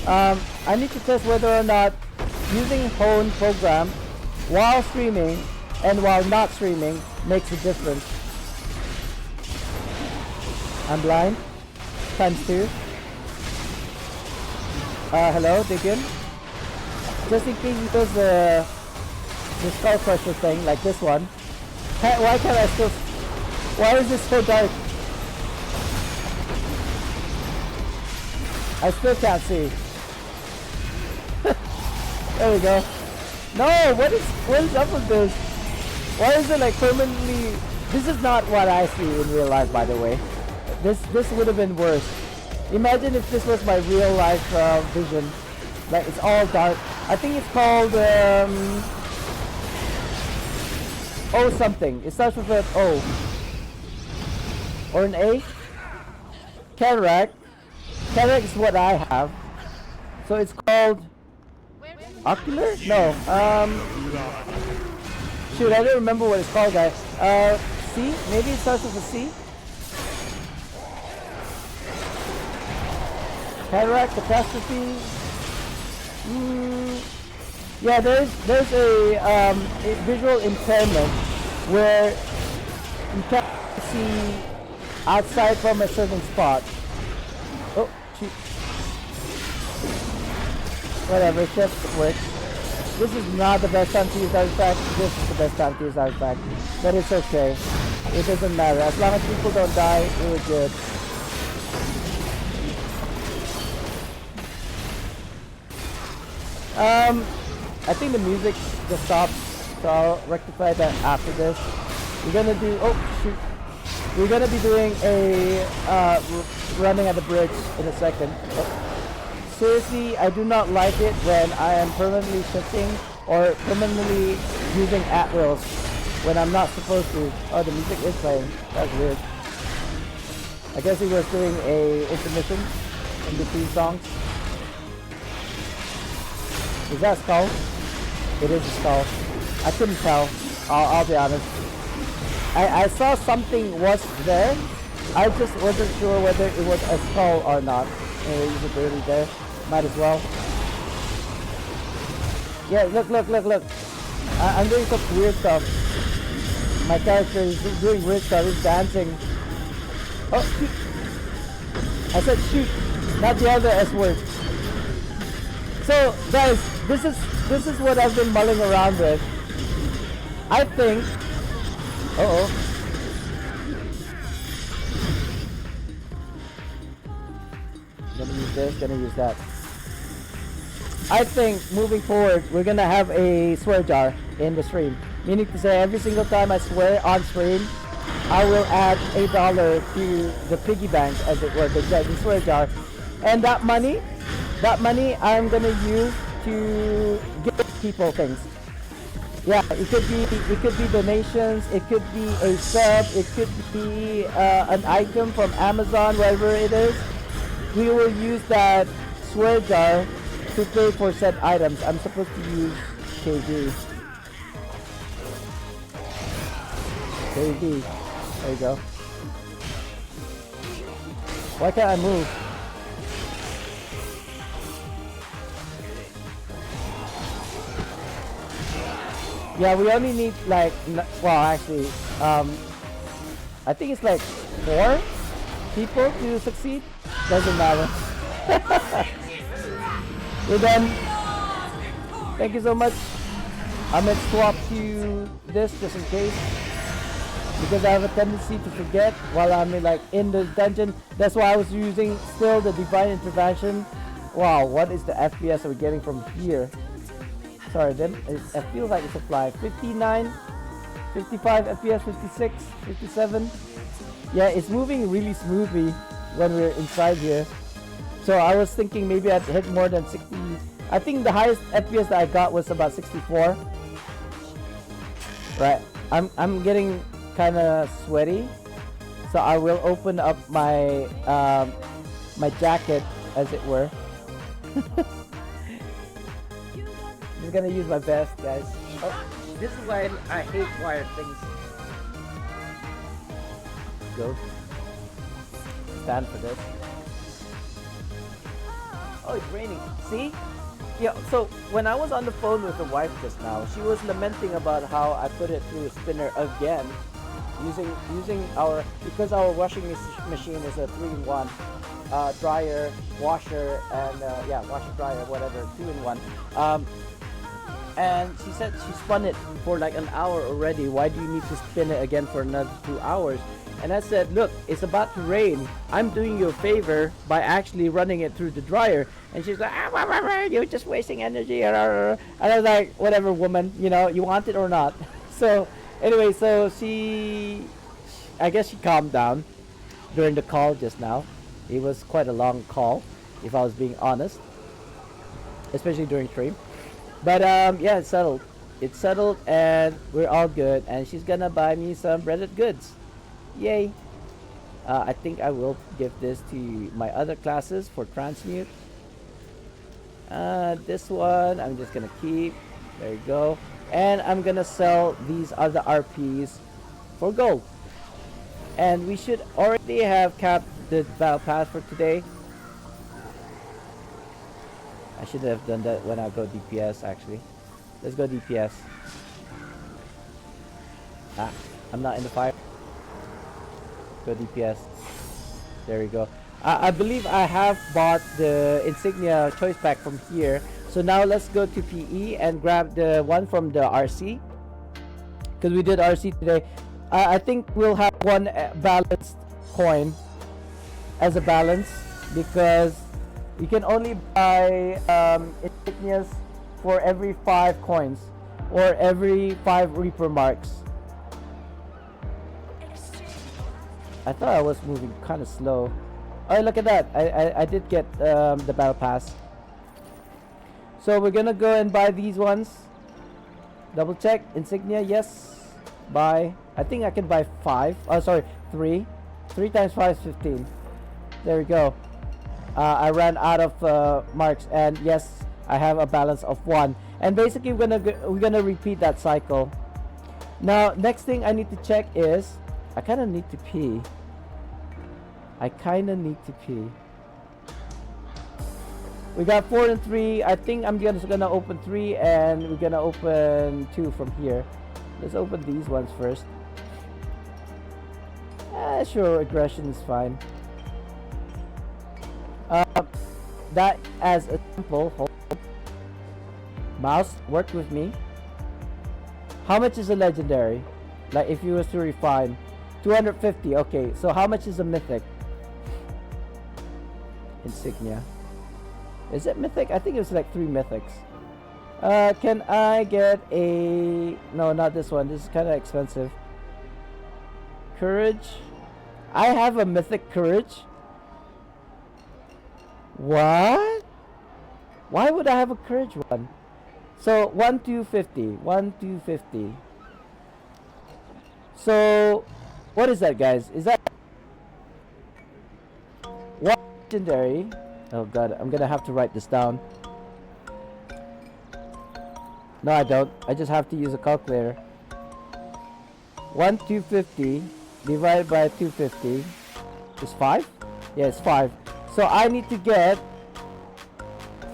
I need to test whether or not using hone program while streaming and while not streaming makes a difference. I'm blind. ×2. Hello, Diggin. Just in case it does the skull crusher thing like this one. Why can't I still? Why is this so dark? I still can't see. There we go. No, what is up with this? Why is it like permanently? This is not what I see in real life, by the way. This would have been worse. Imagine if this was my real life vision. Like it's all dark. I think it's called O something. It starts with an O or an A. Cataract. Cataract is what I have. So it's called ocular? No. Shoot, I don't remember what it's called, guys. C? Maybe it starts with a C. Cataract, catastrophe. Yeah, there's a visual impairment where you can't see outside from a certain spot. Oh, shoot. Whatever, shift works. This is not the best time to use artifact. This is the best time to use artifact. But it's okay. It doesn't matter. As long as people don't die, we're good. I think the music just stopped, so I'll rectify that after this. We're gonna do, oh shoot. We're gonna be doing a running at the bridge in a second. Oh. Seriously, I do not like it when I am permanently shifting or permanently using at-wills when I'm not supposed to. Oh, the music is playing. That's weird. I guess he was doing a intermission in between songs. Is that a skull? It is a skull. I couldn't tell. I'll be honest. I saw something was there. I just wasn't sure whether it was a skull or not. Is it really there? Might as well. Yeah, look. I'm doing some weird stuff. My character is doing weird stuff. He's dancing. Oh, shoot. I said shoot, not the other S word. So, guys, this is what I've been mulling around with. I think. Gonna use this. Gonna use that. I think moving forward, we're gonna have a swear jar in the stream. Meaning to say, every single time I swear on stream, I will add $1 to the piggy bank, as it were, the swear jar, and that money I'm gonna use to give people things. Yeah, it could be donations, it could be a sub, it could be an item from Amazon, wherever it is. We will use that swear jar to pay for said items. I'm supposed to use KV. There you go. Why can't I move? Yeah, we only need like, well, actually, I think it's like 4 people to succeed. Doesn't matter. We're done. Thank you so much. I'm gonna swap to this just in case, because I have a tendency to forget while I'm in the dungeon. That's why I was using still the divine intervention. Wow, what is the FPS we're getting from here? Sorry, then it feels like it's a fly. 59, 55 FPS, 56, 57. Yeah, it's moving really smoothly when we're inside here. So I was thinking maybe I'd hit more than 60. I think the highest FPS that I got was about 64. Right, I'm getting kind of sweaty, so I will open up my my jacket, as it were. Just gonna use my best, guys. Oh, this is why I hate wired things. Go. Stand for this. Oh, it's raining. See? Yeah, so when I was on the phone with the wife just now, she was lamenting about how I put it through a spinner again, using because our washing machine is a 3-in-1, dryer, washer, and washer, dryer, whatever, 2-in-1. And she said she spun it for like an hour already. Why do you need to spin it again for another 2 hours? And I said, look, it's about to rain. I'm doing you a favor by actually running it through the dryer. And she's like, you're just wasting energy. And I was like, whatever, woman, you want it or not. So anyway, so I guess she calmed down during the call just now. It was quite a long call, if I was being honest, especially during stream. But yeah, it's settled. It's settled, and we're all good. And she's gonna buy me some breaded goods. Yay! I think I will give this to my other classes for transmute. This one I'm just gonna keep. There you go. And I'm gonna sell these other RPs for gold. And we should already have capped the battle pass for today. I should have done that when I go DPS, actually. Let's go DPS. I'm not in the fire. Go DPS. There we go. I believe I have bought the insignia choice pack from here. So now let's go to PE and grab the one from the RC, because we did RC today. I think we'll have one balanced coin as a balance, because you can only buy insignias for every 5 coins or every 5 Reaper marks. I thought I was moving kind of slow. Oh, look at that. I did get the battle pass. So we're gonna go and buy these ones. Double check. Insignia, yes. Buy. I think I can buy 5. Oh, sorry, 3. 3 times 5 is 15. There we go. I ran out of marks, and yes, I have a balance of 1. And basically we're gonna repeat that cycle. Now, next thing I need to check is I kind of need to pee. We got 4 and 3. I think I'm just gonna open 3, and we're gonna open 2 from here. Let's open these ones first. Sure, aggression is fine. That as a sample. Hold on. Mouse, work with me. How much is a legendary? Like if you was to refine, 250. Okay, so how much is a mythic? Insignia. Is it mythic? I think it was like 3 mythics. Can I get a... No, not this one. This is kind of expensive. Courage. I have a mythic courage. What? Why would I have a courage one? So 1250. 1250. So what is that, guys? Is that one legendary? Oh god, I'm gonna have to write this down. No, I don't. I just have to use a calculator. 1250 divided by 250 is 5. Yeah, it's 5. So I need to get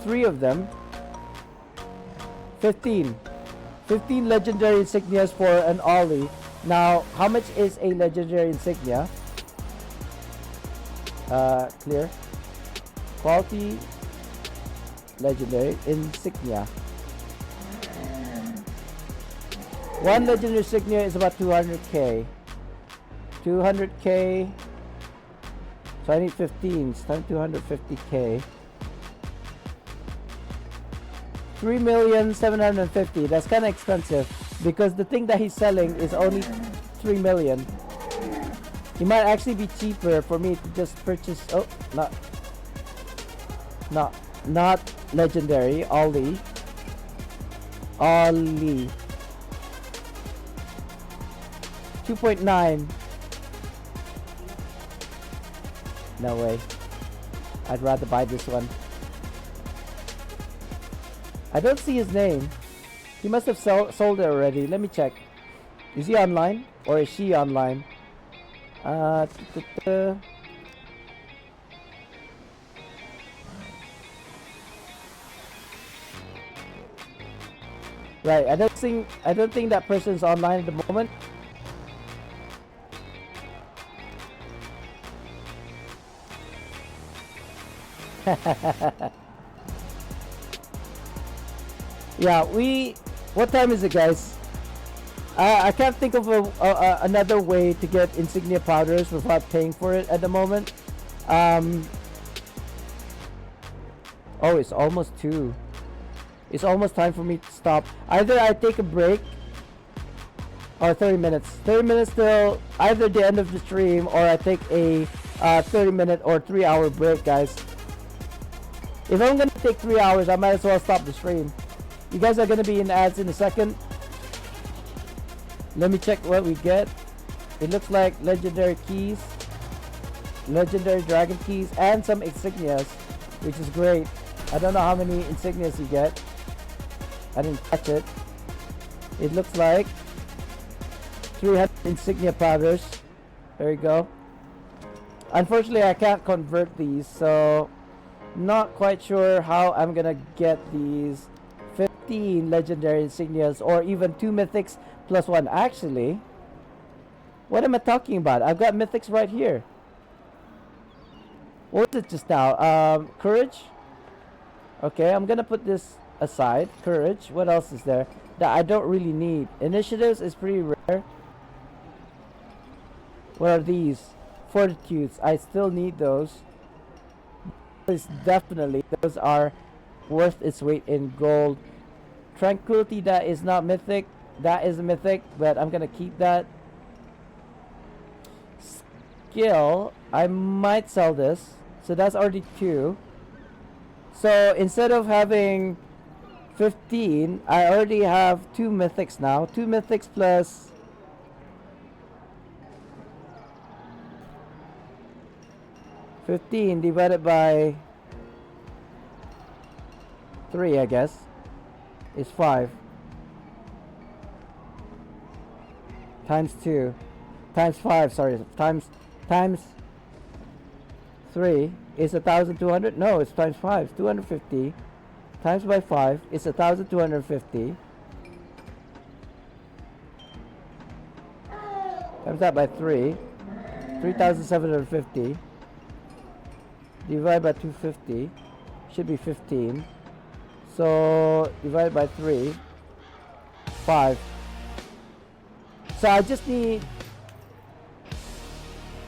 3 of them. 15 legendary insignias for an Ollie. Now, how much is a legendary insignia? Clear. Quality legendary insignia. 1 legendary insignia is about 200k. 200k. So I need 15. It's time 250k. 3,750,000. That's kind of expensive because the thing that he's selling is only 3 million. It might actually be cheaper for me to just purchase. Oh, not legendary. Ollie. 2.9. No way. I'd rather buy this one. I don't see his name. He must have sold it already. Let me check. Is he online? Or is she online? Right, I don't think that person's online at the moment. Yeah, what time is it, guys? I can't think of another way to get insignia powders without paying for it at the moment. Oh, it's almost 2. It's almost time for me to stop. Either I take a break or 30 minutes. 30 minutes till either the end of the stream, or I take a 30-minute or 3-hour break, guys. If I'm gonna take 3 hours, I might as well stop the stream. You guys are gonna be in ads in a second. Let me check what we get. It looks like legendary keys, legendary dragon keys, and some insignias, which is great. I don't know how many insignias you get. I didn't catch it. It looks like 300 insignia powders. There you go. Unfortunately, I can't convert these, so not quite sure how I'm gonna get these 15 legendary insignias, or even 2 mythics plus 1. Actually, what am I talking about? I've got mythics right here. What was it just now? Courage. Okay, I'm gonna put this aside. Courage. What else is there that I don't really need? Initiatives is pretty rare. What are these? Fortitudes. I still need those. Definitely, those are worth its weight in gold. Tranquility, that is not mythic. That is a mythic, but I'm gonna keep that. Skill, I might sell this. So that's already 2. So instead of having 15, I already have 2 mythics now. 2 mythics plus 15 divided by 3, I guess, is 5. Times 2. Times 5, sorry. Times 3 is 1,200. No, it's times 5. 250. Times by 5 is 1,250. Times that by 3. 3,750. Divide by 250. Should be 15. So divide by 3. 5. So I just need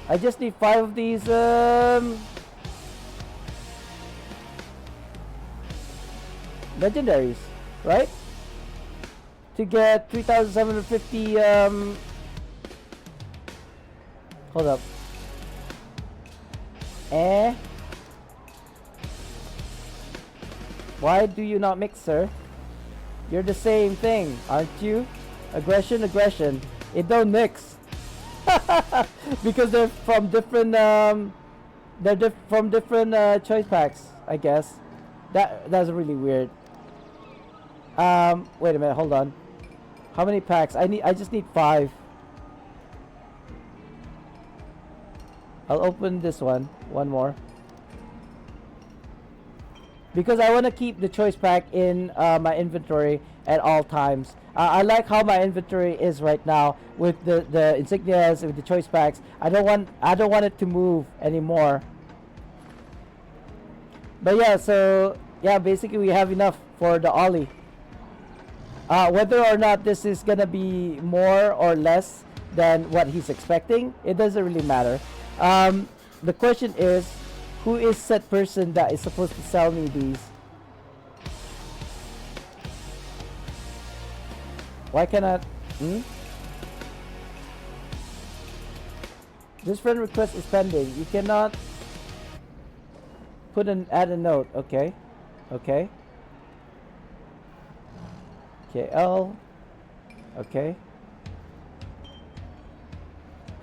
5 of these legendaries, right? To get 3,750 hold up. Why do you not mix, sir? You're the same thing, aren't you? Aggression. It don't mix. Because they're from different from different choice packs, I guess. That's really weird. Wait a minute, hold on. How many packs? I just need 5. I'll open this one more, because I want to keep the choice pack in my inventory at all times. I like how my inventory is right now with the insignias, with the choice packs. I don't want it to move anymore. But yeah, so yeah, basically we have enough for the ollie. Whether or not this is gonna be more or less than what he's expecting, it doesn't really matter. The question is, who is said person that is supposed to sell me these? Why cannot? This friend request is pending. You cannot add a note. Okay. KL. Okay.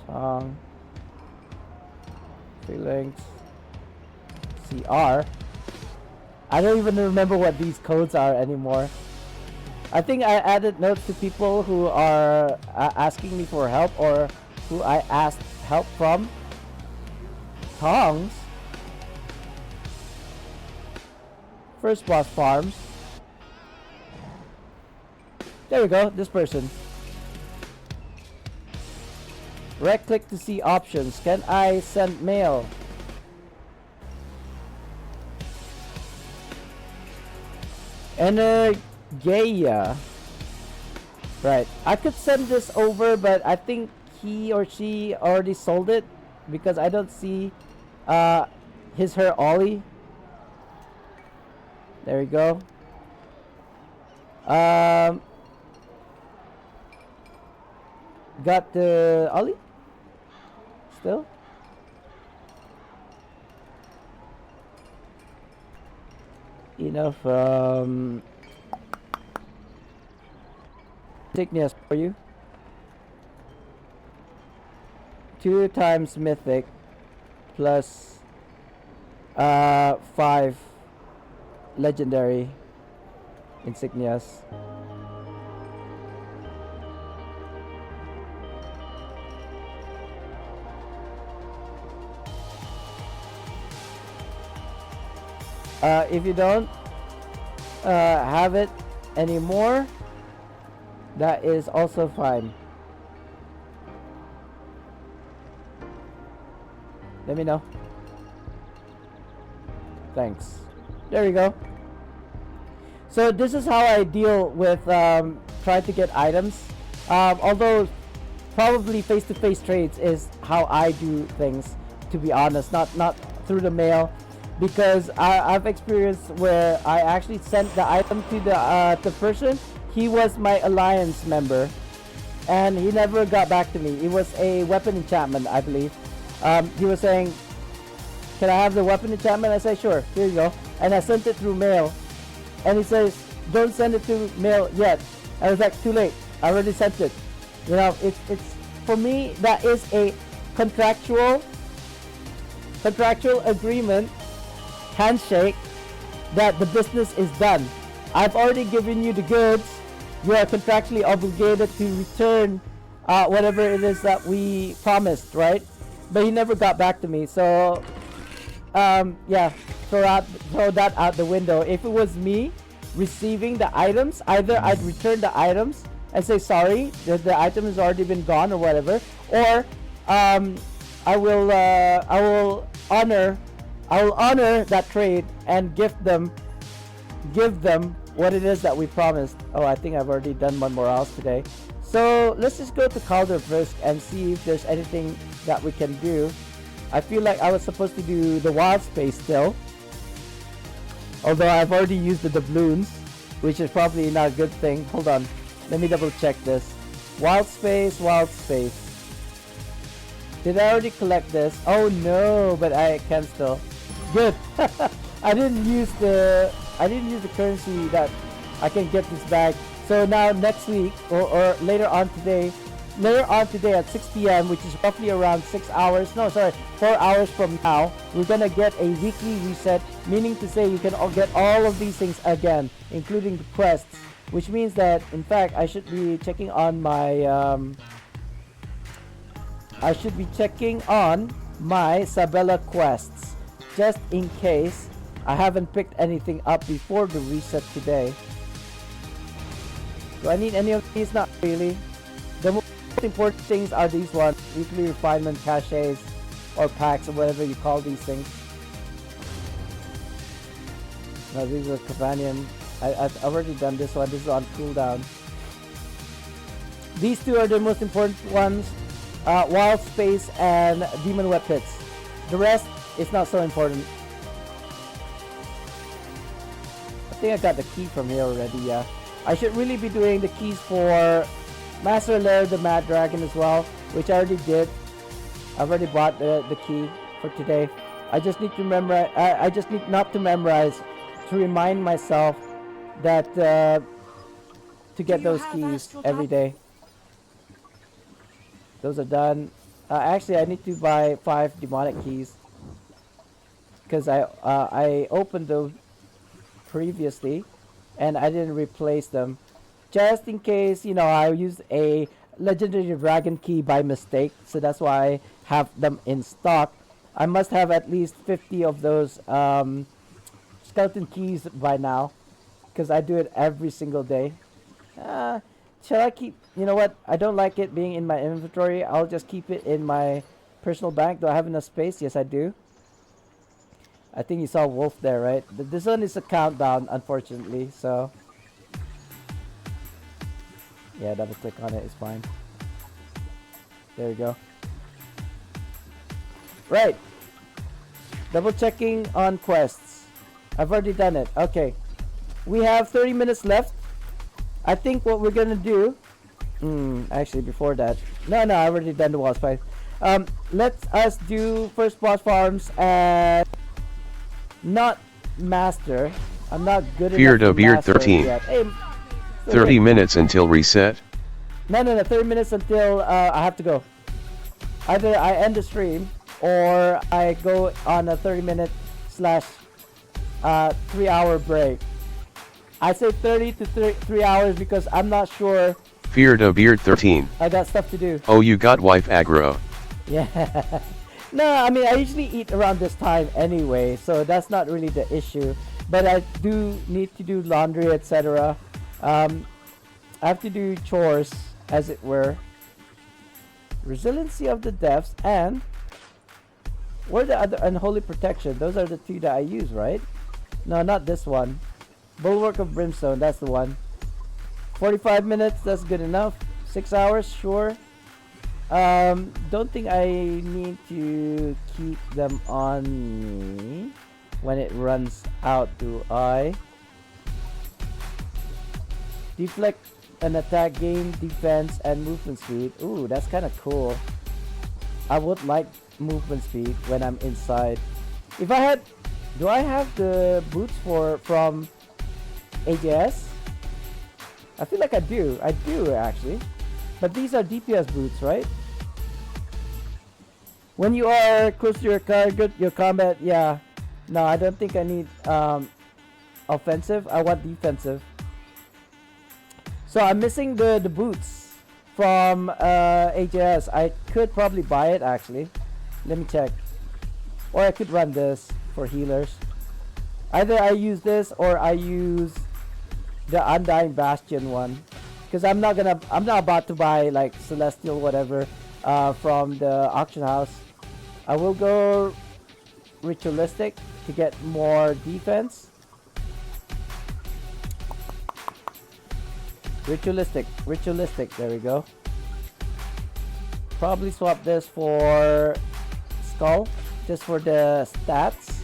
Tong. Feelings. CR. I don't even remember what these codes are anymore. I think I added notes to people who are asking me for help, or who I asked help from. Tongs. First Boss Farms. There we go, this person. Right click to see options. Can I send mail? Gaia. Right. I could send this over, but I think he or she already sold it, because I don't see her ollie. There we go. Got the ollie? Still? Enough insignias for you. 2 times mythic plus 5 legendary insignias. If you don't have it anymore, that is also fine. Let me know. Thanks. There we go. So this is how I deal with trying to get items. Although probably face-to-face trades is how I do things, to be honest, not through the mail, because I've experienced where I actually sent the item to the person. He was my alliance member, and he never got back to me. It was a weapon enchantment, I believe. He was saying, "Can I have the weapon enchantment?" I said, "Sure, here you go." And I sent it through mail, and he says, "Don't send it through mail yet." I was like, "Too late. I already sent it." You know, it's for me, that is a contractual agreement, handshake, that the business is done. I've already given you the goods. You are contractually obligated to return whatever it is that we promised, right? But he never got back to me. So yeah, throw that out the window. If it was me receiving the items, either I'd return the items and say sorry, the item has already been gone or whatever, or I will honor that trade and give them what it is that we promised. Oh, I think I've already done one more else today. So let's just go to Calder first and see if there's anything that we can do. I feel like I was supposed to do the wild space still, although I've already used the doubloons, which is probably not a good thing. Hold on, let me double check this. Wild space. Did I already collect this? Oh no, but I can still. Good. I didn't use the currency that I can get this bag. So now next week or later on today at 6 p.m., which is roughly around 4 hours from now, we're gonna get a weekly reset, meaning to say you can get all of these things again, including the quests, which means that in fact I should be checking on my my Sabella quests, just in case I haven't picked anything up before the reset today. Do I need any of these? Not really. The most important things are these ones: weekly refinement caches, or packs, or whatever you call these things. No, these are companion. I've already done this one. This is on cooldown. These two are the most important ones. Wild Space and Demon Wet Pits. The rest is not so important. I think I got the key from here already, yeah. I should really be doing the keys for Master Lair, the Mad Dragon as well, which I already did. I've already bought the key for today. I just need to memorize. I just need not to memorize, to remind myself that to get those keys every day. Those are done. Actually, I need to buy 5 demonic keys because I opened those previously and I didn't replace them, just in case, you know, I used a legendary dragon key by mistake. So that's why I have them in stock. I must have at least 50 of those skeleton keys by now, because I do it every single day. Shall I keep, you know what, I don't like it being in my inventory. I'll just keep it in my personal bank. Do I have enough space? Yes, I do. I think you saw Wolf there, right? This one is a countdown, unfortunately, so yeah, double click on it is fine. There we go. Right, double checking on quests. I've already done it. Okay, we have 30 minutes left. I think what we're gonna do, actually before that, no, I already done the boss fight. Let us do first boss farms and not master. I'm not good Fear enough to to Beard master 13. yet. Hey, 30 minutes until reset. No, 30 minutes until I have to go. Either I end the stream or I go on a 30-minute slash 3-hour break. I say 30 to 3 hours because I'm not sure. Fear to Beard 13. I got stuff to do. Oh, you got wife aggro. Yeah. No, I mean, I usually eat around this time anyway, so that's not really the issue. But I do need to do laundry, etc. I have to do chores, as it were. Resiliency of the Depths and where the other Unholy Protection. Those are the 2 that I use, right? No, not this one. Bulwark of Brimstone, that's the one. 45 minutes, that's good enough. 6 hours, sure. Don't think I need to keep them on me when it runs out, do I? Deflect an attack, gain defense and movement speed. Ooh, that's kind of cool. I would like movement speed when I'm inside. If I had, do I have the boots from AJS? I feel like I do. I do actually. But these are DPS boots, right? When you are close to your target, your combat, yeah. No, I don't think I need offensive. I want defensive. So I'm missing the boots from AJS. I could probably buy it actually. Let me check. Or I could run this for healers. Either I use this or I use the Undying Bastion one, because I'm not about to buy like Celestial whatever from the auction house. I will go ritualistic to get more defense. Ritualistic, there we go. Probably swap this for Skull just for the stats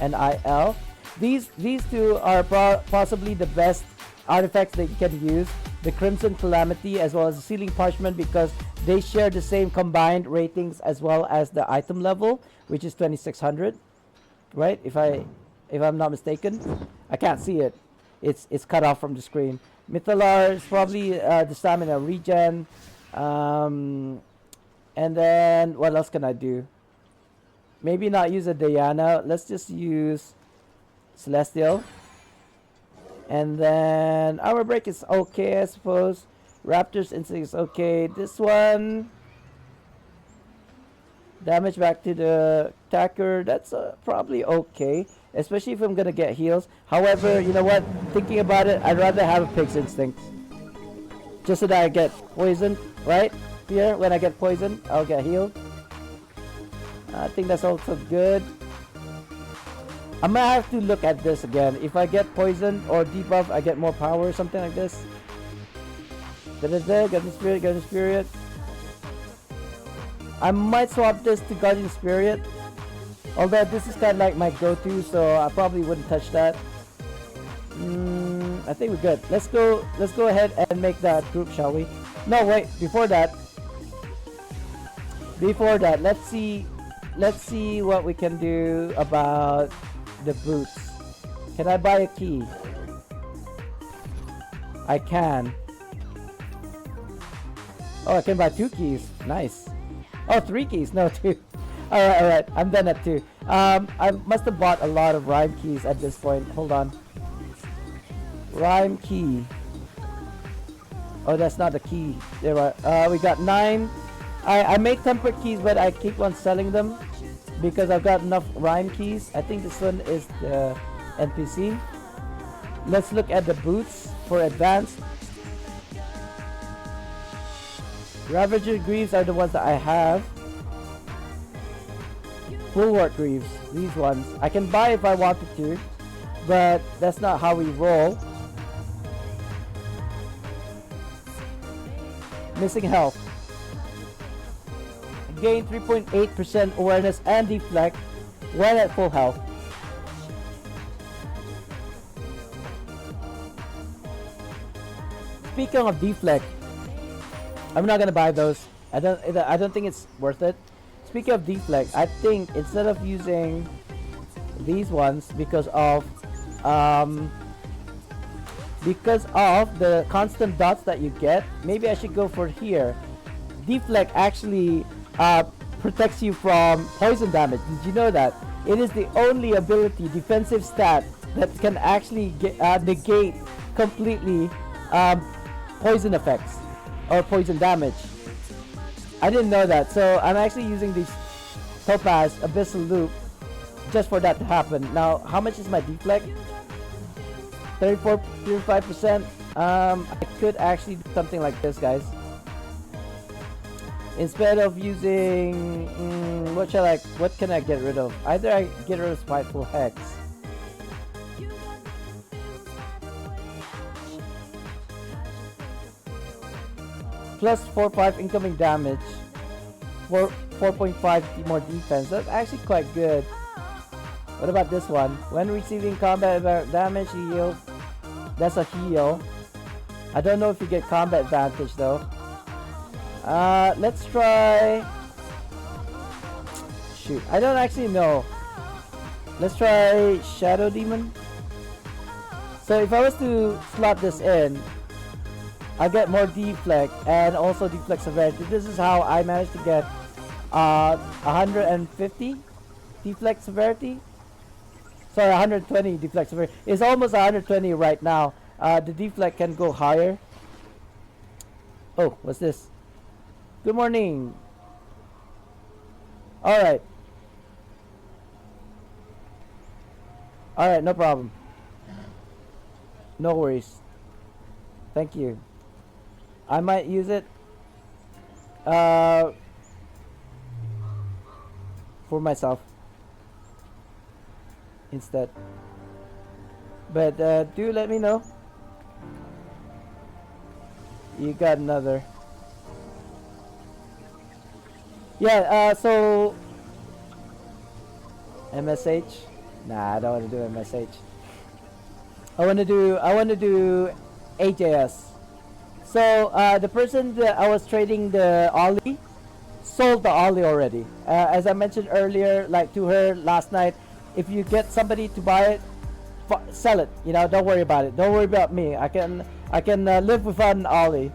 and IL. These two are possibly the best artifacts that you can use. The Crimson Calamity as well as the Sealing Parchment, because they share the same combined ratings as well as the item level, which is 2600, right? If I'm not mistaken. I can't see it. It's cut off from the screen. Mythalar is probably the stamina regen. And then what else can I do? Maybe not use a Diana. Let's just use Celestial. And then Hour Break is okay, I suppose. Raptor's Instinct is okay. This one Damage back to the attacker. That's probably okay, especially if I'm gonna get heals. However, you know what? Thinking about it, I'd rather have a pig's instinct. Just so that I get poisoned, right? Here, when I get poisoned, I'll get healed. I think that's also good. I might have to look at this again. If I get poisoned or debuff, I get more power, something like this. Get the spirit, get the spirit. I might swap this to Guardian Spirit. Although this is kind of like my go-to, so I probably wouldn't touch that. I think we're good. Let's go ahead and make that group, shall we? No, wait, before that, let's see what we can do about the boots. Can I buy a key? I can. Oh, I can buy 2 keys. Nice. Oh, 3 keys. No, 2. Alright. I'm done at 2. I must have bought a lot of rhyme keys at this point. Hold on. Rhyme key. Oh, that's not the key. There are. We got 9. I make tempered keys, but I keep on selling them because I've got enough rhyme keys. I think this one is the NPC. Let's look at the boots for advanced. Ravager Greaves are the ones that I have. Bulwark Greaves, these ones. I can buy if I wanted to, but that's not how we roll. Missing health. Gain 3.8% awareness and deflect when at full health. Speaking of deflect, I'm not gonna buy those. I don't think it's worth it. Speaking of deflect, I think instead of using these ones because of the constant dots that you get, maybe I should go for here. Deflect actually protects you from poison damage. Did you know that? It is the only ability, defensive stat, that can actually negate completely poison effects or poison damage. I didn't know that, so I'm actually using these Topaz Abyssal Loop just for that to happen. Now, how much is my deflect? 35%. I could actually do something like this, guys. Instead of using what can I get rid of? Either I get rid of Spiteful Hex. Plus 4.5 incoming damage, 4.5 more defense. That's actually quite good. What about this one? When receiving combat damage, heal. That's a heal. I don't know if you get combat advantage though. Let's try. Shoot, I don't actually know. Let's try Shadow Demon. So if I was to slot this in, I get more deflect and also deflect severity. This is how I managed to get 150 deflect severity. Sorry, 120 deflect severity. It's almost 120 right now. The deflect can go higher. Oh, what's this? Good morning. Alright. Alright, no problem. No worries. Thank you. I might use it for myself instead. But do let me know. You got another. Yeah, so MSH? Nah, I don't want to do MSH. I want to do AJS. So the person that I was trading the Ollie sold the Ollie already. As I mentioned earlier, like to her last night, if you get somebody to buy it, sell it. You know, don't worry about it. Don't worry about me. I can live without an Ollie.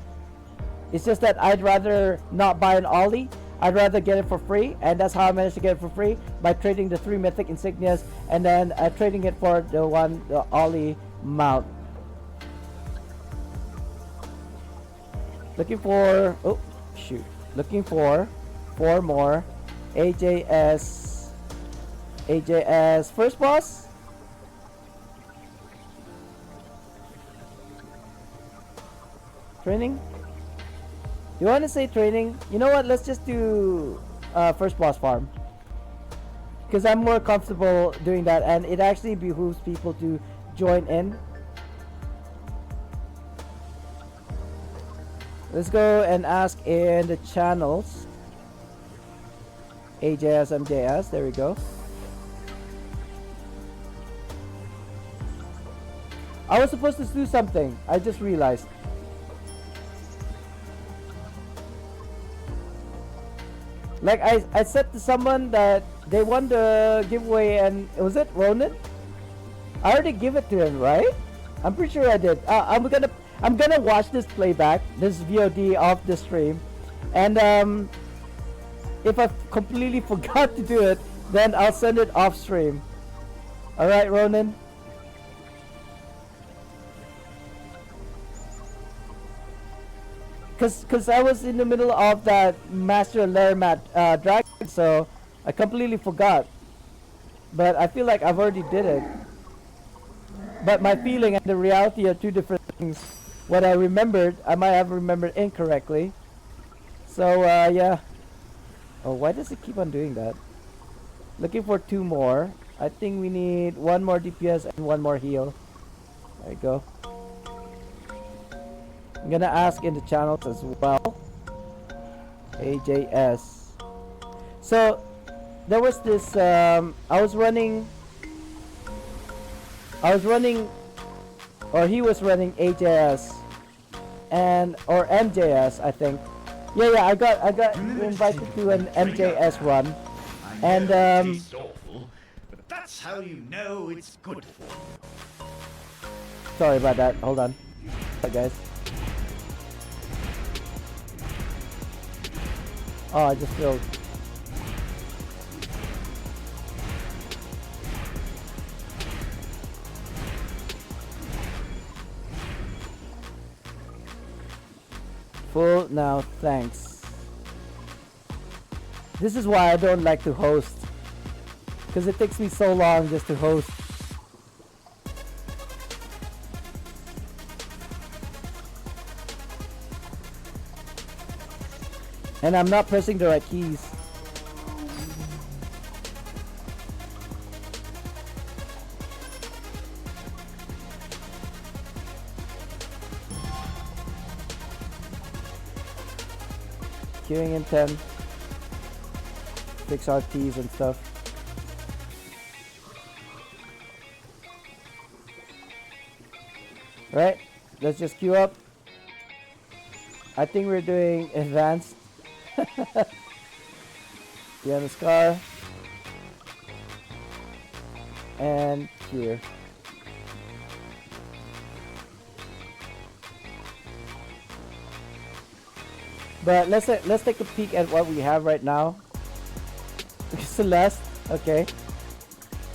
It's just that I'd rather not buy an Ollie. I'd rather get it for free, and that's how I managed to get it for free, by trading the 3 mythic insignias and then trading it for the Ollie mount. Looking for 4 more AJS. AJS first boss? Training? You want to say training? You know what? Let's just do first boss farm. Because I'm more comfortable doing that, and it actually behooves people to join in. Let's go and ask in the channels. AJS, MJS, there we go. I was supposed to do something, I just realized. Like I said to someone that they won the giveaway, and was it Ronan? I already give it to him, right? I'm pretty sure I did. I'm gonna watch this playback, this VOD of the stream, and if I completely forgot to do it, then I'll send it off stream. All right, Ronan. Cause I was in the middle of that Master Lairmat dragon, so I completely forgot. But I feel like I've already did it. But my feeling and the reality are two different things. What I remembered, I might have remembered incorrectly. So yeah. Oh, why does it keep on doing that? Looking for 2 more. I think we need 1 more DPS and 1 more heal. There you go. I'm gonna ask in the channels as well. AJS. So there was this I was running, or he was running AJS and or MJS, I think. Yeah, I got invited to an MJS run, and It's awful, but that's how you know it's good for you. sorry about that. Hold on. Hi guys. Oh, I just filled. Full now, thanks. This is why I don't like to host, because it takes me so long just to host. And I'm not pressing the right keys. Queuing in 10. Fix RTs and stuff. Right, let's just queue up. I think we're doing advanced. Yeah, the scar. And here. But let's take a peek at what we have right now. Celeste, okay.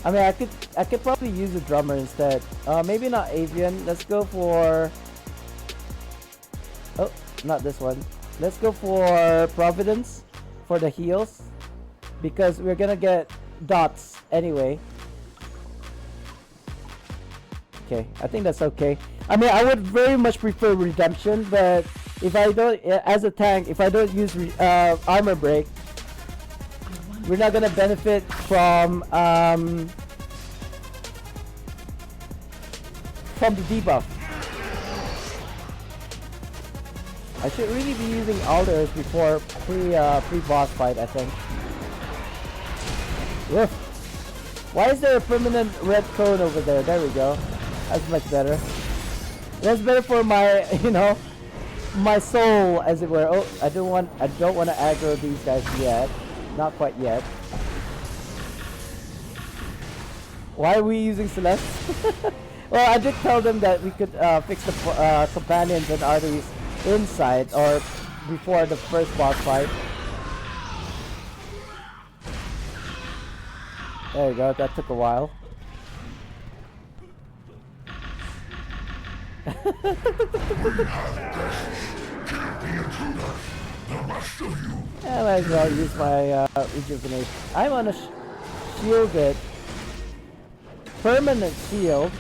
I mean, I could probably use a drummer instead. Maybe not Avian. Let's go for. Oh, not this one. Let's go for Providence for the heals, because we're gonna get dots anyway. Okay, I think that's okay. I mean, I would very much prefer Redemption, but if I don't, as a tank, if I don't use armor break, we're not gonna benefit from the debuff. I should really be using alders before pre-boss fight, I think. Woof. Why is there a permanent red cone over there? There we go. That's much better. That's better for my, you know, my soul, as it were. Oh, I don't want to aggro these guys yet. Not quite yet. Why are we using Celeste? Well, I did tell them that we could fix the companions and arteries inside or before the first boss fight. There you go, that took a while. I might as well use my rejuvenation. I'm on a shielded permanent shield.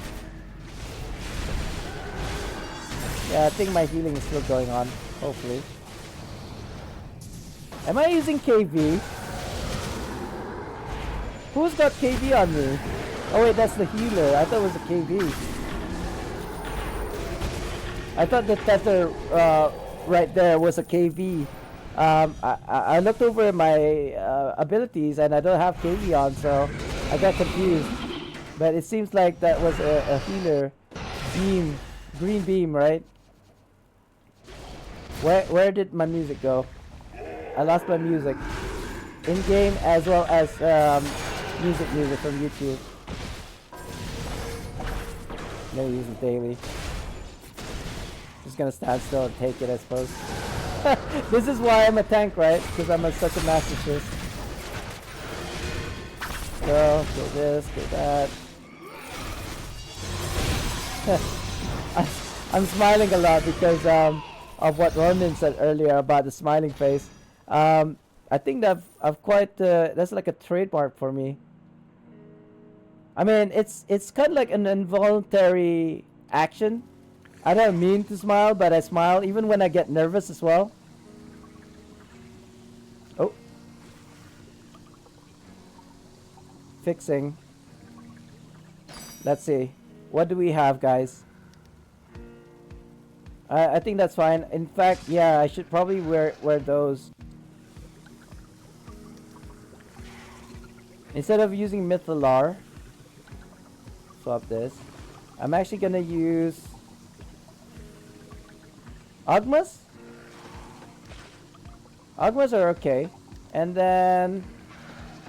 Yeah, I think my healing is still going on. Hopefully. Am I using KV? Who's got KV on me? Oh wait, that's the healer. I thought it was a KV. I thought the tether right there was a KV. I looked over my abilities and I don't have KV on, so I got confused. But it seems like that was a healer beam, green beam, right? Where did my music go? I lost my music in game as well as music from YouTube. Never use it daily. Just gonna stand still and take it, I suppose. This is why I'm a tank, right? Because I'm such a masochist. Go this, go that. I'm smiling a lot because of what Ronan said earlier about the smiling face. I think that I've quite that's like a trademark for me. I mean, it's kind of like an involuntary action. I don't mean to smile, but I smile even when I get nervous as well. Oh. Fixing. Let's see. What do we have, guys? I think that's fine. In fact, yeah, I should probably wear those. Instead of using Mythalar, swap this. I'm actually gonna use Agmas? Agmas are okay. And then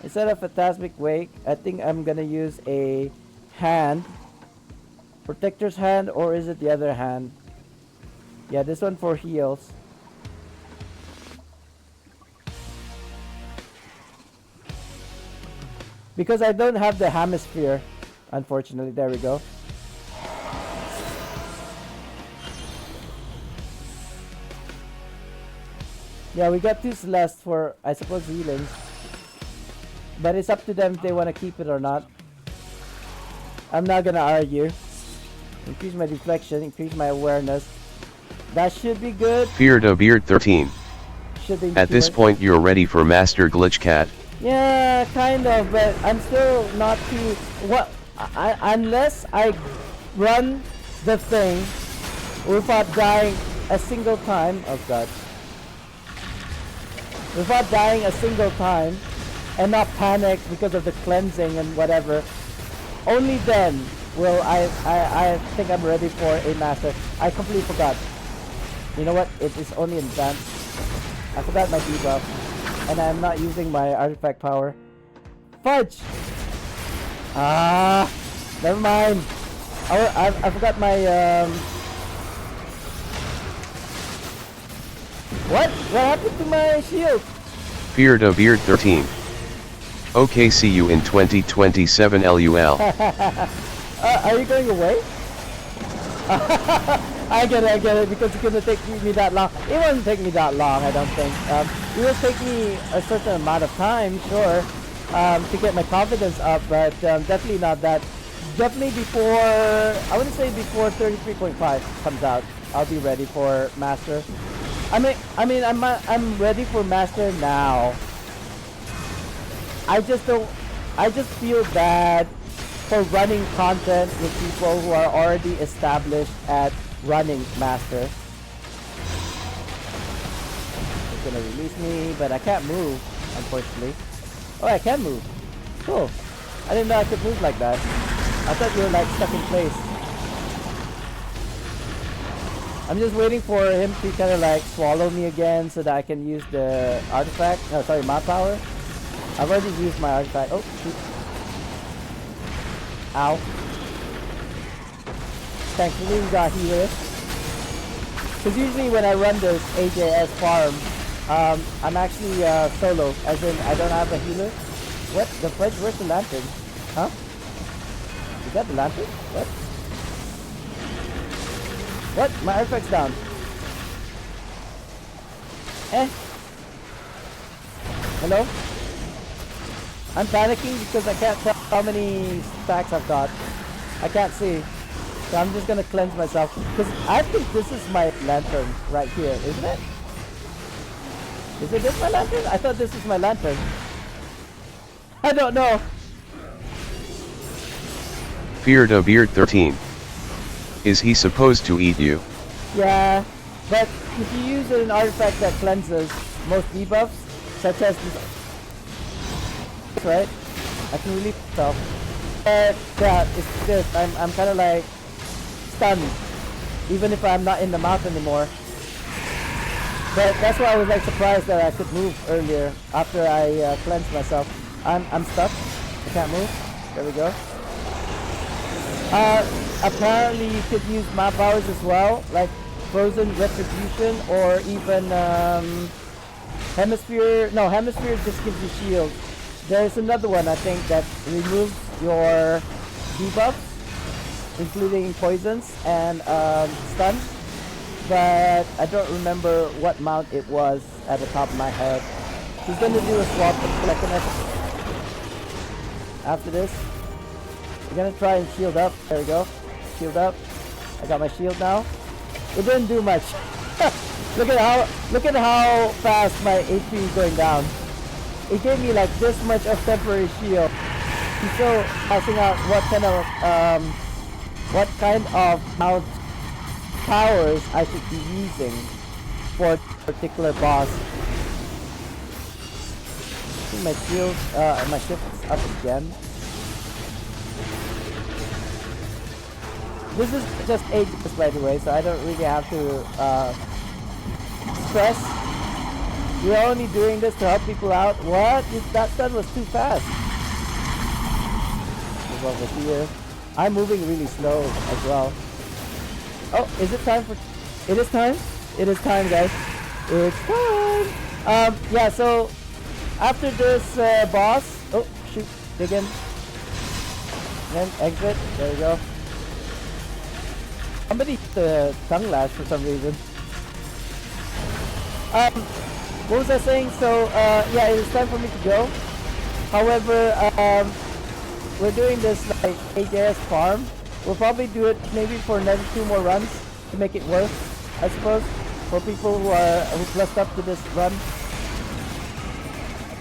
instead of Phantasmic Wake, I think I'm gonna use a hand. Protector's hand, or is it the other hand? Yeah, this one for heals. Because I don't have the hemisphere, unfortunately. There we go. Yeah, we got 2 Celeste for, I suppose, healing. But it's up to them if they want to keep it or not. I'm not gonna argue. Increase my deflection, increase my awareness. That should be good. Feared a Beard 13. Should be At this point you're ready for Master Glitch Cat. Yeah, kind of, but I'm still not too... unless I run the thing without dying a single time... Oh god. Without dying a single time and not panic because of the cleansing and whatever, only then will I think I'm ready for a master. I completely forgot. You know what? It is only in advance. I forgot my debuff. And I'm not using my artifact power. Fudge! Ah, never mind. I forgot my What happened to my shield? Feared a Beard 13. Okay, see you in 2027 LUL. Are you going away? I get it, because it's gonna take me that long. It won't take me that long, I don't think. It will take me a certain amount of time, sure, to get my confidence up, but definitely not that. Definitely before, I wouldn't say before 33.5 comes out, I'll be ready for Master. I'm ready for Master now. I just feel bad for running content with people who are already established at running Master. It's gonna release me, but I can't move, unfortunately. Oh, I can move. Cool. I didn't know I could move like that. I thought you were like stuck in place. I'm just waiting for him to kind of like swallow me again so that I can use the artifact. No, sorry, my power. I've already used my artifact. Oh, shoot. Ow. Thankfully we got healers. Because usually when I run this AJS farm, I'm actually solo, as in I don't have a healer. What? The fudge? Where's the lantern? Huh? Is that the lantern? What? What? My artifact's down. Eh? Hello? I'm panicking because I can't tell how many stacks I've got. I can't see. So I'm just gonna cleanse myself. Because I think this is my lantern right here, isn't it? Is it this my lantern? I thought this was my lantern. I don't know. Feared a Beard 13. Is he supposed to eat you? Yeah, but if you use an artifact that cleanses most debuffs, such as this, right? I can relieve myself. But yeah, it's this. I'm kind of like stunned, even if I'm not in the mouth anymore. But that's why I was like surprised that I could move earlier after I cleansed myself. I'm stuck. I can't move. There we go. Apparently you could use map powers as well, like Frozen Retribution or even Hemisphere. No, Hemisphere just gives you shield. There's another one I think that removes your debuffs, including poisons and stun. But I don't remember what mount it was at the top of my head. He's gonna do a swap after this. We're gonna try and shield up. There we go. Shield up. I got my shield now. It didn't do much. look at how fast my HP is going down. It gave me like this much of temporary shield. He's still passing out what kind of mount powers I should be using for a particular boss. I think my shield, my shift is up again. This is just ages, by the way, so I don't really have to stress. We're only doing this to help people out. What? That stun was too fast. Move over here. I'm moving really slow as well. Oh, is it time for... It is time? It is time, guys. It's time! Yeah, so... After this boss... Oh, shoot. Dig in. Then exit. There we go. Somebody hit the tongue lash for some reason. What was I saying? So, yeah, it's time for me to go. However, we're doing this like AJS farm. We'll probably do it maybe for another 2 more runs to make it worth, I suppose, for people who blessed up to this run.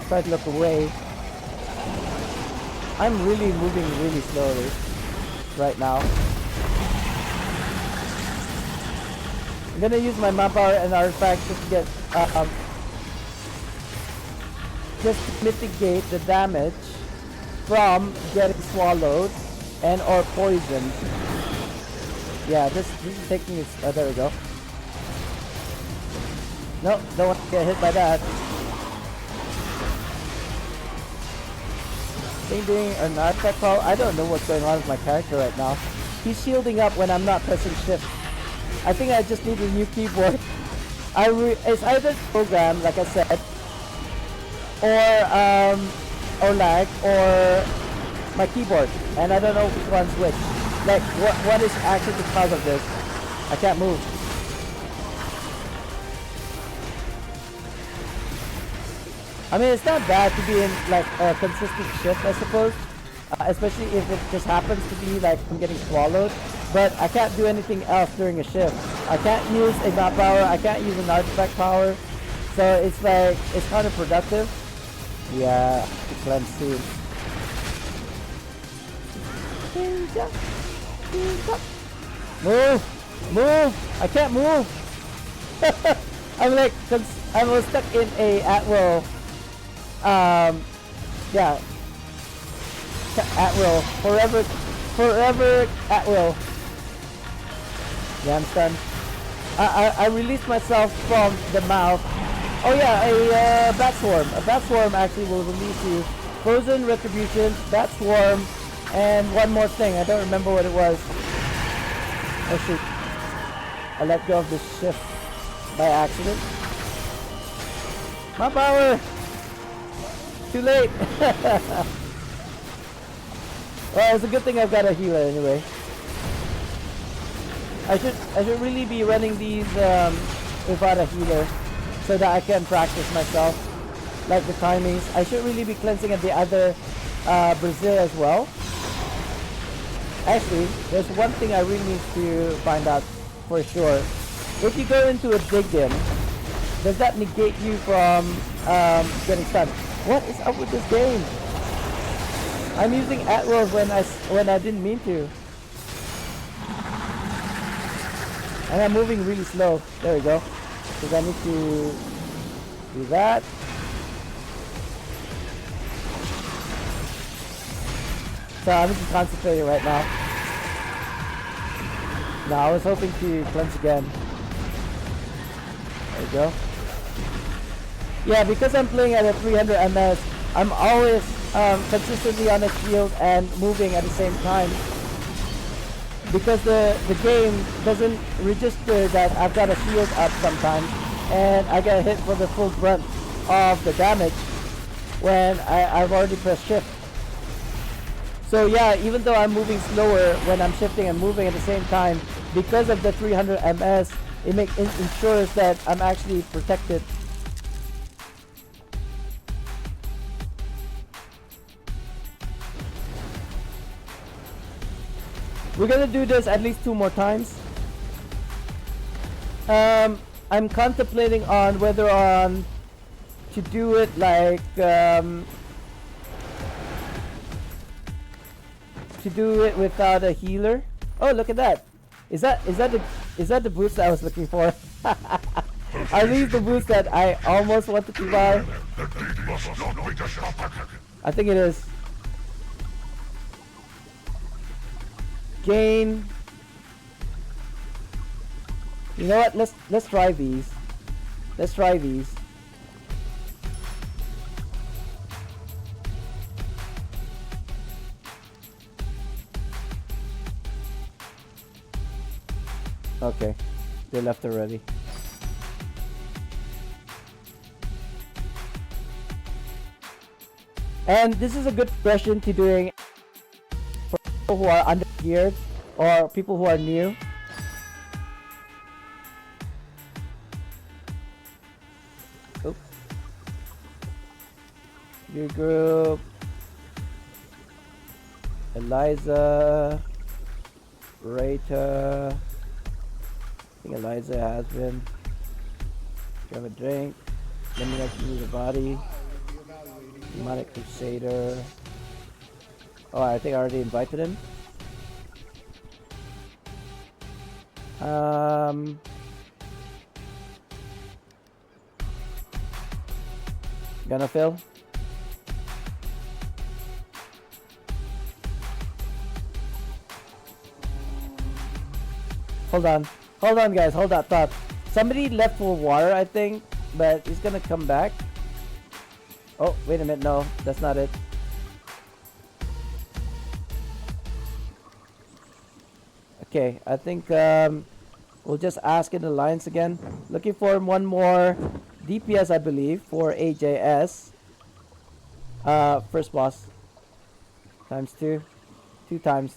Try to look away. I'm really moving really slowly right now. I'm gonna use my map power and artifact just to get just to mitigate the damage from getting swallowed and or poisoned. Yeah, this is taking its... Oh, there we go. Nope, don't want to get hit by that. Thing doing an artifact call. I don't know what's going on with my character right now. He's shielding up when I'm not pressing shift. I think I just need a new keyboard. It's either program, like I said, or lag, or my keyboard, and I don't know which one's which. Like, what is actually the cause of this? I can't move. I mean, it's not bad to be in like a consistent shift, I suppose, especially if it just happens to be like I'm getting swallowed. But I can't do anything else during a shift. I can't use a map power. I can't use an artifact power. So it's like it's counterproductive. Yeah, to cleanse soon. Move! I can't move! I'm like, I was stuck in a at-will, yeah, at-will, forever at-will. Yeah, I'm stunned. I released myself from the mouth. Oh yeah, a bat swarm. A bat swarm actually will release you. Frozen Retribution, bat swarm, and one more thing. I don't remember what it was. Oh shoot. I let go of the shift by accident. My power! Too late! Well, it's a good thing I've got a healer anyway. I should really be running these without a healer so that I can practice myself. like the timings. I should really be cleansing at the other Brazil as well. Actually, there's one thing I really need to find out for sure. If you go into a dig in, does that negate you from getting stunned? What is up with this game? I'm using at-rolls when I didn't mean to. And I'm moving really slow. There we go. Because I need to do that. So I'm just concentrating right now. No, I was hoping to cleanse again. There we go. Yeah, because I'm playing at a 300 ms, I'm always consistently on a shield and moving at the same time. Because the game doesn't register that I've got a shield up sometimes, and I get hit for the full brunt of the damage when I've already pressed shift. So yeah, even though I'm moving slower when I'm shifting and moving at the same time, because of the 300 ms, it ensures that I'm actually protected. We're gonna do this at least 2 more times. I'm contemplating on whether to do it like to do it without a healer. Oh, look at that! Is that the boost that I was looking for? Are these the boosts that I almost wanted to buy? I think it is. Gain. You know what? Let's try these. Let's try these. Okay, they left already. And this is a good question to doing for people who are under geared or people who are new. Oops. Your group. Eliza. Rata. I think Eliza has been. Grab a drink. Let me know if you need a body. Demonic Crusader. Oh, I think I already invited him. Gonna fill. Hold on guys, hold that thought. Somebody left for water, I think, but he's gonna come back. Oh, wait a minute, no, that's not it. Okay, I think we'll just ask in the lines again. Looking for one more DPS, I believe, for AJS. First boss. Times 2. 2 times.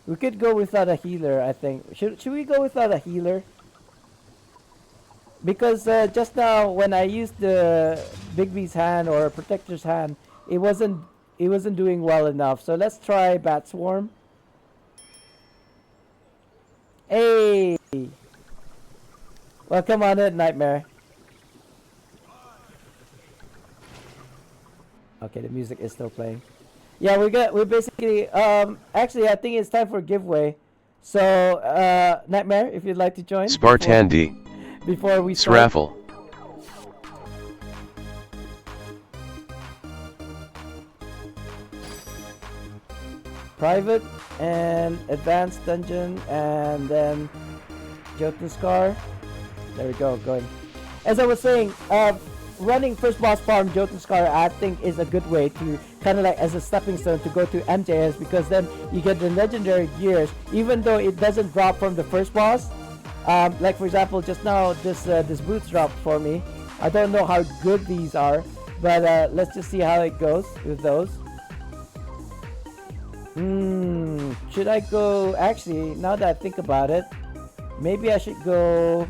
We could go without a healer, I think. Should we go without a healer? Because just now when I used the Big B's hand or Protector's hand, it wasn't doing well enough. So let's try Bat Swarm. Hey! Well, come on in, Nightmare. Okay, the music is still playing. Yeah, we're basically actually I think it's time for a giveaway. So Nightmare, if you'd like to join. Spartandee. Before we start. Sraffle. Private and advanced dungeon and then Jotun Scar. There we go, going. As I was saying, running first boss farm Jotun Scar I think is a good way to kind of like as a stepping stone to go to MJS, because then you get the legendary gears even though it doesn't drop from the first boss. Like for example, just now this boots dropped for me. I don't know how good these are, but let's just see how it goes with those. Should I go, actually now that I think about it, maybe I should go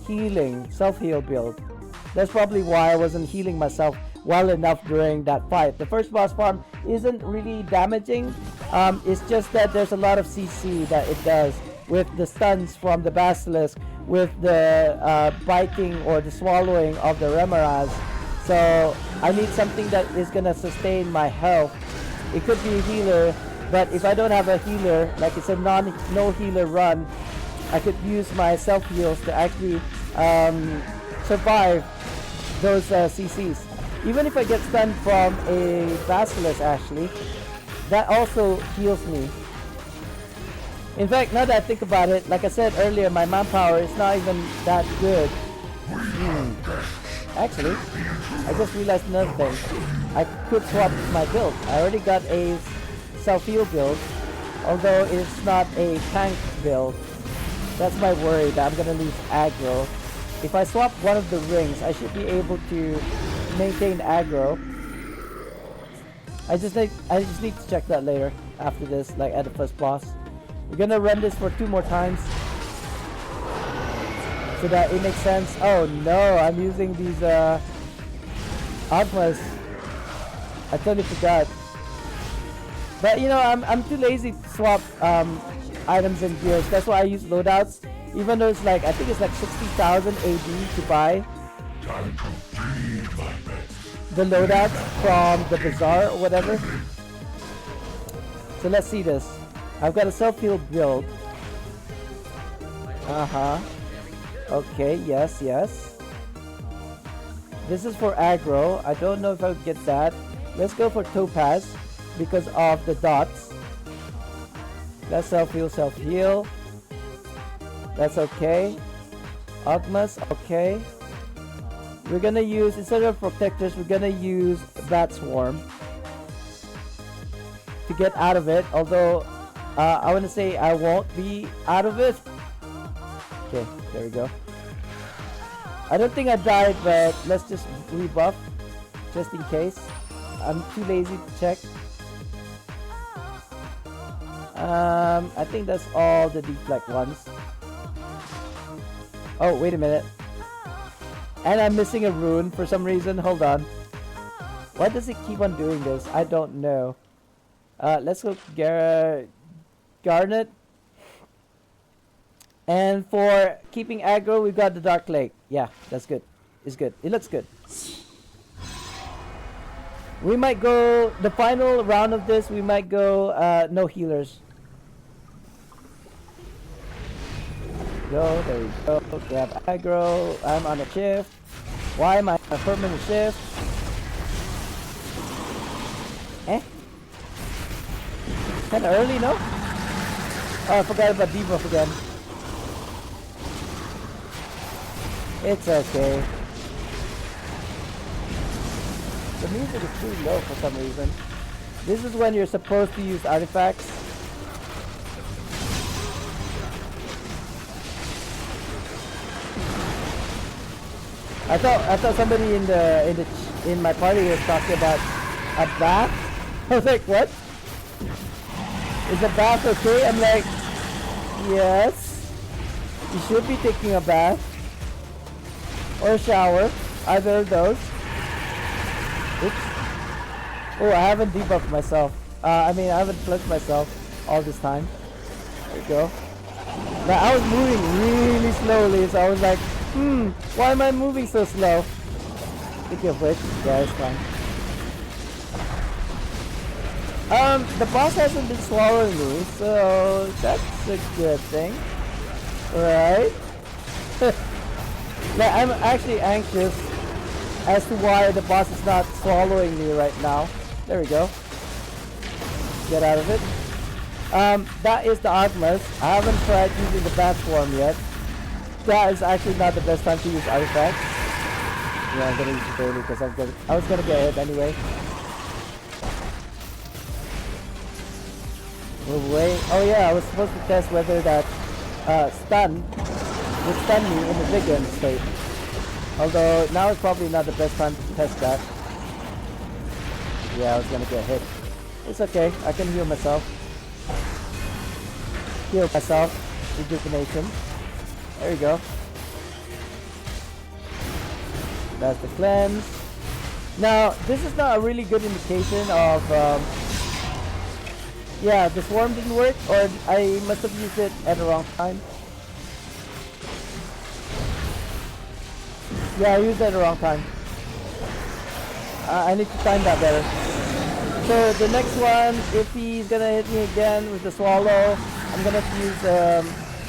healing, self-heal build. That's probably why I wasn't healing myself well enough during that fight. The first boss farm isn't really damaging. It's just that there's a lot of CC that it does with the stuns from the Basilisk, with the biting or the swallowing of the Remoraz. So I need something that is gonna sustain my health. It could be a healer, but if I don't have a healer, like it's a no healer run, I could use my self heals to actually survive those CCs. Even if I get stunned from a Basilisk, actually, that also heals me. In fact, now that I think about it, like I said earlier, my manpower is not even that good. Actually, I just realized another thing. I could swap my build. I already got a self-heal build, although it's not a tank build. That's my worry, that I'm gonna lose aggro. If I swap one of the rings, I should be able to maintain aggro. I just need to check that later after this, like at the first boss. We're gonna run this for 2 more times so that it makes sense. Oh no, I'm using these Agmas. I totally forgot. But you know, I'm too lazy to swap items and gears. That's why I use loadouts. Even though it's like, I think it's like 60,000 AD to buy the loadouts from the bazaar or whatever. So let's see this. I've got a self-heal build. Okay, yes. This is for aggro. I don't know if I'll get that. Let's go for Topaz because of the dots. That's self-heal. That's okay. Agmas, okay. We're gonna use, instead of protectors, we're gonna use Bat Swarm to get out of it. Although, I wanna say I won't be out of it. Okay, there we go. I don't think I died, but let's just rebuff just in case. I'm too lazy to check. I think that's all the deflect ones. Oh, wait a minute. And I'm missing a rune for some reason. Hold on. Why does it keep on doing this? I don't know. Let's go Garnet. And for keeping aggro, we've got the Dark Lake. Yeah, that's good. It's good. It looks good. We might go, the final round of this, we might go no healers. There we go. Grab aggro. I'm on a shift. Why am I on a permanent shift? Kinda early, no? Oh, I forgot about debuff again. It's okay. The music is too low for some reason. This is when you're supposed to use artifacts. I thought somebody in my party was talking about a bath. I was like, what? Is a bath okay? I'm like, yes. You should be taking a bath or a shower, either of those. Oops. Oh, I haven't debuffed myself. I haven't flipped myself all this time. There we go. But I was moving really slowly, so I was like, why am I moving so slow? Speaking of which, yeah, it's fine. The boss hasn't been swallowing me, so that's a good thing. Right? Like, I'm actually anxious as to why the boss is not swallowing me right now. There we go. Get out of it. That is the Agmas. I haven't tried using the Bat Swarm yet. That is actually not the best time to use artifacts. Yeah, I'm gonna use it early because I was gonna get hit anyway. Move away. Oh yeah, I was supposed to test whether that stun would stun me in the Vigilance state. Although now is probably not the best time to test that. Yeah, I was gonna get hit. It's okay, I can heal myself. Rejuvenation. There you go. That's the cleanse. Now, this is not a really good indication of, yeah, the swarm didn't work, or I must have used it at the wrong time. Yeah, I used it at the wrong time. I need to time that better. So the next one, if he's gonna hit me again with the swallow, I'm gonna have to use,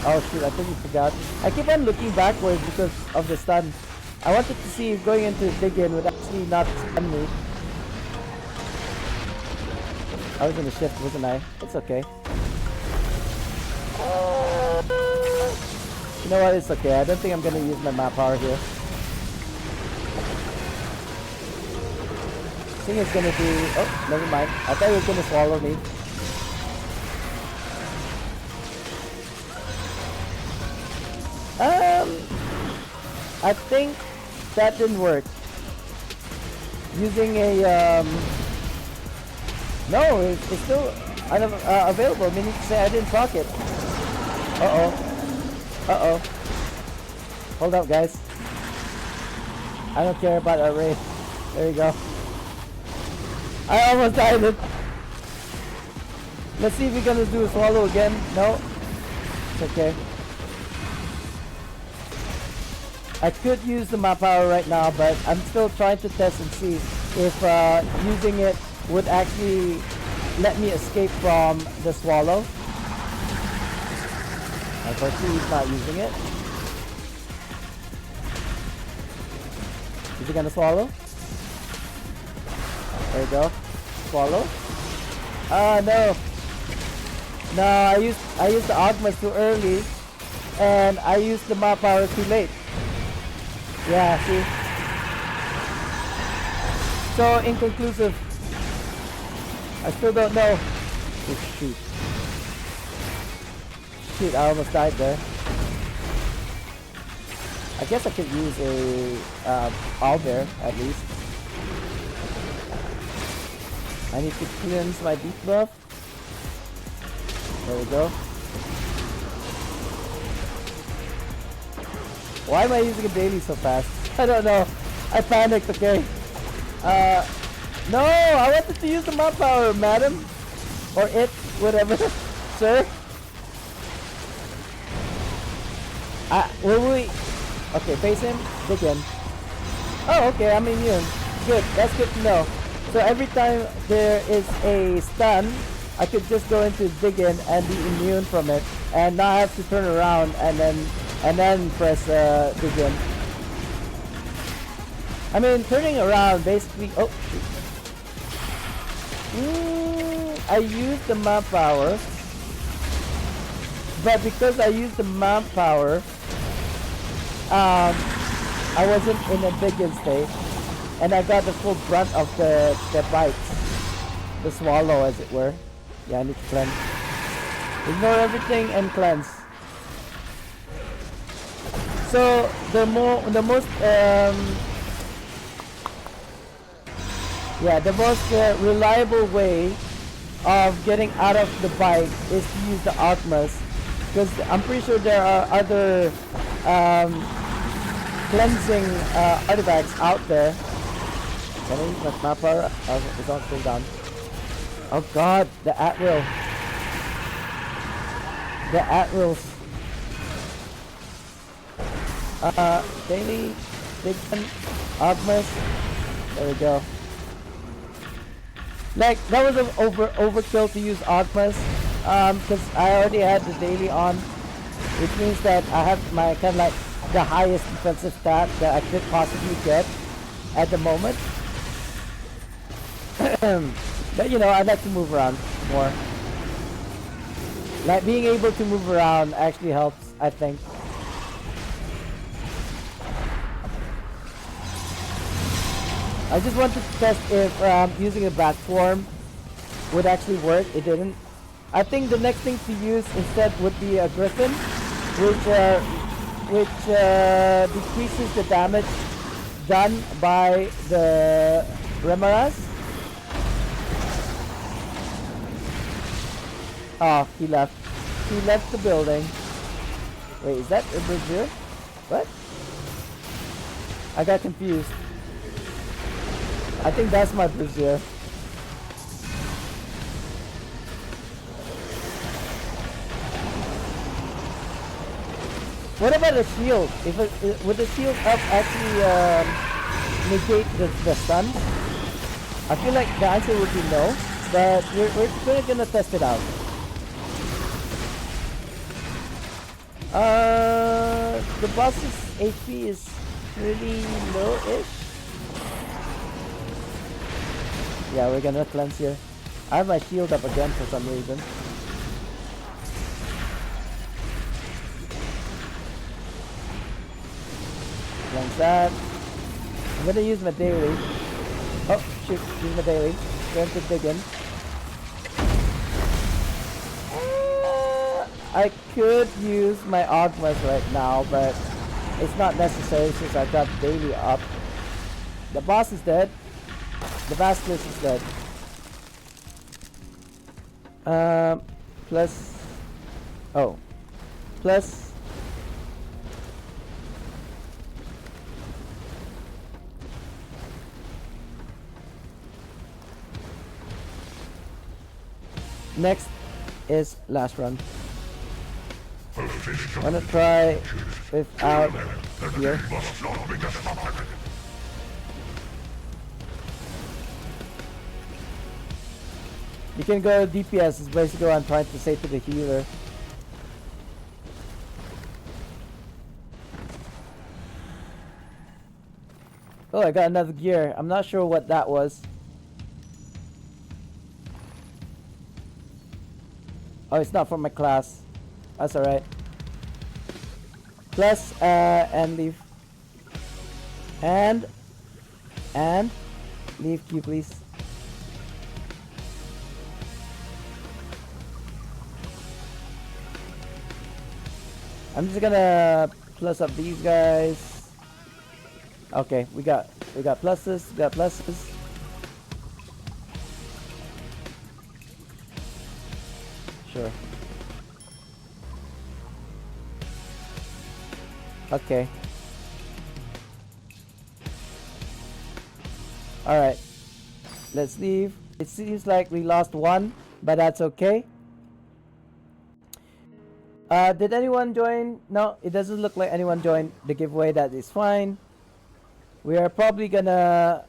oh shoot, I totally forgot. I keep on looking backwards because of the stun. I wanted to see if going into dig in would actually not stun me. I was in a shift, wasn't I? It's okay. You know what? It's okay. I don't think I'm gonna use my map power here. I think it's gonna be. Oh, never mind. I thought it was gonna swallow me. I think that didn't work. Using a no, it's still available. Meaning to say I didn't proc it. Uh-oh. Hold up, guys. I don't care about that raid. There you go. I almost died it. Let's see if we're gonna do a swallow again. No. It's okay. I could use the map power right now, but I'm still trying to test and see if using it would actually let me escape from the swallow. Unfortunately, he's not using it. Is he gonna swallow? There you go. Swallow. Ah, no. No, I used the Ogmas too early, and I used the map power too late. Yeah, see? So, inconclusive. I still don't know. Oh, shoot. Shoot, I almost died there. I guess I could use a owlbear at least. I need to cleanse my debuff. There we go. Why am I using a daily so fast? I don't know. I panicked, okay. No, I wanted to use the map power, madam. Or it, whatever. Sir. Will we... Okay, face him. Dig in. Oh, okay, I'm immune. Good, that's good to know. So every time there is a stun, I could just go into dig in and be immune from it, and not have to turn around and then press dig in. I mean, turning around basically. Oh, shoot. I used the map power, but because I used the map power, I wasn't in a dig in state, and I got the full brunt of the bites, the swallow as it were. Yeah, I need to cleanse. Ignore everything and cleanse. So the most reliable way of getting out of the bite is to use the Atmas, because I'm pretty sure there are other cleansing artifacts out there. Can I use my map power? It's on cooldown. Oh god, the at-will. The at-wills. Daily, big one, Ogmas. There we go. Like, that was an overkill to use Ogmas, because I already had the daily on, which means that I have my kind of like the highest defensive stat that I could possibly get at the moment. But you know, I'd like to move around more. Like, being able to move around actually helps, I think. I just wanted to test if using a bat swarm would actually work. It didn't. I think the next thing to use instead would be a griffin, which decreases the damage done by the Remoras. Oh, he left. He left the building. Wait, is that a Brazier? What? I got confused. I think that's my brazier. What about the shield? If would the shield up actually negate the stun? I feel like the answer would be no, but we're gonna test it out. The boss's HP is really low-ish. Yeah, we're gonna cleanse here. I have my shield up again for some reason. Cleanse that. I'm gonna use my daily. Oh shoot, use my daily. Going to dig in. I could use my Ogmas right now, but it's not necessary since I got daily up. The boss is dead. The basilisk is dead. Plus. Oh. Plus. Next is last run. Wanna try without here. You can go DPS is basically what I'm trying to say to the healer. Oh, I got another gear. I'm not sure what that was. Oh, it's not from my class. That's alright. Plus, and leave. And leave queue, please. I'm just gonna plus up these guys. Okay, we got pluses, we got pluses. Sure. Okay. Alright. Let's leave. It seems like we lost one, but that's okay. Did anyone join? No, it doesn't look like anyone joined the giveaway. That is fine. We are probably gonna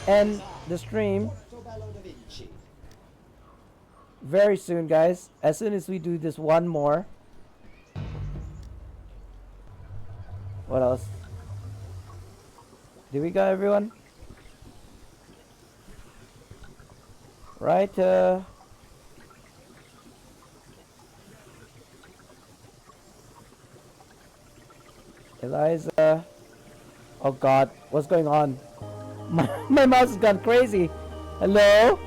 end the stream very soon, guys. As soon as we do this one more. What else? Do we got everyone? Right, Eliza. Oh god, what's going on? My mouse has gone crazy. Hello?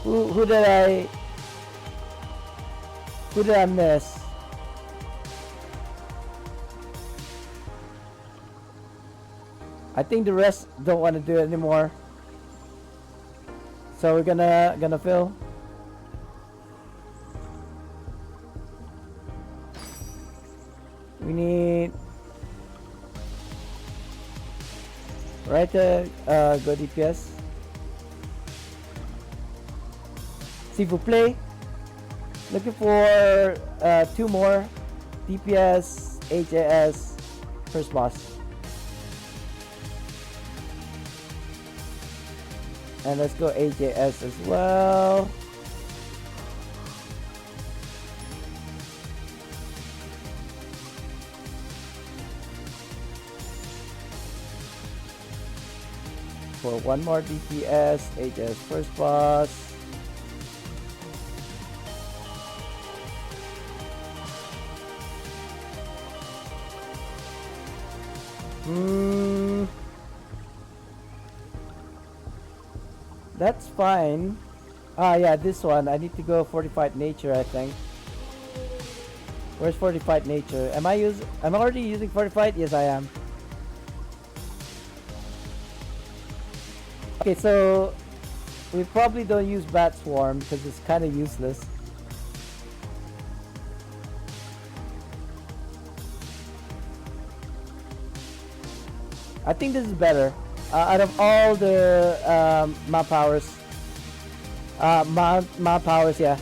Who did I miss? I think the rest don't want to do it anymore. So we're gonna fill. We need right to go DPS. S'il vous plaît. Looking for 2 more DPS, HAS, first boss. And let's go HAS as well. For 1 more DPS, HAS first boss. That's fine. Ah, yeah, this one. I need to go fortified nature, I think. Where's fortified nature? I'm already using fortified? Yes, I am. Okay, so we probably don't use bat swarm because it's kind of useless. I think this is better. Out of all the map powers, map powers, yeah.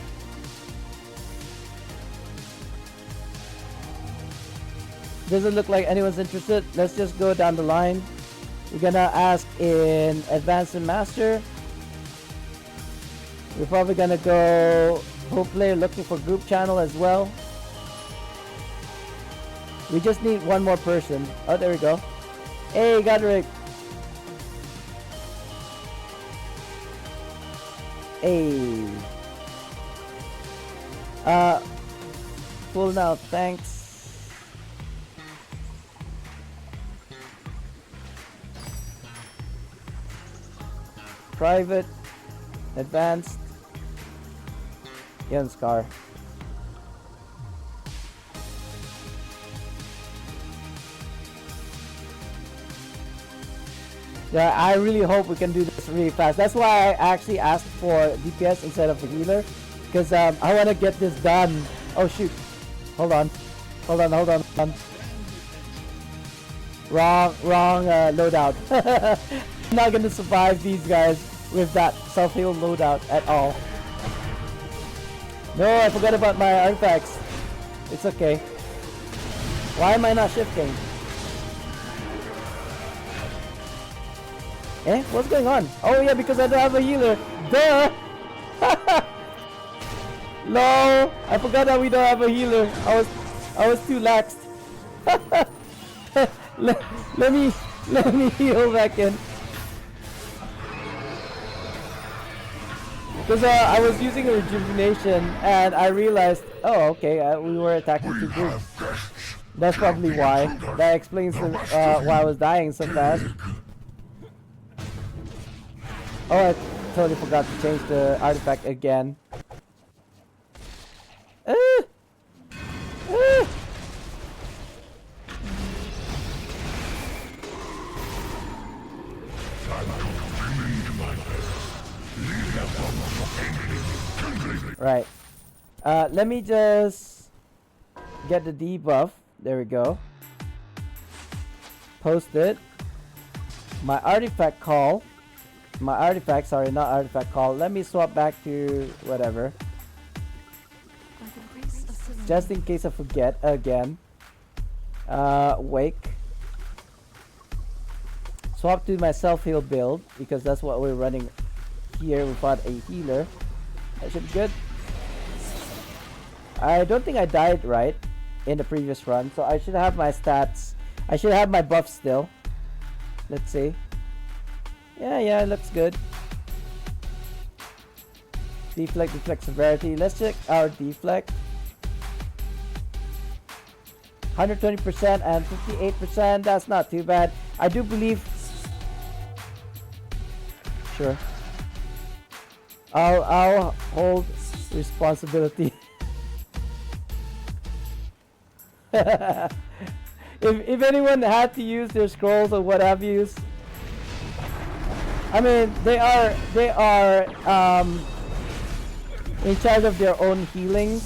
Doesn't look like anyone's interested. Let's just go down the line. We're gonna ask in Advanced and Master. We're probably gonna go full player looking for group channel as well. We just need one more person. Oh, there we go. Hey, Godric. Hey. Full now, thanks. Private, advanced, Young Scar. Yeah, I really hope we can do this really fast. That's why I actually asked for DPS instead of a healer, because I want to get this done. Oh shoot! Hold on. Wrong loadout. I'm not gonna survive these guys with that self-heal loadout at all. No, I forgot about my artifacts. It's okay. Why am I not shifting? Eh? What's going on? Oh yeah, because I don't have a healer. Duh! No! I forgot that we don't have a healer. I was too laxed. let me heal back in. Because I was using a rejuvenation and I realized, oh okay, we were attacking two groups. That's probably why. That explains why I was dying so fast. Oh, I totally forgot to change the artifact again. Right. Let me just get the debuff. There we go. Post it. My artifact call. Sorry, not artifact call. Let me swap back to whatever. Just in case I forget again. Wake. Swap to my self-heal build because that's what we're running here without a healer. That should be good. I don't think I died right in the previous run, so I should have my stats. I should have my buff still. Let's see. Yeah, it looks good. Deflect severity. Let's check our deflect. 120% and 58%. That's not too bad. I do believe. Sure. I'll hold responsibility. if anyone had to use their scrolls or what have you, I mean they are in charge of their own healings.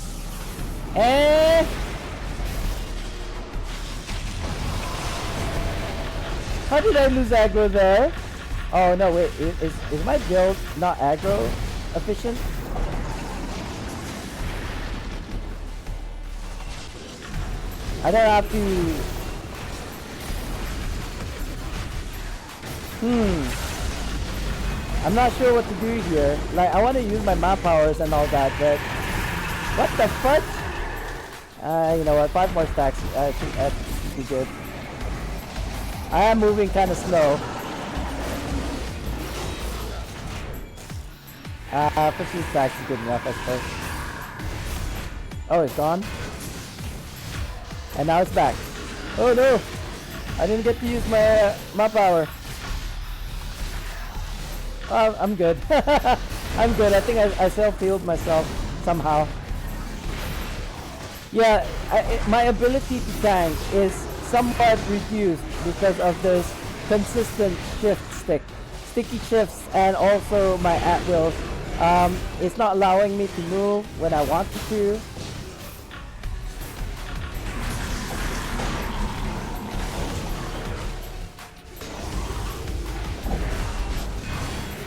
How did I lose aggro there? Oh no, wait, is my build not aggro efficient? I don't have to. I'm not sure what to do here. Like, I want to use my map powers and all that, but what the fuck? You know what? 5 more stacks. I think that should be good. I am moving kind of slow. 15 stacks is good enough, I suppose. Oh, it's gone. And now it's back. Oh no! I didn't get to use my power. Oh, I'm good. I'm good. I think I self-healed myself somehow. Yeah, my ability to tank is somewhat reduced because of this consistent sticky shifts, and also my at-wills. It's not allowing me to move when I want to.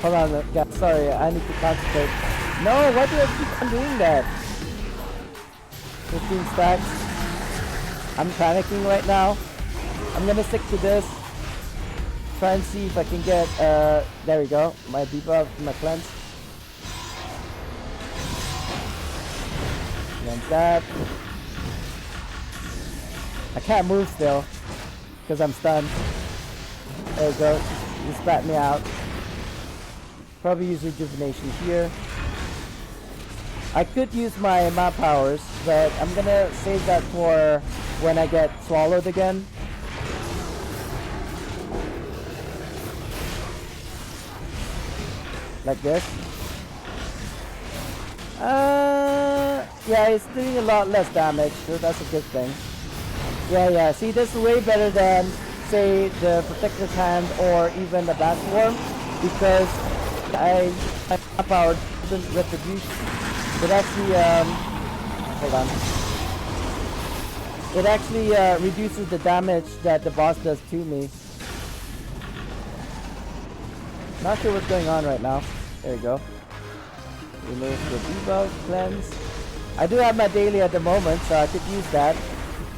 Hold on, guys. Sorry, I need to concentrate. No, why do I keep on doing that? 15 stacks. I'm panicking right now. I'm gonna stick to this. Try and see if I can get, there we go. My debuff, my cleanse. And that. I can't move still because I'm stunned. There we go. Just spat me out. Probably use rejuvenation here. I could use my map powers, but I'm gonna save that for when I get swallowed again. Like this. Yeah, it's doing a lot less damage, so that's a good thing. Yeah, see, this is way better than, say, the Protector's Hand or even the Bass Worm, because my power doesn't retribution. It actually, hold on. It actually reduces the damage that the boss does to me. Not sure what's going on right now. There you go. Remove the debuff, cleanse. I do have my daily at the moment, so I could use that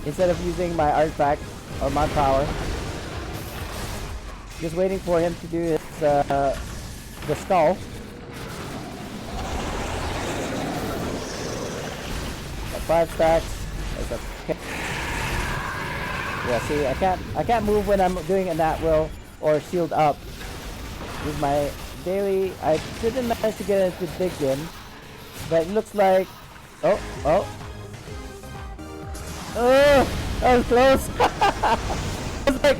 instead of using my artifact or my power. Just waiting for him to do his the skull. Got 5 stacks. That's okay. Yeah, see, I can't move when I'm doing an at-will or shield up. With my daily, I didn't manage to get into Begin, but it looks like, oh, that was close. I was like,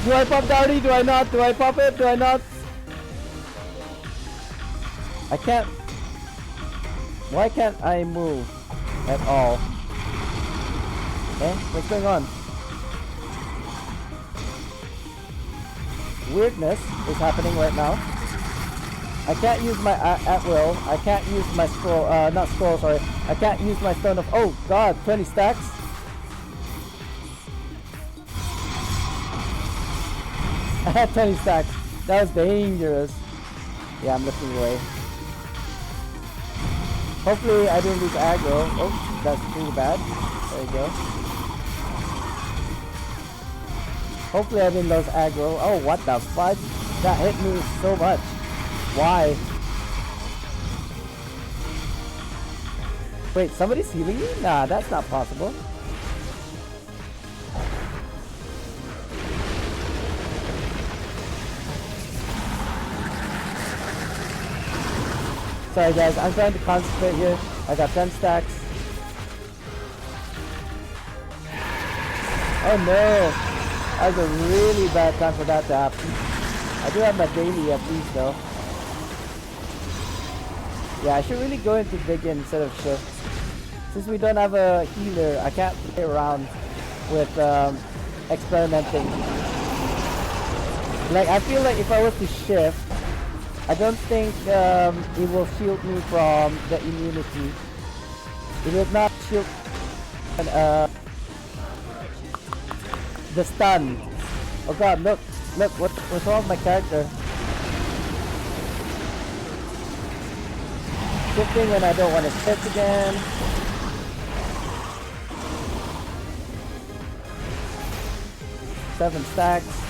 do I pop Dowdy? Do I not? Do I pop it? Do I not? I can't. Why can't I move at all? Eh? What's going on? Weirdness is happening right now. I can't use my at will. I can't use my scroll. Not scroll. Sorry. I can't use my stone of. Oh God! 20 stacks. I had 20 stacks. That was dangerous. Yeah, I'm looking away. Hopefully I didn't lose aggro. Oh, that's pretty bad. There you go. Hopefully I didn't lose aggro. Oh, what the fudge? That hit me so much. Why? Wait, somebody's healing me? Nah, that's not possible. Sorry guys, I'm trying to concentrate here. I got 10 stacks. Oh no! That was a really bad time for that to happen. I do have my daily at least though. Yeah, I should really go into Begin instead of Shift. Since we don't have a healer, I can't play around with experimenting. Like, I feel like if I was to Shift, I don't think it will shield me from the immunity. It will not shield the stun. Oh God, look, what's wrong with my character? Shifting when I don't want to shift again. Seven stacks.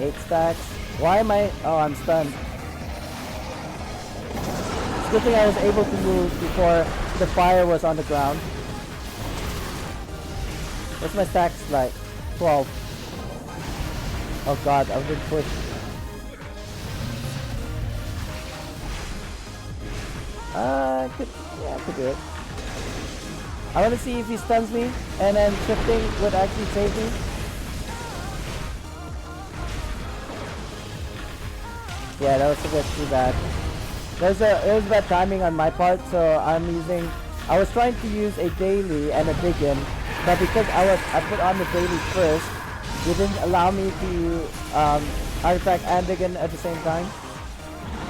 8 stacks. Why am I? Oh, I'm stunned. It's a good thing I was able to move before the fire was on the ground. What's my stacks like? 12. Oh God, I've been pushed. I could do it. I want to see if he stuns me, and then shifting would actually save me. Yeah, that was a bit too bad. It was bad timing on my part, so I was trying to use a daily and a Begin, but because I put on the daily first, it didn't allow me to artifact and Begin at the same time.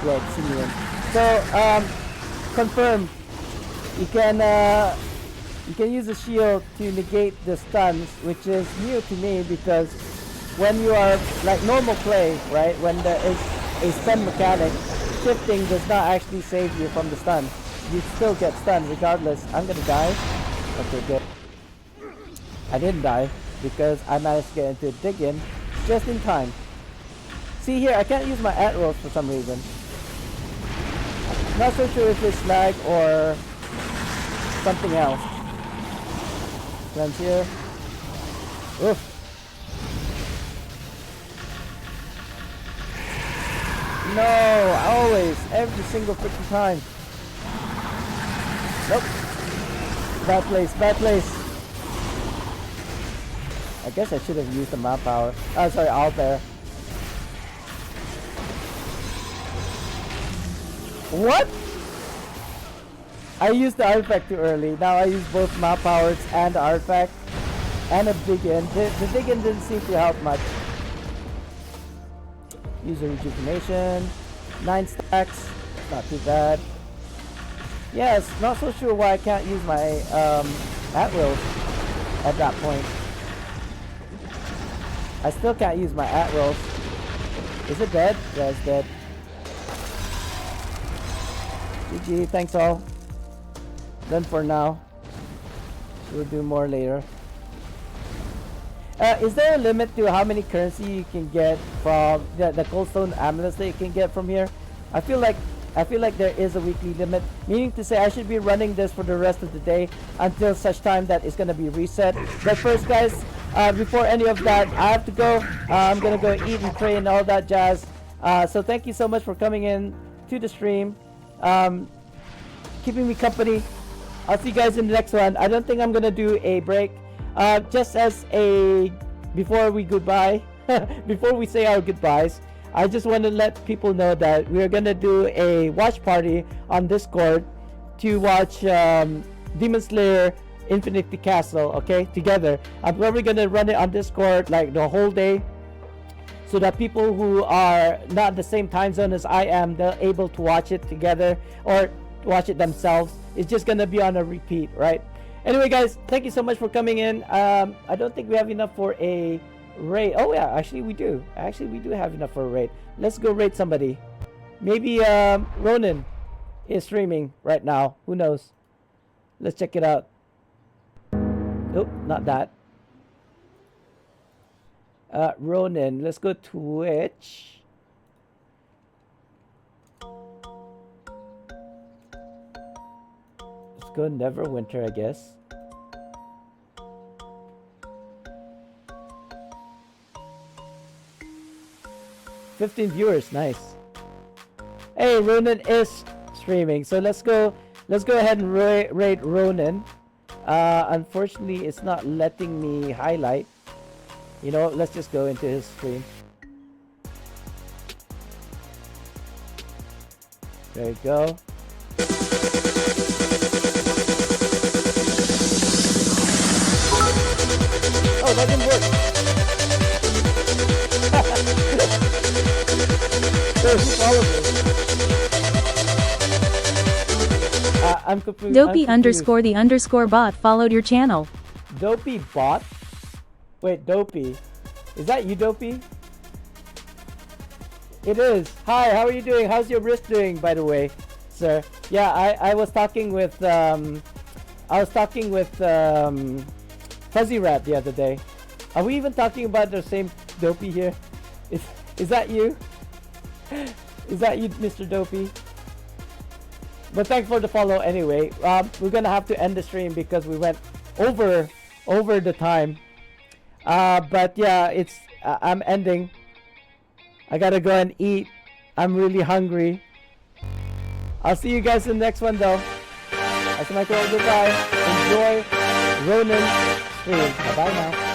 Yeah, it's immune. So confirmed. You can use a shield to negate the stuns, which is new to me because when you are like normal play, right? When there is a stun mechanic, shifting does not actually save you from the stun. You still get stunned regardless. I'm gonna die. Okay, good. I didn't die because I managed to get into a dig-in just in time. See here, I can't use my at-rolls for some reason. Not so sure if it's lag or something else. Cleanse here. Oof. No, always, every single freaking time. Nope. Bad place, bad place. I guess I should have used the map power. Oh, sorry, out there. What? I used the artifact too early. Now I use both map powers and the artifact and a dig-in. The dig-in didn't seem to help much. User rejuvenation. 9 stacks. Not too bad. Yes, not so sure why I can't use my at-will at that point. I still can't use my at-rolls. Is it dead? Yeah, it's dead. GG, thanks all. Done for now. We'll do more later. Is there a limit to how many currency you can get from the coldstone amulets that you can get from here? I feel like there is a weekly limit, meaning to say I should be running this for the rest of the day until such time that it's gonna be reset. But first, guys, before any of that, I have to go. I'm gonna go eat and pray and all that jazz. So thank you so much for coming in to the stream, keeping me company. I'll see you guys in the next one. I don't think I'm gonna do a break. Just as a before we goodbye, before we say our goodbyes, I just want to let people know that we are gonna do a watch party on Discord to watch Demon Slayer Infinity Castle, okay, together. I'm probably gonna run it on Discord like the whole day, so that people who are not the same time zone as I am, they're able to watch it together or watch it themselves. It's just gonna be on a repeat, right? Anyway, guys, thank you so much for coming in. I don't think we have enough for a raid. Oh yeah, actually we do. Actually we do have enough for a raid. Let's go raid somebody. Maybe Ronan is streaming right now. Who knows? Let's check it out. Nope, not that. Ronan, let's go Twitch. Let's go Neverwinter, I guess. $15 viewers, nice. Hey, Ronan is streaming, so let's go ahead and raid Ronan. Unfortunately, it's not letting me highlight. You know, let's just go into his stream. There you go. Oh, that didn't work. I'm confused. Dopey_the_bot followed your channel. Dopey bot? Wait, Dopey. Is that you, Dopey? It is. Hi, how are you doing? How's your wrist doing, by the way, sir? Yeah, I was talking with Fuzzy Rat the other day. Are we even talking about the same Dopey here? Is that you? Is that you, Mr. Dopey? But thanks for the follow anyway. We're gonna have to end the stream because we went over the time. But yeah, it's I'm ending. I gotta go and eat. I'm really hungry. I'll see you guys in the next one though. That's my call. Goodbye. Enjoy Ronan's stream. Bye bye now.